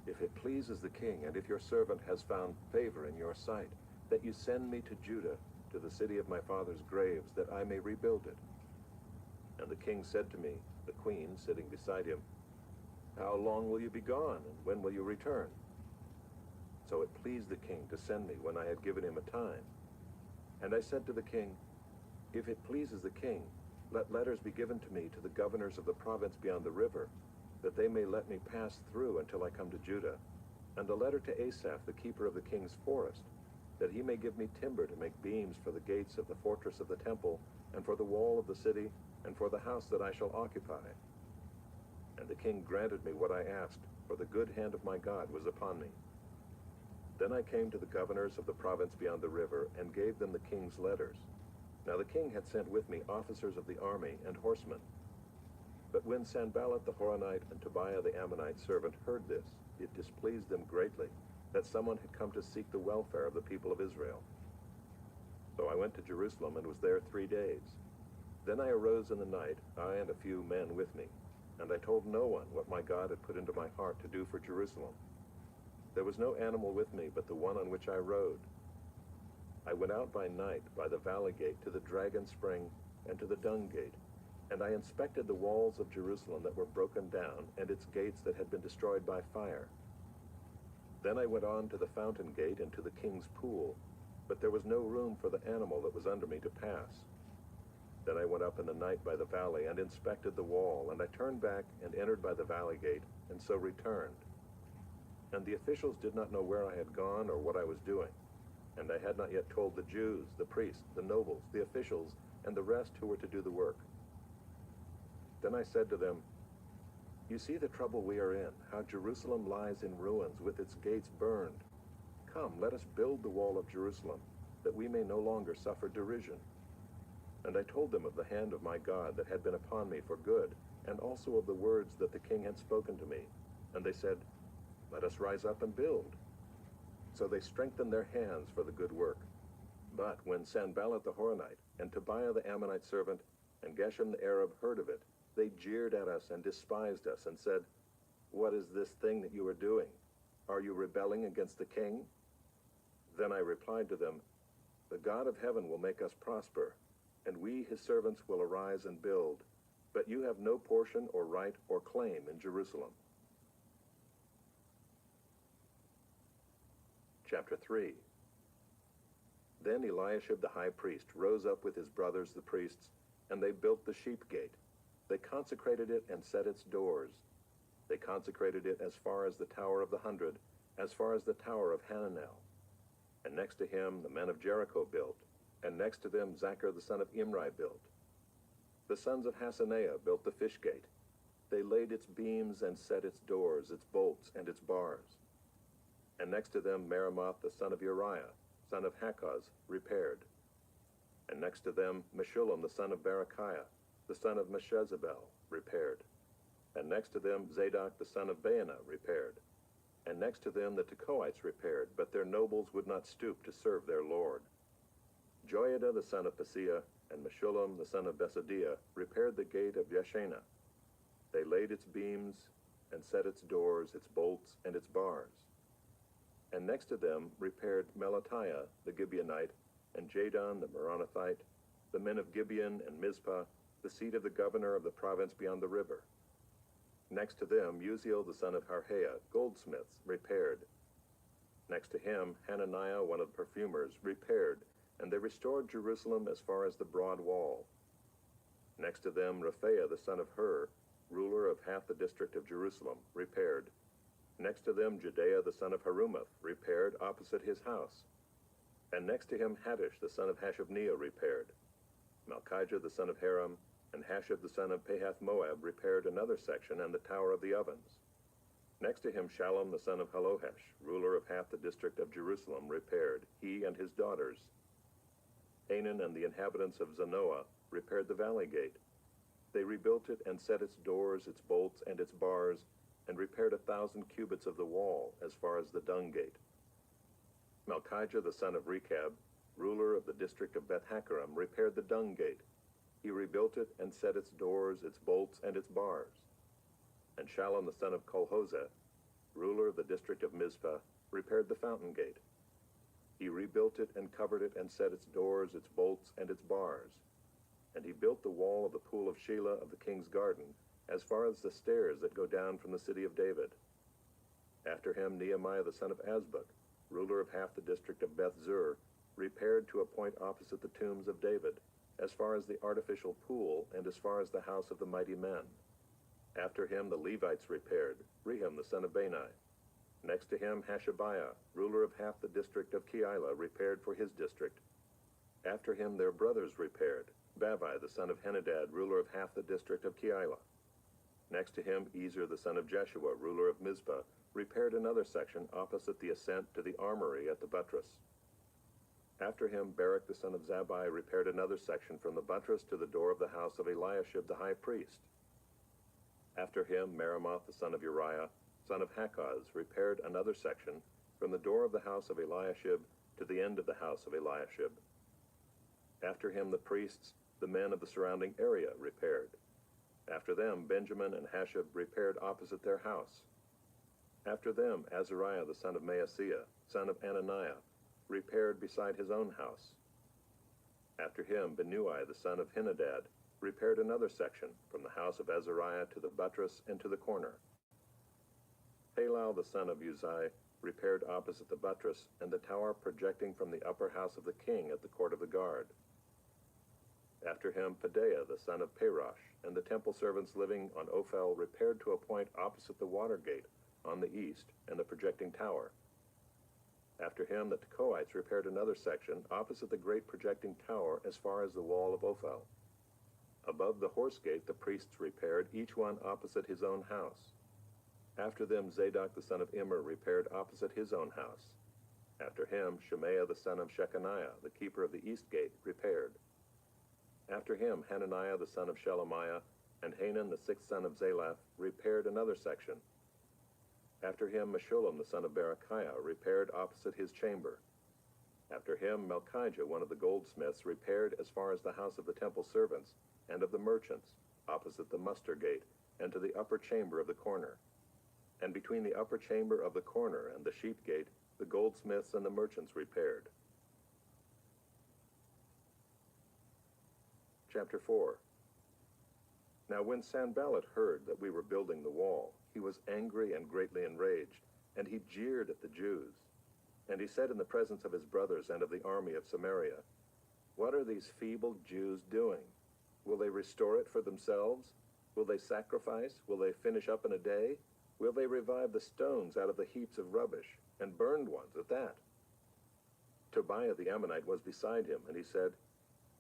"If it pleases the king, and if your servant has found favor in your sight, that you send me to Judah, to the city of my father's graves, that I may rebuild it." And the king said to me, the queen sitting beside him, "How long will you be gone, and when will you return?" So it pleased the king to send me when I had given him a time. And I said to the king, "If it pleases the king, let letters be given to me to the governors of the province beyond the river, that they may let me pass through until I come to Judah, and a letter to Asaph, the keeper of the king's forest, that he may give me timber to make beams for the gates of the fortress of the temple, and for the wall of the city, and for the house that I shall occupy." And the king granted me what I asked, for the good hand of my God was upon me. Then I came to the governors of the province beyond the river, and gave them the king's letters. Now the king had sent with me officers of the army and horsemen. But when Sanballat the Horonite and Tobiah the Ammonite servant heard this, it displeased them greatly, that someone had come to seek the welfare of the people of Israel. So I went to Jerusalem and was there 3 days. Then I arose in the night, I and a few men with me, and I told no one what my God had put into my heart to do for Jerusalem. There was no animal with me but the one on which I rode. I went out by night by the valley gate to the dragon spring and to the dung gate, and I inspected the walls of Jerusalem that were broken down, and its gates that had been destroyed by fire. Then I went on to the fountain gate and to the king's pool, but there was no room for the animal that was under me to pass. Then I went up in the night by the valley and inspected the wall, and I turned back and entered by the valley gate, and so returned. And the officials did not know where I had gone or what I was doing, and I had not yet told the Jews, the priests, the nobles, the officials, and the rest who were to do the work. Then I said to them, "You see the trouble we are in, how Jerusalem lies in ruins with its gates burned. Come, let us build the wall of Jerusalem, that we may no longer suffer derision." And I told them of the hand of my God that had been upon me for good, and also of the words that the king had spoken to me. And they said, "Let us rise up and build." So they strengthened their hands for the good work. But when Sanballat the Horonite, and Tobiah the Ammonite servant, and Geshem the Arab heard of it, they jeered at us and despised us, and said, "What is this thing that you are doing? Are you rebelling against the king?" Then I replied to them, "The God of heaven will make us prosper, and we, his servants, will arise and build, but you have no portion or right or claim in Jerusalem." Chapter 3. Then Eliashib the high priest rose up with his brothers the priests, and they built the sheep gate. They consecrated it and set its doors. They consecrated it as far as the Tower of the 100, as far as the Tower of Hananel. And next to him the men of Jericho built, and next to them Zachar the son of Imri built. The sons of Hasaneah built the fish gate. They laid its beams and set its doors, its bolts, and its bars. And next to them Meremoth the son of Uriah, son of Hakkoz, repaired. And next to them Meshullam the son of Berechiah, the son of Meshezabel, repaired. And next to them Zadok the son of Baana repaired. And next to them the Tekoites repaired, but their nobles would not stoop to serve their lord. Joiada the son of Paseah and Meshullam the son of Besadiah repaired the gate of Yeshana. They laid its beams and set its doors, its bolts, and its bars. And next to them repaired Melatiah the Gibeonite, and Jadon the Meronothite, the men of Gibeon and Mizpah, the seat of the governor of the province beyond the river. Next to them Uziel the son of Harhaiah, goldsmiths, repaired. Next to him Hananiah, one of the perfumers, repaired, and they restored Jerusalem as far as the broad wall. Next to them Raphaiah the son of Hur, ruler of half the district of Jerusalem, repaired. Next to them Jedaiah the son of Harumaph, repaired opposite his house. And next to him Haddish the son of Hashabneiah repaired. Malchijah the son of Haram and Hashab the son of Pahath-Moab repaired another section and the tower of the ovens. Next to him Shallum the son of Halohesh, ruler of half the district of Jerusalem, repaired, he and his daughters. Hanan and the inhabitants of Zanoah repaired the valley gate. They rebuilt it and set its doors, its bolts, and its bars, and repaired 1,000 cubits of the wall as far as the dung gate. Malchijah the son of Rechab, ruler of the district of Beth-Hakkerem, repaired the dung gate. He rebuilt it and set its doors, its bolts, and its bars. And Shallum the son of Colhoseth, ruler of the district of Mizpah, repaired the fountain gate. He rebuilt it and covered it and set its doors, its bolts, and its bars. And he built the wall of the pool of Shelah of the king's garden, as far as the stairs that go down from the city of David. After him Nehemiah the son of Azbuk, ruler of half the district of Beth-zur, repaired to a point opposite the tombs of David, as far as the artificial pool and as far as the house of the mighty men. After him the Levites repaired, Rehum the son of Bani. Next to him Hashabiah, ruler of half the district of Keilah, repaired for his district. After him their brothers repaired, Bavai the son of Henadad, ruler of half the district of Keilah. Next to him Ezer the son of Jeshua, ruler of Mizpah, repaired another section opposite the ascent to the armory at the buttress. After him Barak the son of Zabbai repaired another section from the buttress to the door of the house of Eliashib the high priest. After him Meremoth the son of Uriah, son of Hakaz, repaired another section from the door of the house of Eliashib to the end of the house of Eliashib. After him the priests, the men of the surrounding area, repaired. After them Benjamin and Hashab repaired opposite their house. After them Azariah the son of Maaseiah, son of Ananiah, repaired beside his own house. After him Binnui the son of Henadad repaired another section from the house of Azariah to the buttress and to the corner. Halal the son of Uzai repaired opposite the buttress and the tower projecting from the upper house of the king at the court of the guard. After him Pedaiah the son of Parosh and the temple servants living on Ophel repaired to a point opposite the water gate on the east and the projecting tower. After him the Tekoites repaired another section opposite the great projecting tower as far as the wall of Ophel. Above the horse gate the priests repaired, each one opposite his own house. After them Zadok the son of Immer repaired opposite his own house. After him Shemaiah the son of Shechaniah, the keeper of the east gate, repaired. After him Hananiah the son of Shelemiah and Hanan the sixth son of Zalaph repaired another section. After him Meshullam the son of Berechiah repaired opposite his chamber. After him Malchijah one of the goldsmiths repaired as far as the house of the temple servants and of the merchants, opposite the muster gate, and to the upper chamber of the corner. And between the upper chamber of the corner and the sheep gate, the goldsmiths and the merchants repaired. Chapter 4. Now when Sanballat heard that we were building the wall, he was angry and greatly enraged, and he jeered at the Jews. And he said in the presence of his brothers and of the army of Samaria, "What are these feeble Jews doing? Will they restore it for themselves? Will they sacrifice? Will they finish up in a day? Will they revive the stones out of the heaps of rubbish, and burned ones at that?" Tobiah the Ammonite was beside him, and he said,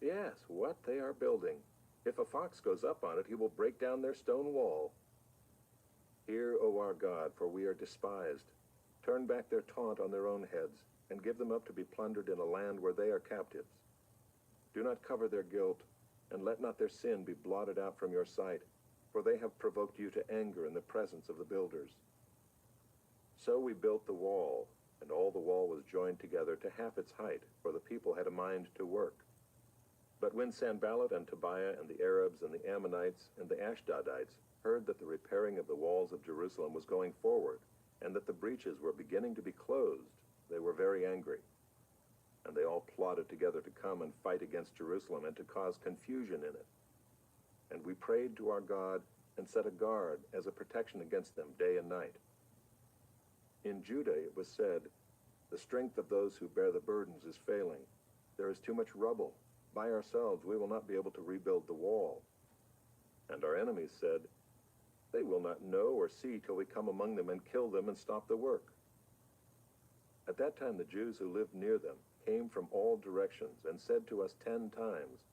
"Yes, what they are building. If a fox goes up on it, he will break down their stone wall. Hear, O our God, for we are despised. Turn back their taunt on their own heads, and give them up to be plundered in a land where they are captives. Do not cover their guilt, and let not their sin be blotted out from your sight, for they have provoked you to anger in the presence of the builders." So we built the wall, and all the wall was joined together to half its height, for the people had a mind to work. But when Sanballat and Tobiah and the Arabs and the Ammonites and the Ashdodites heard that the repairing of the walls of Jerusalem was going forward, and that the breaches were beginning to be closed, they were very angry. And they all plotted together to come and fight against Jerusalem and to cause confusion in it. And we prayed to our God and set a guard as a protection against them day and night. In Judah it was said, "The strength of those who bear the burdens is failing. There is too much rubble. By ourselves we will not be able to rebuild the wall." And our enemies said, They will not know or see till we come among them and kill them and stop the work." At that time the Jews who lived near them came from all directions and said to us 10 times,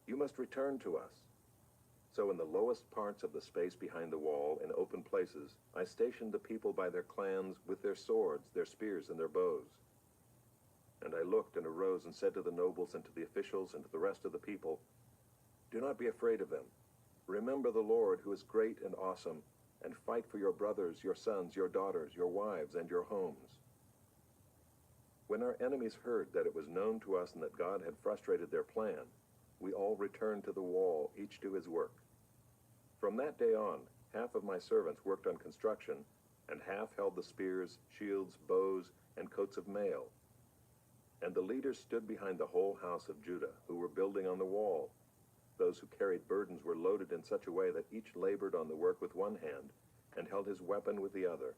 "You must return to us." So in the lowest parts of the space behind the wall, in open places, I stationed the people by their clans with their swords, their spears, and their bows. And I looked and arose and said to the nobles and to the officials and to the rest of the people, "Do not be afraid of them. Remember the Lord, who is great and awesome, and fight for your brothers, your sons, your daughters, your wives, and your homes." When our enemies heard that it was known to us and that God had frustrated their plan, we all returned to the wall, each to his work. From that day on, half of my servants worked on construction, and half held the spears, shields, bows, and coats of mail. And the leaders stood behind the whole house of Judah, who were building on the wall. Those who carried burdens were loaded in such a way that each labored on the work with one hand, and held his weapon with the other.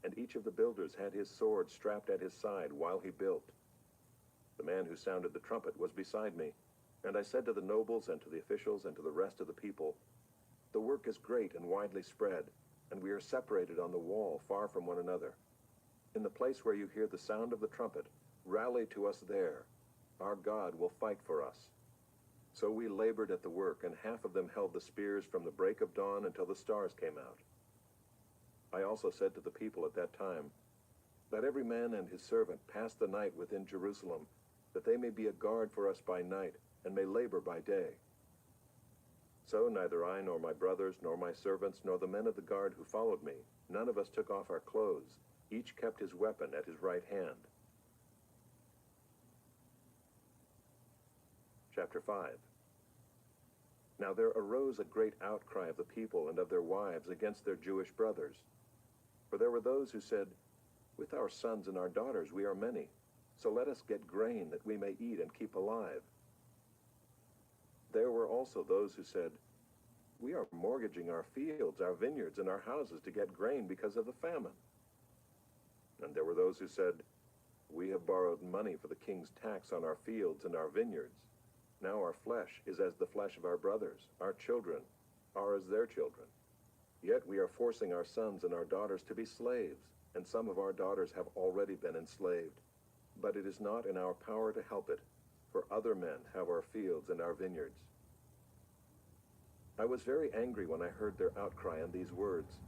And each of the builders had his sword strapped at his side while he built. The man who sounded the trumpet was beside me, and I said to the nobles and to the officials and to the rest of the people, "The work is great and widely spread, and we are separated on the wall far from one another. In the place where you hear the sound of the trumpet, rally to us there. Our God will fight for us." So we labored at the work, and half of them held the spears from the break of dawn until the stars came out. I also said to the people at that time, "Let every man and his servant pass the night within Jerusalem, that they may be a guard for us by night, and may labor by day." So neither I nor my brothers, nor my servants, nor the men of the guard who followed me, none of us took off our clothes. Each kept his weapon at his right hand. Chapter 5. Now there arose a great outcry of the people and of their wives against their Jewish brothers. For there were those who said, "With our sons and our daughters we are many, so let us get grain that we may eat and keep alive." There were also those who said, "We are mortgaging our fields, our vineyards, and our houses to get grain because of the famine." And there were those who said, "We have borrowed money for the king's tax on our fields and our vineyards. Now our flesh is as the flesh of our brothers, our children are as their children. Yet we are forcing our sons and our daughters to be slaves, and some of our daughters have already been enslaved. But it is not in our power to help it, for other men have our fields and our vineyards." I was very angry when I heard their outcry and these words.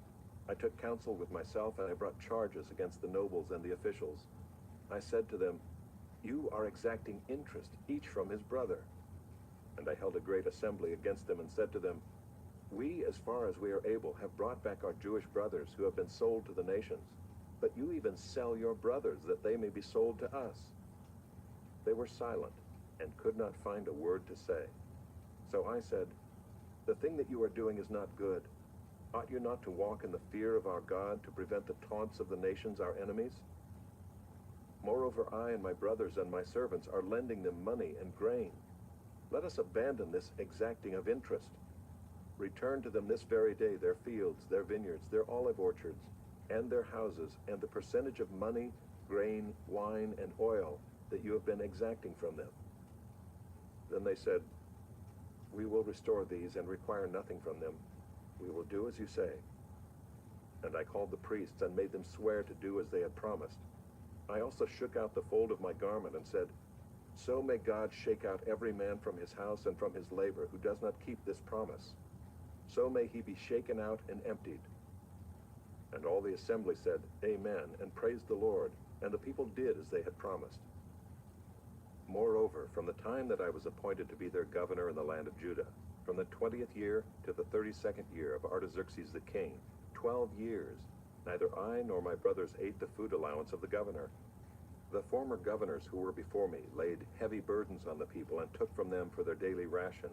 I took counsel with myself, and I brought charges against the nobles and the officials. I said to them, "You are exacting interest, each from his brother." And I held a great assembly against them and said to them, "We, as far as we are able, have brought back our Jewish brothers who have been sold to the nations, but you even sell your brothers that they may be sold to us." They were silent and could not find a word to say. So I said, "The thing that you are doing is not good. Ought you not to walk in the fear of our God to prevent the taunts of the nations, our enemies? Moreover, I and my brothers and my servants are lending them money and grain. Let us abandon this exacting of interest. Return to them this very day their fields, their vineyards, their olive orchards, and their houses, and the percentage of money, grain, wine, and oil that you have been exacting from them." Then they said, "We will restore these and require nothing from them. We will do as you say." And I called the priests and made them swear to do as they had promised. I also shook out the fold of my garment and said, "So may God shake out every man from his house and from his labor who does not keep this promise. So may he be shaken out and emptied." And all the assembly said, "Amen," and praised the Lord, and the people did as they had promised. Moreover, from the time that I was appointed to be their governor in the land of Judah, from the 20th year to the 32nd year of Artaxerxes the king, 12 years, neither I nor my brothers ate the food allowance of the governor. The former governors who were before me laid heavy burdens on the people and took from them for their daily ration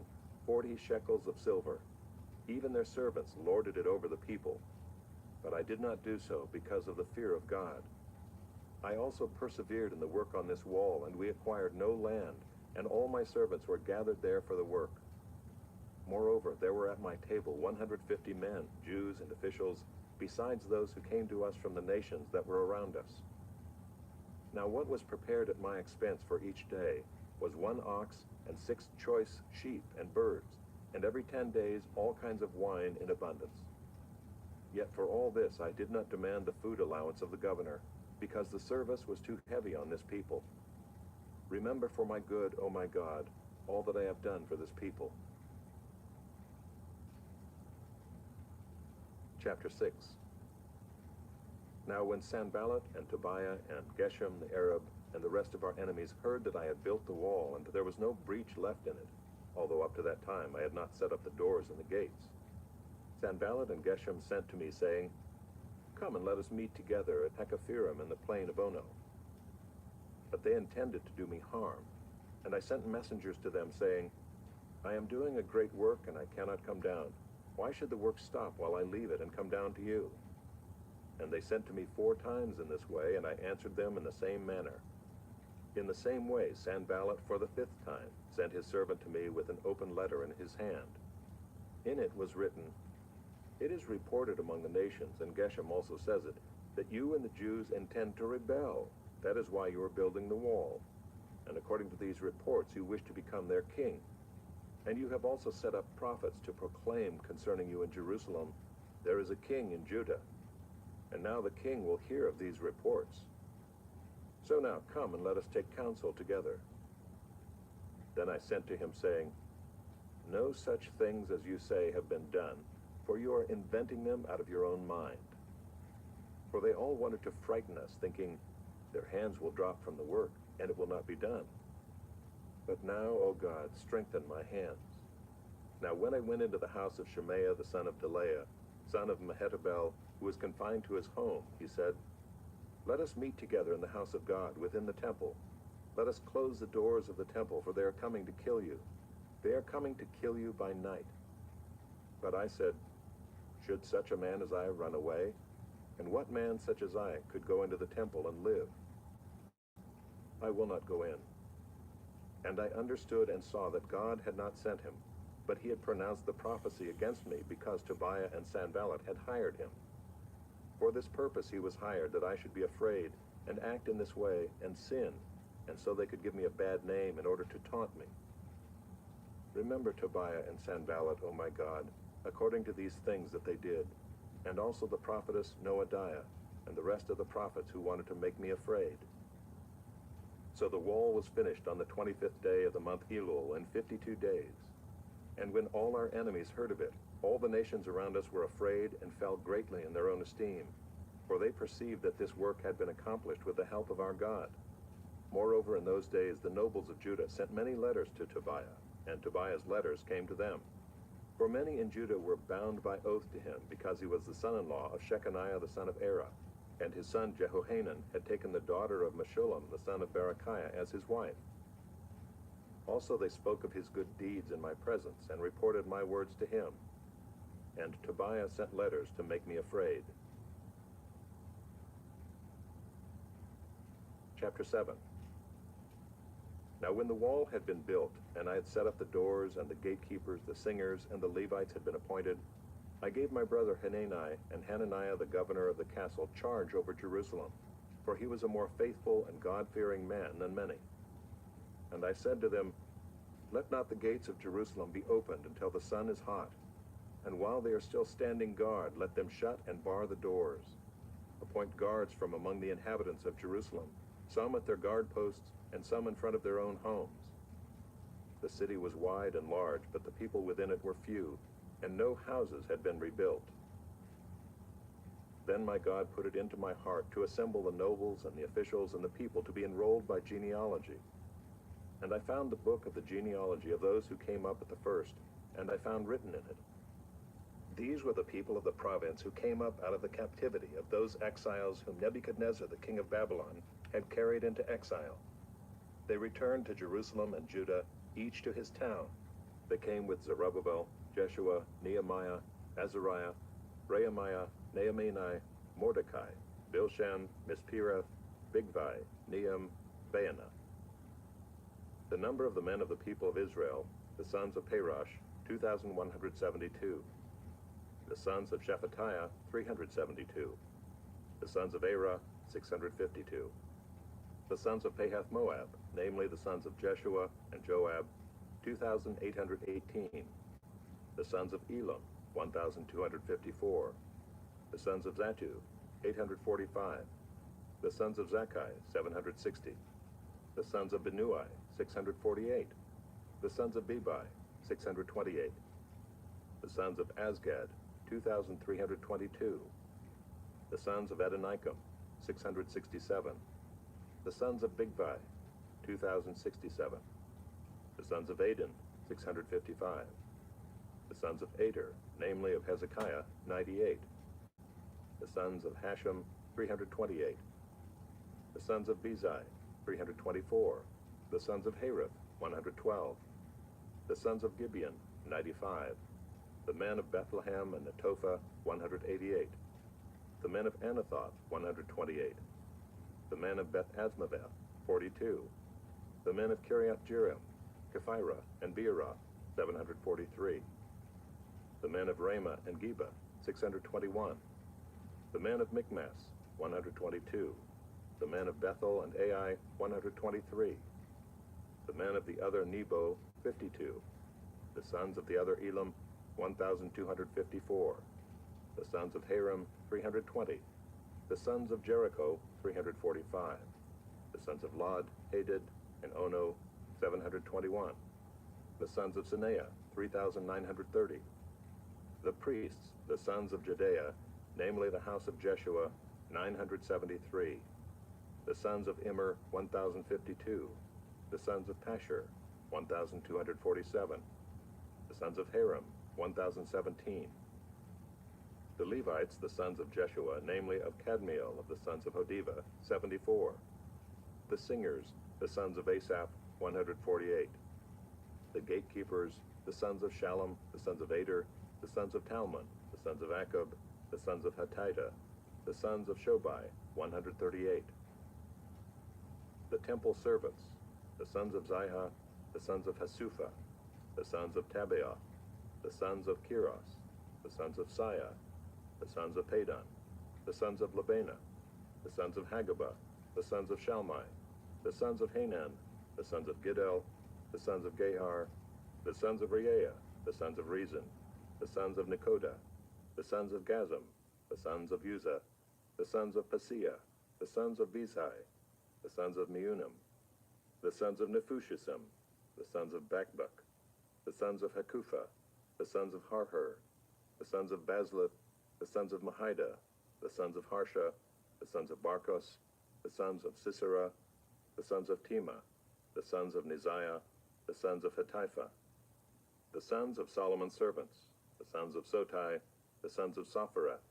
40 shekels of silver. Even their servants lorded it over the people. But I did not do so because of the fear of God. I also persevered in the work on this wall, and we acquired no land, and all my servants were gathered there for the work. Moreover, there were at my table 150 men, Jews and officials, besides those who came to us from the nations that were around us. Now what was prepared at my expense for each day was 1 ox and 6 choice sheep and birds, and every 10 days all kinds of wine in abundance. Yet for all this I did not demand the food allowance of the governor, because the service was too heavy on this people. Remember for my good, O my God, all that I have done for this people. Chapter 6. Now when Sanballat and Tobiah and Geshem the Arab and the rest of our enemies heard that I had built the wall and there was no breach left in it, although up to that time I had not set up the doors and the gates, Sanballat and Geshem sent to me, saying, Come and let us meet together at Hekaphirim in the plain of Ono. But they intended to do me harm, and I sent messengers to them, saying, I am doing a great work, and I cannot come down. Why should the work stop while I leave it and come down to you? And they sent to me 4 times in this way, and I answered them in the same manner. In the same way, Sanballat, for the 5th time, sent his servant to me with an open letter in his hand. In it was written, It is reported among the nations, and Geshem also says it, that you and the Jews intend to rebel. That is why you are building the wall. And according to these reports, you wish to become their king. And you have also set up prophets to proclaim concerning you in Jerusalem, There is a king in Judah. And now the king will hear of these reports. So now come and let us take counsel together. Then I sent to him, saying, No such things as you say have been done, for you are inventing them out of your own mind. For they all wanted to frighten us, thinking, Their hands will drop from the work, and it will not be done. But now, O God, strengthen my hands. Now when I went into the house of Shemaiah the son of Delaiah, son of Mehetabel, who was confined to his home, he said, Let us meet together in the house of God, within the temple. Let us close the doors of the temple, for they are coming to kill you. They are coming to kill you by night. But I said, Should such a man as I run away? And what man such as I could go into the temple and live? I will not go in. And I understood and saw that God had not sent him, but he had pronounced the prophecy against me, because Tobiah and Sanballat had hired him. For this purpose he was hired, that I should be afraid, and act in this way, and sin, and so they could give me a bad name in order to taunt me. Remember Tobiah and Sanballat, O my God, according to these things that they did, and also the prophetess Noadiah, and the rest of the prophets who wanted to make me afraid. So the wall was finished on the 25th day of the month Elul in 52 days. And when all our enemies heard of it, all the nations around us were afraid and fell greatly in their own esteem, for they perceived that this work had been accomplished with the help of our God. Moreover, in those days the nobles of Judah sent many letters to Tobiah, and Tobiah's letters came to them. For many in Judah were bound by oath to him, because he was the son-in-law of Shechaniah the son of Era, and his son Jehohanan had taken the daughter of Meshullam the son of Berechiah as his wife. Also they spoke of his good deeds in my presence, and reported my words to him. And Tobiah sent letters to make me afraid. Chapter 7. Now when the wall had been built, and I had set up the doors, and the gatekeepers, the singers, and the Levites had been appointed, I gave my brother Hanani and Hananiah the governor of the castle charge over Jerusalem, for he was a more faithful and God-fearing man than many. And I said to them, Let not the gates of Jerusalem be opened until the sun is hot, and while they are still standing guard, let them shut and bar the doors. Appoint guards from among the inhabitants of Jerusalem, some at their guard posts, and some in front of their own homes. The city was wide and large, but the people within it were few, and no houses had been rebuilt. Then my God put it into my heart to assemble the nobles and the officials and the people to be enrolled by genealogy. And I found the book of the genealogy of those who came up at the first, and I found written in it, These were the people of the province who came up out of the captivity of those exiles whom Nebuchadnezzar the king of Babylon had carried into exile. They returned to Jerusalem and Judah, each to his town. They came with Zerubbabel, Jeshua, Nehemiah, Azariah, Rehemiah, Nehemiah, Mordecai, Bilshan, Misperath, Bigvai, Nehem, Baanah. The number of the men of the people of Israel, the sons of Parosh, 2,172. The sons of Shephatiah, 372. The sons of Era, 652. The sons of Pahath-Moab, namely the sons of Jeshua and Joab, 2,818. The sons of Elam, 1,254. The sons of Zattu, 845. The sons of Zakkai, 760. The sons of Binnui, 648. The sons of Bebai, 628. The sons of Azgad, 2,322. The sons of Adonikam, 667. The sons of Bigvai, 2,067. The sons of Adin, 655. The sons of Ater, namely of Hezekiah, 98. The sons of Hashem, 328. The sons of Bezai, 324. The sons of Harith, 112. The sons of Gibeon, 95. The men of Bethlehem and Netophah, 188. The men of Anathoth, 128. The men of Beth Asmaveth, 42. The men of Kiriath Jearim, Kephirah, and Beeroth, 743. The men of Ramah and Geba, 621. The men of Michmas, 122. The men of Bethel and Ai, 123. The men of the other Nebo, 52. The sons of the other Elam, 1,254. The sons of Haram, 320. The sons of Jericho, 345. The sons of Lod, Hadid, and Ono, 721. The sons of Sineah, 3,930. The priests, the sons of Jedaiah, namely the house of Jeshua, 973. The sons of Immer, 1,052. The sons of Pashur, 1,247. The sons of Haram, 1,017. The Levites, the sons of Jeshua, namely of Kadmiel of the sons of Hodiva, 74. The singers, the sons of Asaph, 148. The gatekeepers, the sons of Shallum, the sons of Ader, the sons of Talmon, the sons of Akub, the sons of Hatita, the sons of Shobai, 138. The temple servants, the sons of Ziha, the sons of Hasupha, the sons of Tabaoth, the sons of Kiros, the sons of Saya, the sons of Padon, the sons of Labana, the sons of Hagabah, the sons of Shalmai, the sons of Hanan, the sons of Giddel, the sons of Gehar, the sons of Reaiah, the sons of Rezin, the sons of Nekoda, the sons of Gazam, the sons of Uzzah, the sons of Paseah, the sons of Bezai, the sons of Meunim, the sons of Nephushisim, the sons of Bakbuk, the sons of Hakupha, the sons of Harhur, the sons of Bazlith, the sons of Mahida, the sons of Harsha, the sons of Barkos, the sons of Sisera, the sons of Tema, the sons of Neziah, the sons of Hatipha, the sons of Solomon's servants, the sons of Sotai, the sons of Sophereth,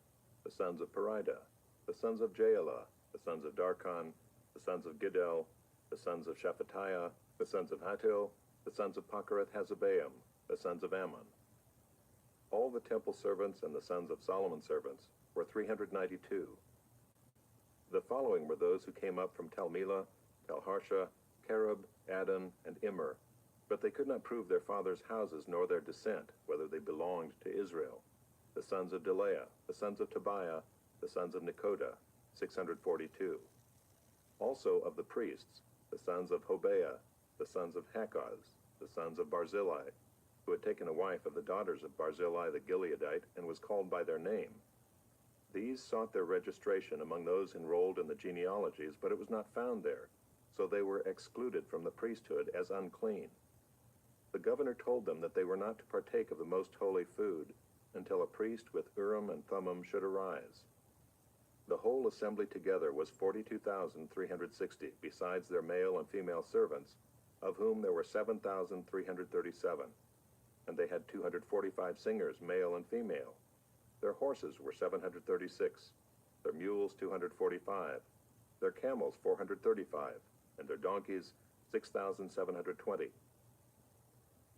the sons of Perida, the sons of Jaelah, the sons of Darkon, the sons of Giddel, the sons of Shephatiah, the sons of Hattil, the sons of Pachereth Hazabaim, the sons of Ammon. All the temple servants and the sons of Solomon's servants were 392. The following were those who came up from Tel-Melah, Tel-Harsha, Kerub, Adon, and Immer, but they could not prove their fathers' houses nor their descent, whether they belonged to Israel. The sons of Delaiah, the sons of Tobiah, the sons of Nekoda, 642. Also of the priests, the sons of Hobaiah, the sons of Hakkoz, the sons of Barzillai, who had taken a wife of the daughters of Barzillai the Gileadite and was called by their name. These sought their registration among those enrolled in the genealogies, but it was not found there, so they were excluded from the priesthood as unclean. The governor told them that they were not to partake of the most holy food until a priest with Urim and Thummim should arise. The whole assembly together was 42,360, besides their male and female servants, of whom there were 7,337. And they had 245 singers, male and female. Their horses were 736, their mules 245, their camels 435, and their donkeys 6,720.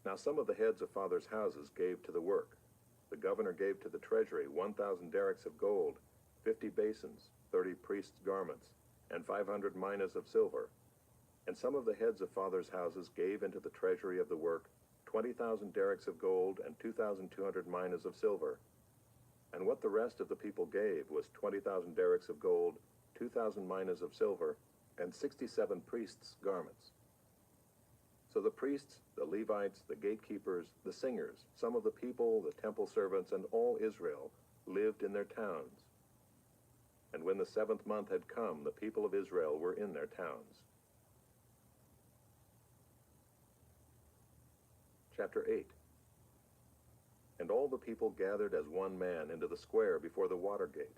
Now some of the heads of fathers' houses gave to the work. The governor gave to the treasury 1,000 derricks of gold, 50 basins, 30 priests' garments, and 500 minas of silver. And some of the heads of fathers' houses gave into the treasury of the work 20,000 derricks of gold and 2,200 minas of silver. And what the rest of the people gave was 20,000 derricks of gold, 2,000 minas of silver, and 67 priests' garments. So the priests, the Levites, the gatekeepers, the singers, some of the people, the temple servants, and all Israel lived in their towns, And when the 7th month had come, the people of Israel were in their towns. Chapter 8. And all the people gathered as one man into the square before the water gate.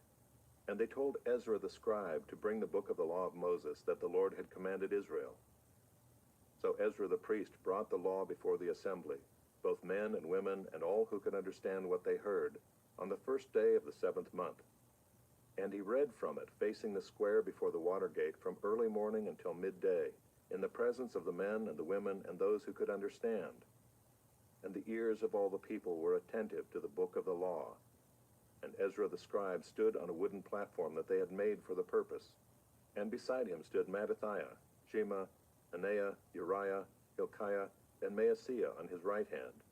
And they told Ezra the scribe to bring the book of the law of Moses that the Lord had commanded Israel. So Ezra the priest brought the law before the assembly, both men and women and all who could understand what they heard, on the first day of the 7th month. And he read from it, facing the square before the water gate, from early morning until midday, in the presence of the men and the women and those who could understand. And the ears of all the people were attentive to the book of the law. And Ezra the scribe stood on a wooden platform that they had made for the purpose. And beside him stood Mattithiah, Shema, Anaiah, Uriah, Hilkiah, and Maaseiah on his right hand,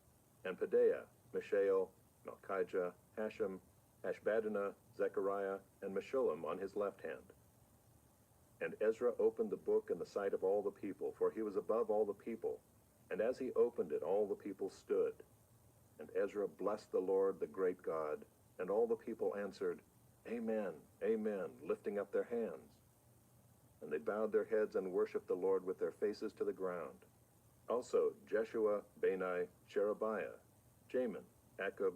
and Pedaiah, Mishael, Malchijah, Hashem, Hashbaddanah, Zechariah, and Meshullam on his left hand. And Ezra opened the book in the sight of all the people, for he was above all the people. And as he opened it, all the people stood. And Ezra blessed the Lord, the great God. And all the people answered, Amen, Amen, lifting up their hands. And they bowed their heads and worshipped the Lord with their faces to the ground. Also Jeshua, Bani, Sherebiah, Jamin, Akkub,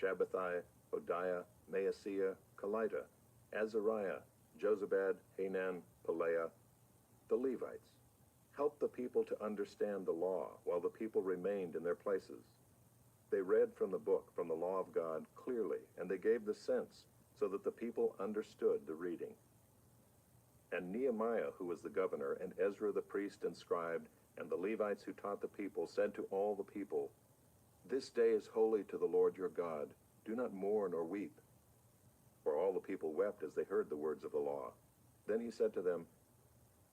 Shabbathai, Hodiah, Maaseiah, Kelita, Azariah, Jozabad, Hanan, Pelaiah, the Levites, helped the people to understand the law while the people remained in their places. They read from the book, from the law of God, clearly, and they gave the sense so that the people understood the reading. And Nehemiah, who was the governor, and Ezra the priest and scribe, and the Levites who taught the people, said to all the people, This day is holy to the Lord your God. Do not mourn or weep. For all the people wept as they heard the words of the law. Then he said to them,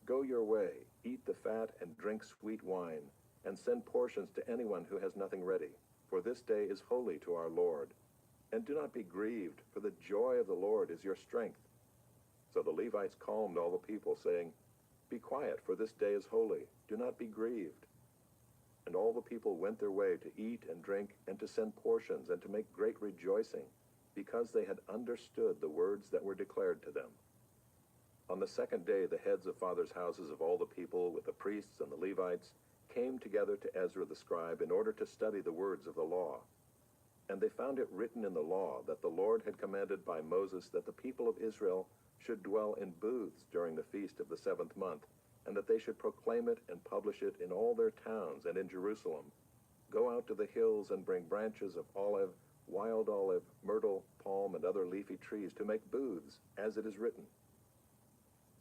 Go your way, eat the fat and drink sweet wine, and send portions to anyone who has nothing ready. For this day is holy to our Lord. And do not be grieved, for the joy of the Lord is your strength. So the Levites calmed all the people, saying, Be quiet, for this day is holy. Do not be grieved. And all the people went their way to eat and drink, and to send portions, and to make great rejoicing, because they had understood the words that were declared to them. On the second day, the heads of fathers' houses of all the people, with the priests and the Levites, came together to Ezra the scribe in order to study the words of the law. And they found it written in the law that the Lord had commanded by Moses that the people of Israel should dwell in booths during the feast of the 7th month, and that they should proclaim it and publish it in all their towns and in Jerusalem. Go out to the hills and bring branches of olive, wild olive, myrtle, palm, and other leafy trees to make booths, as it is written.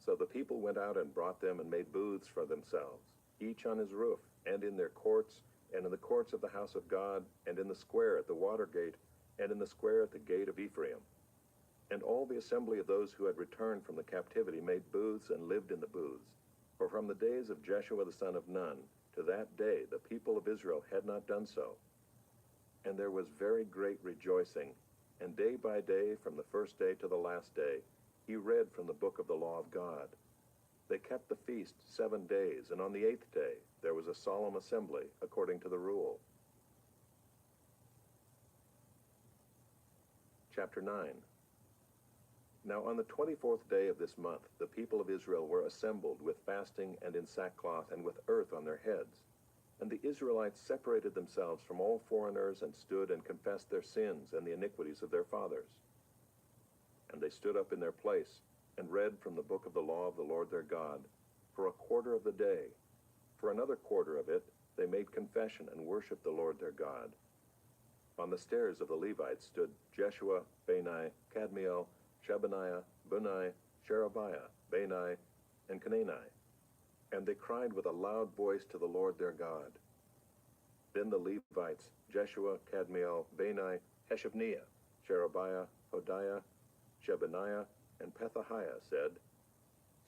So the people went out and brought them and made booths for themselves, each on his roof, and in their courts, and in the courts of the house of God, and in the square at the water gate, and in the square at the gate of Ephraim. And all the assembly of those who had returned from the captivity made booths and lived in the booths. For from the days of Jeshua the son of Nun to that day the people of Israel had not done so. And there was very great rejoicing, and day by day, from the first day to the last day, he read from the book of the law of God. They kept the feast 7 days, and on the 8th day there was a solemn assembly, according to the rule. Chapter 9. Now on the 24th day of this month, the people of Israel were assembled with fasting and in sackcloth and with earth on their heads. And the Israelites separated themselves from all foreigners and stood and confessed their sins and the iniquities of their fathers. And they stood up in their place and read from the book of the law of the Lord their God for a quarter of the day. For another quarter of it, they made confession and worshiped the Lord their God. On the stairs of the Levites stood Jeshua, Bani, Kadmiel, Shebaniah, Bunai, Sherebiah, Bani, and Canaani. And they cried with a loud voice to the Lord their God. Then the Levites, Jeshua, Kadmiel, Bani, Hashabniah, Sherebiah, Hodiah, Shebaniah, and Pethahiah said,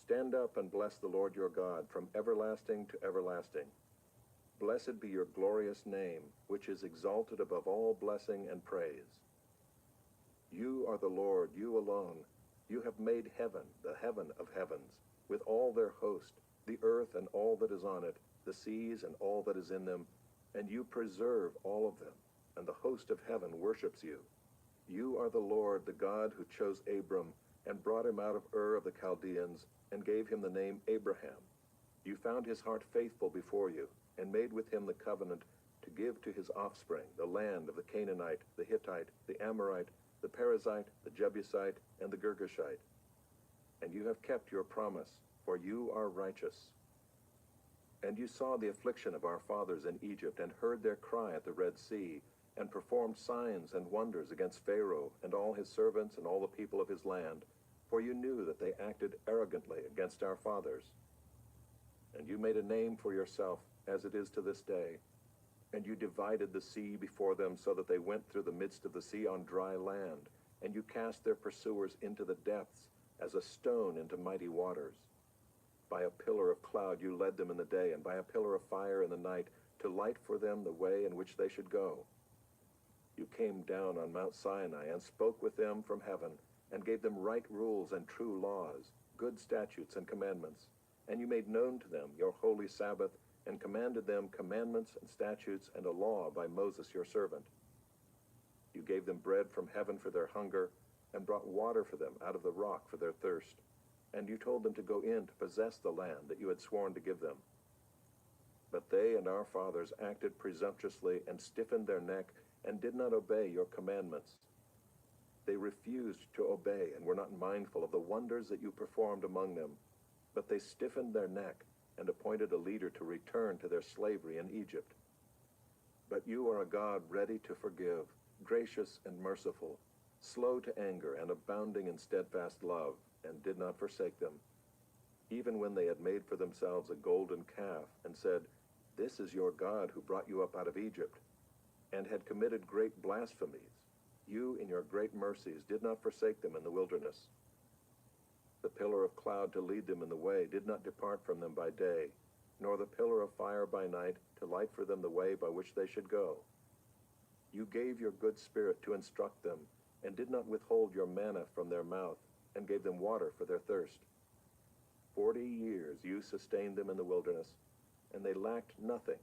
Stand up and bless the Lord your God from everlasting to everlasting. Blessed be your glorious name, which is exalted above all blessing and praise. You are the Lord, you alone. You have made heaven, the heaven of heavens, with all their host, the earth and all that is on it, the seas and all that is in them, and you preserve all of them, and the host of heaven worships you. You are the Lord, the God who chose Abram, and brought him out of Ur of the Chaldeans, and gave him the name Abraham. You found his heart faithful before you, and made with him the covenant to give to his offspring the land of the Canaanite, the Hittite, the Amorite, the Perizzite, the Jebusite, and the Girgashite. And you have kept your promise, for you are righteous. And you saw the affliction of our fathers in Egypt, and heard their cry at the Red Sea, and performed signs and wonders against Pharaoh and all his servants and all the people of his land, for you knew that they acted arrogantly against our fathers. And you made a name for yourself, as it is to this day. And you divided the sea before them, so that they went through the midst of the sea on dry land, and you cast their pursuers into the depths, as a stone into mighty waters. By a pillar of cloud you led them in the day, and by a pillar of fire in the night, to light for them the way in which they should go. You came down on Mount Sinai, and spoke with them from heaven, and gave them right rules and true laws, good statutes and commandments. And you made known to them your holy Sabbath, and commanded them commandments and statutes and a law by Moses your servant. You gave them bread from heaven for their hunger, and brought water for them out of the rock for their thirst. And you told them to go in to possess the land that you had sworn to give them. But they and our fathers acted presumptuously, and stiffened their neck, and did not obey your commandments. They refused to obey, and were not mindful of the wonders that you performed among them. But they stiffened their neck, and appointed a leader to return to their slavery in Egypt. But you are a God ready to forgive, gracious and merciful, slow to anger, and abounding in steadfast love, and did not forsake them. Even when they had made for themselves a golden calf, and said, "This is your God who brought you up out of Egypt," and had committed great blasphemies, you in your great mercies did not forsake them in the wilderness. The pillar of cloud to lead them in the way did not depart from them by day, nor the pillar of fire by night to light for them the way by which they should go. You gave your good spirit to instruct them, and did not withhold your manna from their mouth, and gave them water for their thirst. 40 years you sustained them in the wilderness, and they lacked nothing.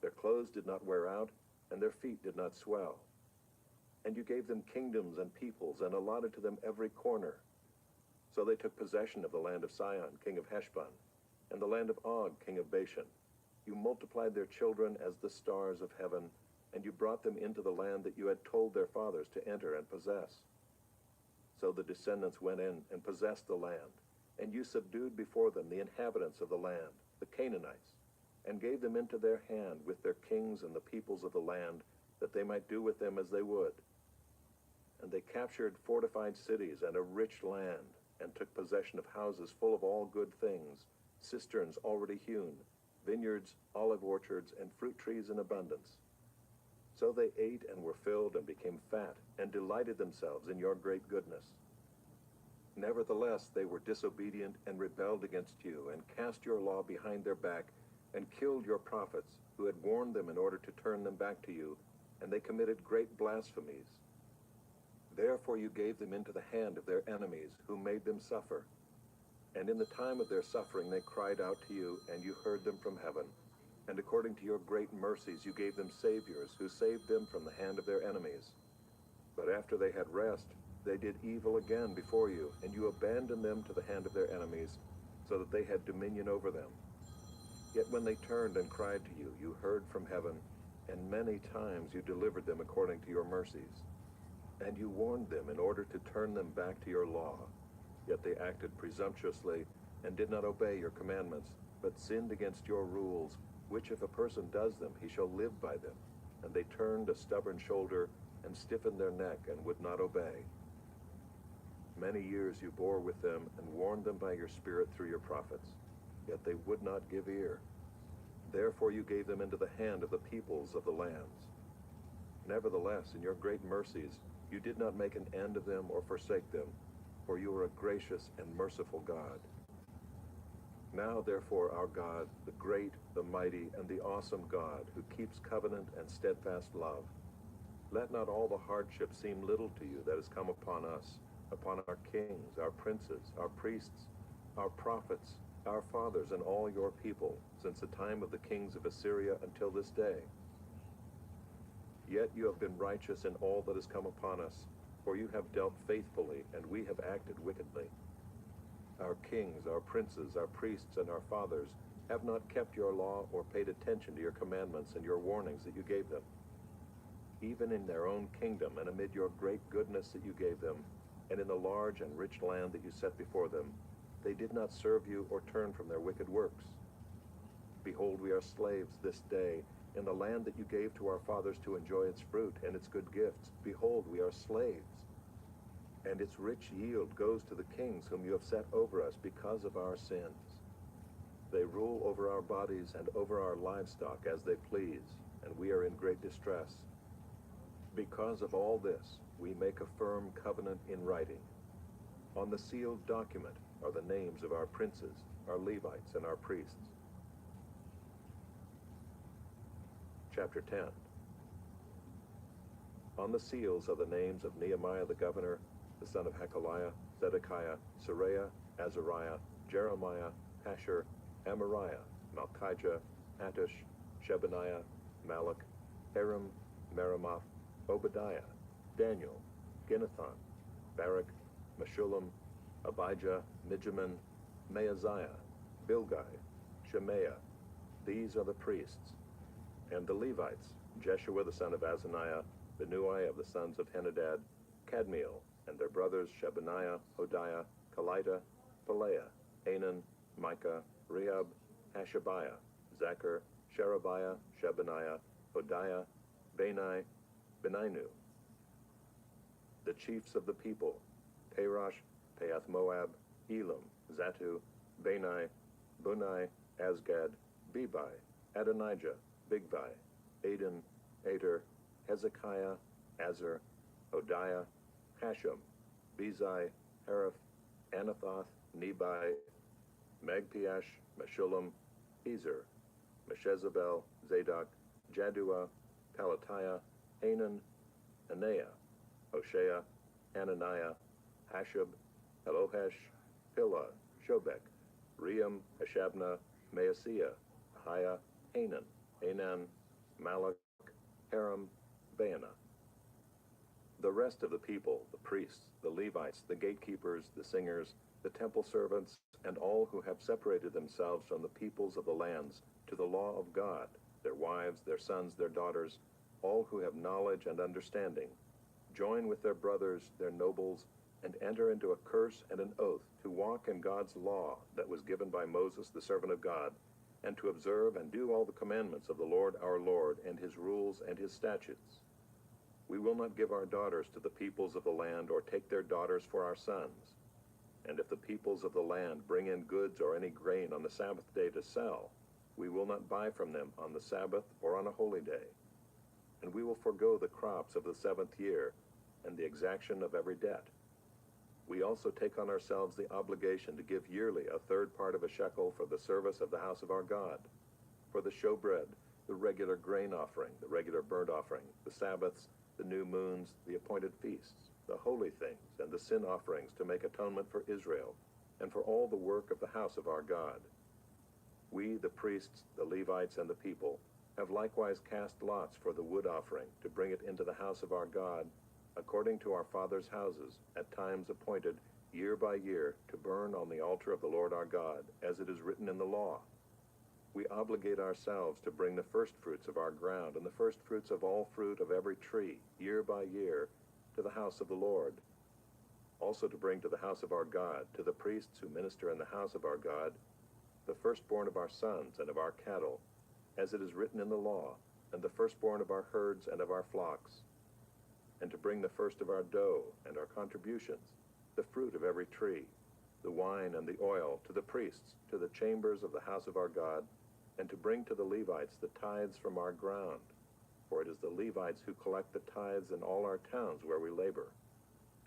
Their clothes did not wear out, and their feet did not swell. And you gave them kingdoms and peoples, and allotted to them every corner. So they took possession of the land of Sihon, king of Heshbon, and the land of Og, king of Bashan. You multiplied their children as the stars of heaven, and you brought them into the land that you had told their fathers to enter and possess. So the descendants went in and possessed the land, and you subdued before them the inhabitants of the land, the Canaanites, and gave them into their hand with their kings and the peoples of the land, that they might do with them as they would. And they captured fortified cities and a rich land, and took possession of houses full of all good things, cisterns already hewn, vineyards, olive orchards, and fruit trees in abundance. So they ate and were filled and became fat, and delighted themselves in your great goodness. Nevertheless, they were disobedient and rebelled against you, and cast your law behind their back, and killed your prophets, who had warned them in order to turn them back to you, and they committed great blasphemies. Therefore you gave them into the hand of their enemies, who made them suffer. And in the time of their suffering they cried out to you, and you heard them from heaven. And according to your great mercies you gave them saviors, who saved them from the hand of their enemies. But after they had rest, they did evil again before you, and you abandoned them to the hand of their enemies, so that they had dominion over them. Yet when they turned and cried to you, you heard from heaven, and many times you delivered them according to your mercies. And you warned them in order to turn them back to your law. Yet they acted presumptuously, and did not obey your commandments, but sinned against your rules, which if a person does them, he shall live by them. And they turned a stubborn shoulder, and stiffened their neck, and would not obey. Many years you bore with them, and warned them by your Spirit through your prophets. Yet they would not give ear. Therefore you gave them into the hand of the peoples of the lands. Nevertheless, in your great mercies, you did not make an end of them or forsake them, for you are a gracious and merciful God. Now, therefore, our God, the great, the mighty, and the awesome God, who keeps covenant and steadfast love, let not all the hardship seem little to you that has come upon us, upon our kings, our princes, our priests, our prophets, our fathers, and all your people, since the time of the kings of Assyria until this day. Yet you have been righteous in all that has come upon us, For you have dealt faithfully, and we have acted wickedly. Our kings, our princes, our priests, and our fathers have not kept your law or paid attention to your commandments and your warnings that you gave them. Even in their own kingdom and amid your great goodness that you gave them, and in the large and rich land that you set before them, they did not serve you or turn from their wicked works. Behold, we are slaves this day in the land that you gave to our fathers to enjoy its fruit and its good gifts. Behold, we are slaves. And its rich yield goes to the kings whom you have set over us because of our sins. They rule over our bodies and over our livestock as they please, and we are in great distress. Because of all this, we make a firm covenant in writing. On the sealed document are the names of our princes, our Levites, and our priests. Chapter 10. On the seals are the names of Nehemiah the governor, the son of Hakaliah, Zedekiah, Seraiah, Azariah, Jeremiah, Pashur, Amariah, Malchijah, Hattush, Shebaniah, Malach, Haram, Meremoth, Obadiah, Daniel, Ginnathan, Barak, Meshullam, Abijah, Mijamin, Maaziah, Bilgai, Shemaiah. These are the priests. And the Levites, Jeshua the son of Azaniah, Binnui of the sons of Henadad, Kadmiel, and their brothers Shebaniah, Hodiah, Kelita, Pelaiah, Anan, Micah, Rehab, Hashabiah, Zachar, Sherebiah, Shebaniah, Hodiah, Bani, Beninu. The chiefs of the people, Parosh, Pahath Moab, Elam, Zatu, Bani, Bunai, Asgad, Bebai, Adonijah, Bigvai, Aden, Ater, Hezekiah, Azar, Hodiah, Hashem, Bezai, Hariph, Anathoth, Nebai, Magpiash, Meshullam, Ezer, Meshezabel, Zadok, Jaddua, Pelatiah, Hanan, Anaiah, Hoshea, Hananiah, Hashab, Elohesh, Pilah, Shobek, Ream, Hashabnah, Maaseiah, Ahiah, Hanan, Anan, Malach, Haram, Baanah. The rest of the people, the priests, the Levites, the gatekeepers, the singers, the temple servants, and all who have separated themselves from the peoples of the lands to the law of God, their wives, their sons, their daughters, all who have knowledge and understanding, join with their brothers, their nobles, and enter into a curse and an oath to walk in God's law that was given by Moses, the servant of God, and to observe and do all the commandments of the Lord our Lord, and his rules and his statutes. We will not give our daughters to the peoples of the land, or take their daughters for our sons. And if the peoples of the land bring in goods or any grain on the Sabbath day to sell, we will not buy from them on the Sabbath or on a holy day. And we will forego the crops of the 7th year, and the exaction of every debt. We also take on ourselves the obligation to give yearly a third part of a shekel for the service of the house of our God, for the showbread, the regular grain offering, the regular burnt offering, the Sabbaths, the new moons, the appointed feasts, the holy things, and the sin offerings to make atonement for Israel, and for all the work of the house of our God. We, the priests, the Levites, and the people, have likewise cast lots for the wood offering to bring it into the house of our God, according to our fathers' houses, at times appointed, year by year, to burn on the altar of the Lord our God, as it is written in the law. We obligate ourselves to bring the firstfruits of our ground and the firstfruits of all fruit of every tree, year by year, to the house of the Lord. Also to bring to the house of our God, to the priests who minister in the house of our God, the firstborn of our sons and of our cattle, as it is written in the law, and the firstborn of our herds and of our flocks, and to bring the first of our dough and our contributions, the fruit of every tree, the wine and the oil, to the priests, to the chambers of the house of our God, and to bring to the Levites the tithes from our ground. For it is the Levites who collect the tithes in all our towns where we labor.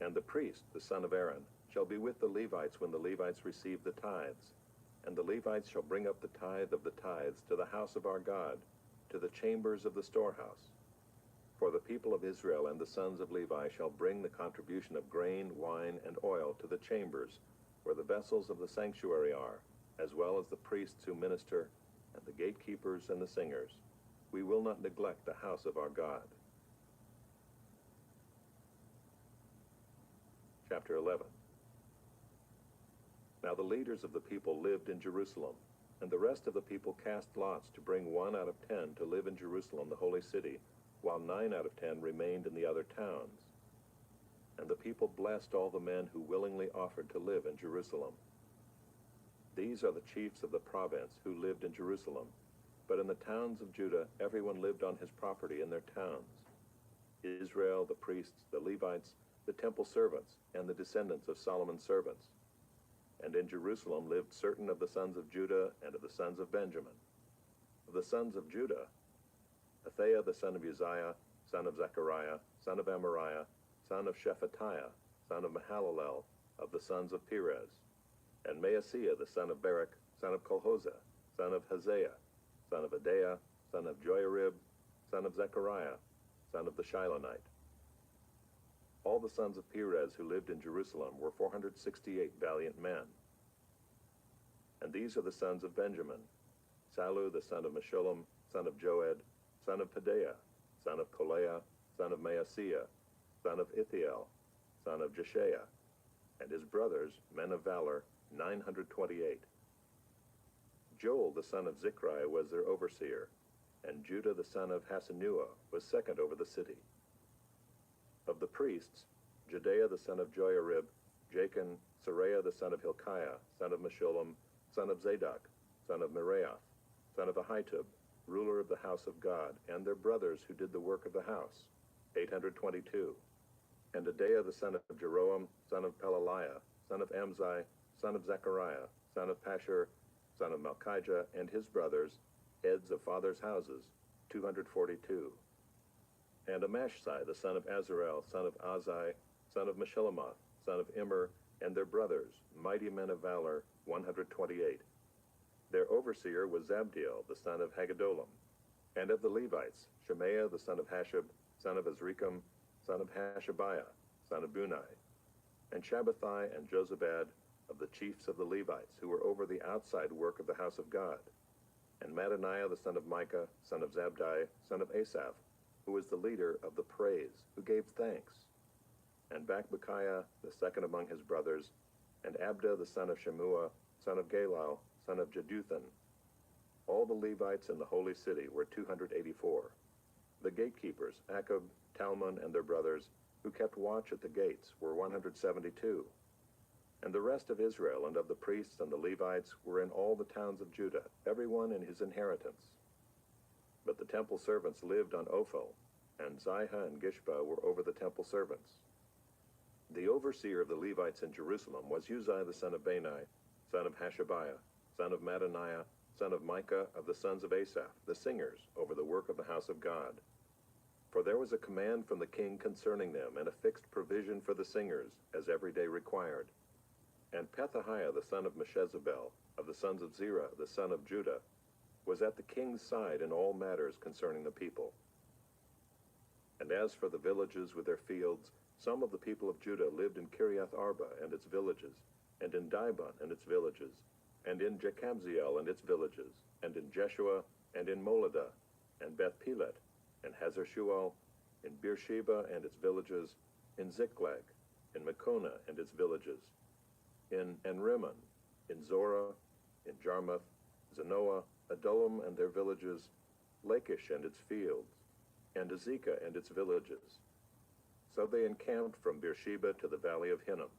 And the priest, the son of Aaron, shall be with the Levites when the Levites receive the tithes. And the Levites shall bring up the tithe of the tithes to the house of our God, to the chambers of the storehouse. For the people of Israel and the sons of Levi shall bring the contribution of grain, wine, and oil to the chambers, where the vessels of the sanctuary are, as well as the priests who minister, and the gatekeepers and the singers. We will not neglect the house of our God. Chapter 11. Now the leaders of the people lived in Jerusalem, and the rest of the people cast lots to bring 1 out of 10 to live in Jerusalem, the holy city, while 9 out of 10 remained in the other towns. And the people blessed all the men who willingly offered to live in Jerusalem. These are the chiefs of the province who lived in Jerusalem, but in the towns of Judah everyone lived on his property in their towns. Israel, the priests, the Levites, the temple servants, and the descendants of Solomon's servants. And in Jerusalem lived certain of the sons of Judah and of the sons of Benjamin. Of the sons of Judah, Athaiah the son of Uzziah, son of Zechariah, son of Amariah, son of Shephatiah, son of Mahalalel, of the sons of Perez, and Maaseiah the son of Barak, son of Kolhozeh, son of Haziah, son of Adaiah, son of Joiarib, son of Zechariah, son of the Shilonite. All the sons of Perez who lived in Jerusalem were 468 valiant men. And these are the sons of Benjamin: Sallu the son of Meshullam, son of Joed, son of Pedaiah, son of Koleah, son of Maaseiah, son of Ithiel, son of Jeshaiah, and his brothers, men of valor, 928. Joel the son of Zichri was their overseer, and Judah the son of Hasenuah was second over the city. Of the priests, Jedaiah the son of Joiarib, Jachin, Seraiah the son of Hilkiah, son of Meshullam, son of Zadok, son of Meraioth, son of Ahitub, ruler of the house of God, and their brothers who did the work of the house, 822. And Adaiah the son of Jeroam, son of Pelaliah, son of Amzi, son of Zechariah, son of Pashur, son of Malchijah, and his brothers, heads of fathers' houses, 242. And Amashsai the son of Azarel, son of Azai, son of Meshillemoth, son of Immer, and their brothers, mighty men of valor, 128. Their overseer was Zabdiel the son of Haggedolim. And of the Levites, Shemaiah the son of Hashab, son of Azrikam, son of Hashabiah, son of Bunai, and Shabbathai and Jozabad, of the chiefs of the Levites, who were over the outside work of the house of God, and Mattaniah the son of Micah, son of Zabdi, son of Asaph, who was the leader of the praise, who gave thanks, and Bakbukiah, the second among his brothers, and Abda the son of Shemua, son of Galal, son of Jeduthun. All the Levites in the holy city were 284. The gatekeepers, Akub, Talmon, and their brothers, who kept watch at the gates, were 172. And the rest of Israel and of the priests and the Levites were in all the towns of Judah, every one in his inheritance. But the temple servants lived on Ophel, and Zihah and Gishpa were over the temple servants. The overseer of the Levites in Jerusalem was Uzziah the son of Bani, son of Hashabiah, son of Mattaniah, son of Micah, of the sons of Asaph, the singers, over the work of the house of God. For there was a command from the king concerning them, and a fixed provision for the singers, as every day required. And Pethahiah the son of Meshezabel, of the sons of Zerah, the son of Judah, was at the king's side in all matters concerning the people. And as for the villages with their fields, some of the people of Judah lived in Kiriath Arba and its villages, and in Dibon and its villages, and in Jekabzeel and its villages, and in Jeshua, and in Moladah, and Beth Pelet, and Hazar Shual, in Beersheba and its villages, in Ziklag, in Mekona and its villages, in Enrimmon, in Zorah, in Jarmuth, Zanoah, Adullam and their villages, Lachish and its fields, and Azekah and its villages. So they encamped from Beersheba to the valley of Hinnom.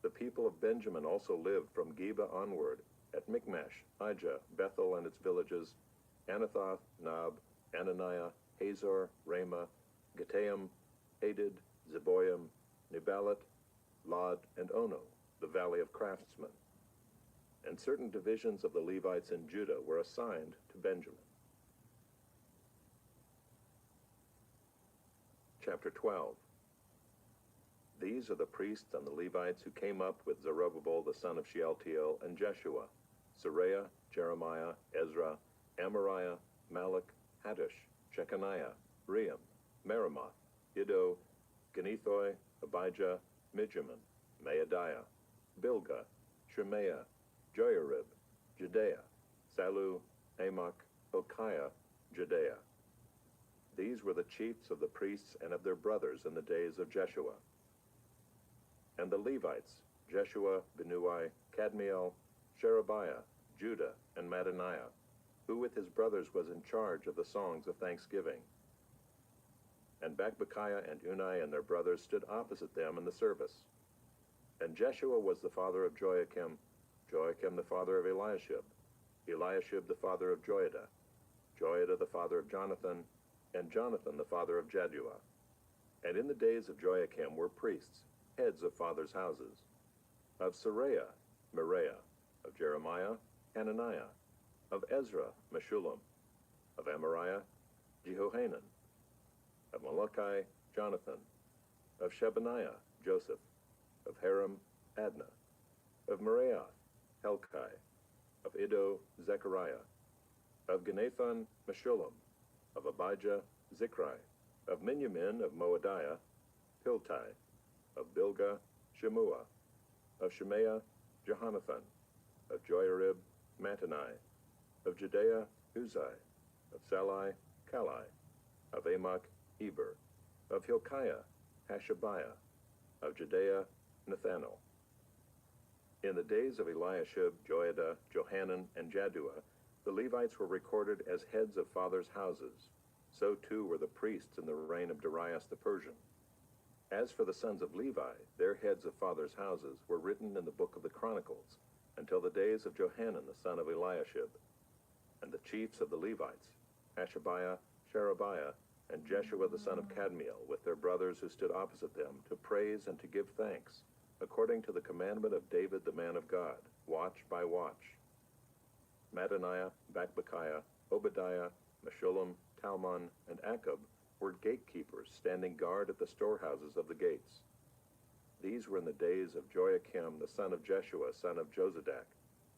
The people of Benjamin also lived from Geba onward, at Michmash, Ijah, Bethel and its villages, Anathoth, Nob, Ananiah, Hazor, Ramah, Gittaim, Hadid, Zeboim, Nebalat, Lod, and Ono, the valley of craftsmen. And certain divisions of the Levites in Judah were assigned to Benjamin. Chapter 12. These are the priests and the Levites who came up with Zerubbabel the son of Shealtiel and Jeshua, Seraiah, Jeremiah, Ezra, Amariah, Malach, Hattush, Shechaniah, Ream, Meremoth, Iddo, Genethoi, Abijah, Mijamin, Maadiah, Bilgah, Shemaiah, Joiarib, Jedaiah, Sallu, Amok, Hilkiah, Jedaiah. These were the chiefs of the priests and of their brothers in the days of Jeshua. And the Levites, Jeshua, Binnui, Kadmiel, Sherebiah, Judah, and Mattaniah, who with his brothers was in charge of the songs of thanksgiving. And Bakbukiah and Unai and their brothers stood opposite them in the service. And Jeshua was the father of Joachim, Joachim the father of Eliashib, Eliashib the father of Joiada, Joiada the father of Jonathan, and Jonathan the father of Jaddua. And in the days of Joachim were priests, heads of fathers' houses. Of Seraiah, Meriah. Of Jeremiah, Hananiah. Of Ezra, Meshullam. Of Amariah, Jehohanan. Of Malachi, Jonathan. Of Shebaniah, Joseph. Of Haram, Adnah. Of Meraioth, Helkai. Of Iddo, Zechariah. Of Ginnathon, Meshullam. Of Abijah, Zichri. Of Miniamin of Moadiah, Piltai. Of Bilgah, Shemua. Of Shemaiah, Jehonathan. Of Joiarib, Mattanai. Of Judea, Uzai. Of Salai, Kalai. Of Amok, Eber. Of Hilkiah, Hashabiah. Of Judea, Nathanael. In the days of Eliashib, Joiada, Johanan, and Jaddua, the Levites were recorded as heads of fathers' houses. So too were the priests in the reign of Darius the Persian. As for the sons of Levi, their heads of fathers' houses were written in the book of the Chronicles, until the days of Johanan the son of Eliashib. And the chiefs of the Levites, Hashabiah, Sherebiah, and Jeshua the son of Kadmiel, with their brothers who stood opposite them, to praise and to give thanks, according to the commandment of David the man of God, watch by watch. Mattaniah, Bakbukiah, Obadiah, Meshullam, Talmon, and Akub were gatekeepers standing guard at the storehouses of the gates. These were in the days of Joachim the son of Jeshua, son of Jozadak,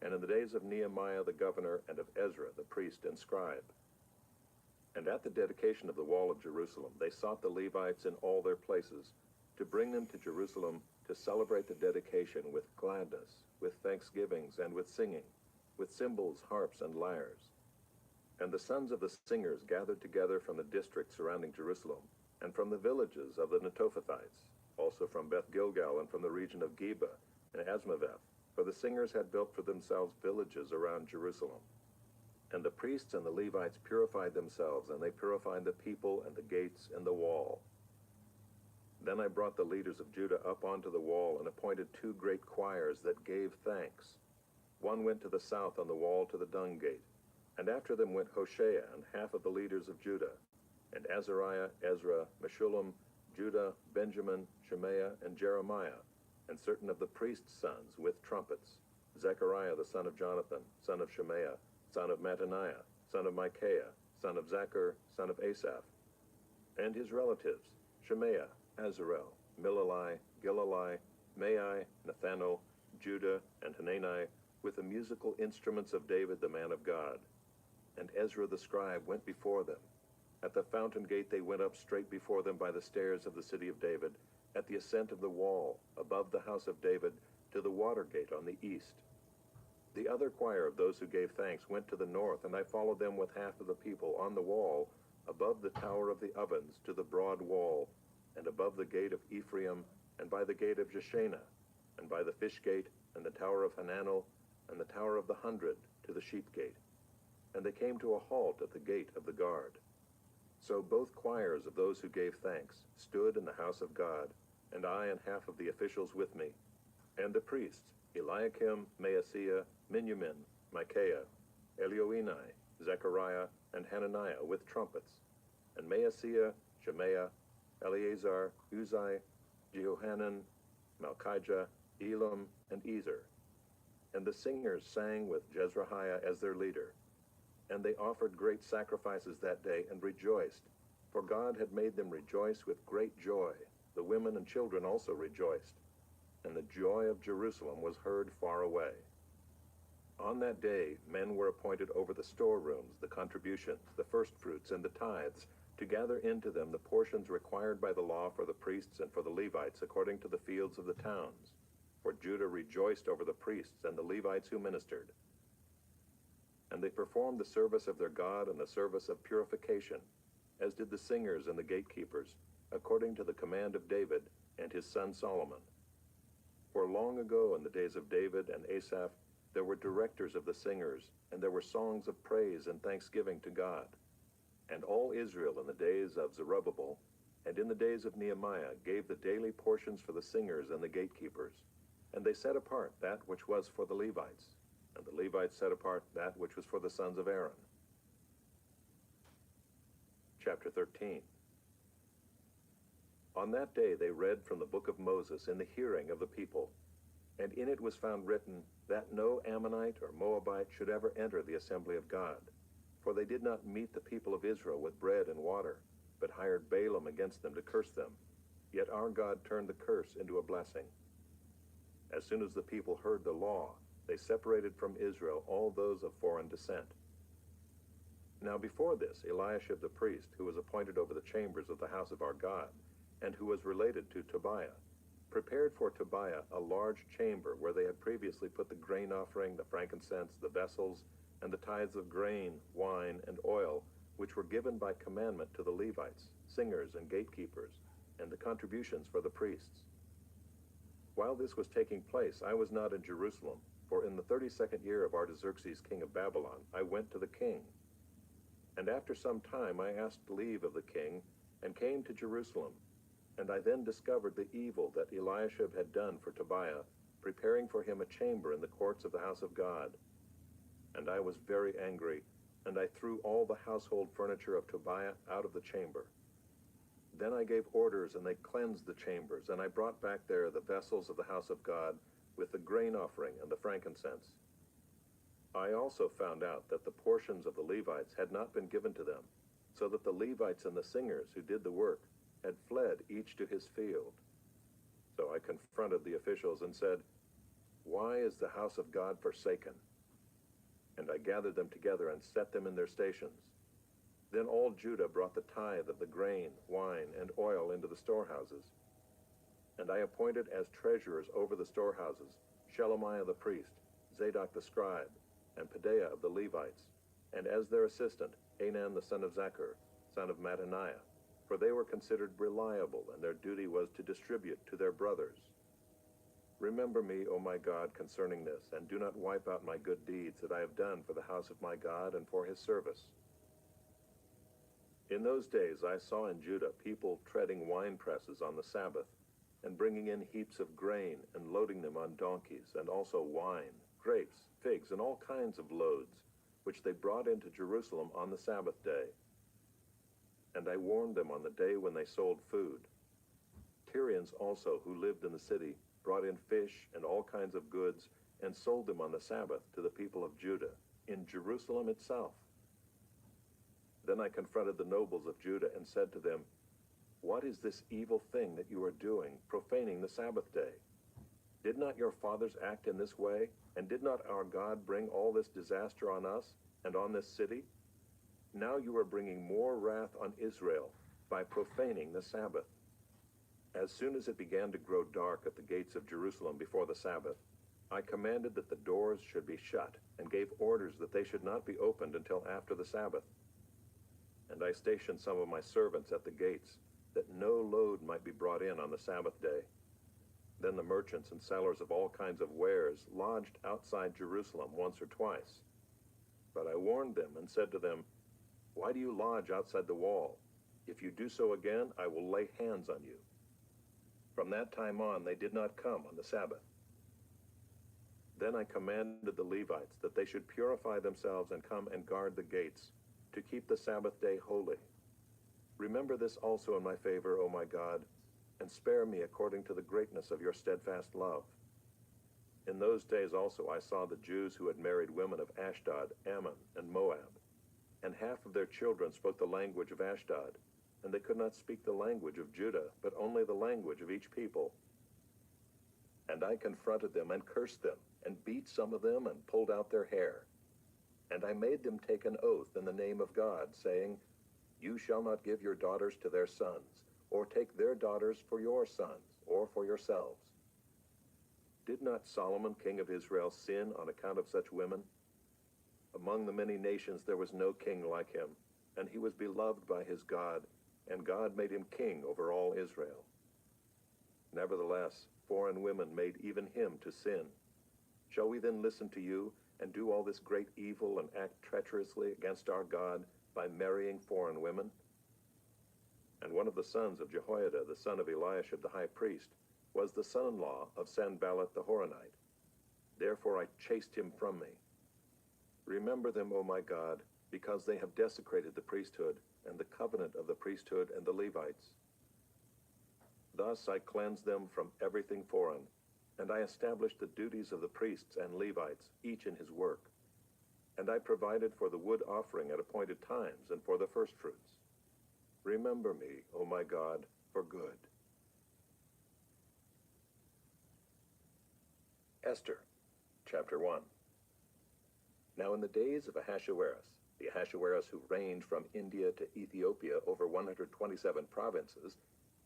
and in the days of Nehemiah the governor and of Ezra the priest and scribe. And at the dedication of the wall of Jerusalem they sought the Levites in all their places, to bring them to Jerusalem to celebrate the dedication with gladness, with thanksgivings, and with singing, with cymbals, harps, and lyres. And the sons of the singers gathered together from the district surrounding Jerusalem, and from the villages of the Netophathites, also from Beth Gilgal and from the region of Geba and Asmaveth, for the singers had built for themselves villages around Jerusalem. And the priests and the Levites purified themselves, and they purified the people and the gates and the wall. Then I brought the leaders of Judah up onto the wall and appointed 2 great choirs that gave thanks. One went to the south on the wall to the dung gate, and after them went Hoshea and half of the leaders of Judah, and Azariah, Ezra, Meshullam, Judah, Benjamin, Shemaiah, and Jeremiah, and certain of the priests' sons with trumpets, Zechariah the son of Jonathan, son of Shemaiah, son of Mattaniah, son of Micaiah, son of Zachar, son of Asaph, and his relatives, Shemaiah, Azarel, Milalai, Gilalai, Maai, Nathanael, Judah, and Hanani, with the musical instruments of David the man of God. And Ezra the scribe went before them. At the fountain gate they went up straight before them by the stairs of the city of David, at the ascent of the wall, above the house of David, to the water gate on the east. The other choir of those who gave thanks went to the north, and I followed them with half of the people on the wall, above the tower of the ovens, to the broad wall, and above the gate of Ephraim, and by the gate of Jeshanah, and by the fish gate, and the tower of Hananel, and the tower of the 100, to the sheep gate. And they came to a halt at the gate of the guard. So both choirs of those who gave thanks stood in the house of God, and I and half of the officials with me, and the priests, Eliakim, Maaseiah, Miniamin, Micaiah, Elioenai, Zechariah, and Hananiah with trumpets, and Maaseiah, Shemaiah, Eleazar, Uzai, Jehohanan, Malchijah, Elam, and Ezer. And the singers sang with Jezrahiah as their leader. And they offered great sacrifices that day and rejoiced, for God had made them rejoice with great joy. The women and children also rejoiced, and the joy of Jerusalem was heard far away. On that day men were appointed over the storerooms, the contributions, the firstfruits, and the tithes, to gather into them the portions required by the law for the priests and for the Levites, according to the fields of the towns. For Judah rejoiced over the priests and the Levites who ministered. And they performed the service of their God and the service of purification, as did the singers and the gatekeepers, according to the command of David and his son Solomon. For long ago, in the days of David and Asaph, there were directors of the singers, and there were songs of praise and thanksgiving to God. And all Israel in the days of Zerubbabel, and in the days of Nehemiah, gave the daily portions for the singers and the gatekeepers. And they set apart that which was for the Levites, and the Levites set apart that which was for the sons of Aaron. Chapter 13. On that day they read from the book of Moses in the hearing of the people, and in it was found written that no Ammonite or Moabite should ever enter the assembly of God, for they did not meet the people of Israel with bread and water, but hired Balaam against them to curse them. Yet our God turned the curse into a blessing. As soon as the people heard the law, they separated from Israel all those of foreign descent. Now before this, Eliashib the priest, who was appointed over the chambers of the house of our God, and who was related to Tobiah, prepared for Tobiah a large chamber where they had previously put the grain offering, the frankincense, the vessels, and the tithes of grain, wine, and oil, which were given by commandment to the Levites, singers, and gatekeepers, and the contributions for the priests. While this was taking place, I was not in Jerusalem, for in the 32nd year of Artaxerxes king of Babylon, I went to the king. And after some time I asked leave of the king, and came to Jerusalem. And I then discovered the evil that Eliashib had done for Tobiah, preparing for him a chamber in the courts of the house of God. And I was very angry, and I threw all the household furniture of Tobiah out of the chamber. Then I gave orders, and they cleansed the chambers, and I brought back there the vessels of the house of God, with the grain offering and the frankincense. I also found out that the portions of the Levites had not been given to them, so that the Levites and the singers who did the work had fled each to his field. So I confronted the officials and said, "Why is the house of God forsaken?" And I gathered them together and set them in their stations. Then all Judah brought the tithe of the grain, wine, and oil into the storehouses. And I appointed as treasurers over the storehouses Shelemiah the priest, Zadok the scribe, and Pedaiah of the Levites, and as their assistant Hanan the son of Zaccur, son of Mattaniah, for they were considered reliable, and their duty was to distribute to their brothers. Remember me, O my God, concerning this, and do not wipe out my good deeds that I have done for the house of my God and for his service. In those days I saw in Judah people treading wine presses on the Sabbath, and bringing in heaps of grain, and loading them on donkeys, and also wine, grapes, figs, and all kinds of loads, which they brought into Jerusalem on the Sabbath day. And I warned them on the day when they sold food. Tyrians also, who lived in the city, brought in fish and all kinds of goods, and sold them on the Sabbath to the people of Judah, in Jerusalem itself. Then I confronted the nobles of Judah and said to them, "What is this evil thing that you are doing, profaning the Sabbath day? Did not your fathers act in this way, and did not our God bring all this disaster on us and on this city? Now you are bringing more wrath on Israel by profaning the Sabbath." As soon as it began to grow dark at the gates of Jerusalem before the Sabbath, I commanded that the doors should be shut, and gave orders that they should not be opened until after the Sabbath. And I stationed some of my servants at the gates, that no load might be brought in on the Sabbath day. Then the merchants and sellers of all kinds of wares lodged outside Jerusalem once or twice. But I warned them and said to them, "Why do you lodge outside the wall? If you do so again, I will lay hands on you." From that time on, they did not come on the Sabbath. Then I commanded the Levites that they should purify themselves and come and guard the gates, to keep the Sabbath day holy. Remember this also in my favor, O my God, and spare me according to the greatness of your steadfast love. In those days also I saw the Jews who had married women of Ashdod, Ammon, and Moab, and half of their children spoke the language of Ashdod, and they could not speak the language of Judah, but only the language of each people. And I confronted them and cursed them, and beat some of them and pulled out their hair. And I made them take an oath in the name of God, saying, "You shall not give your daughters to their sons, or take their daughters for your sons, or for yourselves." Did not Solomon, king of Israel, sin on account of such women? Among the many nations there was no king like him, and he was beloved by his God, and God made him king over all Israel. Nevertheless, foreign women made even him to sin. Shall we then listen to you and do all this great evil and act treacherously against our God by marrying foreign women? And one of the sons of Jehoiada, the son of Eliashib the high priest, was the son-in-law of Sanballat the Horonite. Therefore I chased him from me. Remember them, O my God, because they have desecrated the priesthood and the covenant of the priesthood and the Levites. Thus I cleansed them from everything foreign, and I established the duties of the priests and Levites, each in his work. And I provided for the wood offering at appointed times and for the firstfruits. Remember me, O my God, for good. Esther, chapter 1. Now in the days of Ahasuerus, the Ahasuerus who reigned from India to Ethiopia over 127 provinces,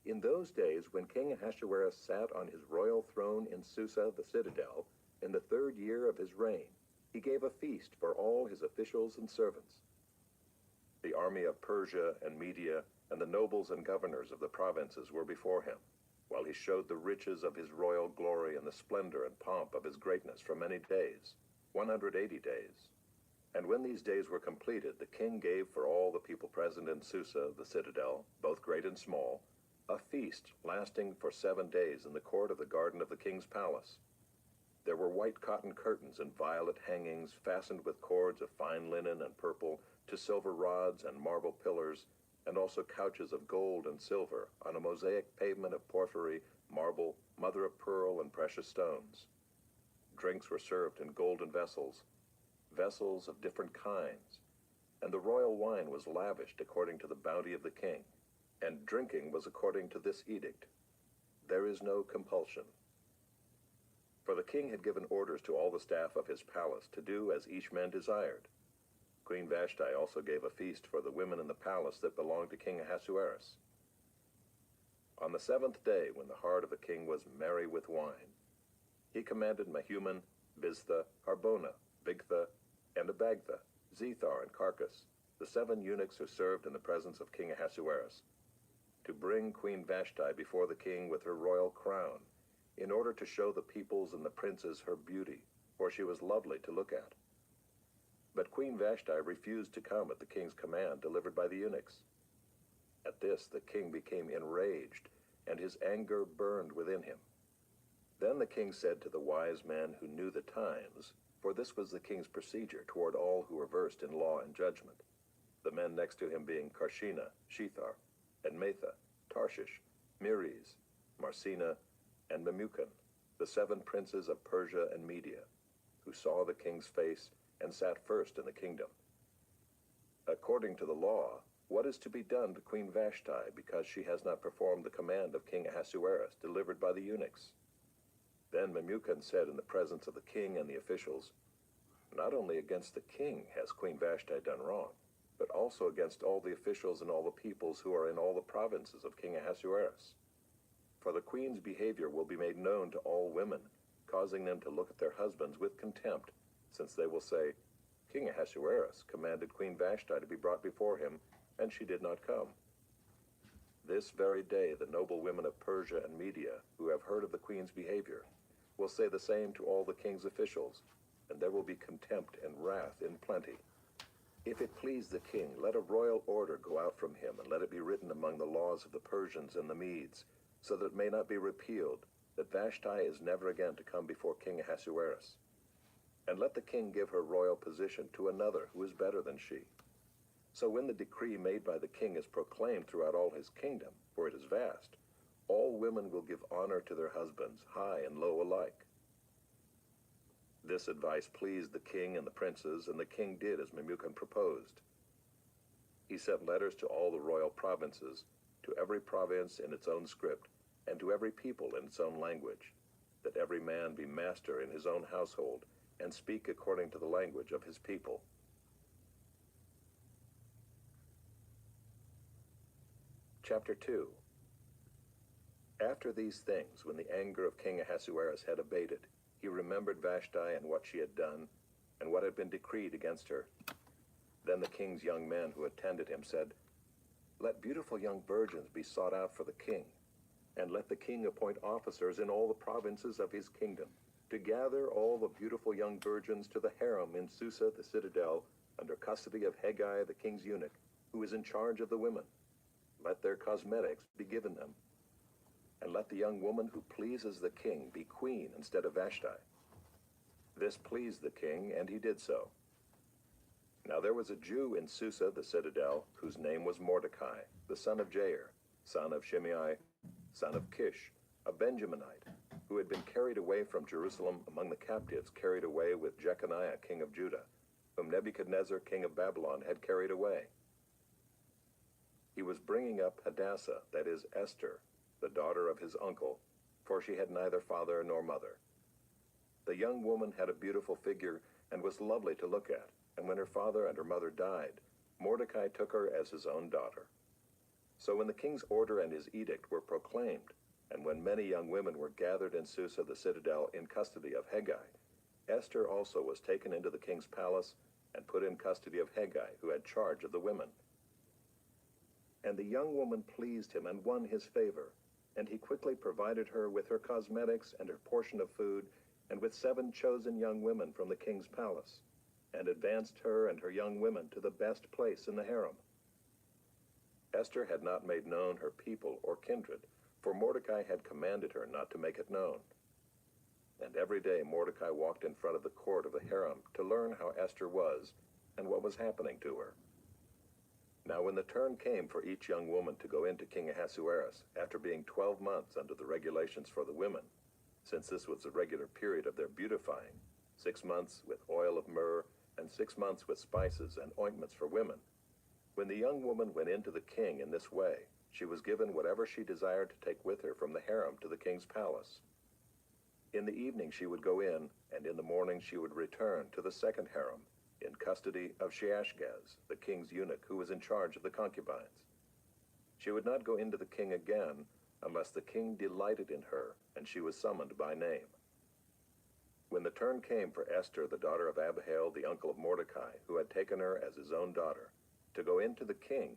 in those days when King Ahasuerus sat on his royal throne in Susa the citadel, in the 3rd year of his reign, he gave a feast for all his officials and servants. The army of Persia and Media and the nobles and governors of the provinces were before him, while he showed the riches of his royal glory and the splendor and pomp of his greatness for many days, 180 days. And when these days were completed, the king gave for all the people present in Susa the citadel, both great and small, a feast lasting for 7 days in the court of the garden of the king's palace. There were white cotton curtains and violet hangings fastened with cords of fine linen and purple to silver rods and marble pillars, and also couches of gold and silver on a mosaic pavement of porphyry, marble, mother of pearl, and precious stones. Drinks were served in golden vessels, vessels of different kinds, and the royal wine was lavished according to the bounty of the king, and drinking was according to this edict: there is no compulsion. For the king had given orders to all the staff of his palace to do as each man desired. Queen Vashti also gave a feast for the women in the palace that belonged to King Ahasuerus. On the 7th day, when the heart of the king was merry with wine, he commanded Mehuman, Biztha, Harbona, Bigtha, and Abagtha, Zethar, and Carcass, the 7 eunuchs who served in the presence of King Ahasuerus, to bring Queen Vashti before the king with her royal crown, in order to show the peoples and the princes her beauty, for she was lovely to look at. But Queen Vashti refused to come at the king's command delivered by the eunuchs. At this the king became enraged, and his anger burned within him. Then the king said to the wise men who knew the times, for this was the king's procedure toward all who were versed in law and judgment, the men next to him being Karshena, Shethar, and Metha, Tarshish, Meres, Marsena, and Memucan, the 7 princes of Persia and Media, who saw the king's face and sat first in the kingdom. According to the law, what is to be done to Queen Vashti because she has not performed the command of King Ahasuerus delivered by the eunuchs? Then Memucan said in the presence of the king and the officials, not only against the king has Queen Vashti done wrong, but also against all the officials and all the peoples who are in all the provinces of King Ahasuerus. For the queen's behavior will be made known to all women, causing them to look at their husbands with contempt, since they will say, King Ahasuerus commanded Queen Vashti to be brought before him, and she did not come. This very day the noble women of Persia and Media, who have heard of the queen's behavior, will say the same to all the king's officials, and there will be contempt and wrath in plenty. If it please the king, let a royal order go out from him, and let it be written among the laws of the Persians and the Medes, so that it may not be repealed, that Vashti is never again to come before King Ahasuerus. And let the king give her royal position to another who is better than she. So when the decree made by the king is proclaimed throughout all his kingdom, for it is vast, all women will give honor to their husbands, high and low alike. This advice pleased the king and the princes, and the king did as Memucan proposed. He sent letters to all the royal provinces, to every province in its own script, and to every people in its own language, that every man be master in his own household, and speak according to the language of his people. Chapter 2. After these things, when the anger of King Ahasuerus had abated, he remembered Vashti and what she had done, and what had been decreed against her. Then the king's young men who attended him said, Let beautiful young virgins be sought out for the king, And let the king appoint officers in all the provinces of his kingdom, to gather all the beautiful young virgins to the harem in Susa the citadel, under custody of Hegai the king's eunuch, who is in charge of the women. Let their cosmetics be given them. And let the young woman who pleases the king be queen instead of Vashti. This pleased the king, and he did so. Now there was a Jew in Susa the citadel, whose name was Mordecai, the son of Jair, son of Shimei, son of Kish, a Benjaminite, who had been carried away from Jerusalem among the captives carried away with Jeconiah king of Judah, whom Nebuchadnezzar king of Babylon had carried away. He was bringing up Hadassah, that is Esther, the daughter of his uncle, for she had neither father nor mother. The young woman had a beautiful figure and was lovely to look at, and when her father and her mother died, Mordecai took her as his own daughter. So when the king's order and his edict were proclaimed, and when many young women were gathered in Susa the citadel in custody of Hegai, Esther also was taken into the king's palace and put in custody of Hegai, who had charge of the women. And the young woman pleased him and won his favor, and he quickly provided her with her cosmetics and her portion of food, and with 7 chosen young women from the king's palace, and advanced her and her young women to the best place in the harem. Esther had not made known her people or kindred, for Mordecai had commanded her not to make it known. And every day Mordecai walked in front of the court of the harem to learn how Esther was and what was happening to her. Now when the turn came for each young woman to go into King Ahasuerus, after being 12 months under the regulations for the women, since this was the regular period of their beautifying, 6 months with oil of myrrh, and 6 months with spices and ointments for women, when the young woman went in to the king in this way, she was given whatever she desired to take with her from the harem to the king's palace. In the evening she would go in, and in the morning she would return to the second harem, in custody of Sheashgaz, the king's eunuch, who was in charge of the concubines. She would not go into the king again, unless the king delighted in her, and she was summoned by name. When the turn came for Esther, the daughter of Abihail, the uncle of Mordecai, who had taken her as his own daughter, to go into the king,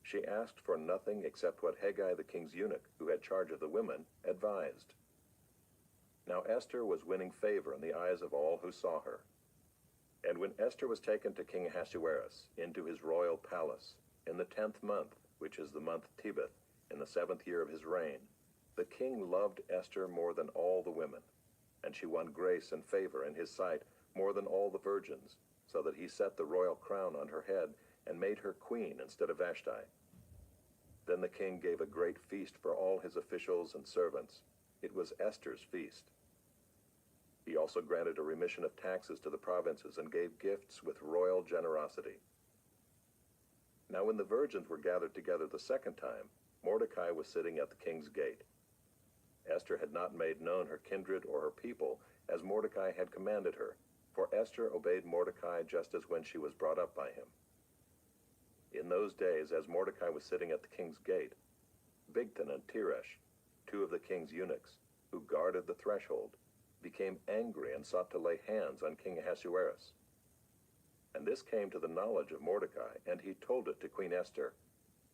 she asked for nothing except what Hegai the king's eunuch, who had charge of the women, advised. Now Esther was winning favor in the eyes of all who saw her. And when Esther was taken to King Ahasuerus into his royal palace, in the 10th month, which is the month Tebeth, in the 7th year of his reign, the king loved Esther more than all the women, and she won grace and favor in his sight more than all the virgins, so that he set the royal crown on her head and made her queen instead of Vashti. Then the king gave a great feast for all his officials and servants. It was Esther's feast. He also granted a remission of taxes to the provinces and gave gifts with royal generosity. Now when the virgins were gathered together the second time, Mordecai was sitting at the king's gate. Esther had not made known her kindred or her people, as Mordecai had commanded her, for Esther obeyed Mordecai just as when she was brought up by him. In those days, as Mordecai was sitting at the king's gate, Bigthan and Teresh, 2 of the king's eunuchs, who guarded the threshold, became angry and sought to lay hands on King Ahasuerus. And this came to the knowledge of Mordecai, and he told it to Queen Esther,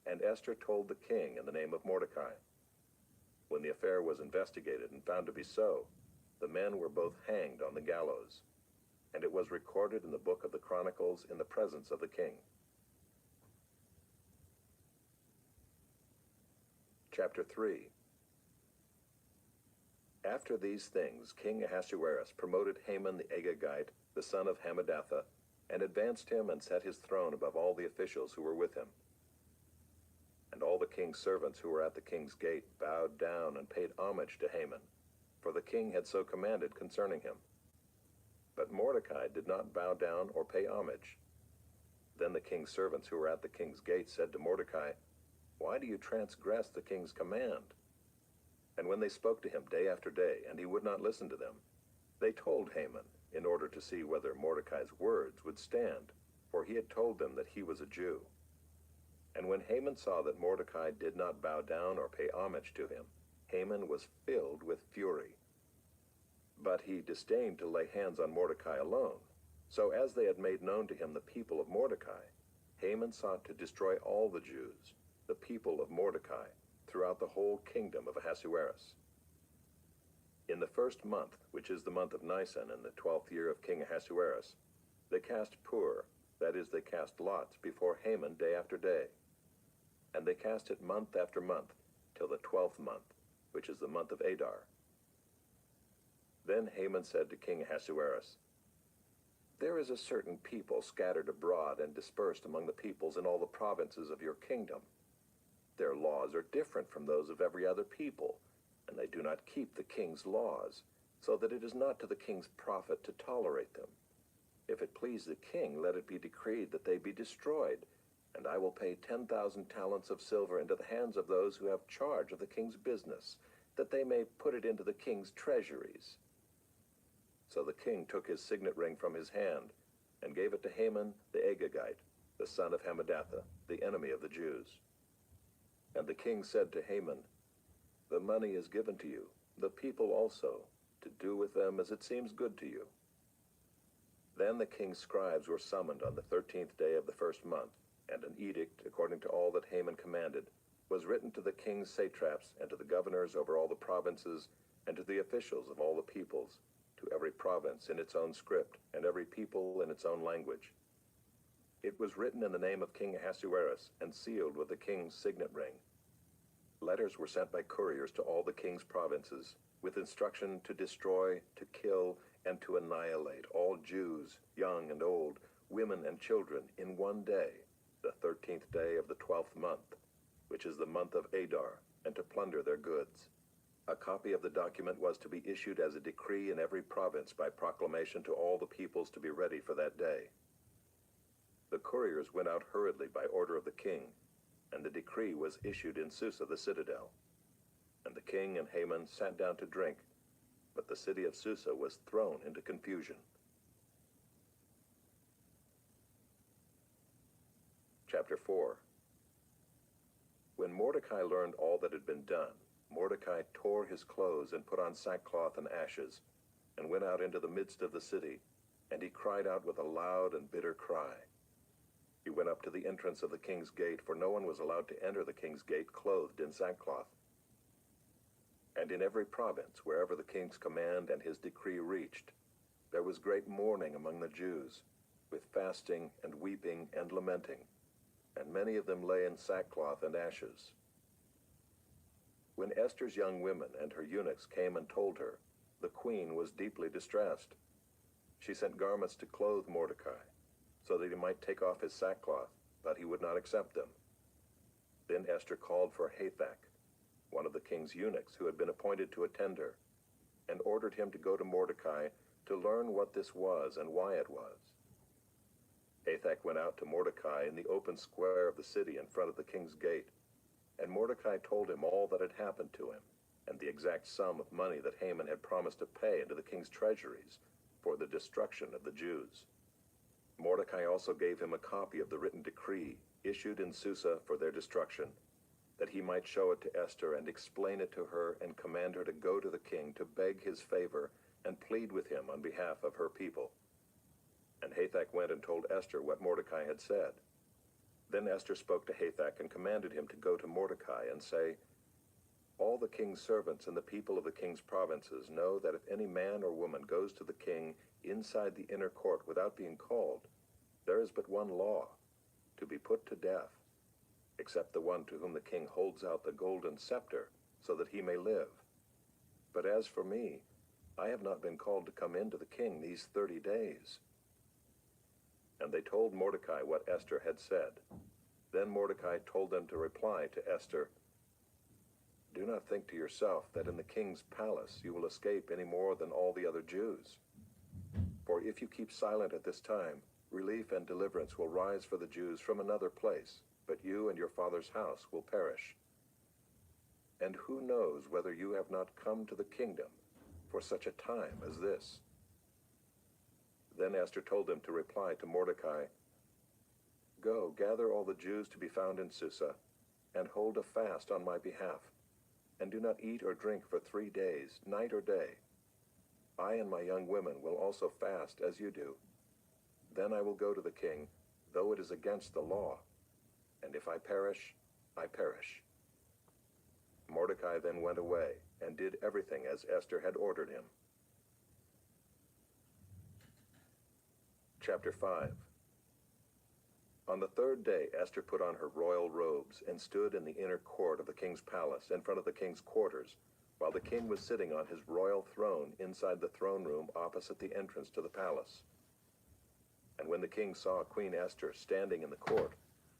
and Esther told the king in the name of Mordecai. When the affair was investigated and found to be so, the men were both hanged on the gallows, and it was recorded in the book of the Chronicles in the presence of the king. Chapter 3. After these things, King Ahasuerus promoted Haman the Agagite, the son of Hammedatha, and advanced him and set his throne above all the officials who were with him. And all the king's servants who were at the king's gate bowed down and paid homage to Haman, for the king had so commanded concerning him. But Mordecai did not bow down or pay homage. Then the king's servants who were at the king's gate said to Mordecai, "Why do you transgress the king's command?" And when they spoke to him day after day, and he would not listen to them, they told Haman, in order to see whether Mordecai's words would stand, for he had told them that he was a Jew. And when Haman saw that Mordecai did not bow down or pay homage to him, Haman was filled with fury. But he disdained to lay hands on Mordecai alone. So as they had made known to him the people of Mordecai, Haman sought to destroy all the Jews, the people of Mordecai, throughout the whole kingdom of Ahasuerus. In the first month, which is the month of Nisan in the 12th year of King Ahasuerus, they cast pur, that is, they cast lots before Haman day after day. And they cast it month after month, till the 12th month, which is the month of Adar. Then Haman said to King Ahasuerus, "There is a certain people scattered abroad and dispersed among the peoples in all the provinces of your kingdom. Their laws are different from those of every other people, and they do not keep the king's laws, so that it is not to the king's profit to tolerate them. If it please the king, let it be decreed that they be destroyed, and I will pay 10,000 talents of silver into the hands of those who have charge of the king's business, that they may put it into the king's treasuries." So the king took his signet ring from his hand, and gave it to Haman the Agagite, the son of Hammedatha, the enemy of the Jews. And the king said to Haman, "The money is given to you, the people also, to do with them as it seems good to you." Then the king's scribes were summoned on the 13th day of the first month, and an edict, according to all that Haman commanded, was written to the king's satraps and to the governors over all the provinces, and to the officials of all the peoples, to every province in its own script, and every people in its own language. It was written in the name of King Ahasuerus, and sealed with the king's signet ring. Letters were sent by couriers to all the king's provinces, with instruction to destroy, to kill, and to annihilate all Jews, young and old, women and children, in one day, the 13th day of the 12th month, which is the month of Adar, and to plunder their goods. A copy of the document was to be issued as a decree in every province by proclamation to all the peoples to be ready for that day. The couriers went out hurriedly by order of the king, and the decree was issued in Susa the citadel. And the king and Haman sat down to drink, but the city of Susa was thrown into confusion. Chapter 4. When Mordecai learned all that had been done, Mordecai tore his clothes and put on sackcloth and ashes, and went out into the midst of the city, and he cried out with a loud and bitter cry. He went up to the entrance of the king's gate, for no one was allowed to enter the king's gate clothed in sackcloth. And in every province, wherever the king's command and his decree reached, there was great mourning among the Jews, with fasting and weeping and lamenting, and many of them lay in sackcloth and ashes. When Esther's young women and her eunuchs came and told her, the queen was deeply distressed. She sent garments to clothe Mordecai, so that he might take off his sackcloth, but he would not accept them. Then Esther called for Hathach, one of the king's eunuchs who had been appointed to attend her, and ordered him to go to Mordecai to learn what this was and why it was. Hathach went out to Mordecai in the open square of the city in front of the king's gate, and Mordecai told him all that had happened to him, and the exact sum of money that Haman had promised to pay into the king's treasuries for the destruction of the Jews. Mordecai also gave him a copy of the written decree issued in Susa for their destruction, that he might show it to Esther and explain it to her and command her to go to the king to beg his favor and plead with him on behalf of her people. And Hathach went and told Esther what Mordecai had said. Then Esther spoke to Hathach and commanded him to go to Mordecai and say, "All the king's servants and the people of the king's provinces know that if any man or woman goes to the king inside the inner court without being called, there is but one law, to be put to death, except the one to whom the king holds out the golden scepter, so that he may live. But as for me, I have not been called to come in to the king these 30 days. And they told Mordecai what Esther had said. Then Mordecai told them to reply to Esther, "Do not think to yourself that in the king's palace you will escape any more than all the other Jews. For if you keep silent at this time, relief and deliverance will rise for the Jews from another place, but you and your father's house will perish. And who knows whether you have not come to the kingdom for such a time as this?" Then Esther told them to reply to Mordecai, "Go, gather all the Jews to be found in Susa, and hold a fast on my behalf, and do not eat or drink for 3 days, night or day. I and my young women will also fast as you do. Then I will go to the king, though it is against the law, and if I perish, I perish." Mordecai then went away and did everything as Esther had ordered him. Chapter 5. On the third day, Esther put on her royal robes and stood in the inner court of the king's palace in front of the king's quarters, while the king was sitting on his royal throne inside the throne room opposite the entrance to the palace. And when the king saw Queen Esther standing in the court,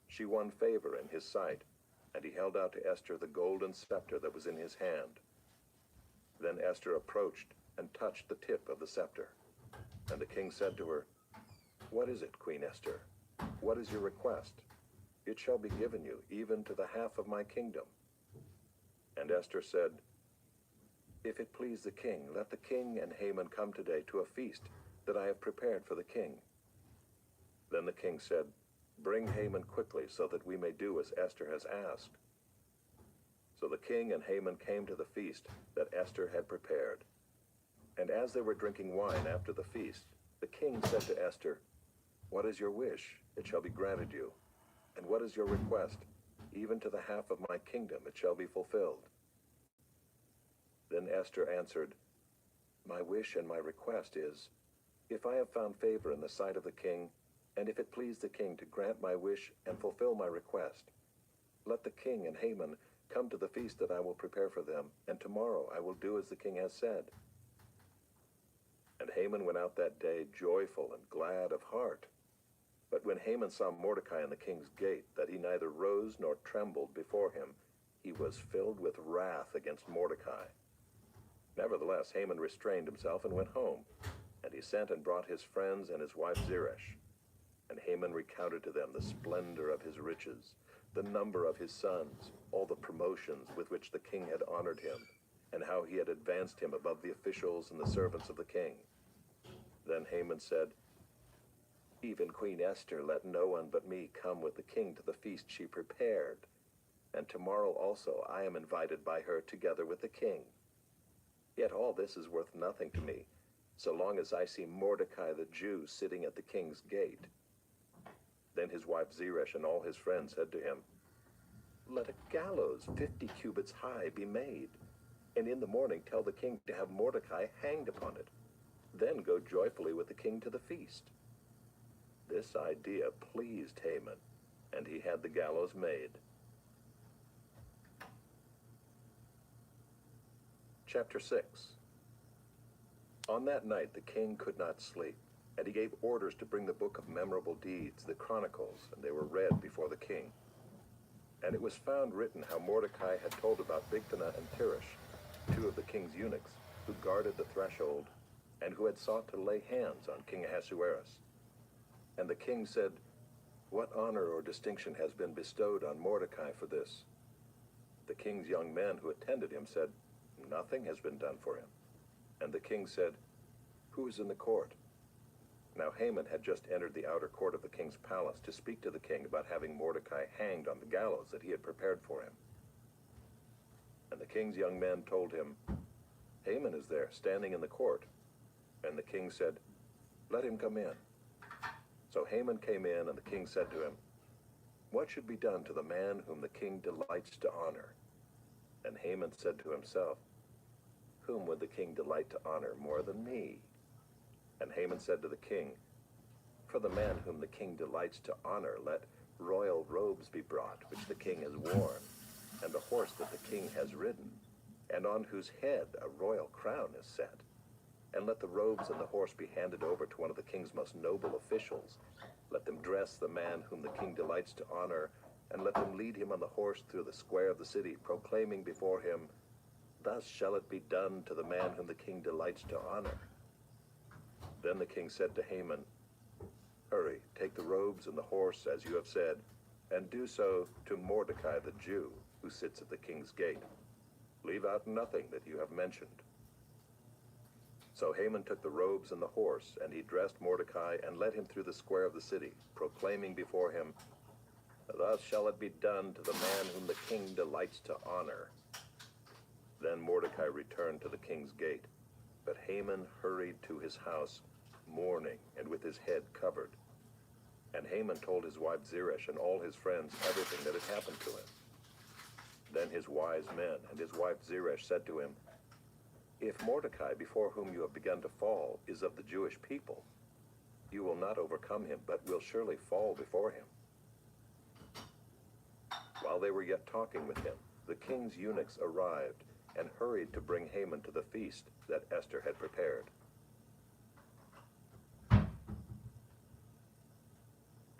she won favor in his sight, and he held out to Esther the golden scepter that was in his hand. Then Esther approached and touched the tip of the scepter. And the king said to her, "What is it, Queen Esther? What is your request? It shall be given you, even to the half of my kingdom." And Esther said, "If it please the king, let the king and Haman come today to a feast that I have prepared for the king." Then the king said, "Bring Haman quickly, so that we may do as Esther has asked." So the king and Haman came to the feast that Esther had prepared. And as they were drinking wine after the feast, the king said to Esther, "What is your wish? It shall be granted you. And what is your request? Even to the half of my kingdom it shall be fulfilled." Then Esther answered, "My wish and my request is, if I have found favor in the sight of the king, and if it please the king to grant my wish and fulfill my request, let the king and Haman come to the feast that I will prepare for them, and tomorrow I will do as the king has said." And Haman went out that day joyful and glad of heart. But when Haman saw Mordecai in the king's gate, that he neither rose nor trembled before him, he was filled with wrath against Mordecai. Nevertheless, Haman restrained himself and went home, and he sent and brought his friends and his wife Zeresh. And Haman recounted to them the splendor of his riches, the number of his sons, all the promotions with which the king had honored him, and how he had advanced him above the officials and the servants of the king. Then Haman said, "Even Queen Esther let no one but me come with the king to the feast she prepared, and tomorrow also I am invited by her together with the king. Yet all this is worth nothing to me, so long as I see Mordecai the Jew sitting at the king's gate." Then his wife Zeresh and all his friends said to him, "Let a gallows 50 cubits high be made, and in the morning tell the king to have Mordecai hanged upon it. Then go joyfully with the king to the feast." This idea pleased Haman, and he had the gallows made. Chapter 6. On that night the king could not sleep, and he gave orders to bring the book of memorable deeds, the Chronicles, and they were read before the king. And it was found written how Mordecai had told about Bigthana and Teresh, two of the king's eunuchs, who guarded the threshold, and who had sought to lay hands on King Ahasuerus. And the king said, "What honor or distinction has been bestowed on Mordecai for this?" The king's young men who attended him said, "Nothing has been done for him." And the king said, "Who is in the court?" Now Haman had just entered the outer court of the king's palace to speak to the king about having Mordecai hanged on the gallows that he had prepared for him. And the king's young men told him, "Haman is there, standing in the court." And the king said, "Let him come in." So Haman came in, and the king said to him, "What should be done to the man whom the king delights to honor?" And Haman said to himself, "Whom would the king delight to honor more than me?" And Haman said to the king, "For the man whom the king delights to honor, let royal robes be brought, which the king has worn, and the horse that the king has ridden, and on whose head a royal crown is set. And let the robes and the horse be handed over to one of the king's most noble officials. Let them dress the man whom the king delights to honor, and let them lead him on the horse through the square of the city, proclaiming before him, 'Thus shall it be done to the man whom the king delights to honor.'" Then the king said to Haman, "Hurry, take the robes and the horse, as you have said, and do so to Mordecai the Jew, who sits at the king's gate. Leave out nothing that you have mentioned." So Haman took the robes and the horse, and he dressed Mordecai and led him through the square of the city, proclaiming before him, "Thus shall it be done to the man whom the king delights to honor." Then Mordecai returned to the king's gate, but Haman hurried to his house, mourning and with his head covered. And Haman told his wife Zeresh and all his friends everything that had happened to him. Then his wise men and his wife Zeresh said to him, "If Mordecai, before whom you have begun to fall, is of the Jewish people, you will not overcome him, but will surely fall before him." While they were yet talking with him, the king's eunuchs arrived and hurried to bring Haman to the feast that Esther had prepared.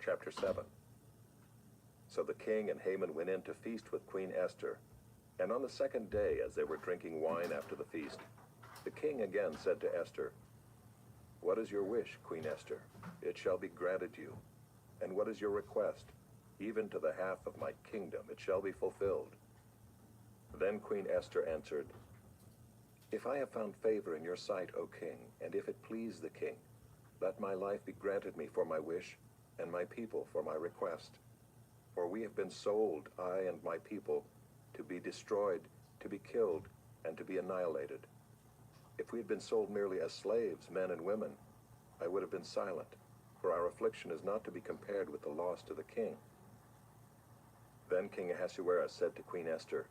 Chapter 7. So the king and Haman went in to feast with Queen Esther, and on the second day, as they were drinking wine after the feast, the king again said to Esther, "What is your wish, Queen Esther? It shall be granted you. And what is your request? Even to the half of my kingdom it shall be fulfilled." Then Queen Esther answered, "If I have found favor in your sight, O king, and if it please the king, let my life be granted me for my wish, and my people for my request. For we have been sold, I and my people, to be destroyed, to be killed, and to be annihilated. If we had been sold merely as slaves, men and women, I would have been silent, for our affliction is not to be compared with the loss to the king." Then King Ahasuerus said to Queen Esther,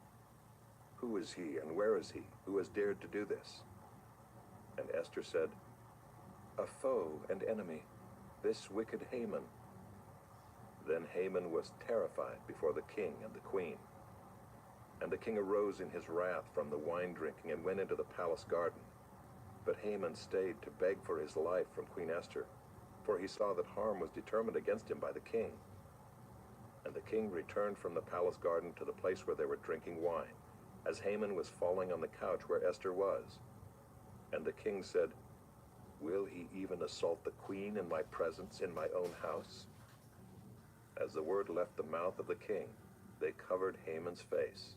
"Who is he and where is he who has dared to do this?" And Esther said, "A foe and enemy, this wicked Haman." Then Haman was terrified before the king and the queen. And the king arose in his wrath from the wine drinking and went into the palace garden. But Haman stayed to beg for his life from Queen Esther, for he saw that harm was determined against him by the king. And the king returned from the palace garden to the place where they were drinking wine, as Haman was falling on the couch where Esther was. And the king said, "Will he even assault the queen in my presence in my own house?" As the word left the mouth of the king, they covered Haman's face.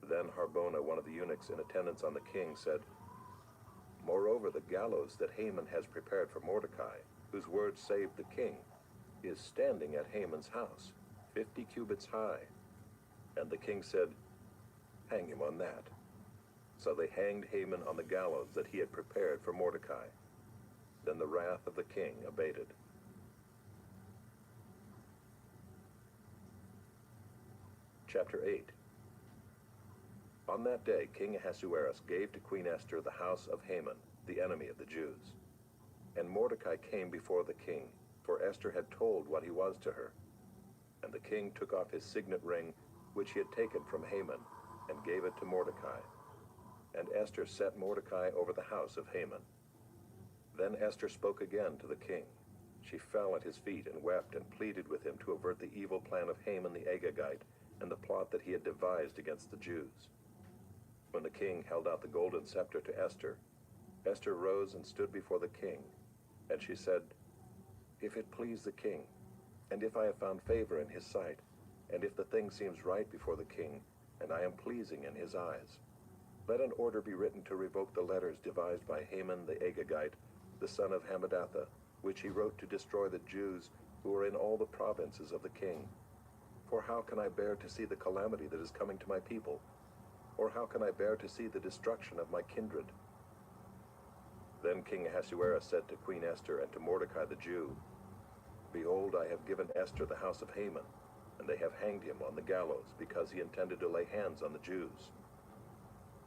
Then Harbona, one of the eunuchs in attendance on the king, said, "Moreover, the gallows that Haman has prepared for Mordecai, whose word saved the king, is standing at Haman's house, 50 cubits high." And the king said, "Hang him on that." So they hanged Haman on the gallows that he had prepared for Mordecai. Then the wrath of the king abated. Chapter 8. On that day King Ahasuerus gave to Queen Esther the house of Haman, the enemy of the Jews. And Mordecai came before the king, for Esther had told what he was to her. And the king took off his signet ring, which he had taken from Haman, and gave it to Mordecai. And Esther set Mordecai over the house of Haman. Then Esther spoke again to the king. She fell at his feet and wept and pleaded with him to avert the evil plan of Haman the Agagite and the plot that he had devised against the Jews. When the king held out the golden scepter to Esther, Esther rose and stood before the king, and she said, "If it please the king, and if I have found favor in his sight, and if the thing seems right before the king, and I am pleasing in his eyes, let an order be written to revoke the letters devised by Haman the Agagite, the son of Hammedatha, which he wrote to destroy the Jews who are in all the provinces of the king. For how can I bear to see the calamity that is coming to my people? Or how can I bear to see the destruction of my kindred?" Then King Ahasuerus said to Queen Esther and to Mordecai the Jew, "Behold, I have given Esther the house of Haman, and they have hanged him on the gallows, because he intended to lay hands on the Jews.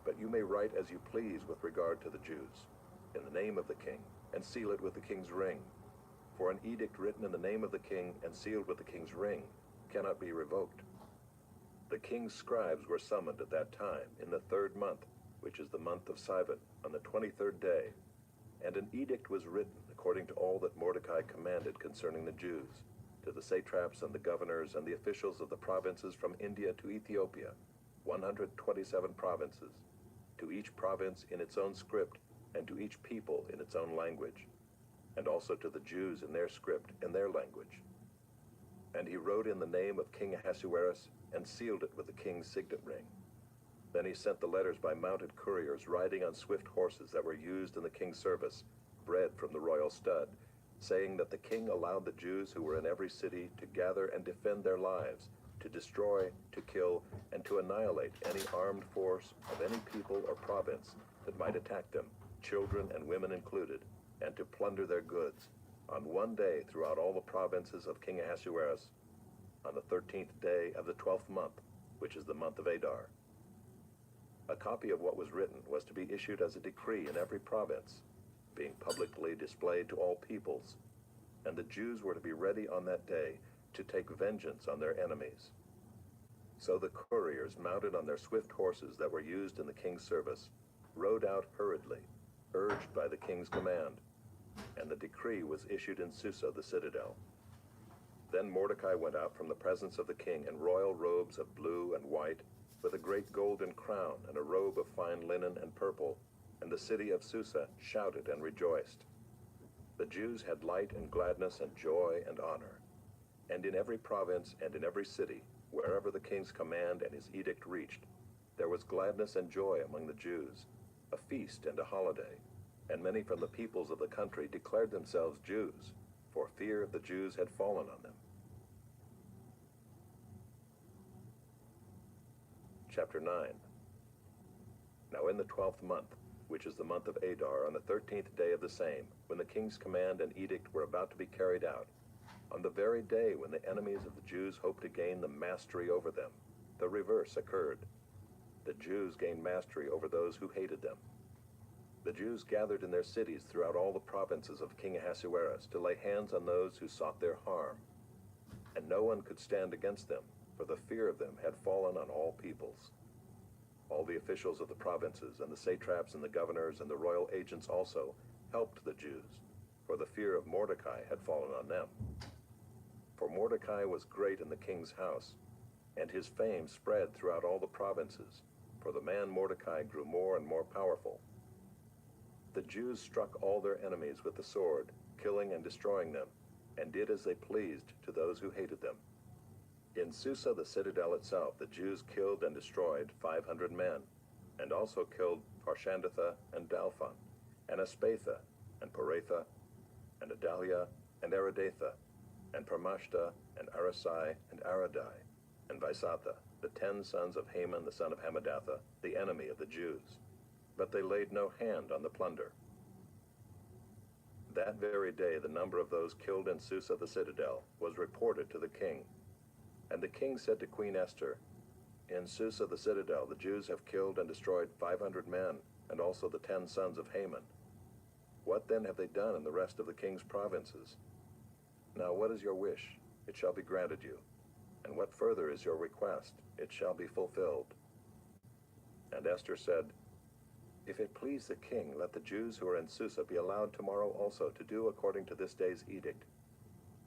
But you may write as you please with regard to the Jews, in the name of the king, and seal it with the king's ring. For an edict written in the name of the king and sealed with the king's ring cannot be revoked." The king's scribes were summoned at that time in the 3rd month, which is the month of Sivan, on the 23rd day, and an edict was written according to all that Mordecai commanded concerning the Jews, to the satraps and the governors and the officials of the provinces from India to Ethiopia, 127 provinces, to each province in its own script, and to each people in its own language, and also to the Jews in their script and their language. And he wrote in the name of King Ahasuerus and sealed it with the king's signet ring. Then he sent the letters by mounted couriers riding on swift horses that were used in the king's service, bred from the royal stud, saying that the king allowed the Jews who were in every city to gather and defend their lives, to destroy, to kill, and to annihilate any armed force of any people or province that might attack them, children and women included, and to plunder their goods, on one day throughout all the provinces of King Ahasuerus, on the 13th day of the 12th month, which is the month of Adar. A copy of what was written was to be issued as a decree in every province, being publicly displayed to all peoples, and the Jews were to be ready on that day to take vengeance on their enemies. So the couriers, mounted on their swift horses that were used in the king's service, rode out hurriedly, urged by the king's command, and the decree was issued in Susa the citadel. Then Mordecai went out from the presence of the king in royal robes of blue and white, with a great golden crown and a robe of fine linen and purple, and the city of Susa shouted and rejoiced. The Jews had light and gladness and joy and honor. And in every province and in every city, wherever the king's command and his edict reached, there was gladness and joy among the Jews, a feast and a holiday, and many from the peoples of the country declared themselves Jews, for fear of the Jews had fallen on them. Chapter 9. Now in the 12th month, which is the month of Adar, on the 13th day of the same, when the king's command and edict were about to be carried out, on the very day when the enemies of the Jews hoped to gain the mastery over them, the reverse occurred. The Jews gained mastery over those who hated them. The Jews gathered in their cities throughout all the provinces of King Ahasuerus to lay hands on those who sought their harm. And no one could stand against them, for the fear of them had fallen on all peoples. All the officials of the provinces and the satraps and the governors and the royal agents also helped the Jews, for the fear of Mordecai had fallen on them. For Mordecai was great in the king's house, and his fame spread throughout all the provinces, for the man Mordecai grew more and more powerful. The Jews struck all their enemies with the sword, killing and destroying them, and did as they pleased to those who hated them. In Susa the citadel itself the Jews killed and destroyed 500 men, and also killed Parshandatha and Dalphon, and Aspatha, and Poratha, and Adalia, and Aridatha, and Parmashta, and Arasai, and Aradai, and Vaisatha, the 10 sons of Haman the son of Hammedatha, the enemy of the Jews. But they laid no hand on the plunder. That very day the number of those killed in Susa the citadel was reported to the king. And the king said to Queen Esther, "In Susa the citadel the Jews have killed and destroyed 500 men, and also the 10 sons of Haman. What then have they done in the rest of the king's provinces? Now what is your wish? It shall be granted you. And what further is your request? It shall be fulfilled." And Esther said, "If it please the king, let the Jews who are in Susa be allowed tomorrow also to do according to this day's edict,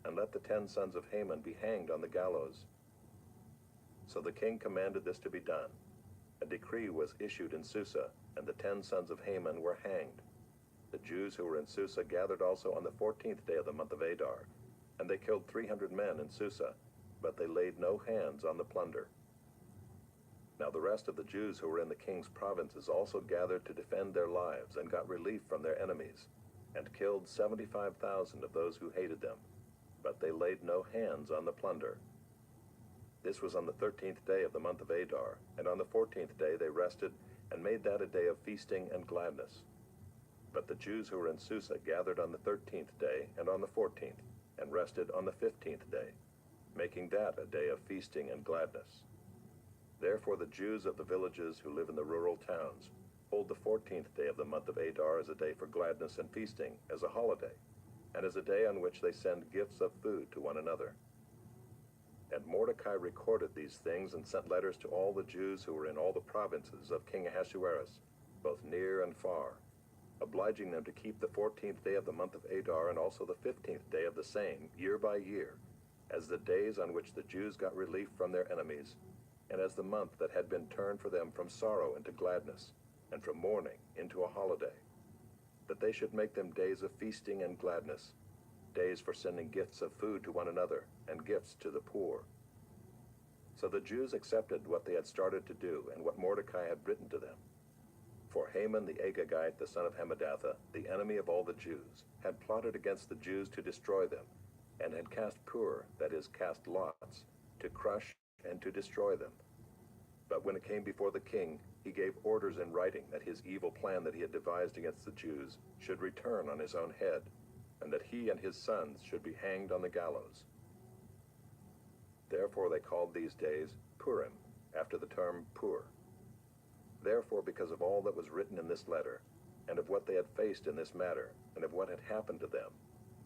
and let the 10 sons of Haman be hanged on the gallows." So the king commanded this to be done. A decree was issued in Susa, and the 10 sons of Haman were hanged. The Jews who were in Susa gathered also on the 14th day of the month of Adar, and they killed 300 men in Susa, but they laid no hands on the plunder. Now the rest of the Jews who were in the king's provinces also gathered to defend their lives and got relief from their enemies, and killed 75,000 of those who hated them, but they laid no hands on the plunder. This was on the 13th day of the month of Adar, and on the 14th day they rested and made that a day of feasting and gladness. But the Jews who were in Susa gathered on the 13th day and on the 14th, and rested on the 15th day, making that a day of feasting and gladness. Therefore the Jews of the villages who live in the rural towns hold the 14th day of the month of Adar as a day for gladness and feasting, as a holiday, and as a day on which they send gifts of food to one another. And Mordecai recorded these things and sent letters to all the Jews who were in all the provinces of King Ahasuerus, both near and far, obliging them to keep the 14th day of the month of Adar and also the 15th day of the same, year by year, as the days on which the Jews got relief from their enemies, and as the month that had been turned for them from sorrow into gladness, and from mourning into a holiday, that they should make them days of feasting and gladness, days for sending gifts of food to one another, and gifts to the poor. So the Jews accepted what they had started to do, and what Mordecai had written to them. For Haman the Agagite, the son of Hammedatha, the enemy of all the Jews, had plotted against the Jews to destroy them, and had cast pur, that is, cast lots, to crush and to destroy them. But when it came before the king, he gave orders in writing that his evil plan that he had devised against the Jews should return on his own head, and that he and his sons should be hanged on the gallows. Therefore they called these days Purim, after the term pur. Therefore, because of all that was written in this letter, and of what they had faced in this matter, and of what had happened to them,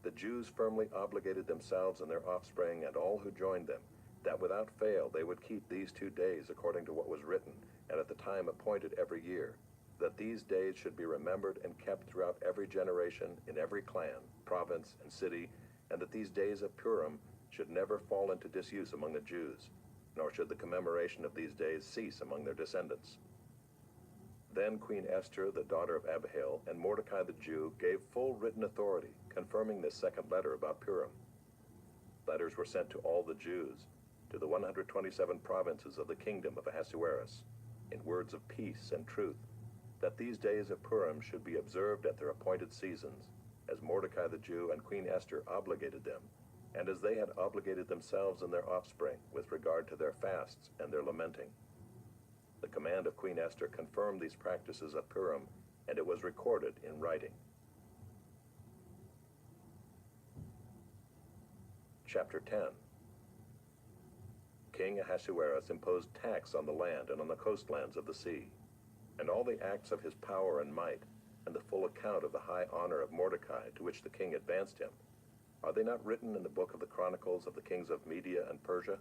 the Jews firmly obligated themselves and their offspring and all who joined them, that without fail they would keep these 2 days according to what was written, and at the time appointed every year, that these days should be remembered and kept throughout every generation, in every clan, province, and city, and that these days of Purim should never fall into disuse among the Jews, nor should the commemoration of these days cease among their descendants. Then Queen Esther, the daughter of Abihail, and Mordecai the Jew gave full written authority, confirming this second letter about Purim. Letters were sent to all the Jews, to the 127 provinces of the kingdom of Ahasuerus, in words of peace and truth, that these days of Purim should be observed at their appointed seasons, as Mordecai the Jew and Queen Esther obligated them, and as they had obligated themselves and their offspring with regard to their fasts and their lamenting. The command of Queen Esther confirmed these practices of Purim, and it was recorded in writing. Chapter 10. King Ahasuerus imposed tax on the land and on the coastlands of the sea, and all the acts of his power and might, and the full account of the high honor of Mordecai to which the king advanced him, are they not written in the book of the Chronicles of the kings of Media and Persia?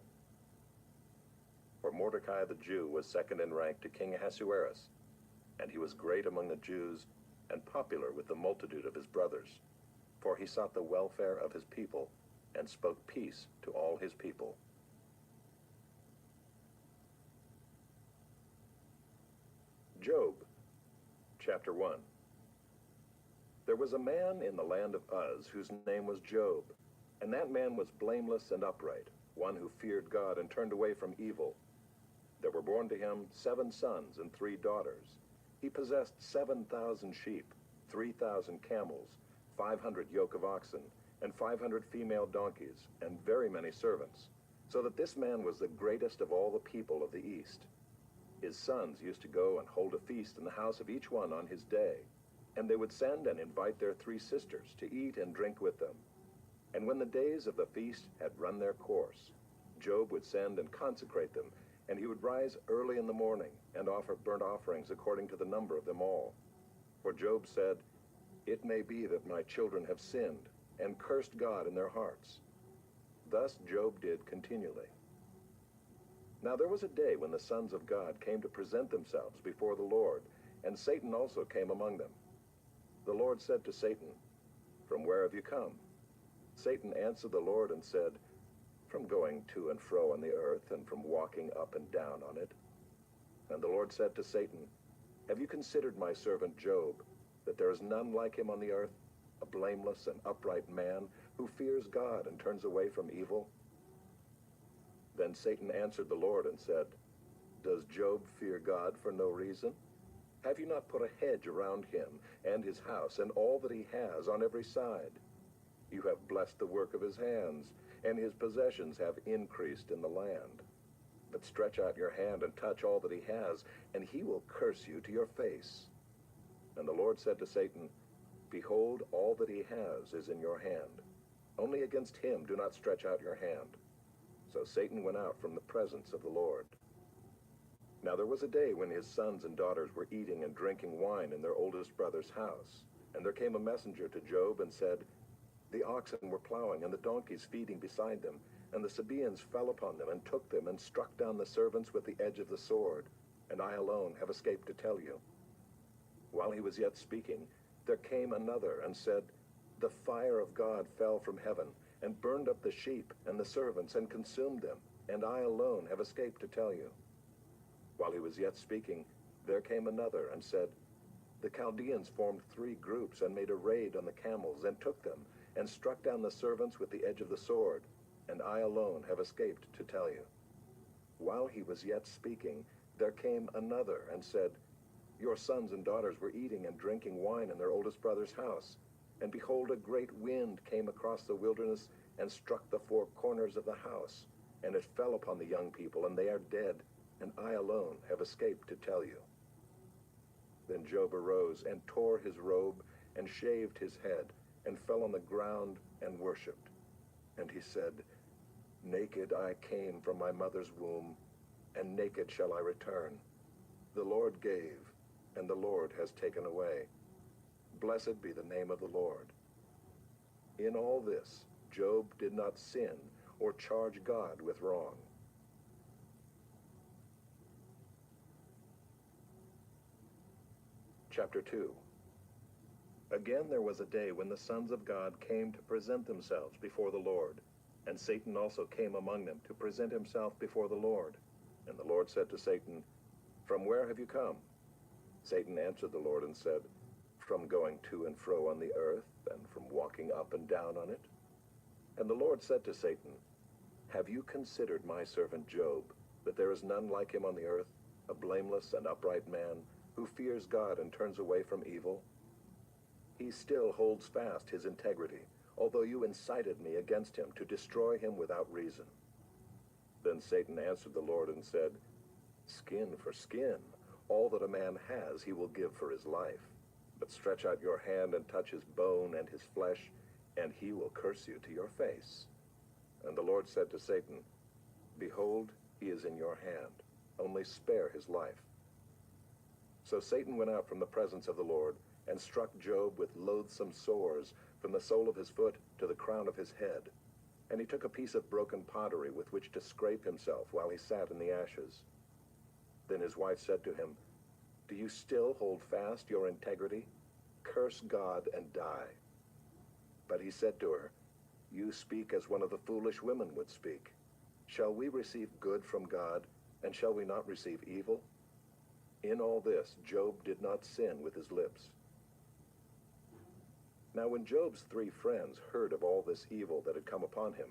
For Mordecai the Jew was second in rank to King Ahasuerus, and he was great among the Jews and popular with the multitude of his brothers, for he sought the welfare of his people and spoke peace to all his people. Job, chapter 1. There was a man in the land of Uz whose name was Job, and that man was blameless and upright, one who feared God and turned away from evil. There were born to him 7 sons and 3 daughters. He possessed 7,000 sheep, 3,000 camels, 500 yoke of oxen, and 500 female donkeys, and very many servants, so that this man was the greatest of all the people of the East. His sons used to go and hold a feast in the house of each one on his day, and they would send and invite their 3 sisters to eat and drink with them. And when the days of the feast had run their course, Job would send and consecrate them, and he would rise early in the morning and offer burnt offerings according to the number of them all. For Job said, "It may be that my children have sinned, and cursed God in their hearts." Thus Job did continually. Now there was a day when the sons of God came to present themselves before the Lord, and Satan also came among them. The Lord said to Satan, "From where have you come?" Satan answered the Lord and said, "From going to and fro on the earth, and from walking up and down on it." And the Lord said to Satan, "Have you considered my servant Job, that there is none like him on the earth, a blameless and upright man, who fears God and turns away from evil?" Then Satan answered the Lord and said, "Does Job fear God for no reason? Have you not put a hedge around him and his house and all that he has on every side? You have blessed the work of his hands, and his possessions have increased in the land. But stretch out your hand and touch all that he has, and he will curse you to your face." And the Lord said to Satan, "Behold, all that he has is in your hand. Only against him do not stretch out your hand." So Satan went out from the presence of the Lord. Now there was a day when his sons and daughters were eating and drinking wine in their oldest brother's house. And there came a messenger to Job and said, "The oxen were plowing and the donkeys feeding beside them, and the Sabaeans fell upon them and took them and struck down the servants with the edge of the sword, and I alone have escaped to tell you." While he was yet speaking, there came another and said, "The fire of God fell from heaven and burned up the sheep and the servants and consumed them, and I alone have escaped to tell you." While he was yet speaking, there came another and said, "The Chaldeans formed 3 groups and made a raid on the camels and took them and struck down the servants with the edge of the sword, and I alone have escaped to tell you." While he was yet speaking, there came another and said, "Your sons and daughters were eating and drinking wine in their oldest brother's house, and behold, a great wind came across the wilderness and struck the 4 corners of the house, and it fell upon the young people, and they are dead, and I alone have escaped to tell you." Then Job arose and tore his robe and shaved his head and fell on the ground and worshipped. And he said, "Naked I came from my mother's womb, and naked shall I return. The Lord gave, and the Lord has taken away. Blessed be the name of the Lord. In all this, Job did not sin or charge God with wrong. Chapter 2. Again there was a day when the sons of God came to present themselves before the Lord, and Satan also came among them to present himself before the Lord. And the Lord said to Satan, From where have you come? Satan answered the Lord and said, From going to and fro on the earth, and from walking up and down on it. And the Lord said to Satan, Have you considered my servant Job, that there is none like him on the earth, a blameless and upright man, who fears God and turns away from evil? He still holds fast his integrity, although you incited me against him to destroy him without reason. Then Satan answered the Lord and said, Skin for skin, all that a man has he will give for his life. But stretch out your hand and touch his bone and his flesh, and he will curse you to your face. And the Lord said to Satan, Behold, he is in your hand. Only spare his life. So Satan went out from the presence of the Lord, and struck Job with loathsome sores from the sole of his foot to the crown of his head. And he took a piece of broken pottery with which to scrape himself while he sat in the ashes. Then his wife said to him, Do you still hold fast your integrity? Curse God and die. But he said to her, You speak as one of the foolish women would speak. Shall we receive good from God, and shall we not receive evil? In all this, Job did not sin with his lips. Now when Job's 3 friends heard of all this evil that had come upon him,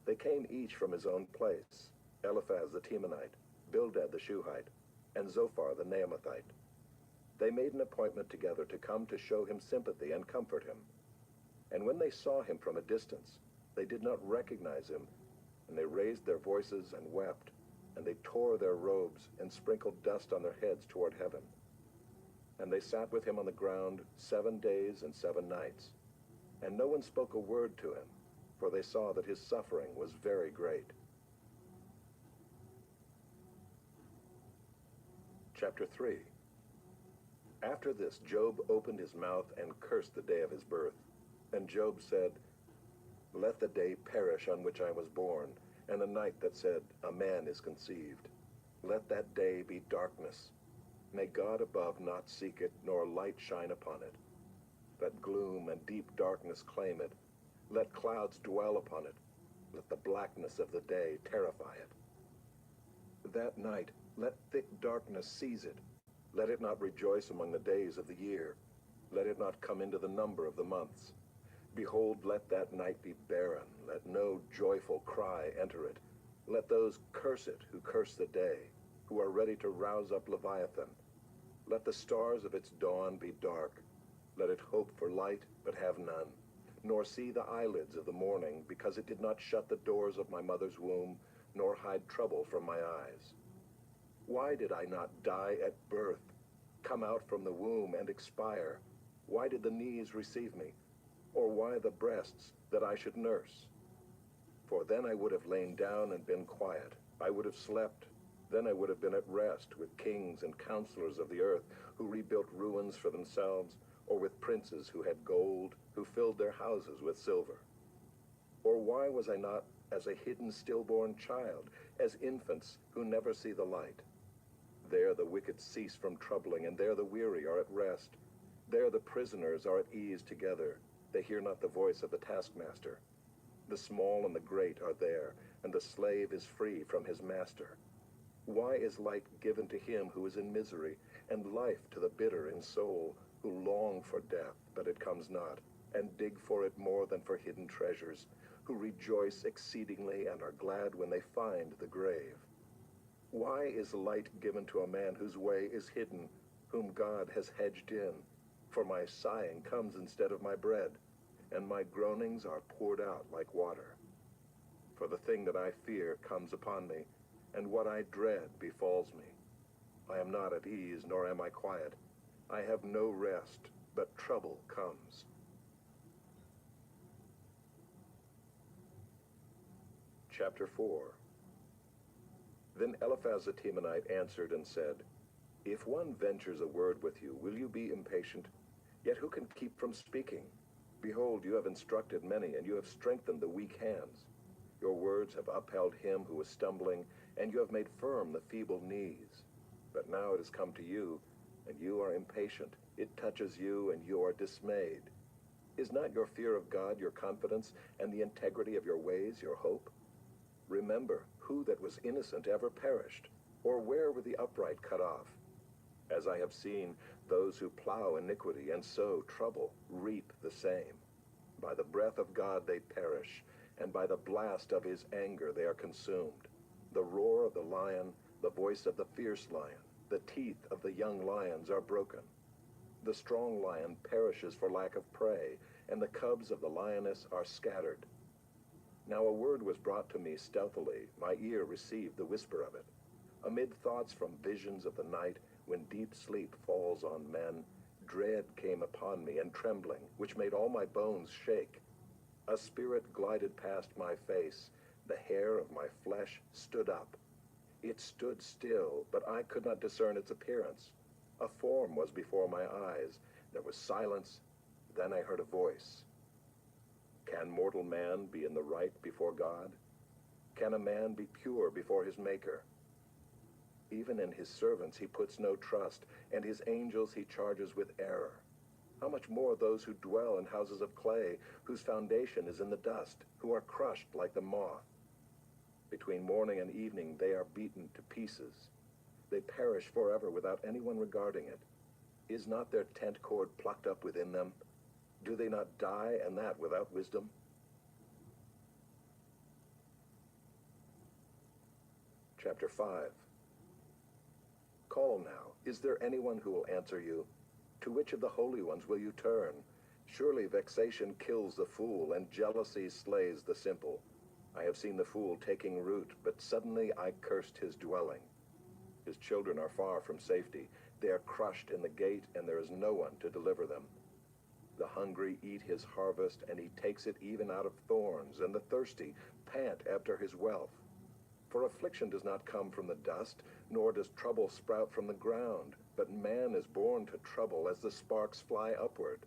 they came each from his own place, Eliphaz the Temanite, Bildad the Shuhite, and Zophar the Naamathite. They made an appointment together to come to show him sympathy and comfort him. And when they saw him from a distance, they did not recognize him, and they raised their voices and wept, and they tore their robes and sprinkled dust on their heads toward heaven. And they sat with him on the ground 7 days and 7 nights. And no one spoke a word to him, for they saw that his suffering was very great. Chapter 3. After this, Job opened his mouth and cursed the day of his birth. And Job said, Let the day perish on which I was born, and the night that said, A man is conceived. Let that day be darkness. May God above not seek it, nor light shine upon it. Let gloom and deep darkness claim it. Let clouds dwell upon it. Let the blackness of the day terrify it. That night, let thick darkness seize it. Let it not rejoice among the days of the year. Let it not come into the number of the months. Behold, let that night be barren. Let no joyful cry enter it. Let those curse it who curse the day, who are ready to rouse up Leviathan. Let the stars of its dawn be dark. Let it hope for light, but have none, nor see the eyelids of the morning, because it did not shut the doors of my mother's womb, nor hide trouble from my eyes. Why did I not die at birth, come out from the womb and expire? Why did the knees receive me? Or why the breasts that I should nurse? For then I would have lain down and been quiet. I would have slept. Then I would have been at rest with kings and counselors of the earth, who rebuilt ruins for themselves, or with princes who had gold, who filled their houses with silver. Or why was I not as a hidden stillborn child, as infants who never see the light? There the wicked cease from troubling, and there the weary are at rest. There the prisoners are at ease together. They hear not the voice of the taskmaster. The small and the great are there, and the slave is free from his master. Why is light given to him who is in misery, and life to the bitter in soul, who long for death, but it comes not, and dig for it more than for hidden treasures, who rejoice exceedingly and are glad when they find the grave? Why is light given to a man whose way is hidden, whom God has hedged in? For my sighing comes instead of my bread, and my groanings are poured out like water. For the thing that I fear comes upon me, and what I dread befalls me. I am not at ease, nor am I quiet. I have no rest, but trouble comes. Chapter 4. Then Eliphaz the Temanite answered and said, If one ventures a word with you, will you be impatient? Yet who can keep from speaking? Behold, you have instructed many, and you have strengthened the weak hands. Your words have upheld him who was stumbling, and you have made firm the feeble knees. But now it has come to you, and you are impatient. It touches you, and you are dismayed. Is not your fear of God your confidence, and the integrity of your ways your hope? Remember, who that was innocent ever perished, or where were the upright cut off? As I have seen, those who plow iniquity and sow trouble reap the same. By the breath of God they perish, and by the blast of his anger they are consumed. The roar of the lion, the voice of the fierce lion, the teeth of the young lions are broken. The strong lion perishes for lack of prey, and the cubs of the lioness are scattered. Now a word was brought to me stealthily, my ear received the whisper of it. Amid thoughts from visions of the night, when deep sleep falls on men, dread came upon me and trembling, which made all my bones shake. A spirit glided past my face, the hair of my flesh stood up. It stood still, but I could not discern its appearance. A form was before my eyes. There was silence. Then I heard a voice. Can mortal man be in the right before God? Can a man be pure before his Maker? Even in his servants he puts no trust, and his angels he charges with error. How much more those who dwell in houses of clay, whose foundation is in the dust, who are crushed like the moth? Between morning and evening they are beaten to pieces. They perish forever without anyone regarding it. Is not their tent cord plucked up within them? Do they not die, and that without wisdom? Chapter 5. Call now. Is there anyone who will answer you? To which of the holy ones will you turn? Surely vexation kills the fool, and jealousy slays the simple. I have seen the fool taking root, but suddenly I cursed his dwelling. His children are far from safety. They are crushed in the gate, and there is no one to deliver them. The hungry eat his harvest, and he takes it even out of thorns, and the thirsty pant after his wealth. For affliction does not come from the dust, nor does trouble sprout from the ground, but man is born to trouble as the sparks fly upward.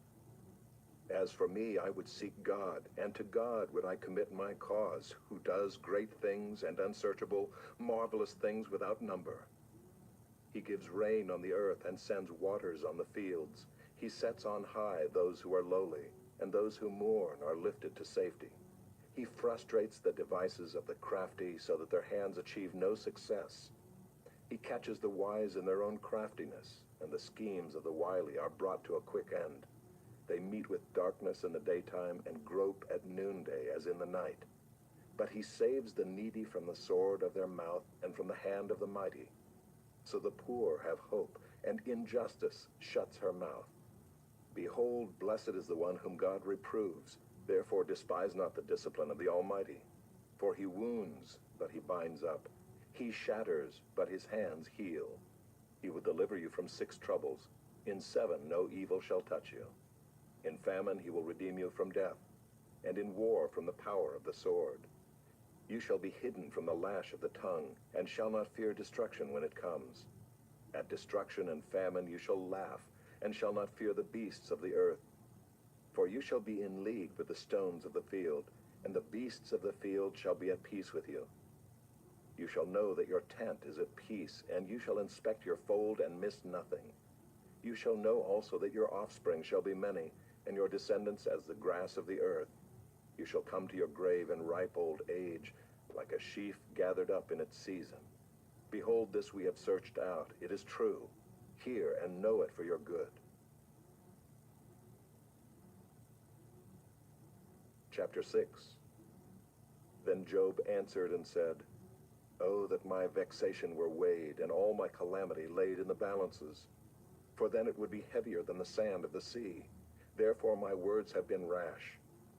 As for me, I would seek God, and to God would I commit my cause, who does great things and unsearchable, marvelous things without number. He gives rain on the earth and sends waters on the fields. He sets on high those who are lowly, and those who mourn are lifted to safety. He frustrates the devices of the crafty so that their hands achieve no success. He catches the wise in their own craftiness, and the schemes of the wily are brought to a quick end. They meet with darkness in the daytime and grope at noonday as in the night. But he saves the needy from the sword of their mouth and from the hand of the mighty. So the poor have hope, and injustice shuts her mouth. Behold, blessed is the one whom God reproves. Therefore despise not the discipline of the Almighty. For he wounds, but he binds up. He shatters, but his hands heal. He will deliver you from 6 troubles. In 7 no evil shall touch you. In famine he will redeem you from death, and in war from the power of the sword. You shall be hidden from the lash of the tongue, and shall not fear destruction when it comes. At destruction and famine you shall laugh, and shall not fear the beasts of the earth. For you shall be in league with the stones of the field, and the beasts of the field shall be at peace with you. You shall know that your tent is at peace, and you shall inspect your fold and miss nothing. You shall know also that your offspring shall be many, and your descendants as the grass of the earth. You shall come to your grave in ripe old age, like a sheaf gathered up in its season. Behold, this we have searched out. It is true. Hear and know it for your good. Chapter 6. Then Job answered and said, Oh, that my vexation were weighed, and all my calamity laid in the balances. For then it would be heavier than the sand of the sea. Therefore my words have been rash.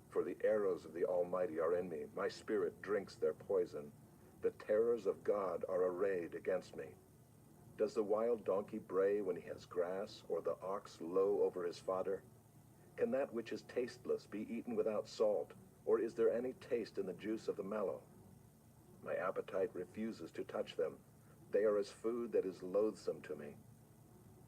For the arrows of the Almighty are in me. My spirit drinks their poison. The terrors of God are arrayed against me. Does the wild donkey bray when he has grass, or the ox low over his fodder? Can that which is tasteless be eaten without salt, or is there any taste in the juice of the mallow? My appetite refuses to touch them. They are as food that is loathsome to me.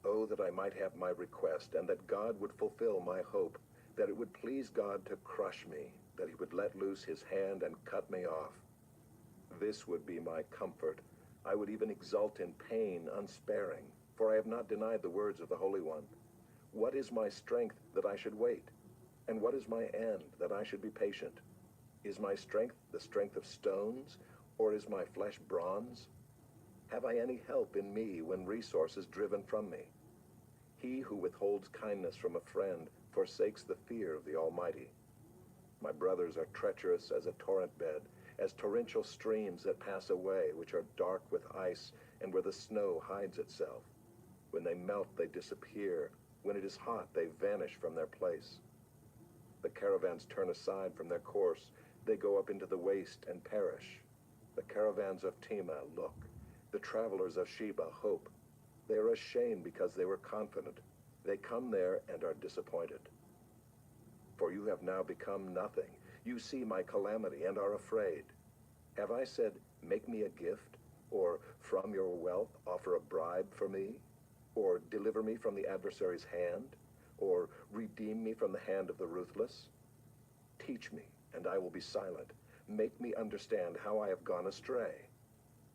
Oh, that I might have my request, and that God would fulfill my hope, that it would please God to crush me, that he would let loose his hand and cut me off. This would be my comfort. I would even exult in pain unsparing, for I have not denied the words of the Holy One. What is my strength that I should wait? And what is my end that I should be patient? Is my strength the strength of stones, or is my flesh bronze? Have I any help in me when resource is driven from me? He who withholds kindness from a friend forsakes the fear of the Almighty. My brothers are treacherous as a torrent bed, as torrential streams that pass away, which are dark with ice, and where the snow hides itself. When they melt, they disappear. When it is hot, they vanish from their place. The caravans turn aside from their course. They go up into the waste and perish. The caravans of Tema look. The travelers of Sheba hope. They are ashamed because they were confident. They come there and are disappointed. For you have now become nothing. You see my calamity and are afraid. Have I said, make me a gift? Or from your wealth offer a bribe for me? Or deliver me from the adversary's hand? Or redeem me from the hand of the ruthless? Teach me, and I will be silent. Make me understand how I have gone astray.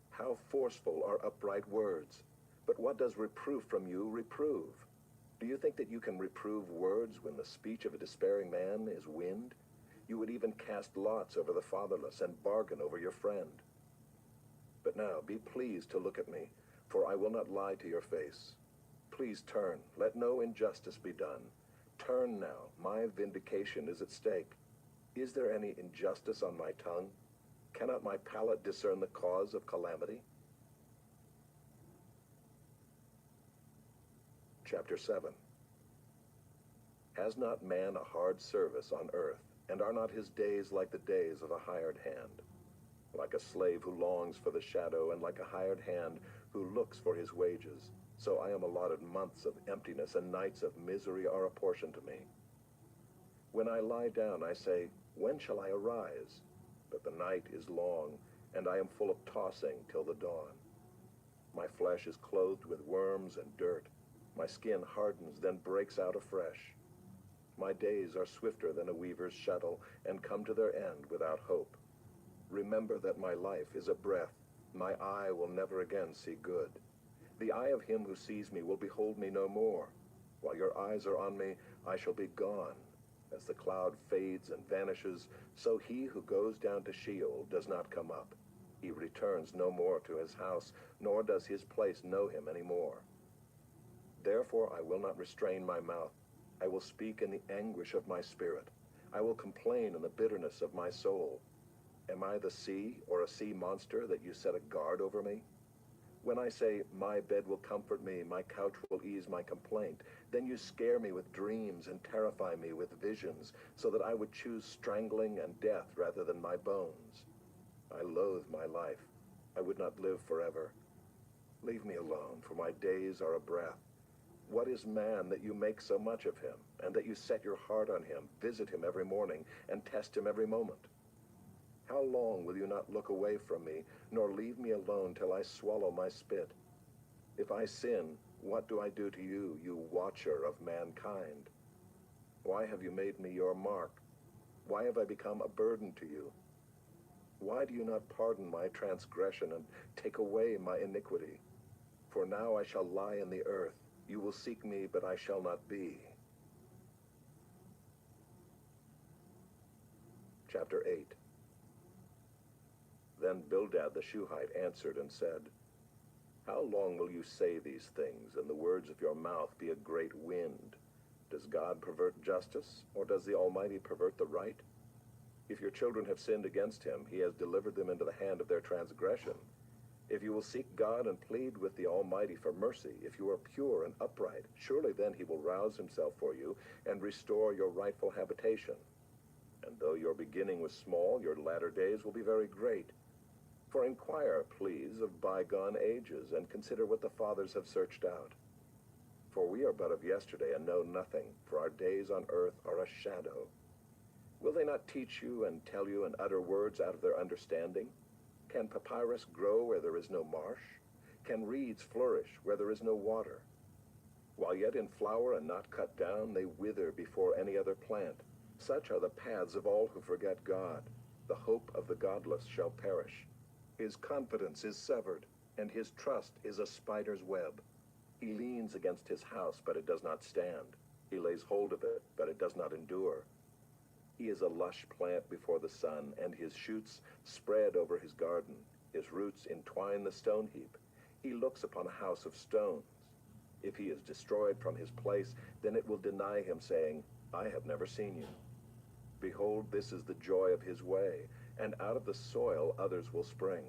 How forceful are upright words. But what does reproof from you reprove? Do you think that you can reprove words when the speech of a despairing man is wind? You would even cast lots over the fatherless and bargain over your friend. But now be pleased to look at me, for I will not lie to your face. Please turn, let no injustice be done. Turn now, my vindication is at stake. Is there any injustice on my tongue? Cannot my palate discern the cause of calamity? Chapter 7. Has not man a hard service on earth, and are not his days like the days of a hired hand? Like a slave who longs for the shadow, and like a hired hand who looks for his wages, so I am allotted months of emptiness, and nights of misery are apportioned to me. When I lie down, I say, when shall I arise? But the night is long, and I am full of tossing till the dawn. My flesh is clothed with worms and dirt. My skin hardens, then breaks out afresh. My days are swifter than a weaver's shuttle, and come to their end without hope. Remember that my life is a breath. My eye will never again see good. The eye of him who sees me will behold me no more. While your eyes are on me, I shall be gone. As the cloud fades and vanishes, so he who goes down to Sheol does not come up. He returns no more to his house, nor does his place know him any more. Therefore I will not restrain my mouth. I will speak in the anguish of my spirit. I will complain in the bitterness of my soul. Am I the sea, or a sea monster, that you set a guard over me? When I say, my bed will comfort me, my couch will ease my complaint, then you scare me with dreams and terrify me with visions, so that I would choose strangling and death rather than my bones. I loathe my life. I would not live forever. Leave me alone, for my days are a breath. What is man that you make so much of him, and that you set your heart on him, visit him every morning, and test him every moment? How long will you not look away from me, nor leave me alone till I swallow my spit? If I sin, what do I do to you, you watcher of mankind? Why have you made me your mark? Why have I become a burden to you? Why do you not pardon my transgression and take away my iniquity? For now I shall lie in the earth. You will seek me, but I shall not be. Chapter 8. Then Bildad the Shuhite answered and said, How long will you say these things, and the words of your mouth be a great wind? Does God pervert justice, or does the Almighty pervert the right? If your children have sinned against him, he has delivered them into the hand of their transgression. If you will seek God and plead with the Almighty for mercy, if you are pure and upright, surely then he will rouse himself for you and restore your rightful habitation. And though your beginning was small, your latter days will be very great. For inquire, please, of bygone ages, and consider what the fathers have searched out. For we are but of yesterday and know nothing, for our days on earth are a shadow. Will they not teach you and tell you and utter words out of their understanding? Can papyrus grow where there is no marsh? Can reeds flourish where there is no water? While yet in flower and not cut down, they wither before any other plant. Such are the paths of all who forget God. The hope of the godless shall perish. His confidence is severed, and his trust is a spider's web. He leans against his house, but it does not stand. He lays hold of it, but it does not endure. He is a lush plant before the sun, and his shoots spread over his garden. His roots entwine the stone heap. He looks upon a house of stones. If he is destroyed from his place, then it will deny him, saying, I have never seen you. Behold, this is the joy of his way, and out of the soil others will spring.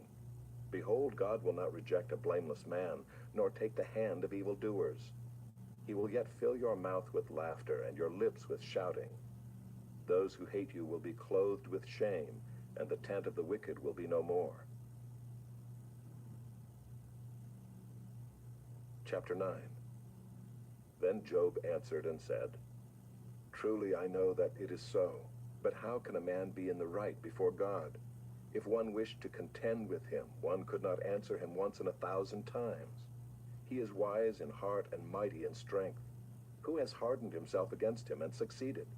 Behold, God will not reject a blameless man, nor take the hand of evildoers. He will yet fill your mouth with laughter, and your lips with shouting. Those who hate you will be clothed with shame, and the tent of the wicked will be no more. Chapter 9. Then Job answered and said, Truly I know that it is so, but how can a man be in the right before God? If one wished to contend with him, one could not answer him once in 1,000 times. He is wise in heart and mighty in strength. Who has hardened himself against him and succeeded?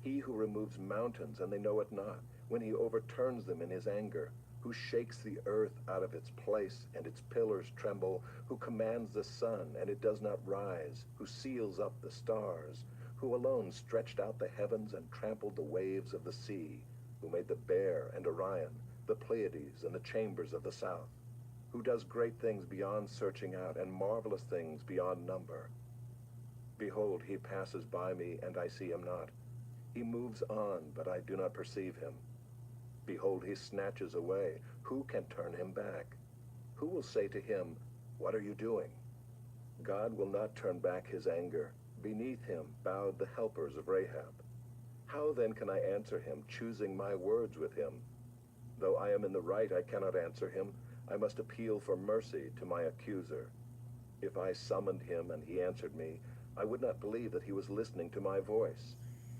He who removes mountains and they know it not, when he overturns them in his anger, who shakes the earth out of its place and its pillars tremble, who commands the sun and it does not rise, who seals up the stars, who alone stretched out the heavens and trampled the waves of the sea, who made the Bear and Orion, the Pleiades and the chambers of the south, who does great things beyond searching out and marvelous things beyond number. Behold, he passes by me and I see him not. He moves on, but I do not perceive him. Behold, he snatches away. Who can turn him back? Who will say to him, What are you doing? God will not turn back his anger. Beneath him bowed the helpers of Rahab. How then can I answer him, choosing my words with him? Though I am in the right, I cannot answer him. I must appeal for mercy to my accuser. If I summoned him and he answered me, I would not believe that he was listening to my voice.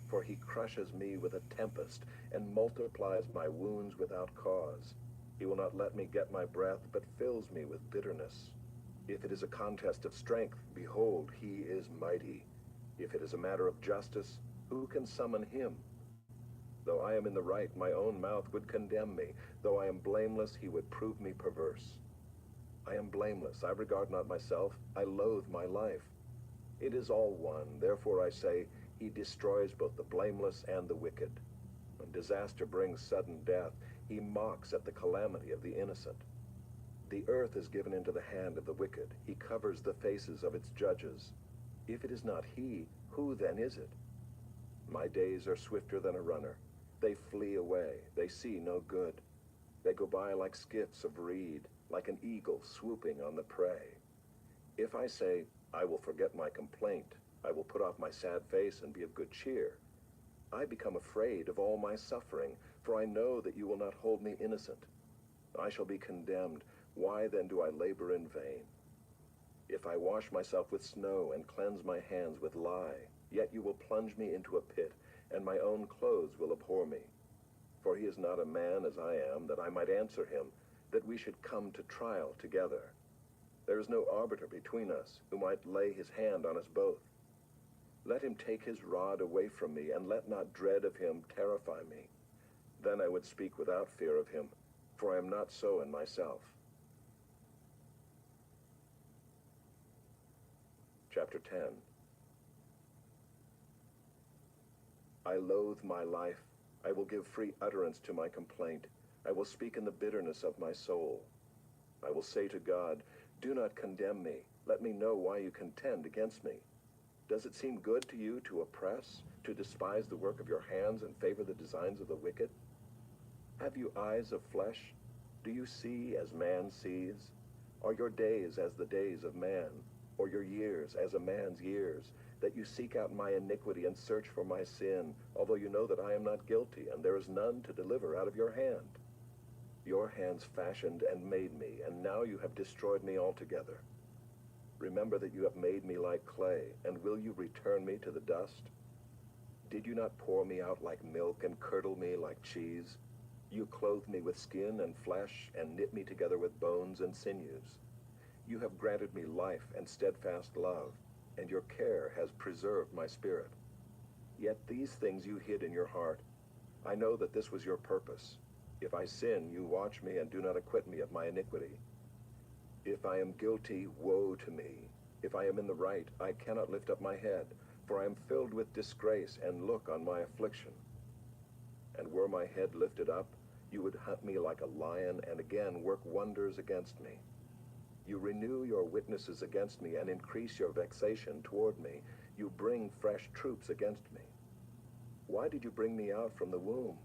For he crushes me with a tempest and multiplies my wounds without cause. He will not let me get my breath, but fills me with bitterness. If it is a contest of strength, behold, he is mighty. If it is a matter of justice, who can summon him? Though I am in the right, my own mouth would condemn me. Though I am blameless, he would prove me perverse. I am blameless, I regard not myself, I loathe my life. It is all one, therefore I say, he destroys both the blameless and the wicked. When disaster brings sudden death, he mocks at the calamity of the innocent. The earth is given into the hand of the wicked. He covers the faces of its judges. If it is not he, who then is it? My days are swifter than a runner. They flee away. They see no good. They go by like skiffs of reed, like an eagle swooping on the prey. If I say, I will forget my complaint, I will put off my sad face and be of good cheer, I become afraid of all my suffering, for I know that you will not hold me innocent. I shall be condemned. Why then do I labor in vain? If I wash myself with snow and cleanse my hands with lye, yet you will plunge me into a pit, and my own clothes will abhor me. For he is not a man as I am, that I might answer him, that we should come to trial together. There is no arbiter between us, who might lay his hand on us both. Let him take his rod away from me, and let not dread of him terrify me. Then I would speak without fear of him, for I am not so in myself. Chapter 10. I loathe my life. I will give free utterance to my complaint. I will speak in the bitterness of my soul. I will say to God, do not condemn me. Let me know why you contend against me. Does it seem good to you to oppress, to despise the work of your hands and favor the designs of the wicked? Have you eyes of flesh? Do you see as man sees? Are your days as the days of man, or your years as a man's years, that you seek out my iniquity and search for my sin, although you know that I am not guilty, and there is none to deliver out of your hand? Your hands fashioned and made me, and now you have destroyed me altogether. Remember that you have made me like clay, and will you return me to the dust? Did you not pour me out like milk and curdle me like cheese? You clothed me with skin and flesh and knit me together with bones and sinews. You have granted me life and steadfast love, and your care has preserved my spirit. Yet these things you hid in your heart. I know that this was your purpose. If I sin, you watch me and do not acquit me of my iniquity. If I am guilty, woe to me. If I am in the right, I cannot lift up my head, for I am filled with disgrace and look on my affliction. And were my head lifted up, you would hunt me like a lion and again work wonders against me. You renew your witnesses against me and increase your vexation toward me. You bring fresh troops against me. Why did you bring me out from the womb?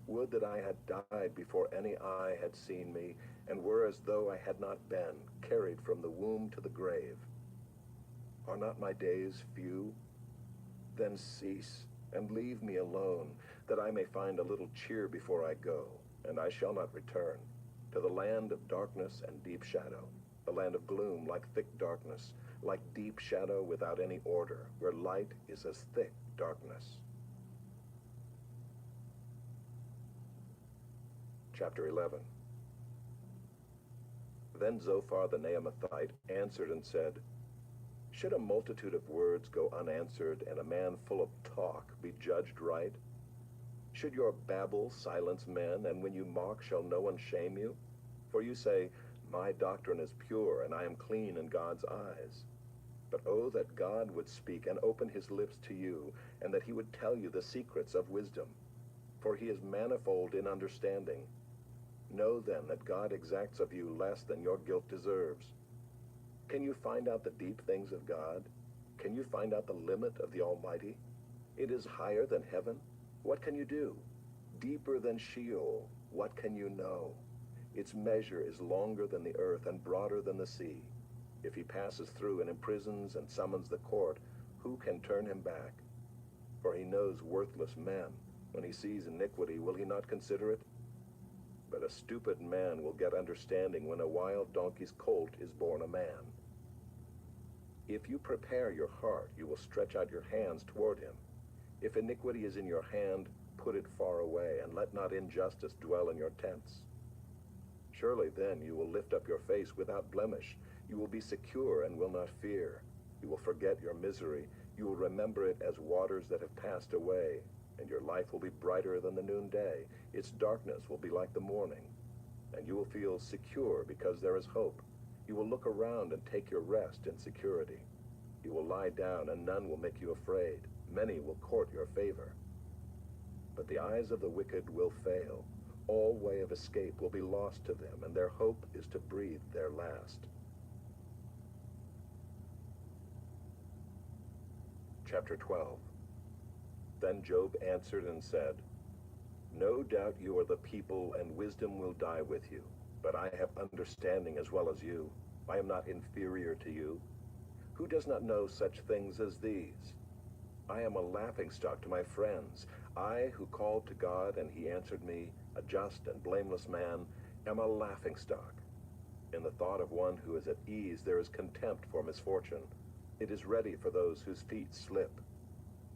Would that I had died before any eye had seen me, and were as though I had not been, carried from the womb to the grave. Are not my days few? Then cease, and leave me alone, that I may find a little cheer before I go, and I shall not return, to the land of darkness and deep shadow, a land of gloom like thick darkness, like deep shadow without any order, where light is as thick darkness. Chapter 11. Then Zophar the Naamathite answered and said, Should a multitude of words go unanswered, and a man full of talk be judged right? Should your babble silence men, and when you mock shall no one shame you? For you say, My doctrine is pure, and I am clean in God's eyes. But oh, that God would speak and open his lips to you, and that he would tell you the secrets of wisdom. For he is manifold in understanding. Know then that God exacts of you less than your guilt deserves. Can you find out the deep things of God? Can you find out the limit of the Almighty? It is higher than heaven. What can you do? Deeper than Sheol. What can you know? Its measure is longer than the earth and broader than the sea. If he passes through and imprisons and summons the court, who can turn him back? For he knows worthless men. When he sees iniquity, will he not consider it? But a stupid man will get understanding when a wild donkey's colt is born a man. If you prepare your heart, you will stretch out your hands toward him. If iniquity is in your hand, put it far away, and let not injustice dwell in your tents. Surely then you will lift up your face without blemish. You will be secure and will not fear. You will forget your misery. You will remember it as waters that have passed away. And your life will be brighter than the noonday. Its darkness will be like the morning. And you will feel secure because there is hope. You will look around and take your rest in security. You will lie down and none will make you afraid. Many will court your favor. But the eyes of the wicked will fail. All way of escape will be lost to them, and their hope is to breathe their last. Chapter 12. Then Job answered and said, No doubt you are the people, and wisdom will die with you. But I have understanding as well as you. I am not inferior to you. Who does not know such things as these? I am a laughingstock to my friends. I, who called to God, and he answered me, a just and blameless man, am a laughingstock. In the thought of one who is at ease there is contempt for misfortune. It is ready for those whose feet slip.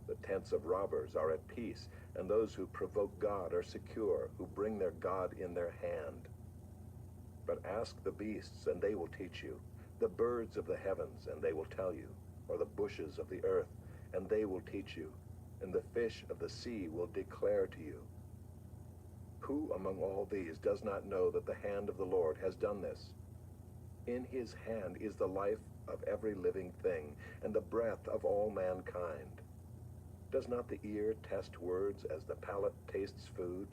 The tents of robbers are at peace, and those who provoke God are secure, who bring their God in their hand. But ask the beasts, and they will teach you, the birds of the heavens, and they will tell you, or the bushes of the earth, and they will teach you, and the fish of the sea will declare to you. Who among all these does not know that the hand of the Lord has done this? In his hand is the life of every living thing, and the breath of all mankind. Does not the ear test words as the palate tastes food?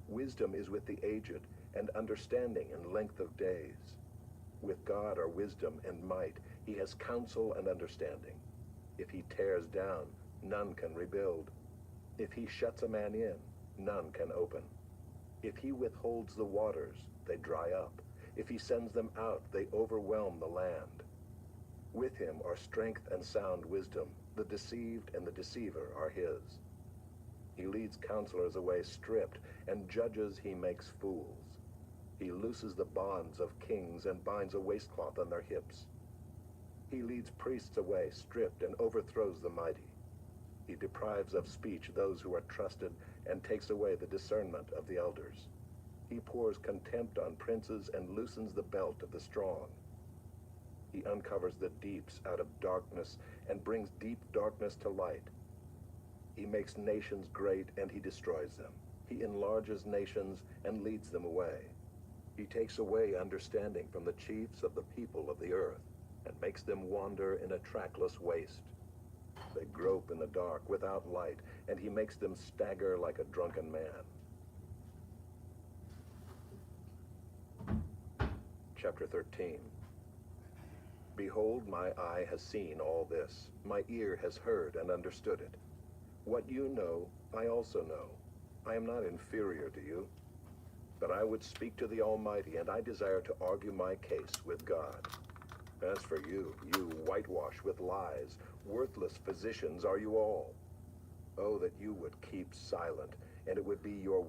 Wisdom is with the aged, and understanding in length of days. With God are wisdom and might. He has counsel and understanding. If he tears down, none can rebuild. If he shuts a man in, none can open. If he withholds the waters, they dry up. If he sends them out, they overwhelm the land. With him are strength and sound wisdom. The deceived and the deceiver are his. He leads counselors away stripped, and judges he makes fools. He looses the bonds of kings and binds a waistcloth on their hips. He leads priests away stripped and overthrows the mighty. He deprives of speech those who are trusted and takes away the discernment of the elders. He pours contempt on princes and loosens the belt of the strong. He uncovers the deeps out of darkness and brings deep darkness to light. He makes nations great and he destroys them. He enlarges nations and leads them away. He takes away understanding from the chiefs of the people of the earth and makes them wander in a trackless waste. They grope in the dark without light, and he makes them stagger like a drunken man. Chapter 13. Behold, my eye has seen all this. My ear has heard and understood it. What you know, I also know. I am not inferior to you. But I would speak to the Almighty, and I desire to argue my case with God. As for you, you whitewash with lies, worthless physicians are you all. Oh, that you would keep silent, and it would be your